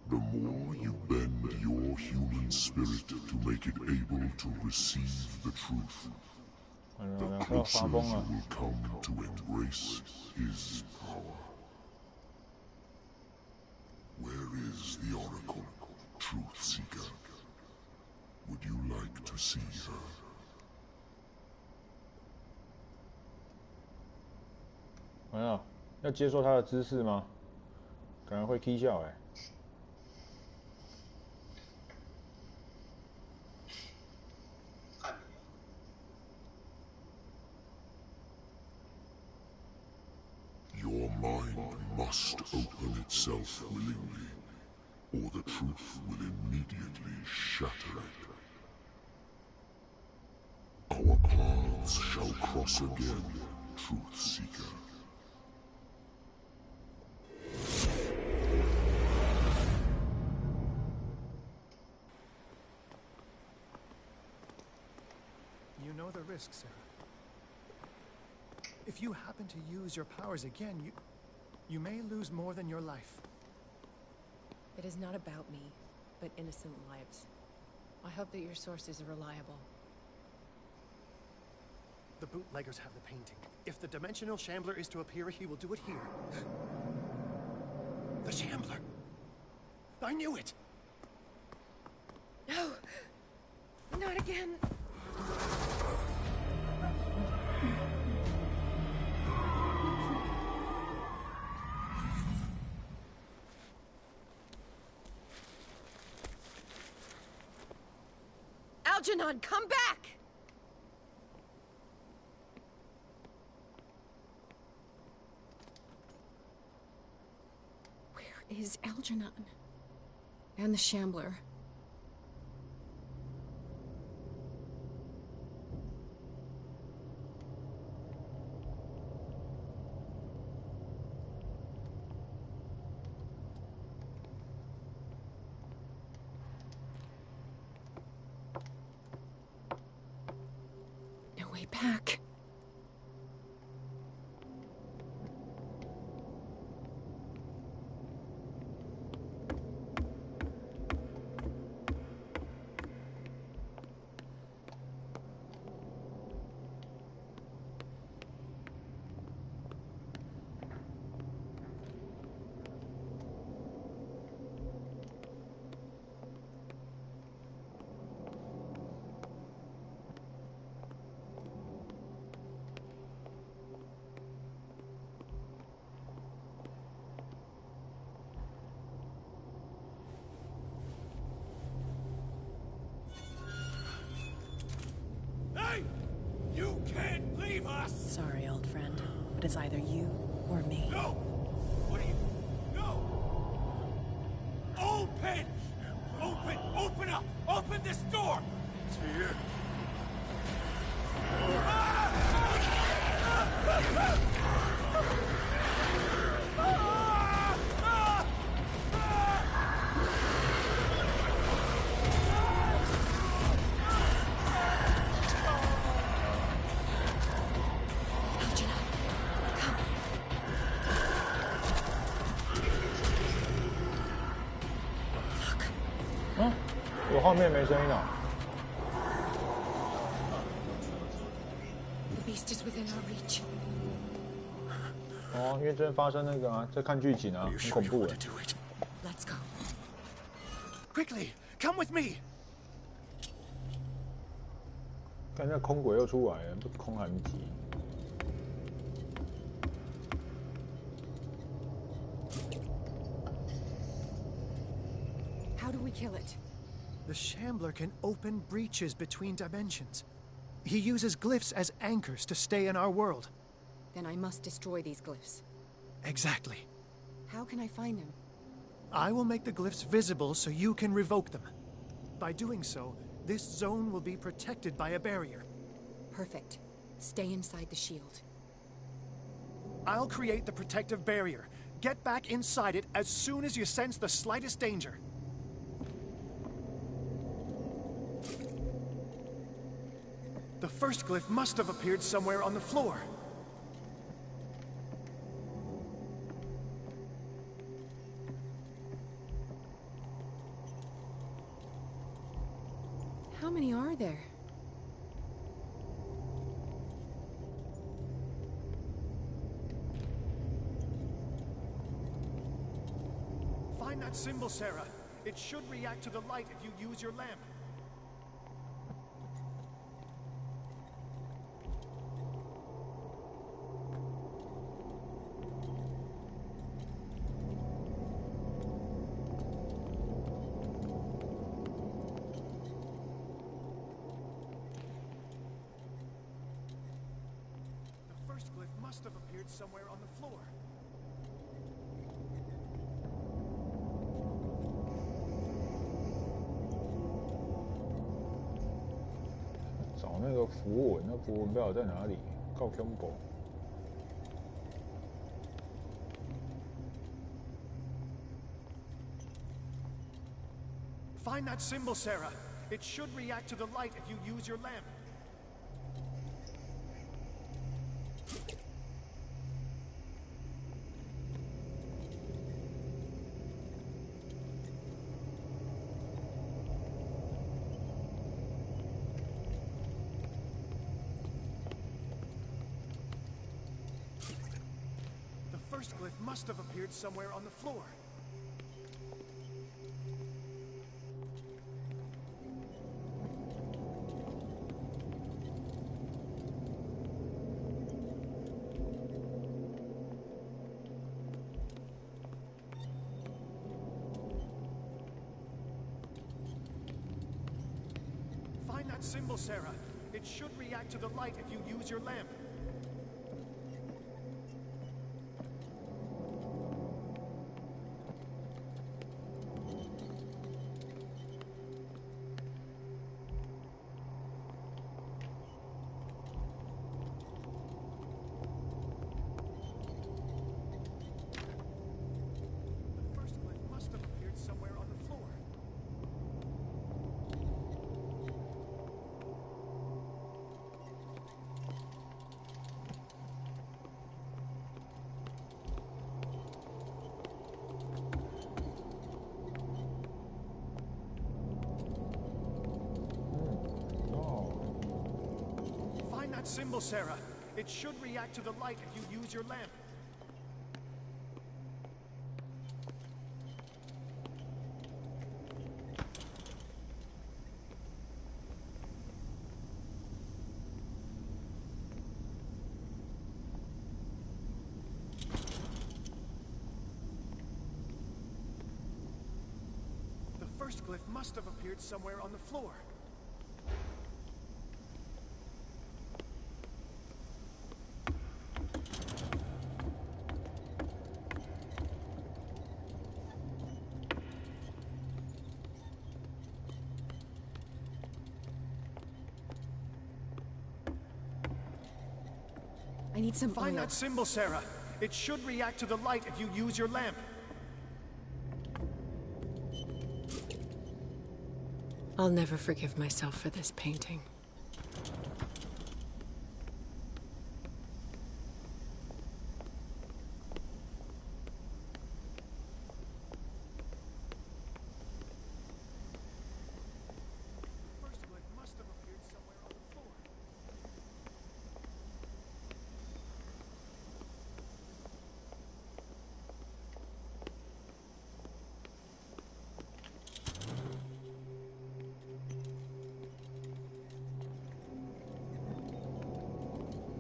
The more you bend your human spirit to make it able to receive the truth, the closer you will come to embrace his power. Where is the Oracle, Truth Seeker? Would you like to see her? 没有，要接受他的知识吗？感觉会踢笑哎。Your mind must open itself willingly, or the truth will immediately shatter it. Our paths shall cross again, Truth Seeker. You know the risk, sir. If you happen to use your powers again, you may lose more than your life. It is not about me, but innocent lives. I hope that your sources are reliable. The bootleggers have the painting. If the Dimensional Shambler is to appear, he will do it here. The Shambler! I knew it! No! Not again! Algernon, come back! Where is Algernon? And the Shambler? No way back. Sorry, old friend, but it's either you or me. No! What are you... No! Open! Open! Open up! Open this door! It's here.嗯，我画面没声音啊。 The beast is within our reach. 哦，因为这发生那个啊，在看剧情啊，很恐怖的。 Let's go. Quickly, come with me. 看那空鬼又出来了，不空寒极。 How do we kill it? The Shambler can open breaches between dimensions. He uses glyphs as anchors to stay in our world. Then I must destroy these glyphs. Exactly. How can I find them? I will make the glyphs visible so you can revoke them. By doing so, this zone will be protected by a barrier. Perfect. Stay inside the shield. I'll create the protective barrier. Get back inside it as soon as you sense the slightest danger. The first glyph must have appeared somewhere on the floor. How many are there? Find that symbol, Sarah. It should react to the light if you use your lamp. The first glyph must have appeared somewhere on the floor. 找那个符文，那符文不知道在哪里，够恐怖。 Find that symbol, Sarah. It should react to the light if you use your lamp. The first glyph must have appeared somewhere on the floor. Find that symbol, Sarah. It should react to the light if you use your lamp. The first glyph must have appeared somewhere on the floor. Find that symbol, Sarah. It should react to the light if you use your lamp. The first glyph must have appeared somewhere on the floor. I need some Find oil. that symbol, Sarah. It should react to the light if you use your lamp. I'll never forgive myself for this painting.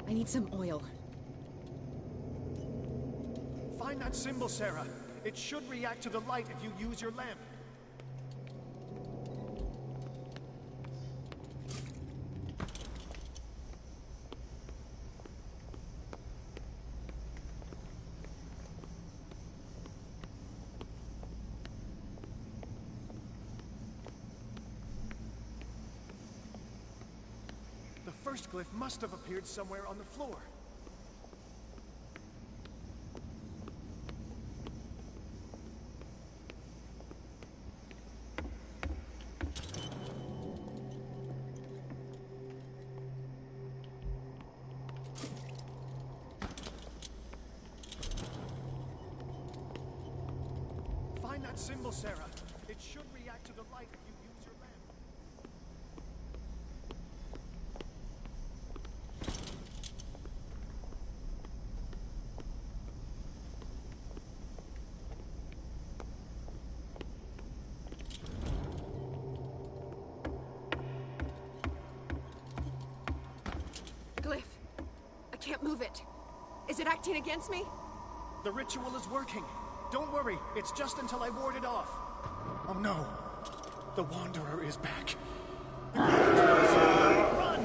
I need some oil. Find that symbol, Sarah. It should react to the light if you use your lamp. The first glyph must have appeared somewhere on the floor. Find that symbol, Sarah. It should react to the light if you use your lamp. Glyph. I can't move it. Is it acting against me? The ritual is working. Don't worry, it's just until I ward it off. Oh no. The Wanderer is back. Run!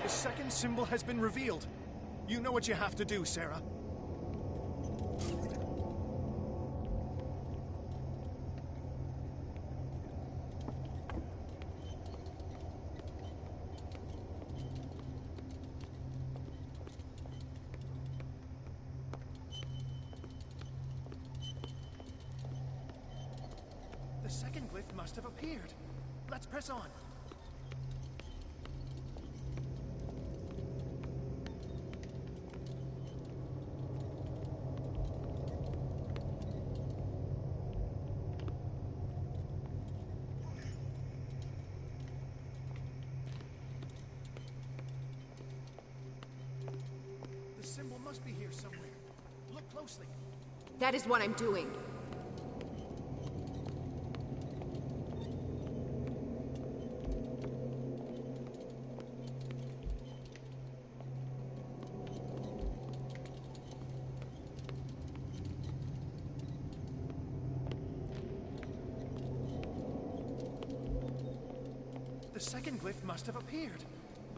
The second symbol has been revealed. You know what you have to do, Sarah. The second glyph must have appeared. Let's press on. The symbol must be here somewhere. Look closely. That is what I'm doing. The second glyph must have appeared.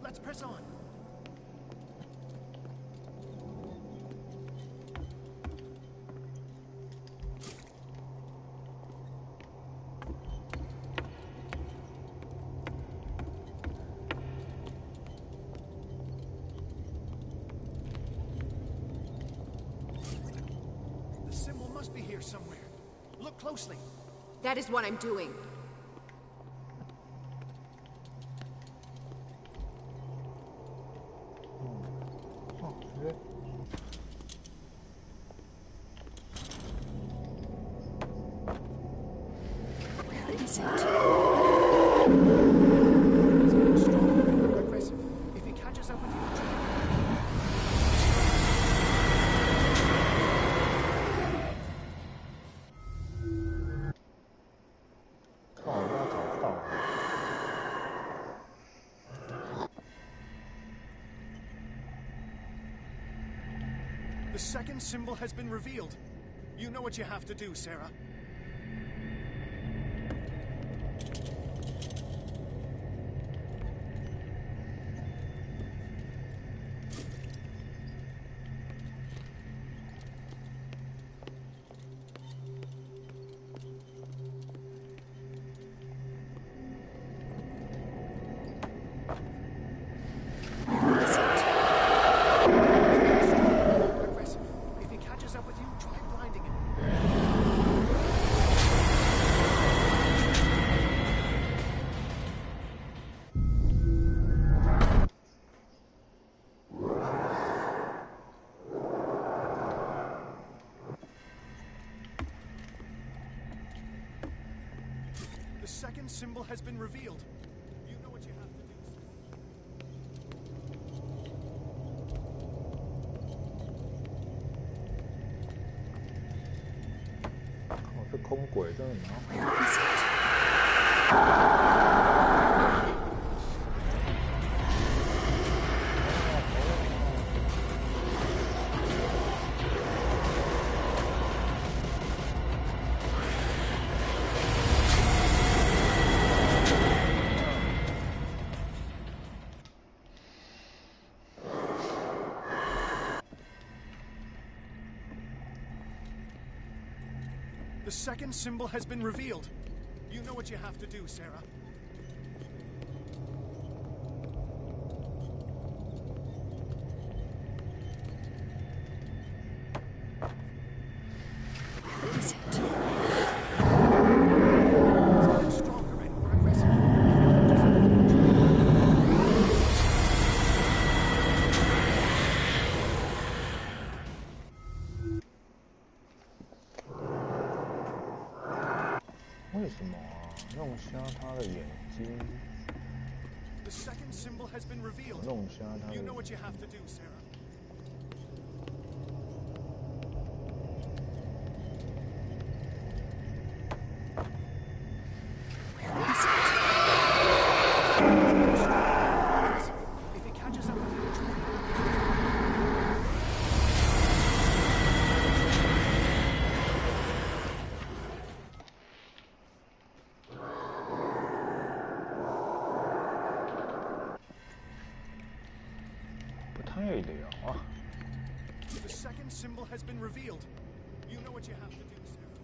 Let's press on. The symbol must be here somewhere. Look closely. That is what I'm doing. Where is it? He's getting stronger and more aggressive. If he catches up with you, the second symbol has been revealed. You know what you have to do, Sarah. second symbol has been revealed. You know what you have to do. 我这空轨真的麻烦。The second symbol has been revealed. You know what you have to do, Sarah. What is it? It's stronger and more aggressive. 为什么啊？弄瞎他的眼睛。The second symbol has been revealed. 弄瞎他的。 You know what you have to do, Sarah. If he catches up with you, try. 不太了啊。 The second symbol has been revealed. You know what you have to do, Sarah.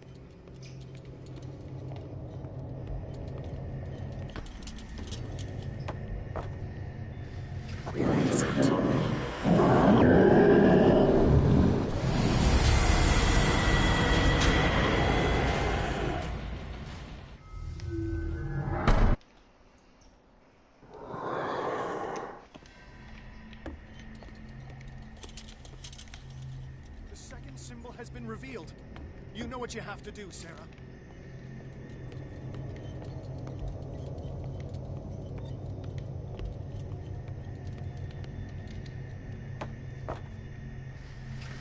Where is it? The second symbol has been revealed. You know what you have to do, Sarah.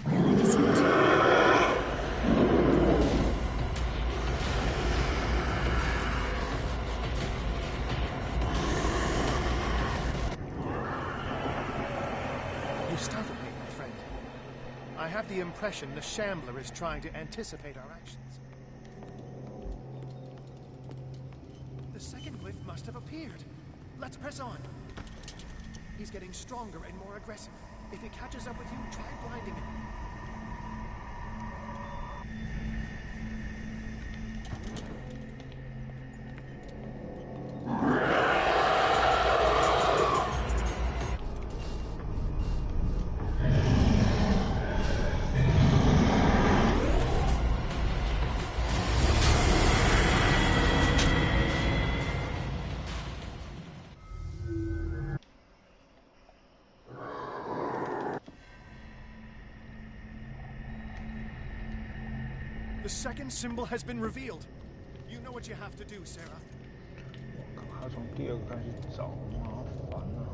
Where is it? You startled me, my friend. I have the impression the Shambler is trying to anticipate our actions. The second glyph must have appeared. Let's press on. He's getting stronger and more aggressive. If he catches up with you, try blinding him. The second symbol has been revealed. You know what you have to do, Sarah. 我靠，他从第二个开始找，麻烦啊。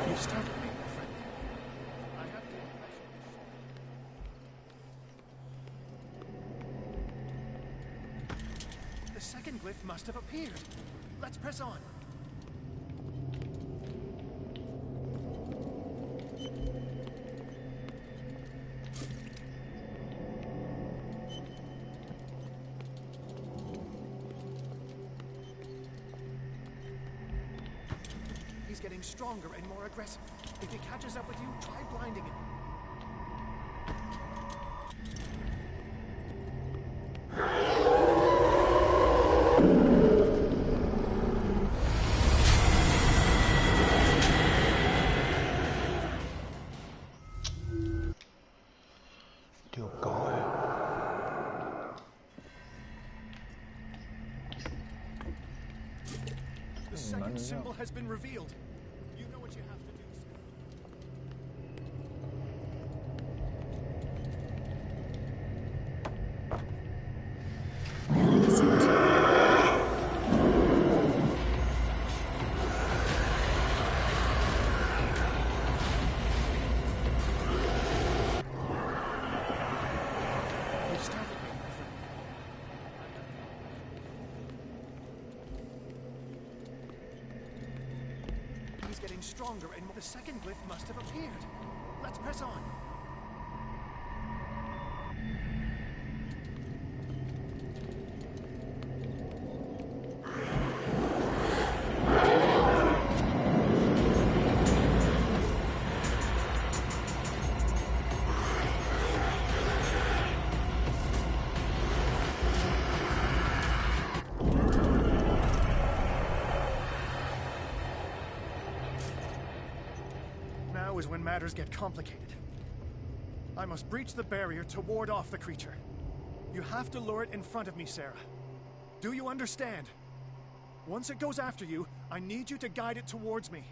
You startled me, my friend. I have the impression. The second glyph must have appeared. Let's press on. He's getting stronger and more aggressive. If he catches up with you, try blinding him. symbol has been revealed. You know what you have to do, stronger, and the second glyph must have appeared. Let's press on. Is when matters get complicated. I must breach the barrier to ward off the creature. You have to lure it in front of me, Sarah. Do you understand? Once it goes after you, I need you to guide it towards me.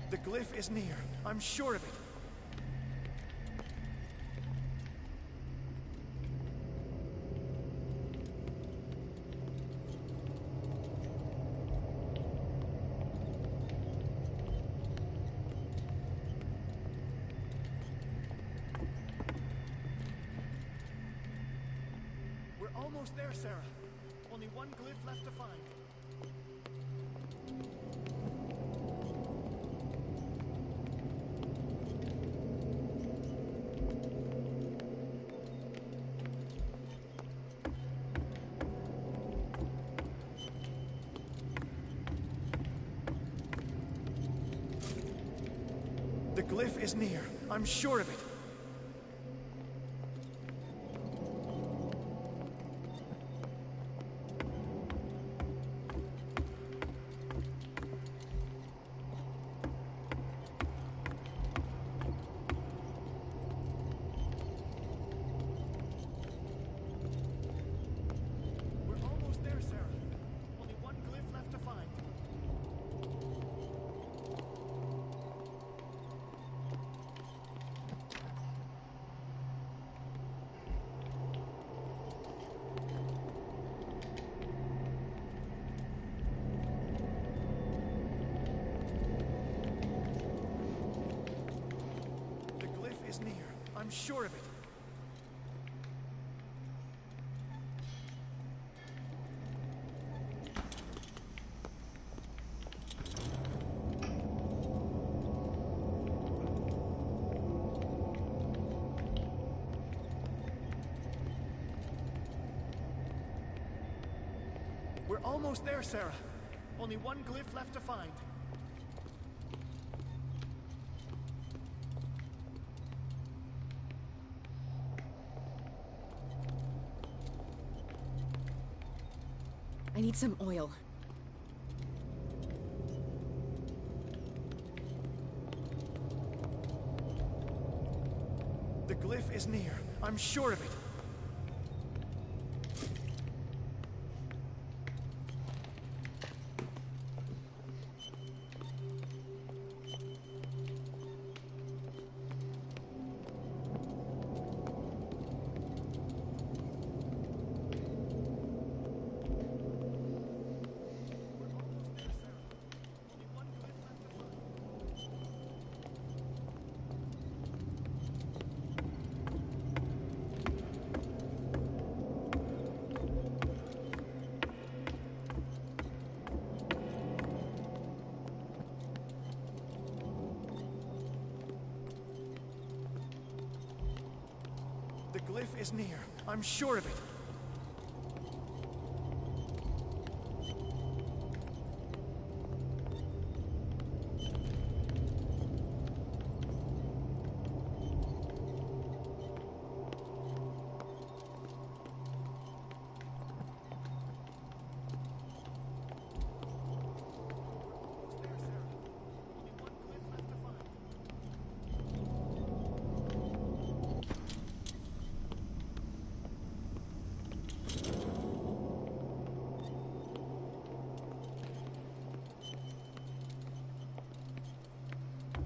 The glyph is near. I'm sure of it. We're almost there, Sarah. Only one glyph left to find. The glyph is near. I'm sure of it. We're almost there, Sarah. Only one glyph left to find. The glyph is near. I'm sure of it. We're almost there, Sarah. Only one glyph left to find. I need some oil. The glyph is near. I'm sure of it. glyph is near. I'm sure of it.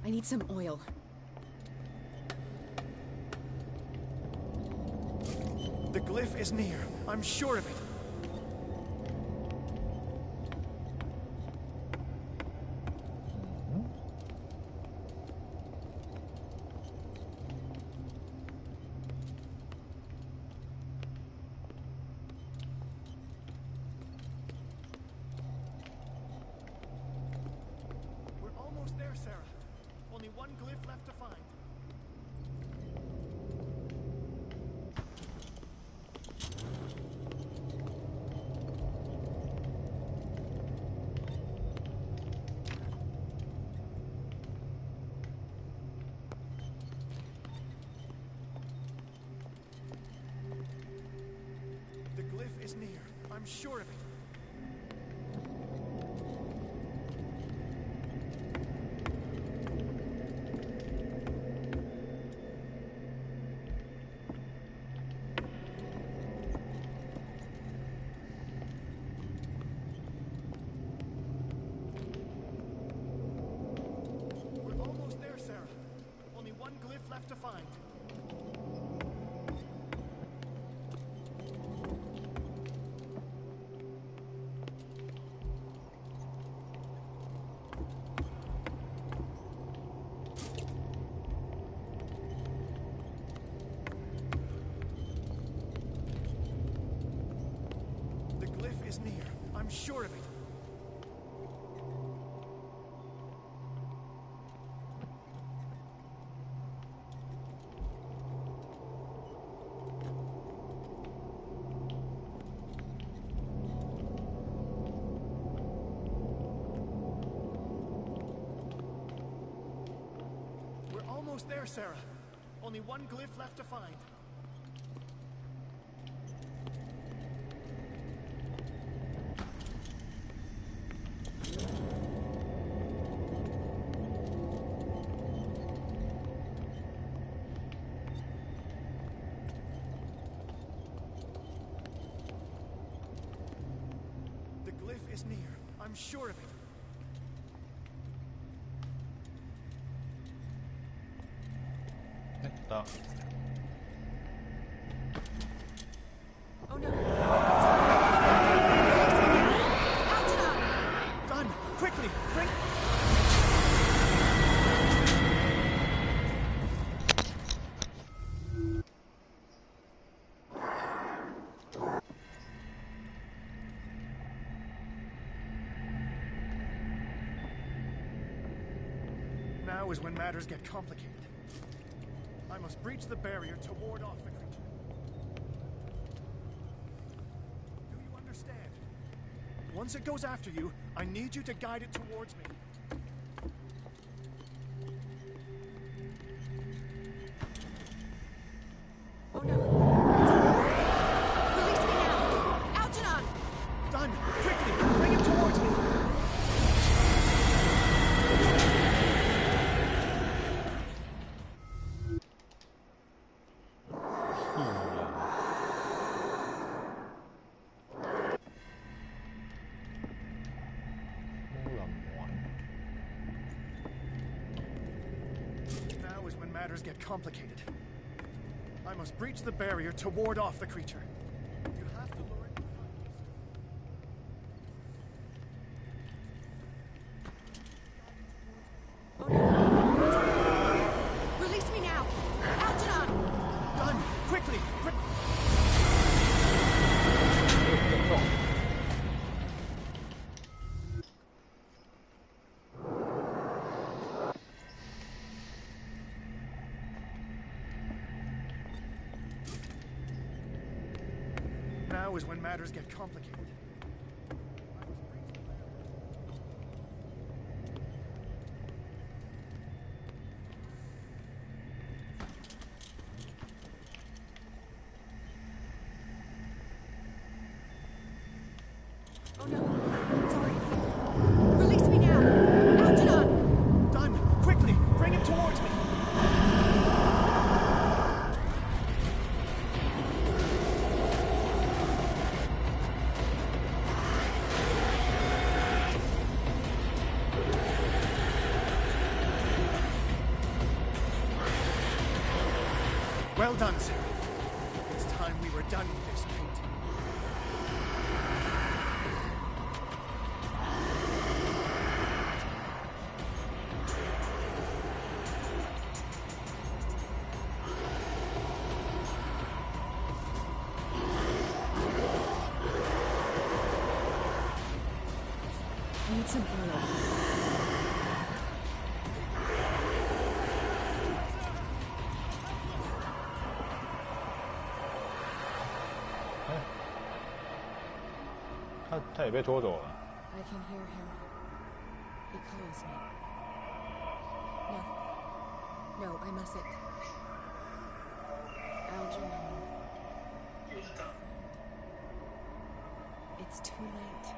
I need some oil. The glyph is near. I'm sure of it. We're almost there, Sarah. Only one glyph left to find. The glyph is near. I'm sure of it. We're almost there, Sarah. Only one glyph left to find. The glyph is near. I'm sure of it. We're almost there, Sarah. Only one glyph left to find. The glyph is near. I'm sure of it. 됐다. Oh no. Done! Quickly! Bring... Now is when matters get complicated. I must breach the barrier to ward off the creature. Do you understand? Once it goes after you, I need you to guide it towards me. Oh no. Release me now! Algernon! Done! Quickly! Bring him towards me! Now is when matters get complicated. I must breach the barrier to ward off the creature. You have to lure it. Release me now! Algernon! Done! Quickly! is when matters get complicated. Oh no. Sorry. Release me now! Algernon! Diamond, quickly! Bring him towards me! Well done, sir. It's time we were done with this painting. I need some oil.他也被拖走了。 I can hear him. He calls me. No. No, I mustn't. Algernon. It's too late.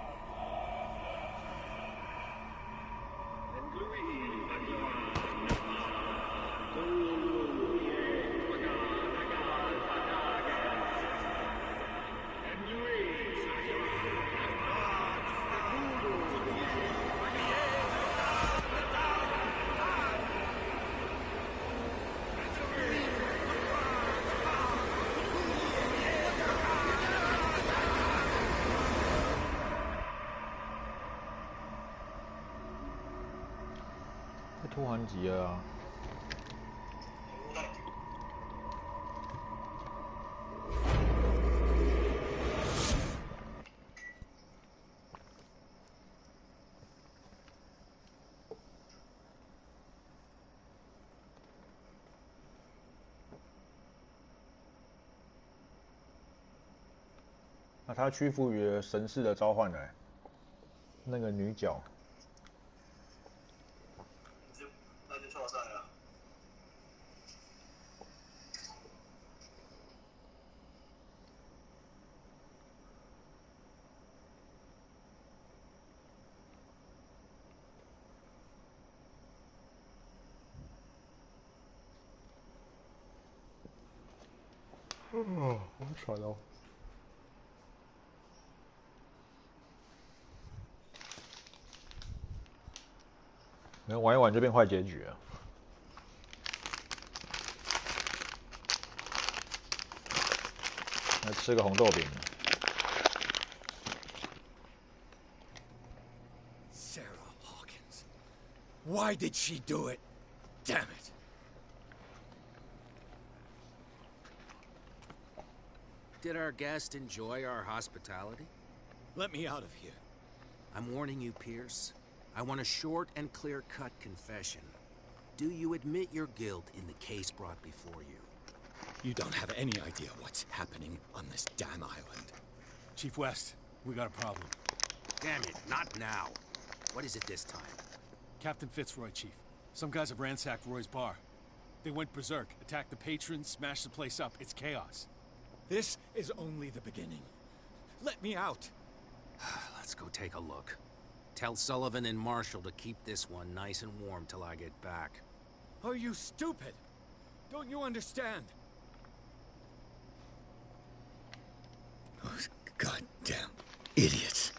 拖完级了啊！那他屈服于神士的召唤了，那个女角。 那就错赛了。好喘哦。能玩一玩就变坏结局了。 来吃个红豆饼。Sarah Hawkins. Why did she do it? Damn it. Did our guest enjoy our hospitality? Let me out of here. I'm warning you, Pierce. I want a short and clear-cut confession. Do you admit your guilt in the case brought before you? You don't have any idea what's happening on this damn island. Chief West, we got a problem. Damn it, not now. What is it this time? Captain Fitzroy, Chief. Some guys have ransacked Roy's bar. They went berserk, attacked the patrons, smashed the place up. It's chaos. This is only the beginning. Let me out. Let's go take a look. Tell Sullivan and Marshall to keep this one nice and warm till I get back. Are you stupid? Don't you understand? Those goddamn idiots.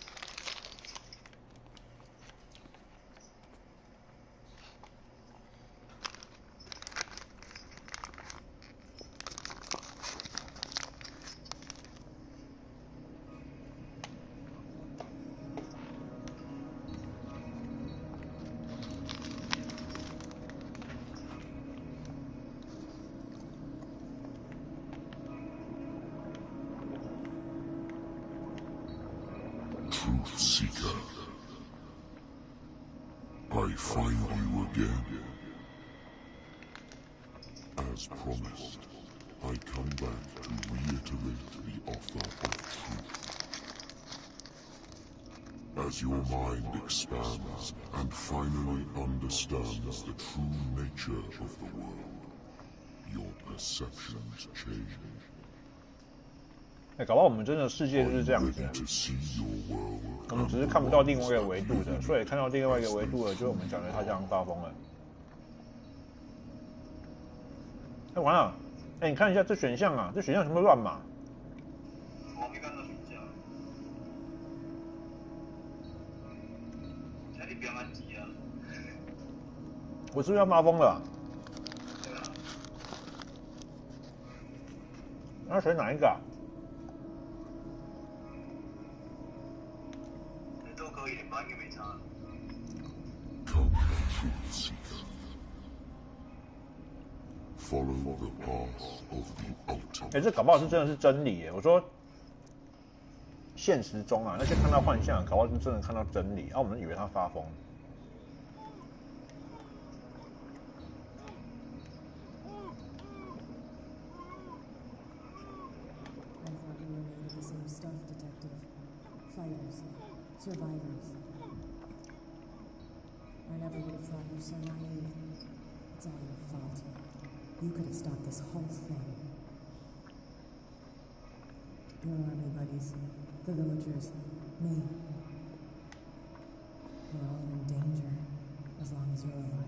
Truth Seeker. I find you again. As promised, I come back to reiterate the offer of truth. As your mind expands and finally understands the true nature of the world, your perceptions change. 搞不好我们真的世界就是这样子的，我们只是看不到另外一个维度的，所以看到另外一个维度的，就是我们讲的他这样发疯了。完了，你看一下这选项啊，这选项全部乱码。我没看到选项。你不要按机啊！我是不是要发疯了？对啊。那选哪一个啊？都可以，反正也没差。Follow the path of the ultimate. 这搞不好是真的是真理耶！我说，现实中啊，那些看到幻象，搞不好是真的看到真理，我们以为他发疯。Survivors. I never would have thought you so naive. It's all your fault. You could have stopped this whole thing. Your army buddies, the villagers, me. We're all in danger, as long as you're alive.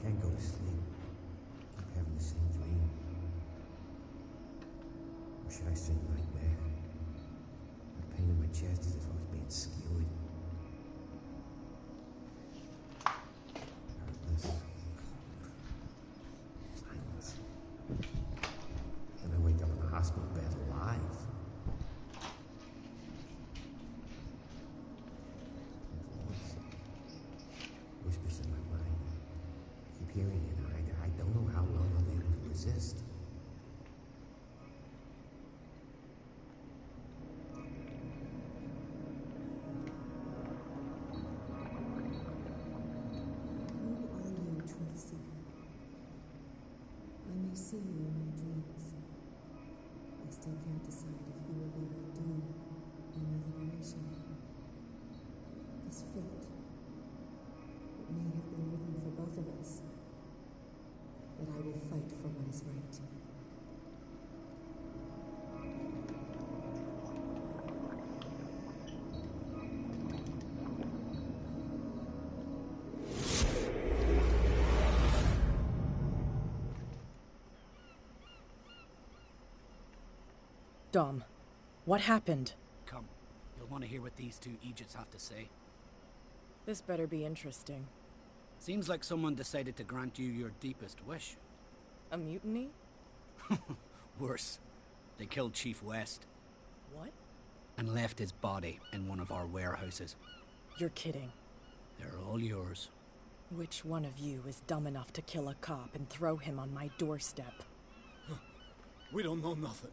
Can't go to sleep. Keep having the same dream. Or should I say nightmare? The pain in my chest is as if I was being skewered. Hurtless, cold, silence. Then I wake up in a hospital bed alive. A voice whispers in my mind. Hearing it, I don't know how long I'll be able to resist. Who are you, truth seeker? I may see you in my dreams. I still can't decide if you will be my doom or my liberation. This fate, it may have been written for both of us. But I will fight for what is right. Dom, what happened? Come, you'll want to hear what these two Egypts have to say. This better be interesting. Seems like someone decided to grant you your deepest wish. A mutiny? Worse. They killed Chief West. What? And left his body in one of our warehouses. You're kidding. They're all yours. Which one of you is dumb enough to kill a cop and throw him on my doorstep? We don't know nothing.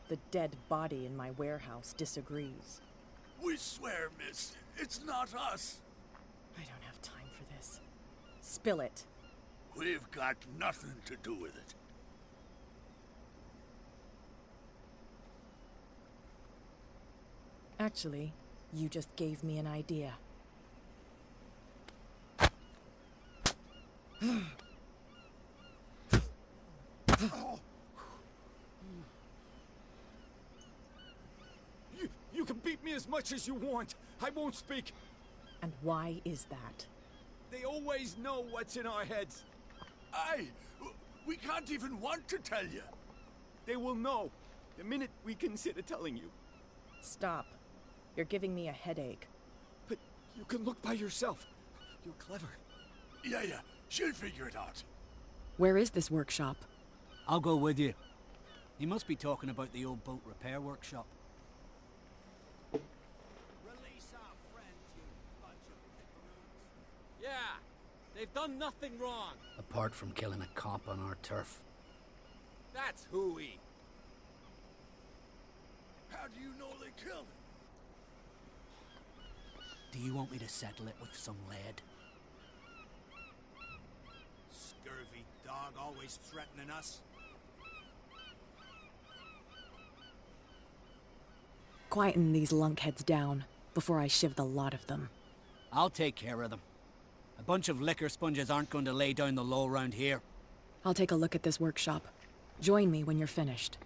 The dead body in my warehouse disagrees. We swear, miss, it's not us. I don't have time for this. Spill it. We've got nothing to do with it. Actually, you just gave me an idea. You can beat me as much as you want. I won't speak. And why is that? They always know what's in our heads. We can't even want to tell you. They will know the minute we consider telling you. Stop. You're giving me a headache. But you can look by yourself. You're clever. Yeah, she'll figure it out. Where is this workshop? I'll go with you. He must be talking about the old boat repair workshop. Release our friend, you They've done nothing wrong. Apart from killing a cop on our turf. That's hooey. How do you know they killed him? Do you want me to settle it with some lead? Scurvy dog, always threatening us. Quieten these lunkheads down before I shiv the lot of them. I'll take care of them. A bunch of liquor sponges aren't going to lay down the law around here. I'll take a look at this workshop. Join me when you're finished.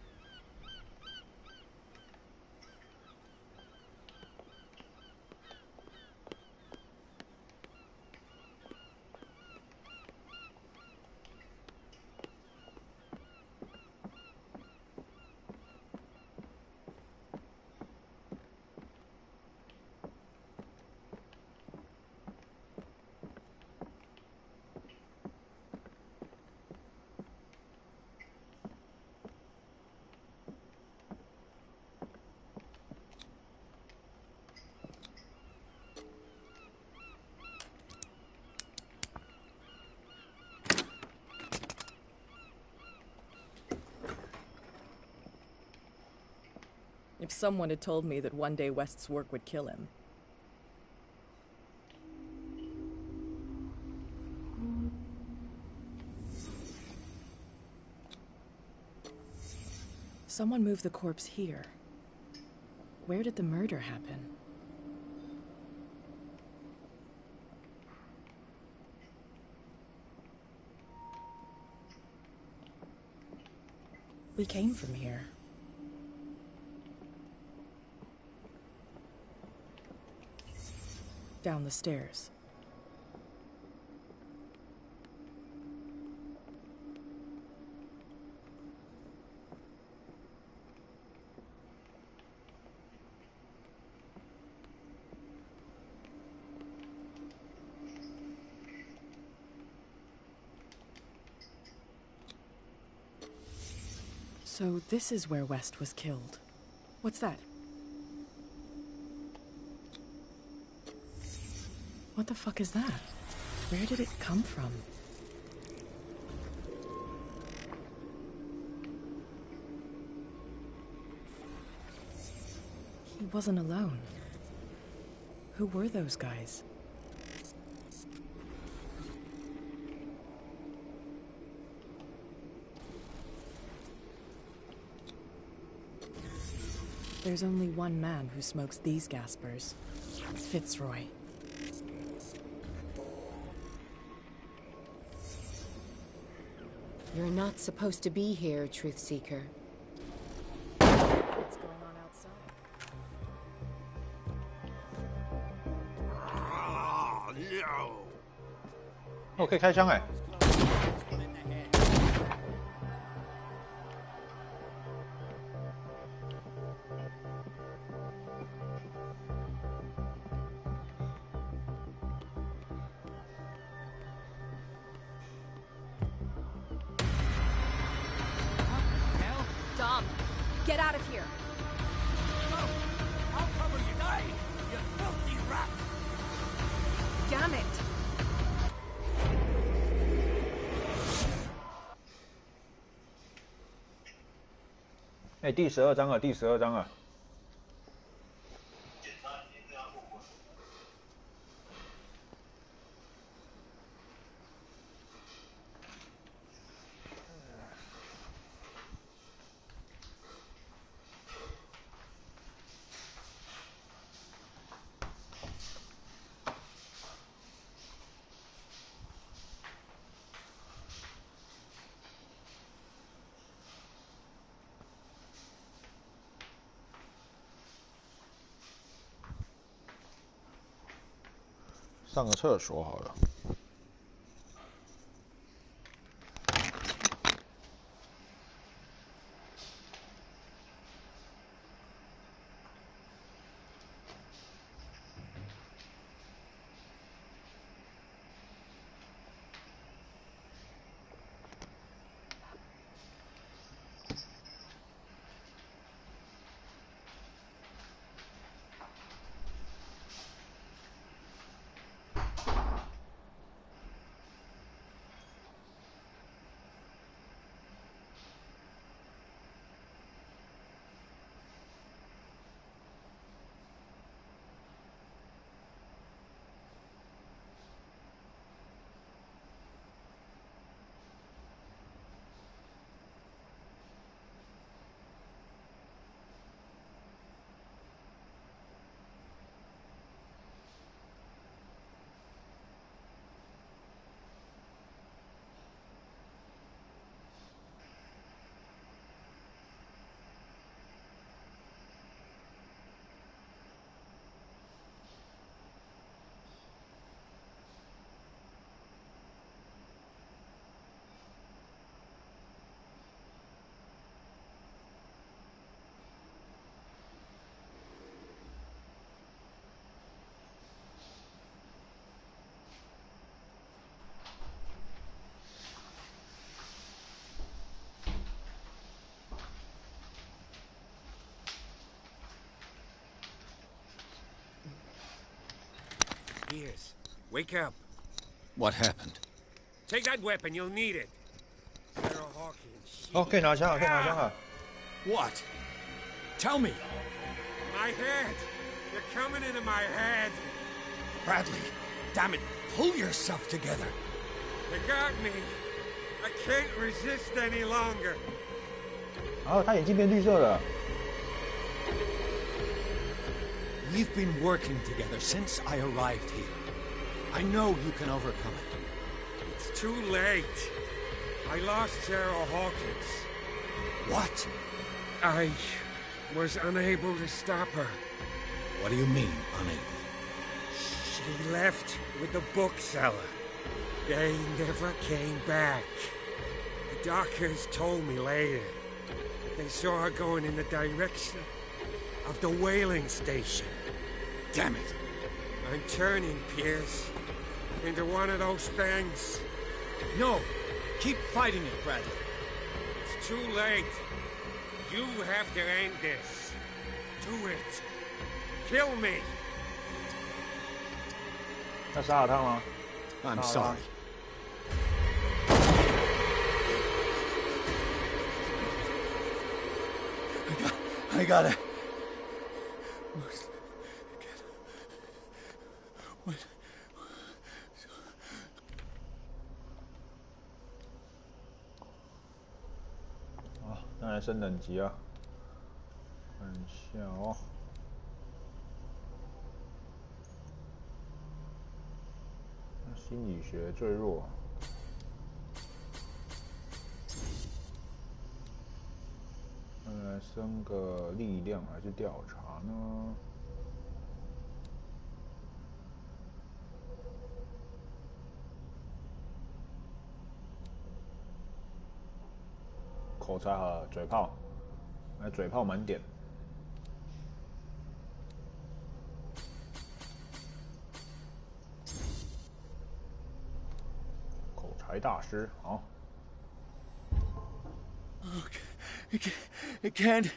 If someone had told me that one day West's work would kill him. Someone moved the corpse here. Where did the murder happen? We came from here. Down the stairs. So this is where West was killed. What's that? What the fuck is that? Where did it come from? He wasn't alone. Who were those guys? There's only one man who smokes these gaspers. Fitzroy. You're not supposed to be here, Truth Seeker. What's going on outside?哦，可以开枪哎！Get out of here! I'll cover you, die, you filthy rat! Damn it! 哎，第12章了，第12章了。上个厕所好了。Piers, wake up. What happened? Take that weapon, you'll need it. Sarah Hawkins. 哦，可以拿枪了，可以拿枪了。 What? Tell me. My head. You're coming into my head. Bradley, damn it, pull yourself together. You got me. I can't resist any longer. 哦，他眼睛变绿色了。 We've been working together since I arrived here. I know you can overcome it. It's too late. I lost Sarah Hawkins. What? I was unable to stop her. What do you mean, unable? She left with the bookseller. They never came back. The doctors told me later that they saw her going in the direction of the whaling station. Damn it. I'm turning, Pierce, into one of those things. No! Keep fighting it, Bradley. It's too late. You have to end this. Do it. Kill me. 要杀了他吗 I'm sorry. I gotta... What? 啊，那来升等级啊！看一下哦。心理学最弱。那来升个力量还是调查呢？ 口才好了，嘴炮，来嘴炮满点。口才大师，好。I can't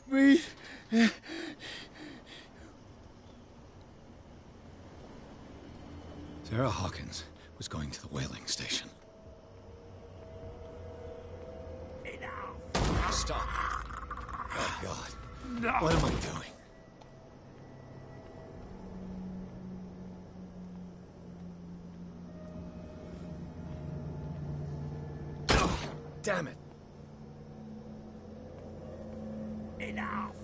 breathe. Sarah Hawkins was going to the whaling station. Stop. Oh, God. No. What am I doing? Oh, damn it. Enough!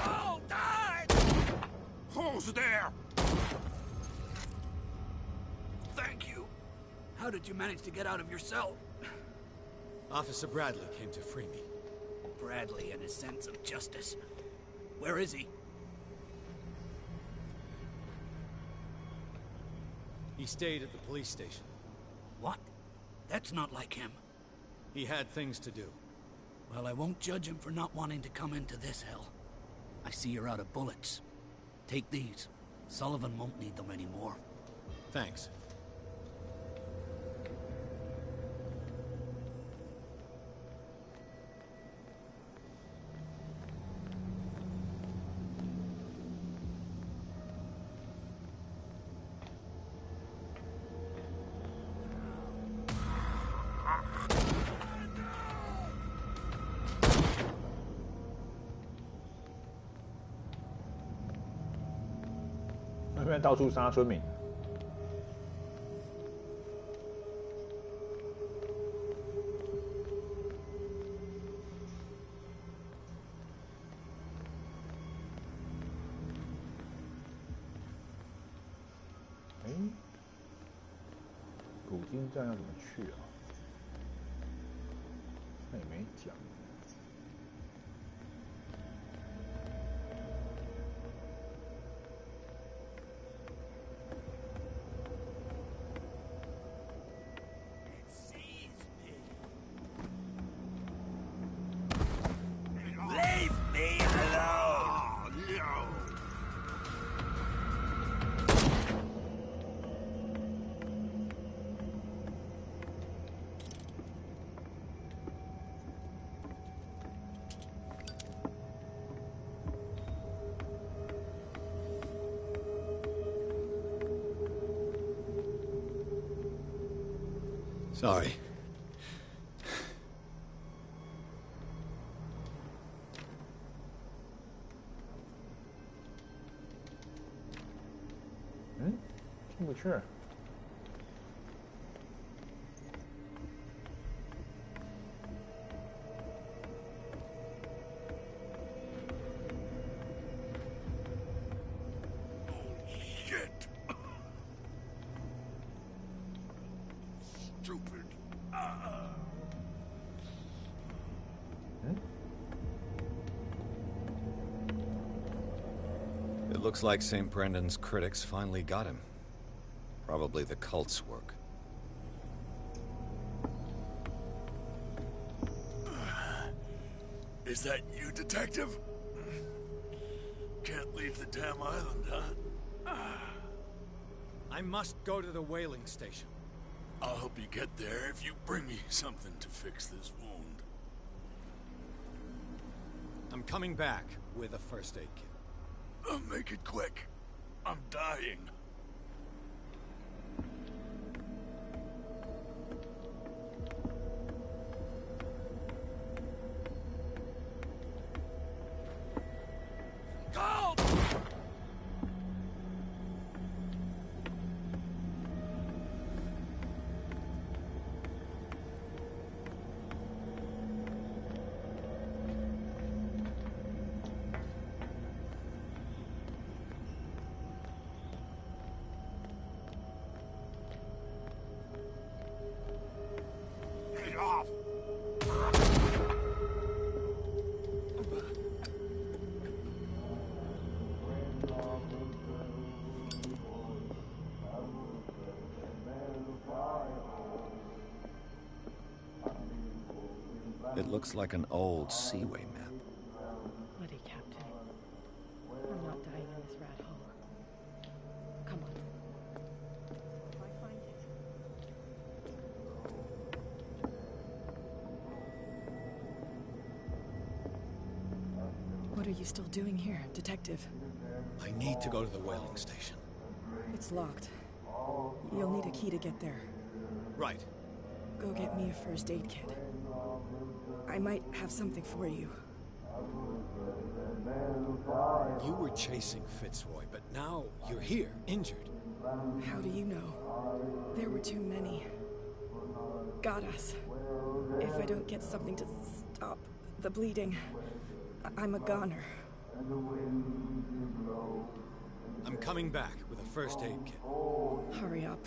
All died! Who's there? Thank you. How did you manage to get out of your cell? Officer Bradley came to free me. Bradley and his sense of justice. Where is he? He stayed at the police station. What? That's not like him. He had things to do. Well, I won't judge him for not wanting to come into this hell. I see you're out of bullets. Take these. Sullivan won't need them anymore. Thanks.那边到处杀村民。哎，古今站要怎么去啊？那也没讲。Sorry. Hmm? 进不去。Stupid. It looks like St. Brendan's critics finally got him. Probably the cult's work. Is that you, Detective? Can't leave the damn island, huh? I must go to the whaling station. I'll help you get there if you bring me something to fix this wound. I'm coming back with a first aid kit. Make it quick. I'm dying. Go! Get off! It looks like an old seaway map. Bloody Captain. I'm not dying in this rat hole. Come on. If I find it. What are you still doing here, Detective? I need to go to the whaling station. It's locked. You'll need a key to get there. Right. Go get me a first aid kit. I might have something for you. You were chasing Fitzroy, but now you're here, injured. How do you know? There were too many. Got us. If I don't get something to stop the bleeding, I'm a goner. I'm coming back with a first aid kit. Hurry up.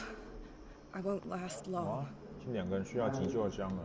I won't last long. 已经2个人需要急救箱了。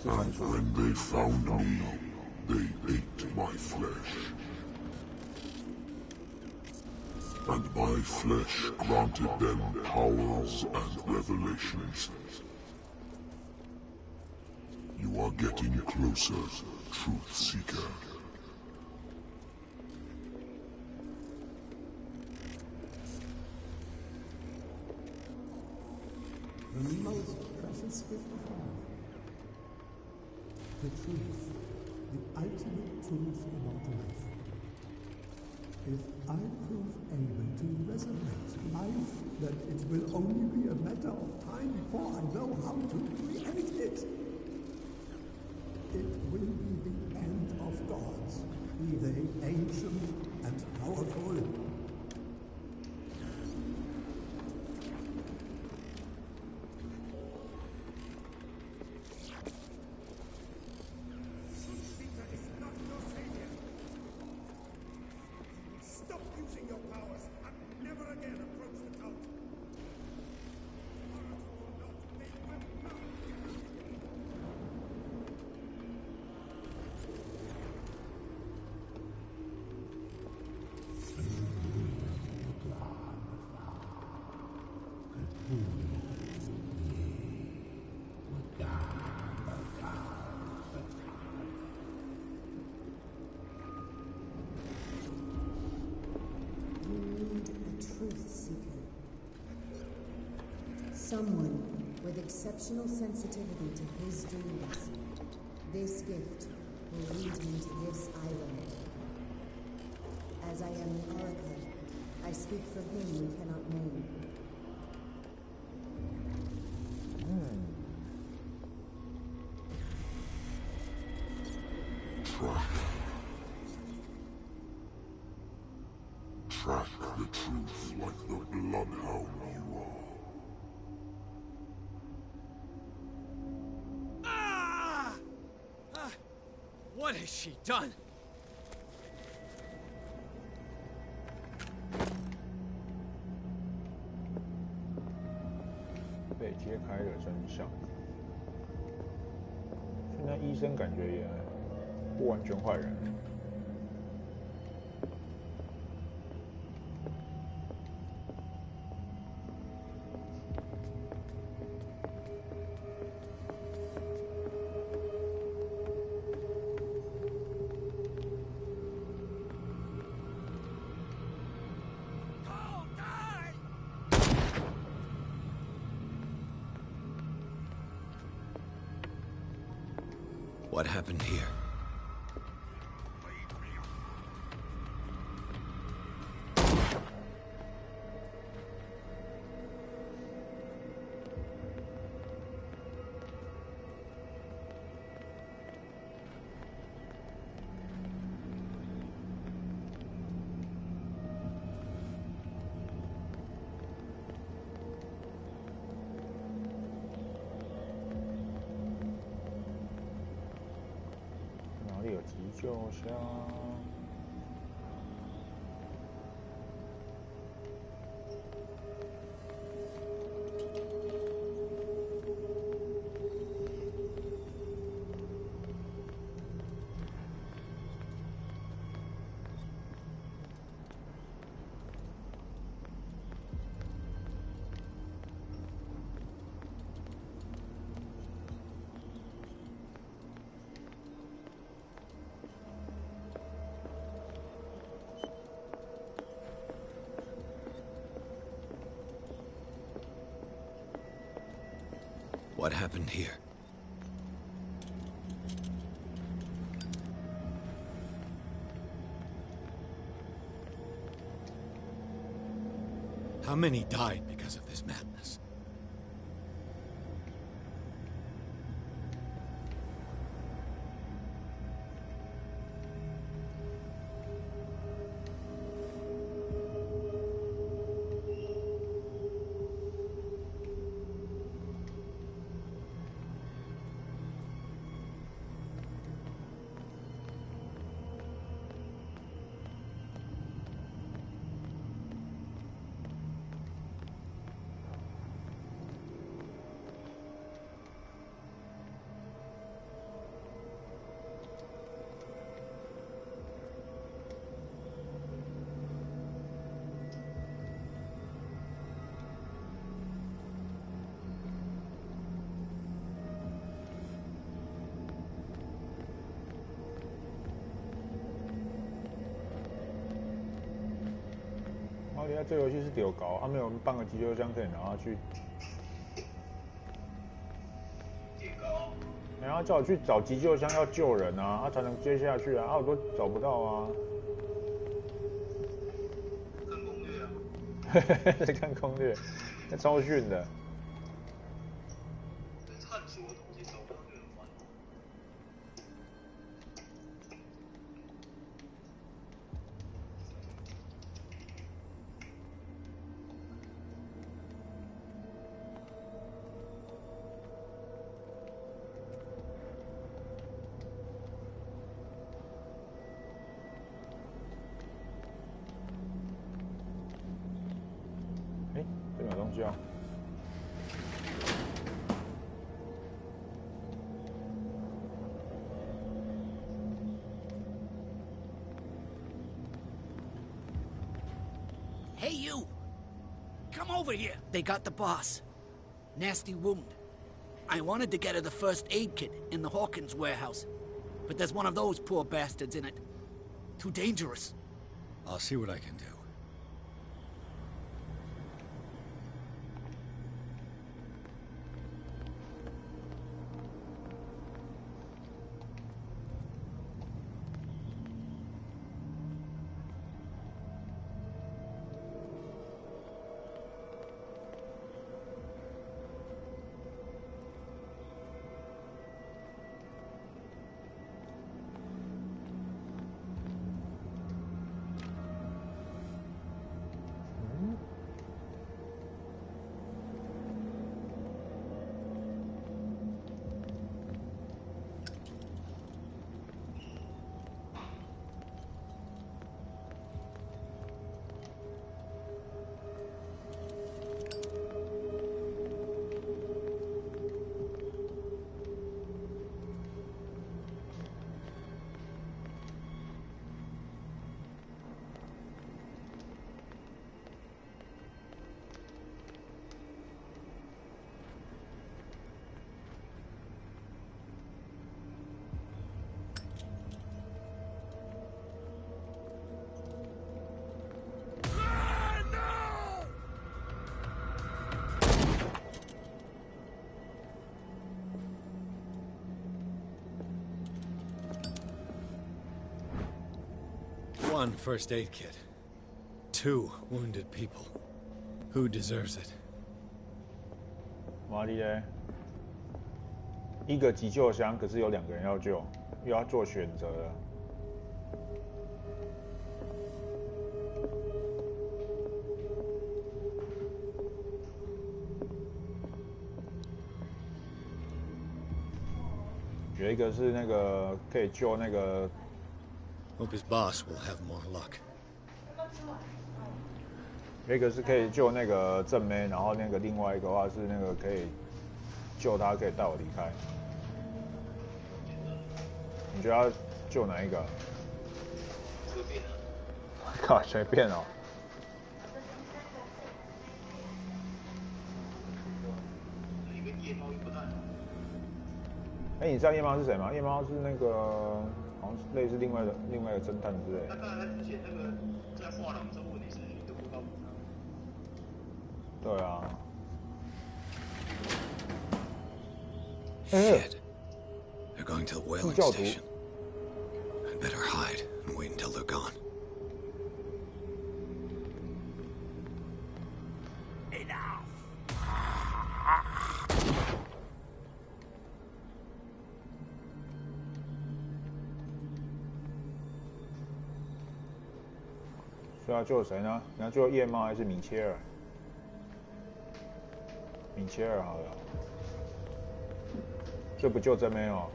And when they found me, they ate my flesh. And my flesh granted them powers and revelations. You are getting closer, Truth Seeker. The most precious gift of all. The truth, the ultimate truth about life. If I prove able to resurrect life, then it will only be a matter of time before I know how to create it. It will be the end of gods, be they ancient and powerful. You need a truth seeker. Someone with exceptional sensitivity to his dreams. This gift will lead him to this island. As I am the Oracle, I speak for him we cannot name. Track the truth like the bloodhound you are. What has she done? 被揭开的真相。现在医生感觉也不完全坏人。What happened here?急救箱。What happened here? How many died because of this madness?这游戏是丢高，没有办个急救箱可以拿去。然后叫我去找急救箱要救人啊，才能接下去啊，我都找不到啊。看攻略啊。在看攻略，那超逊的。探索的东西找不到就很烦。这边有东西哦。Hey, you! come over here. They got the boss. Nasty wound. I wanted to get her the first aid kit in the Hawkins warehouse, but there's one of those poor bastards in it. Too dangerous. I'll see what I can do. One first aid kit. 2 wounded people. Who deserves it? 玛丽嘞，一个急救箱，可是有2个人要救，又要做选择了。有一个是那个可以救那个。 Hope his boss will have more luck. 那个是可以救那个正妹，然后那个另外一个的话是那个可以救他，可以带我离开。你觉得要救哪一个？随便啊。靠，随便哦。一个夜猫又不太好。哎，你知道夜猫是谁吗？夜猫是那个。 好像类似另外一个侦探之类的。那当然，他之前那个在画廊这个问题是你都不知道。对啊。Shit. They're going to the whaling station. I'd better hide and wait until they're gone. Enough. 所以要救谁呢？你要救夜猫还是米切尔？米切尔好了，这不救真没有。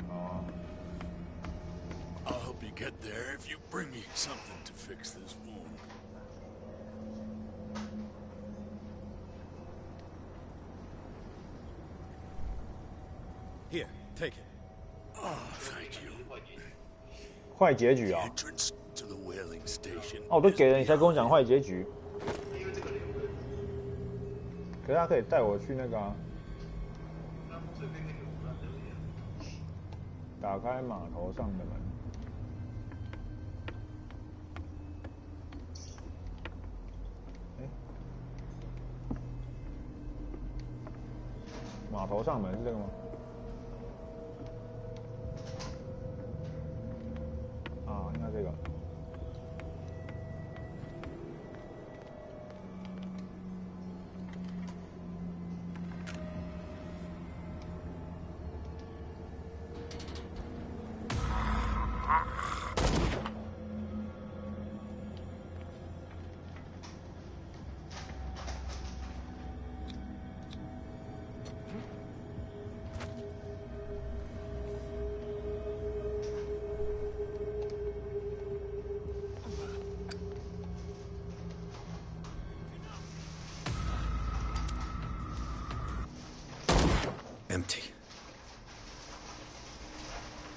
哦。I'll help you get there if you bring me something to fix this wound. Here, take it. Oh, thank you. 坏结局啊！ To the whaling station. 哦，我都给了你才跟我讲坏结局。可是他可以带我去那个啊，打开码头上的门。码头上门是这个吗？啊，应该这个。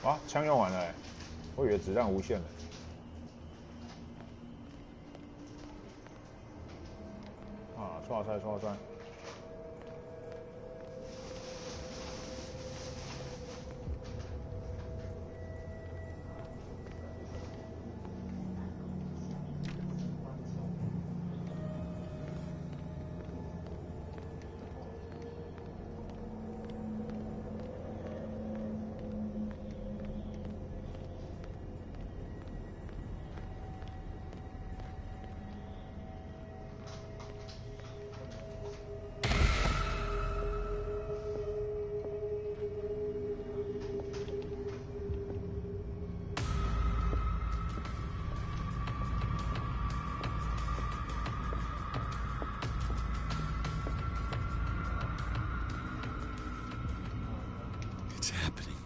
啊，枪用完了、欸，我以为子弹无限了。啊，刷赛。It's happening.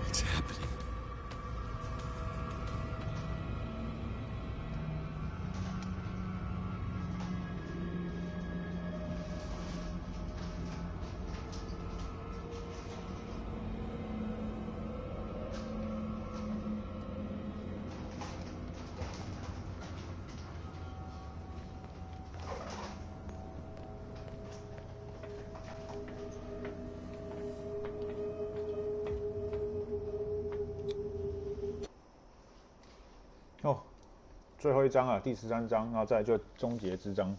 It's happening.哦，最后一章啊，第13章，然后再来就终结之章。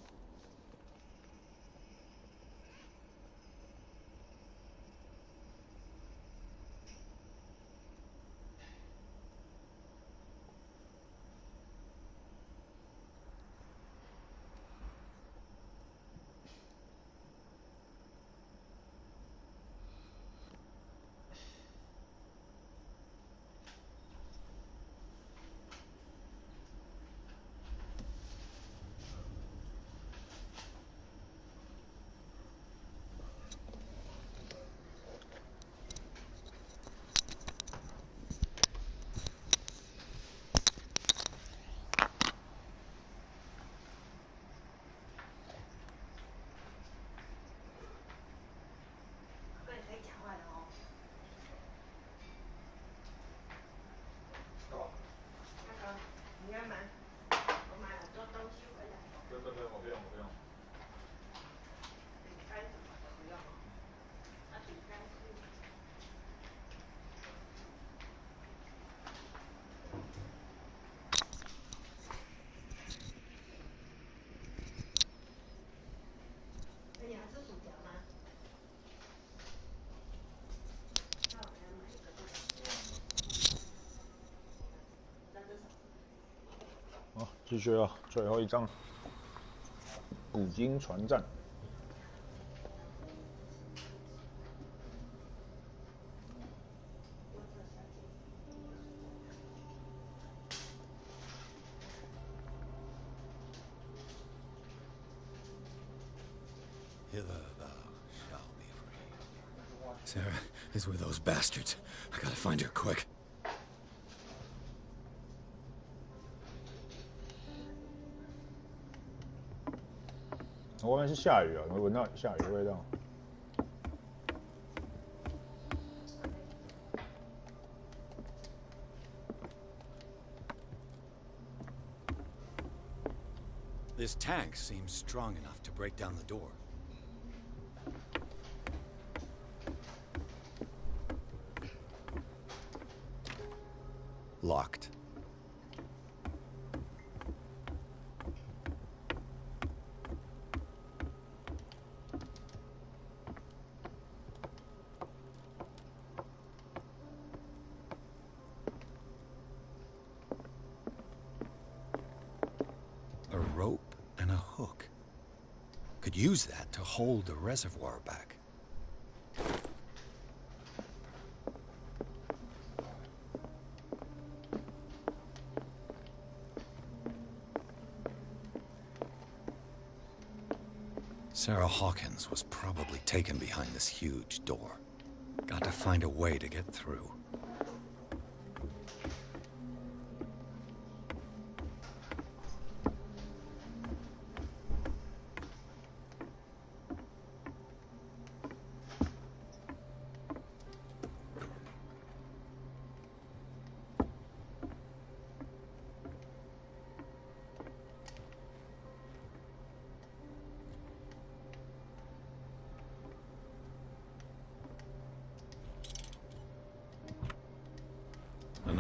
好，继续啊，最后一章，古今船战。Hither thou shalt be free. Sarah is with those bastards. I gotta find her quick. 外面是下雨啊，我闻到下雨的味道。This tank seems strong enough to break down the door. Locked. A rope and a hook. Could use that to hold the reservoir back. Sarah Hawkins was probably taken behind this huge door. Got to find a way to get through.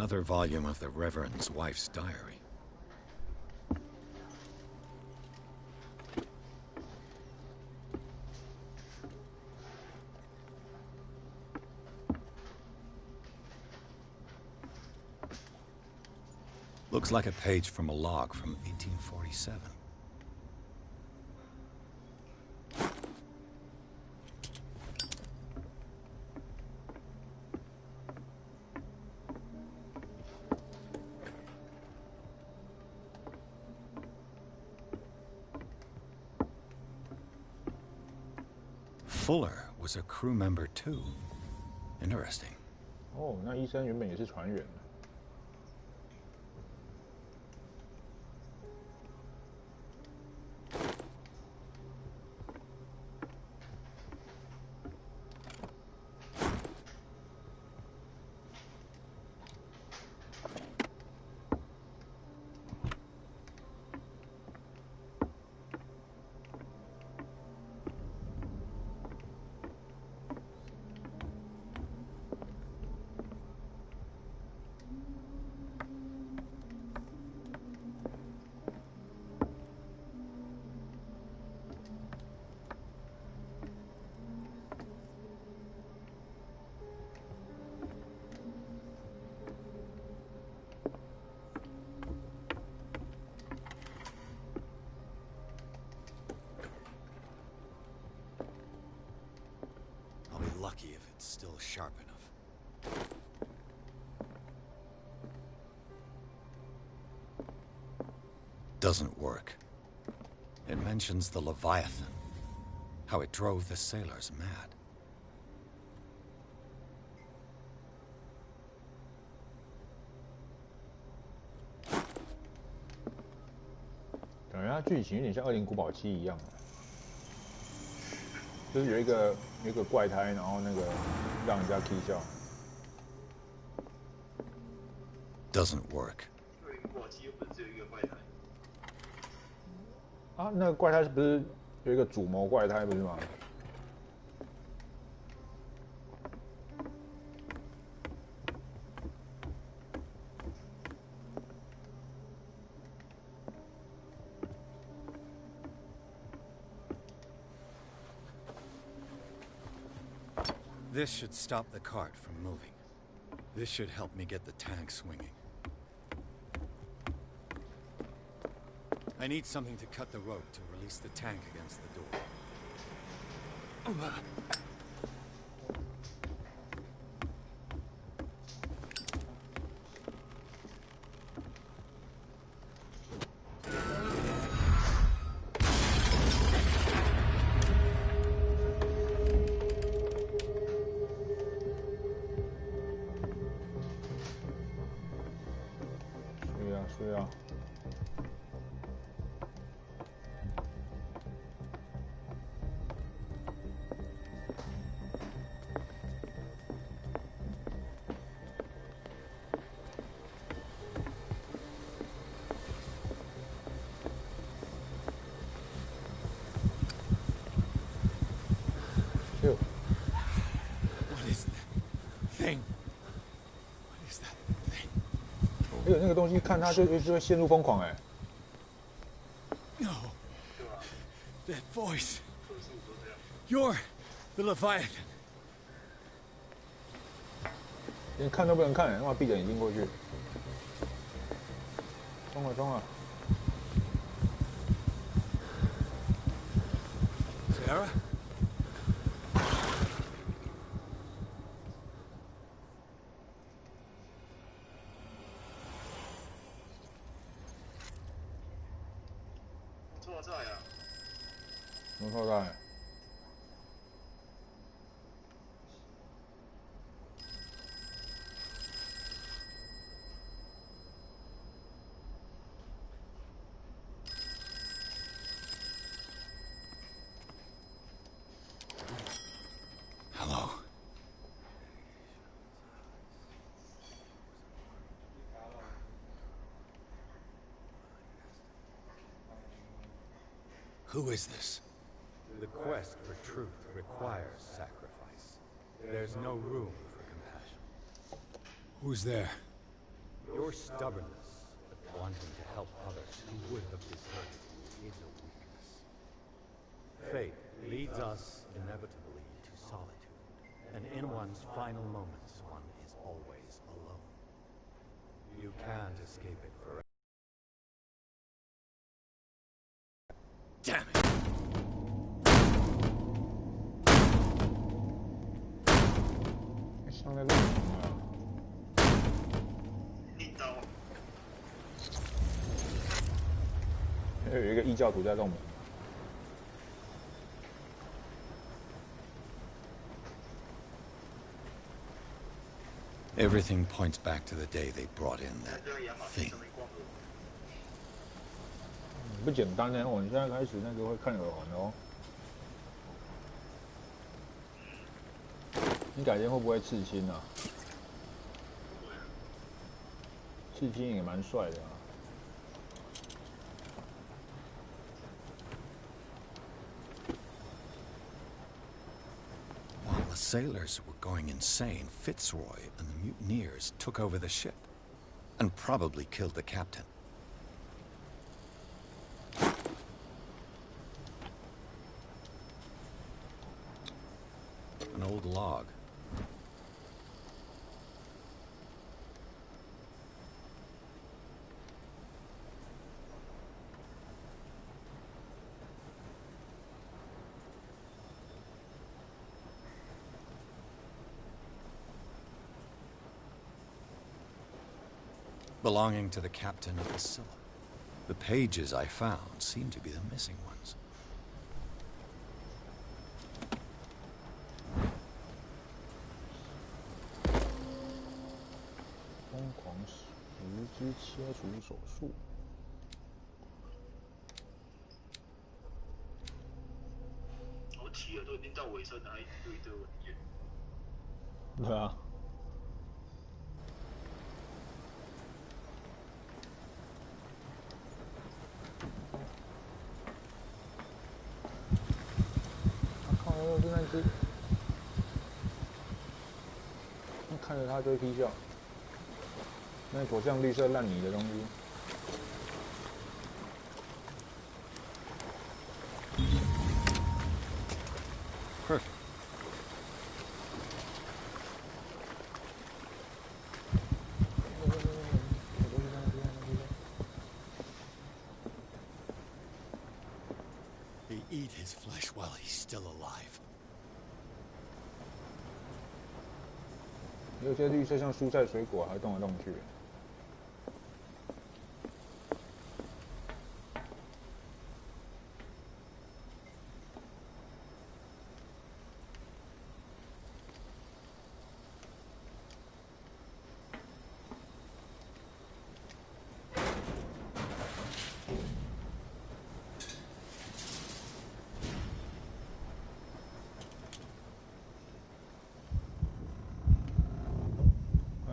Another volume of the Reverend's wife's diary. Looks like a page from a log from 1847. Fuller was a crew member too. Interesting. 哦，那医生原本也是船员。Lucky if it's still sharp enough. Doesn't work. It mentions the Leviathan, how it drove the sailors mad. 感觉它剧情有点像《恶灵古堡7》一样，就是有一个怪胎，然后那个让人家啼笑。Doesn't work. 恶灵古堡7又不是只有一个怪胎。啊，那个怪胎是不是有一个主谋怪胎，不是吗？ This should stop the cart from moving. This should help me get the tank swinging. I need something to cut the rope to release the tank against the door. What is that thing? What is that thing? 哎呦，那个东西看它就会陷入疯狂哎。No. That voice. You're the Leviathan. 连看都不能看，让我闭着眼睛过去。冲了冲了。 Sarah? 错在啊。什么错在？ Hello. Who is this? The quest for truth requires sacrifice. There's no room for compassion. Who's there? Your stubbornness at wanting to help others who would have deserted you is a weakness. Fate leads us inevitably to solitude, and in one's final moments, one is always alone. You can't escape it forever. Damn it! 上在乱捅啊！逆刀。有一个异教徒在弄门。Everything points back to the day they brought in that thing. 不简单呢，我们现在开始那个会看耳环哦。你改天会不会刺青啊？刺青也蛮帅的啊。While the sailors were going insane, Fitzroy and the mutineers took over the ship, and probably killed the captain. An old log. Belonging to the captain of the Scylla. The pages I found seem to be the missing ones. 疯狂十字切除手术。我企鹅都已经到尾声了，还有一堆文件。对啊。是那只，看着它就会踢笑。那坨像绿色烂泥的东西。Perfect. They eat his flesh while he's still alive. 有些绿色像蔬菜水果，还动来动去。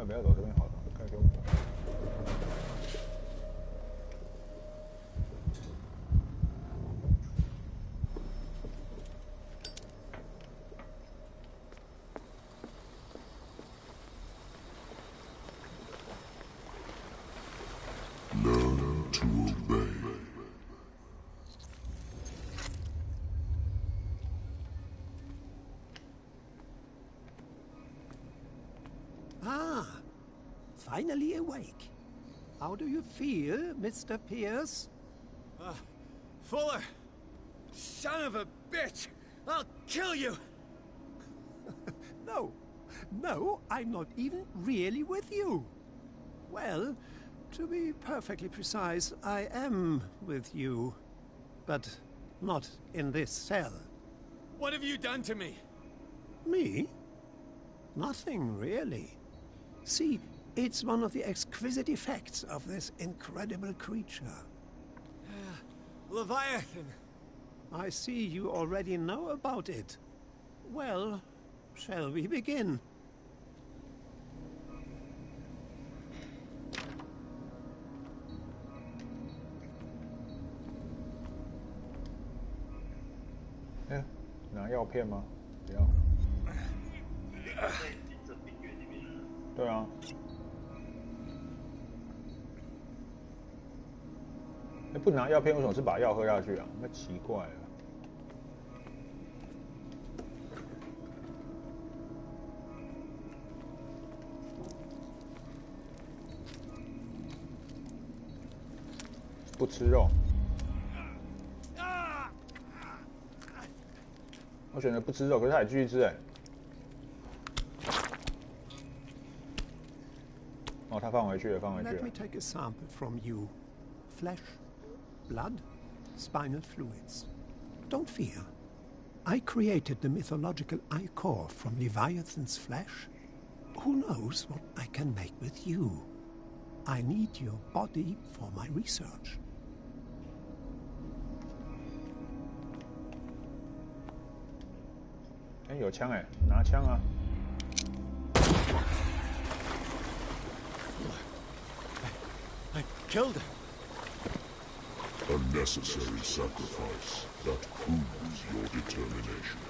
不要走这边好了，看给我。Learn to obey. Finally awake. How do you feel, Mr. Pierce? Fuller! Son of a bitch! I'll kill you! No, I'm not even really with you. Well, to be perfectly precise, I am with you. But not in this cell. What have you done to me? Me? Nothing, really. See, it's one of the exquisite effects of this incredible creature. Leviathan! I see you already know about it. Well, shall we begin? Eh, 拿药片吗？不要。对啊。不拿药片，为什么是把药喝下去啊？那奇怪了。不吃肉。我选择不吃肉，可是他还继续吃哎。哦，他放回去了，放回去了。 Let me take a sample from you. Flesh, blood, spinal fluids. Don't fear. I created the mythological ichor from Leviathan's flesh. Who knows what I can make with you? I need your body for my research. 哎，有枪哎，拿枪啊！ I killed him. A necessary sacrifice that proves your determination.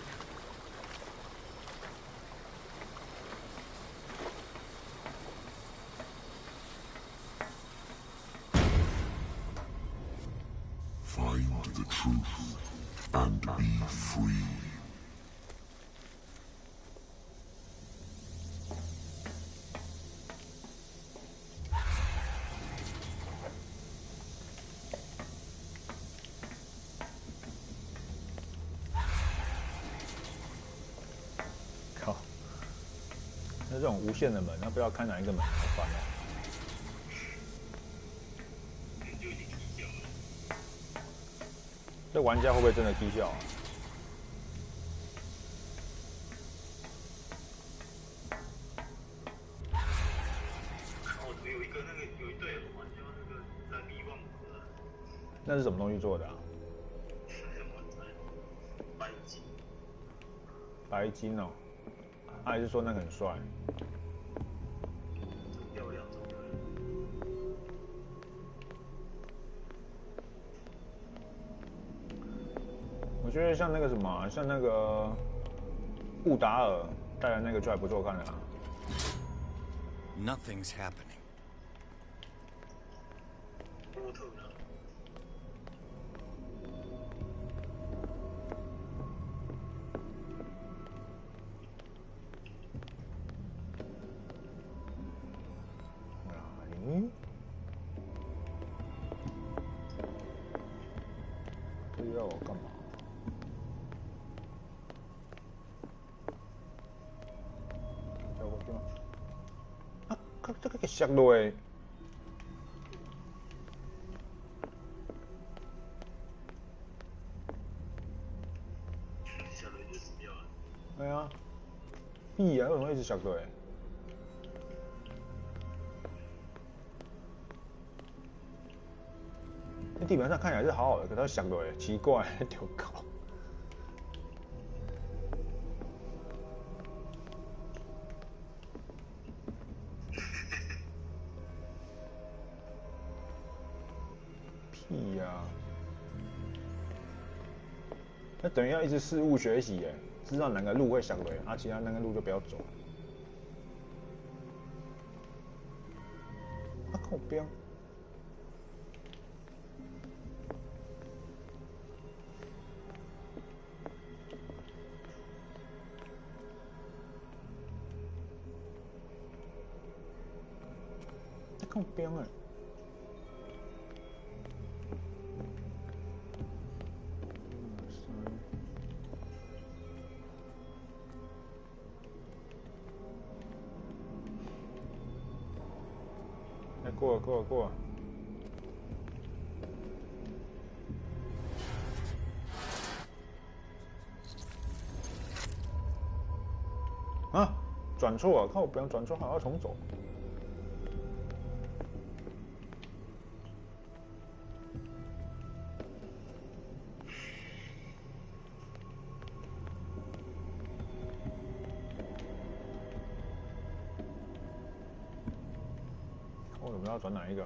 Find the truth and be free.靠！那这种无限的门，那不知道开哪一个门，好烦哦。 这玩家会不会真的踢笑啊？哦，怎么有一个那个有一对玩家那个在迷惘河，那是什么东西做的啊？白金。白金哦，他还是说那个很帅。漂亮，超漂亮。 我觉得像那个什么，像那个布达尔带的那个就还不错看的啊。 Nothing's happening. 波特呢？嗯？这要我干嘛？ 跳过去吗？啊，这个给摔落诶！下来就死掉了。对啊，屁啊！为什么一直摔落诶？那地板上看起来是好好的，可它摔落诶，奇怪，丢搞。 屁呀、那等于要一直事物学习耶，知道哪个路会响雷，啊，其他那个路就不要走。啊，靠边！啊，靠边哎！ 过了，过了，过了。啊，转错了，看我不要转错，还要重走。我怎么要转哪一个？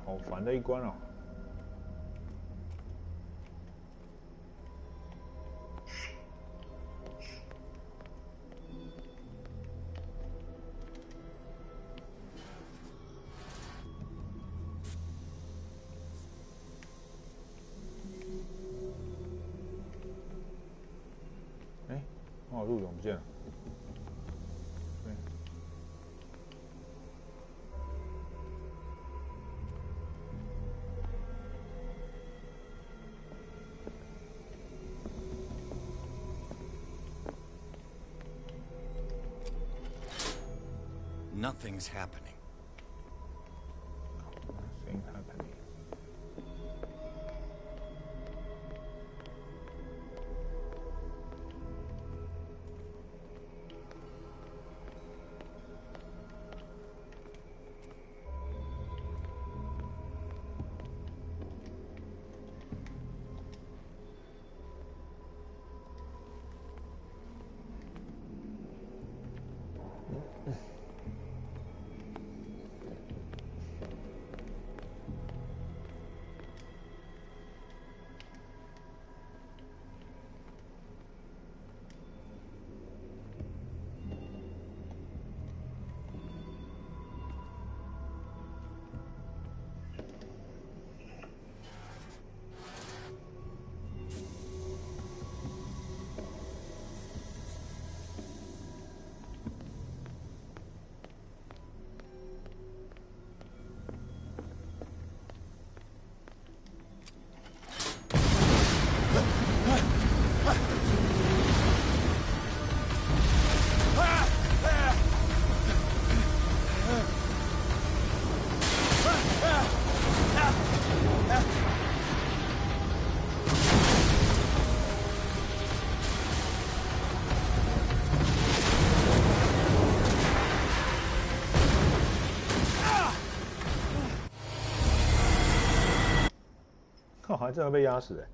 好烦的一关哦！不见了。对。Nothing's happening. Nothing happening.靠，还真的被压死哎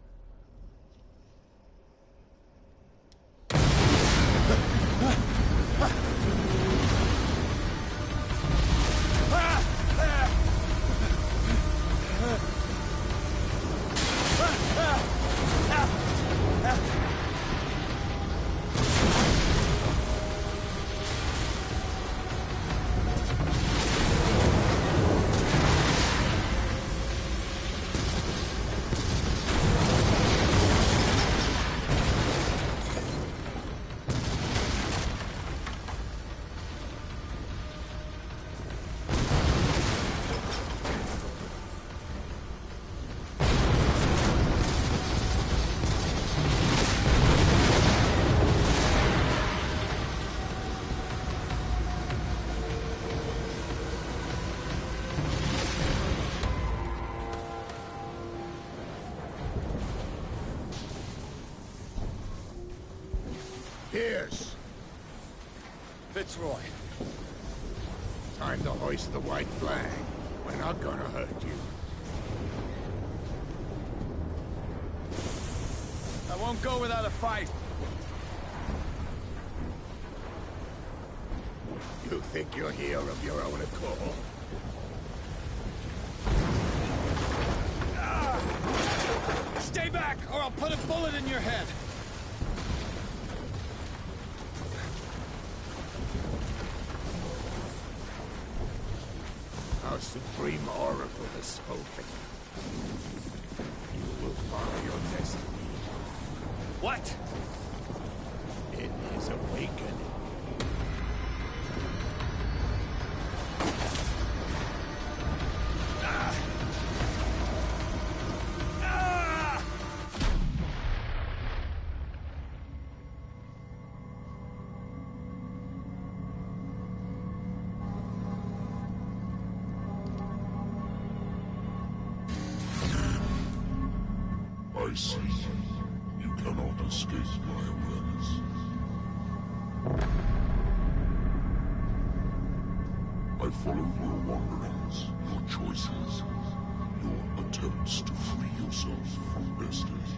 ！Pierce! Fitzroy. Time to hoist the white flag. We're not gonna hurt you. I won't go without a fight. You think you're here of your own accord? Stay back, or I'll put a bullet in your head. Our Supreme Oracle has spoken. You will follow your destiny. What? It is awakening. I see you. You cannot escape my awareness. I follow your wanderings, your choices, your attempts to free yourself from destiny.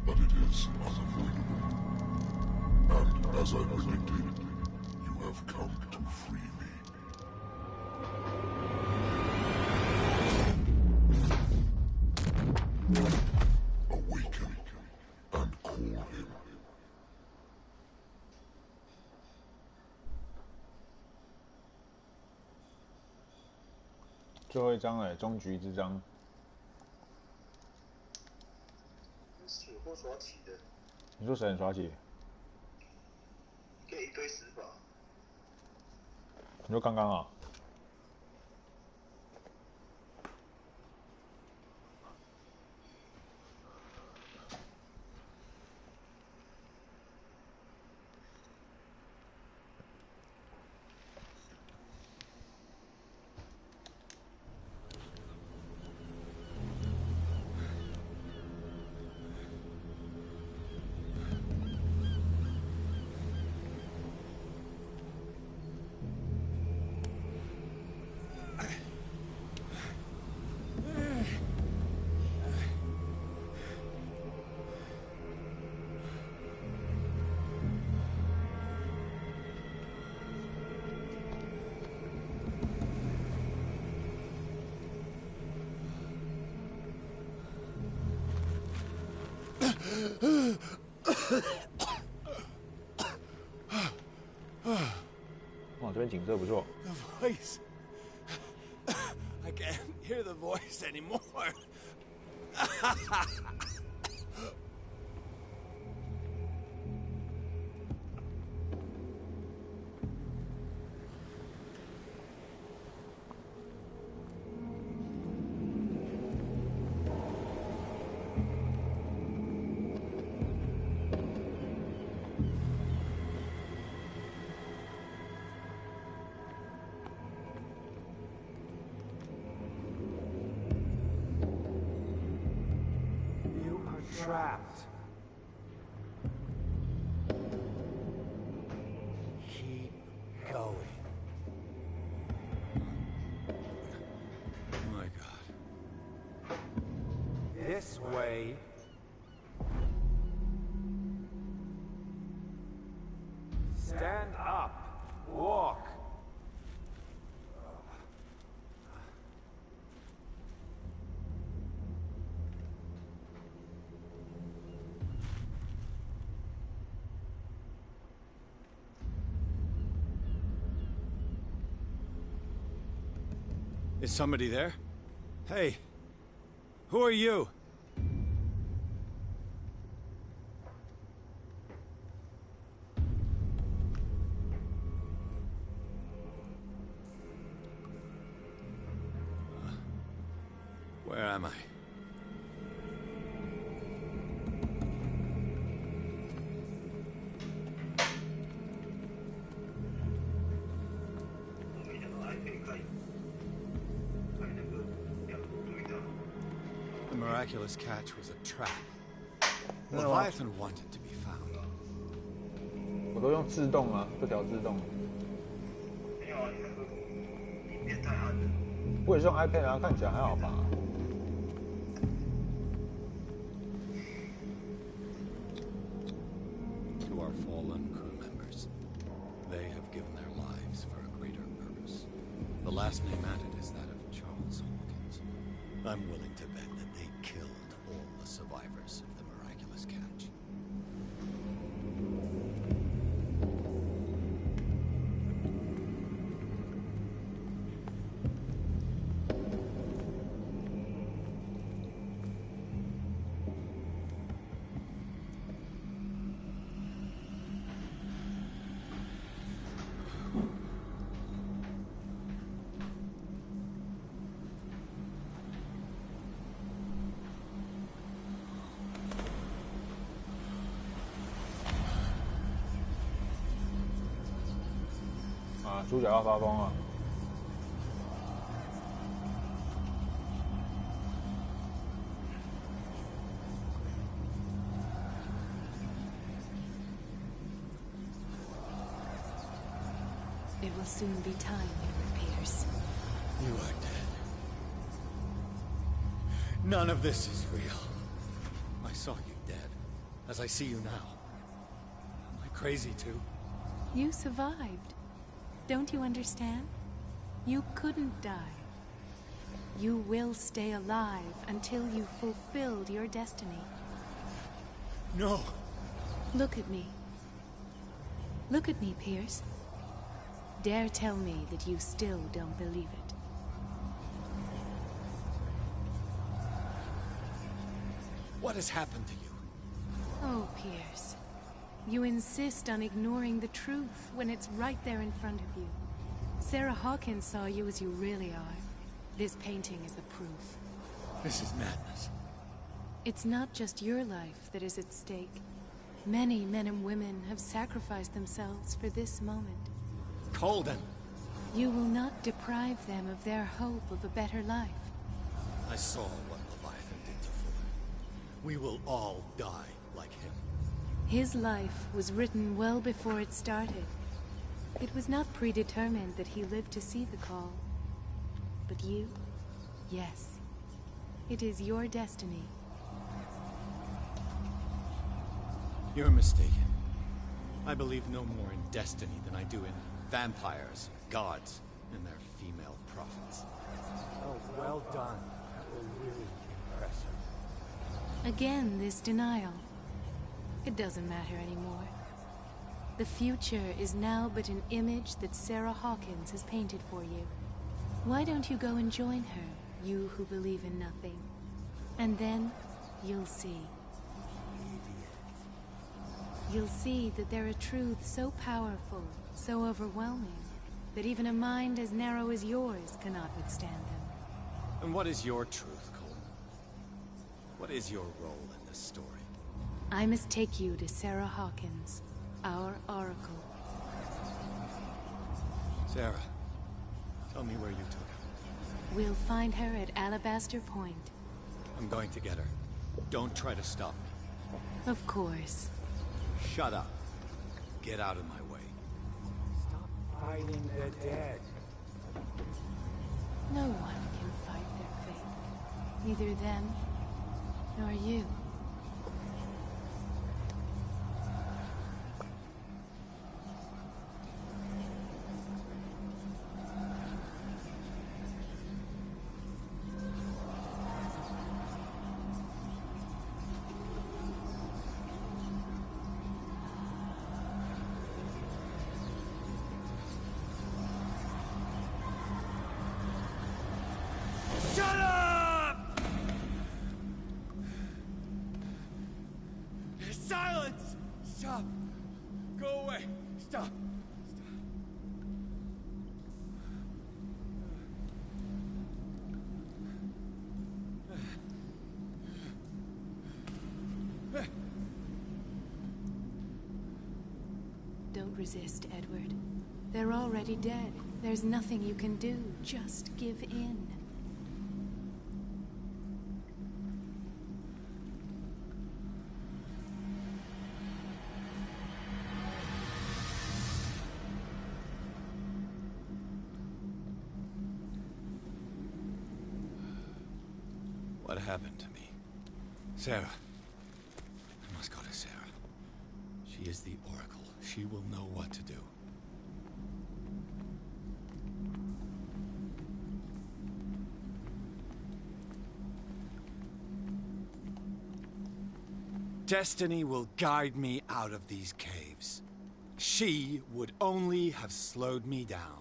But it is unavoidable. And as I predicted, you have come to free me. Awaken and call him. 最后一章哎，终局之章。死后所起的。你说谁很刷起？给一堆石宝。你说刚刚啊？哇，这边景色不错。The voice. I can't hear the voice anymore. You are trapped. Keep going. Oh my God. This way. Stand up. Walk. Is somebody there? Hey, who are you? Where am I? The miraculous catch was a trap. Leviathan wanted to be found. 我都用自动啊，这条自动。没有啊，你那个影片太暗了。我也是用 iPad 啊，看起来还好吧。To our fallen crew members, they have given their lives for a greater purpose. The last name added is that of Charles Hawkins. I'm willing to bet that they killed all the survivors of the miraculous catch.啊，主角要发疯了。It will soon be time, Pierce. You are dead. None of this is real. I saw you dead, as I see you now. Am I crazy too? You survived. Don't you understand? You couldn't die. You will stay alive until you've fulfilled your destiny. No. Look at me. Look at me, Pierce. Dare tell me that you still don't believe it. What has happened to you? Oh, Pierce. You insist on ignoring the truth when it's right there in front of you. Sarah Hawkins saw you as you really are. This painting is the proof. This is madness. It's not just your life that is at stake. Many men and women have sacrificed themselves for this moment. Colden! You will not deprive them of their hope of a better life. I saw what Leviathan did to Fuller. We will all die like him. His life was written well before it started. It was not predetermined that he lived to see the call. But you? Yes. It is your destiny. You're mistaken. I believe no more in destiny than I do in vampires, gods, and their female prophets. Oh, well done. That will really impress her. Again, this denial. It doesn't matter anymore. The future is now but an image that Sarah Hawkins has painted for you. Why don't you go and join her, you who believe in nothing? And then, you'll see. You'll see that there are truths so powerful, so overwhelming, that even a mind as narrow as yours cannot withstand them. And what is your truth, Colden? What is your role in this story? I must take you to Sarah Hawkins, our oracle. Sarah, tell me where you took her. We'll find her at Alabaster Point. I'm going to get her. Don't try to stop me. Of course. Shut up. Get out of my way. Stop fighting the dead. No one can fight their fate. Neither them, nor you. Shut up! Silence! Stop! Go away! Stop! Don't resist, Edward. They're already dead. There's nothing you can do. Just give in. What happened to me? Sarah. I must go to Sarah. She is the Oracle. She will know what to do. Destiny will guide me out of these caves. She would only have slowed me down.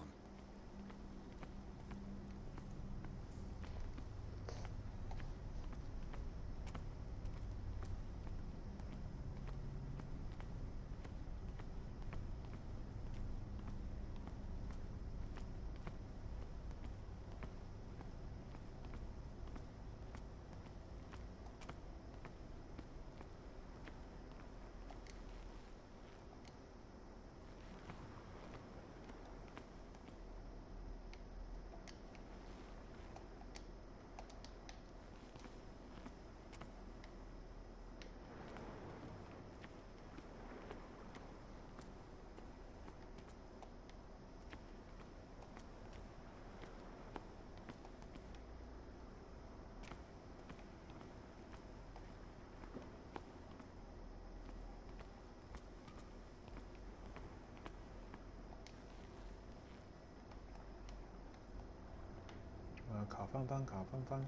卡翻翻，卡翻翻。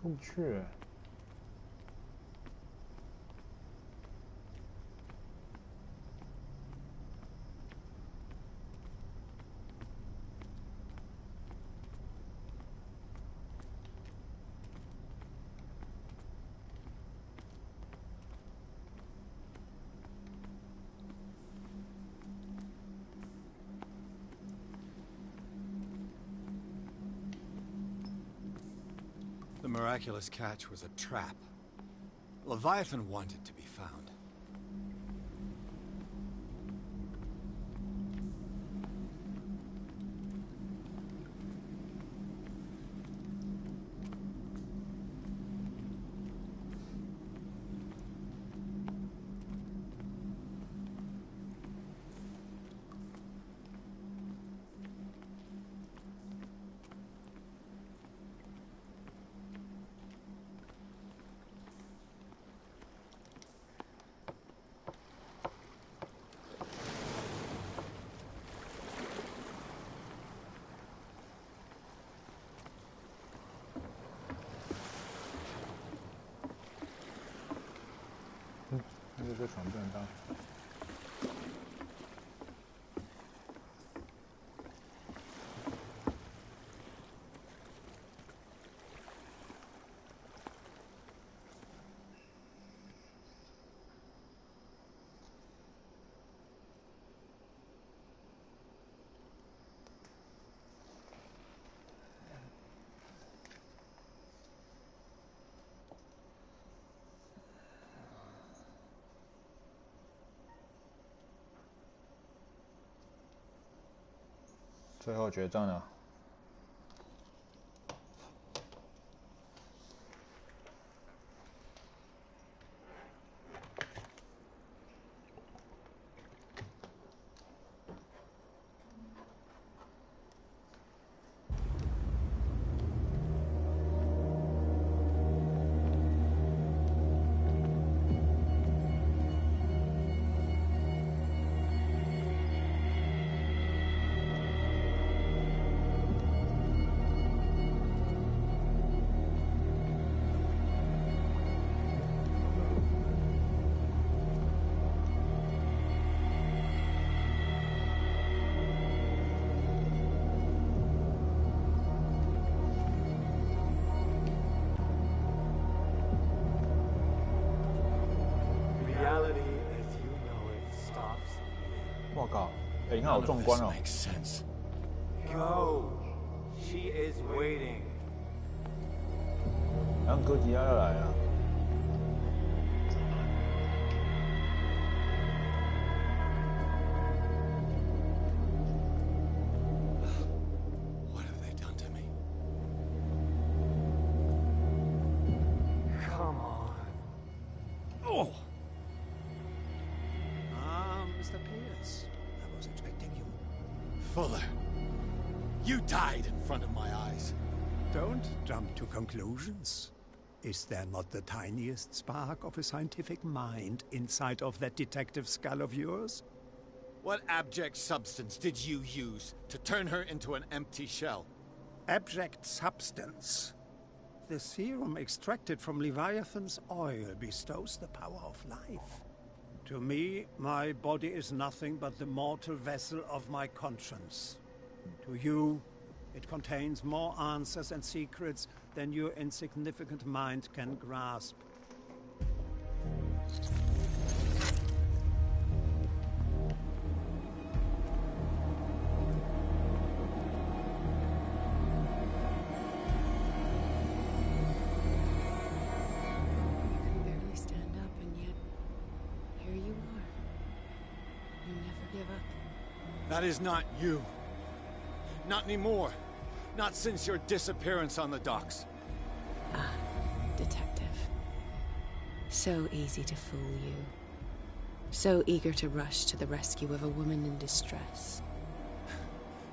出不去。The miraculous catch was a trap. Leviathan wanted to be found.这个船不能搭。最后决战了。我靠！哎，你看好壮观哦。Go. She is waiting. 然后哥吉拉要来了。What have they done to me? Come on. Oh! Mr. Pierce, I was expecting you. Fuller, you died in front of my eyes. Don't jump to conclusions. Is there not the tiniest spark of a scientific mind inside of that detective skull of yours? What abject substance did you use to turn her into an empty shell? Abject substance. The serum extracted from Leviathan's oil bestows the power of life. To me, my body is nothing but the mortal vessel of my conscience. To you, it contains more answers and secrets than your insignificant mind can grasp. That is not you. Not anymore. Not since your disappearance on the docks. Ah, detective. So easy to fool you. So eager to rush to the rescue of a woman in distress.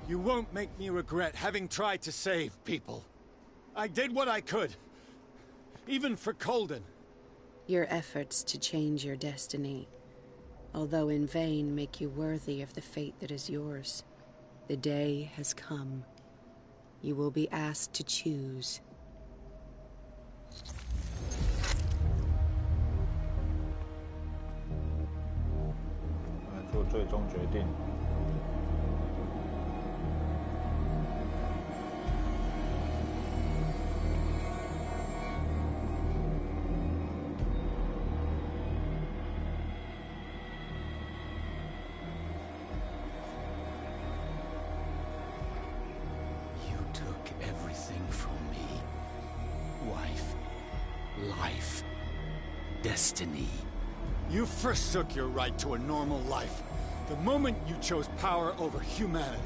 You won't make me regret having tried to save people. I did what I could. Even for Colden. Your efforts to change your destiny, although in vain, make you worthy of the fate that is yours. The day has come. You will be asked to choose. 最终决定。You took everything from me. Wife, life, destiny. You forsook your right to a normal life the moment you chose power over humanity.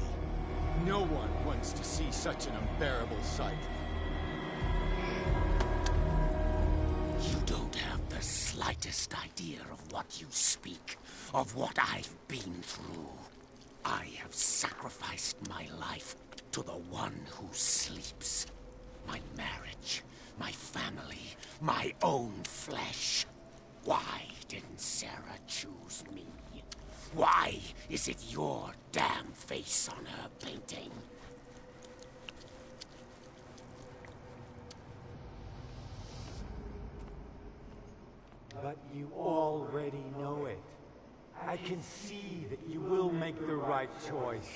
No one wants to see such an unbearable sight. You don't have the slightest idea of what you speak, of what I've been through. I have sacrificed my life to the one who sleeps. My marriage, my family, my own flesh. Why didn't Sarah choose me? Why is it your damn face on her painting? But you already know it. I can see that you will make the right choice.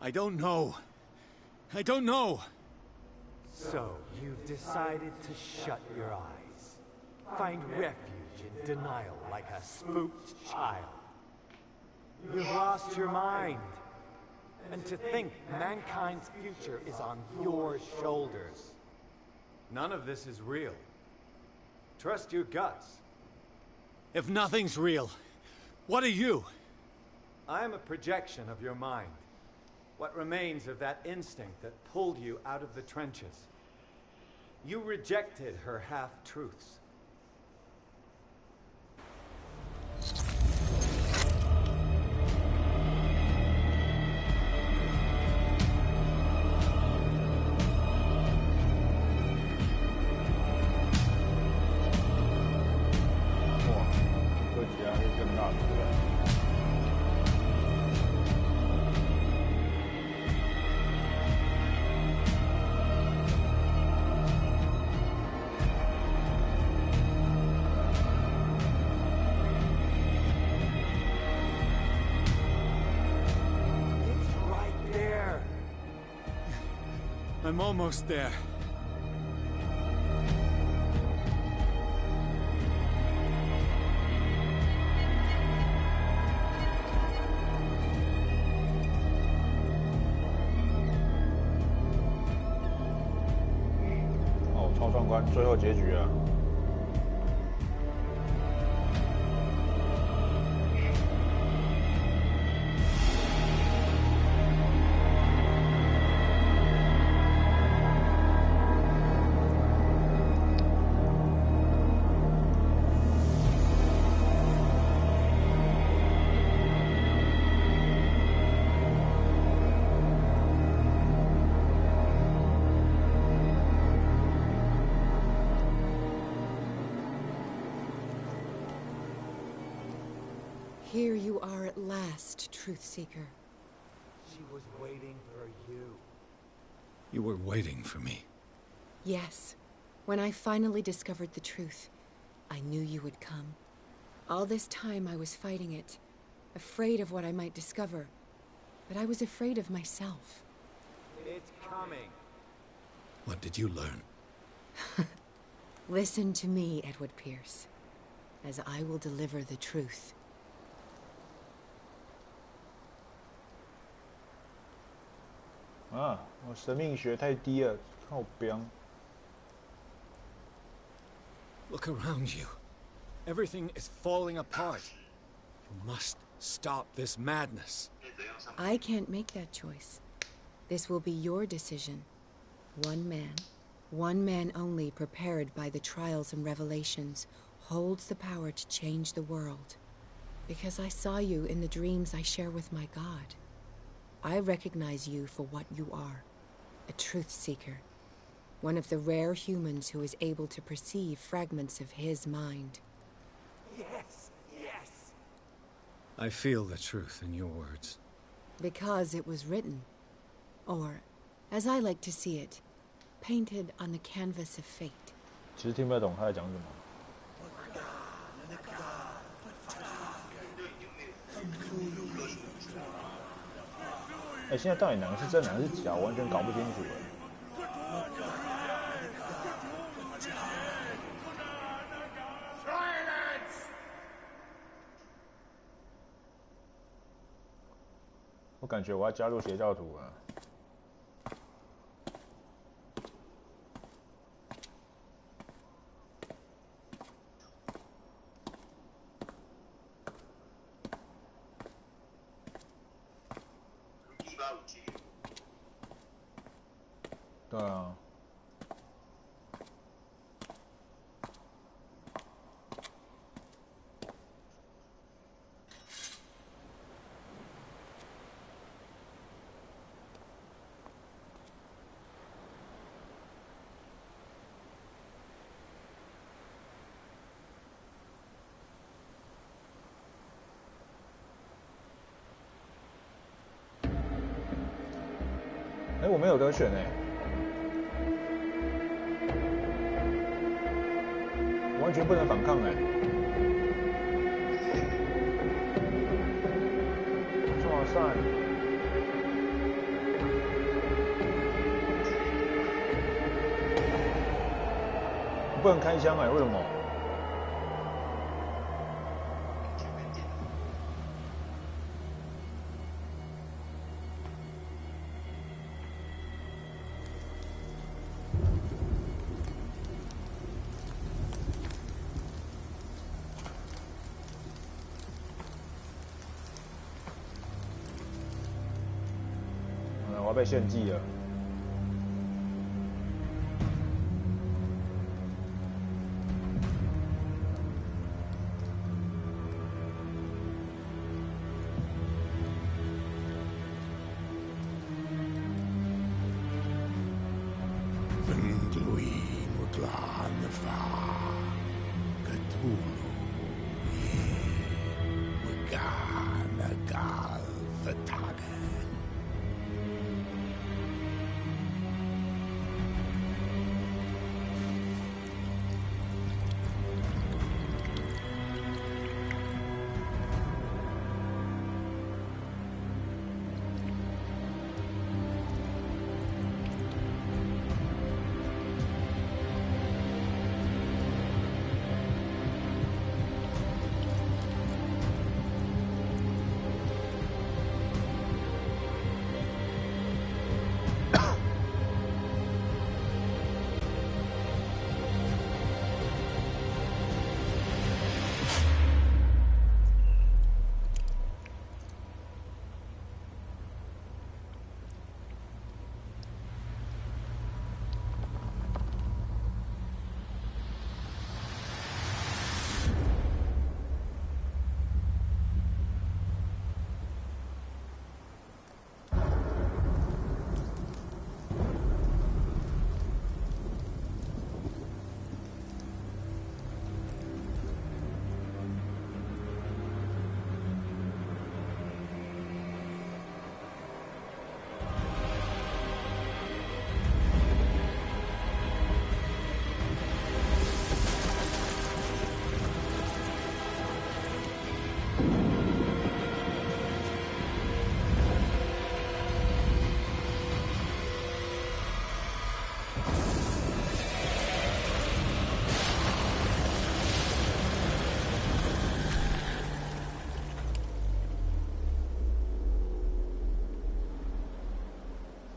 I don't know. I don't know. So, you've decided to shut your eyes. Find refuge in denial like a spooked child. You've lost your mind. And to think mankind's future is on your shoulders. None of this is real. Trust your guts. If nothing's real, what are you? I am a projection of your mind. What remains of that instinct that pulled you out of the trenches. You rejected her half-truths. I'm almost there.哦，超壮观，最后结局啊！Here you are at last, Truth Seeker. She was waiting for you. You were waiting for me. Yes. When I finally discovered the truth, I knew you would come. All this time I was fighting it, afraid of what I might discover. But I was afraid of myself. It's coming. What did you learn? Listen to me, Edward Pierce, as I will deliver the truth.啊，我生命学太低了，靠边。Look around you. Everything is falling apart. You must stop this madness. I can't make that choice. This will be your decision. One man only prepared by the trials and revelations, holds the power to change the world. Because I saw you in the dreams I share with my God. I recognize you for what you are, a truth seeker. One of the rare humans who is able to perceive fragments of his mind. Yes, yes. I feel the truth in your words. Because it was written. Or, as I like to see it, painted on the canvas of fate. 其实听不太懂他在讲什么。哎，现在到底哪个是真，哪个是假，我完全搞不清楚了。我感觉我要加入邪教徒了。对啊。哎，我没有得选哎，完全不能反抗哎。哇塞！我不能开枪哎，为什么？我要被献祭了。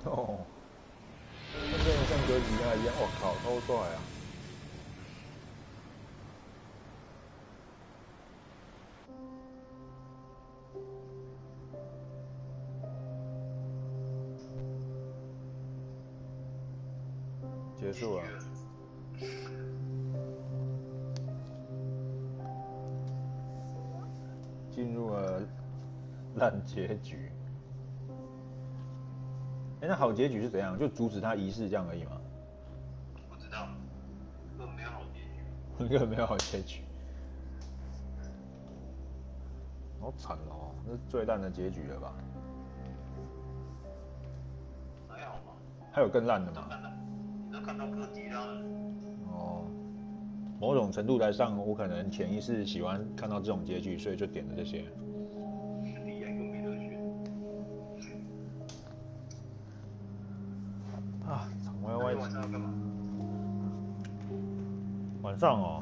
哦，那真的像哥吉拉一样，我靠，超帅啊！结束了。进入了烂结局。哎，那好结局是怎样？就阻止他仪式这样而已吗？不知道，根本没有好结局。根本没有好结局。好惨哦，这是最烂的结局了吧？还好吧。还有更烂的吗？你都看到哥吉拉了。哦，某种程度来上，我可能潜意识喜欢看到这种结局，所以就点了这些。晚上哦。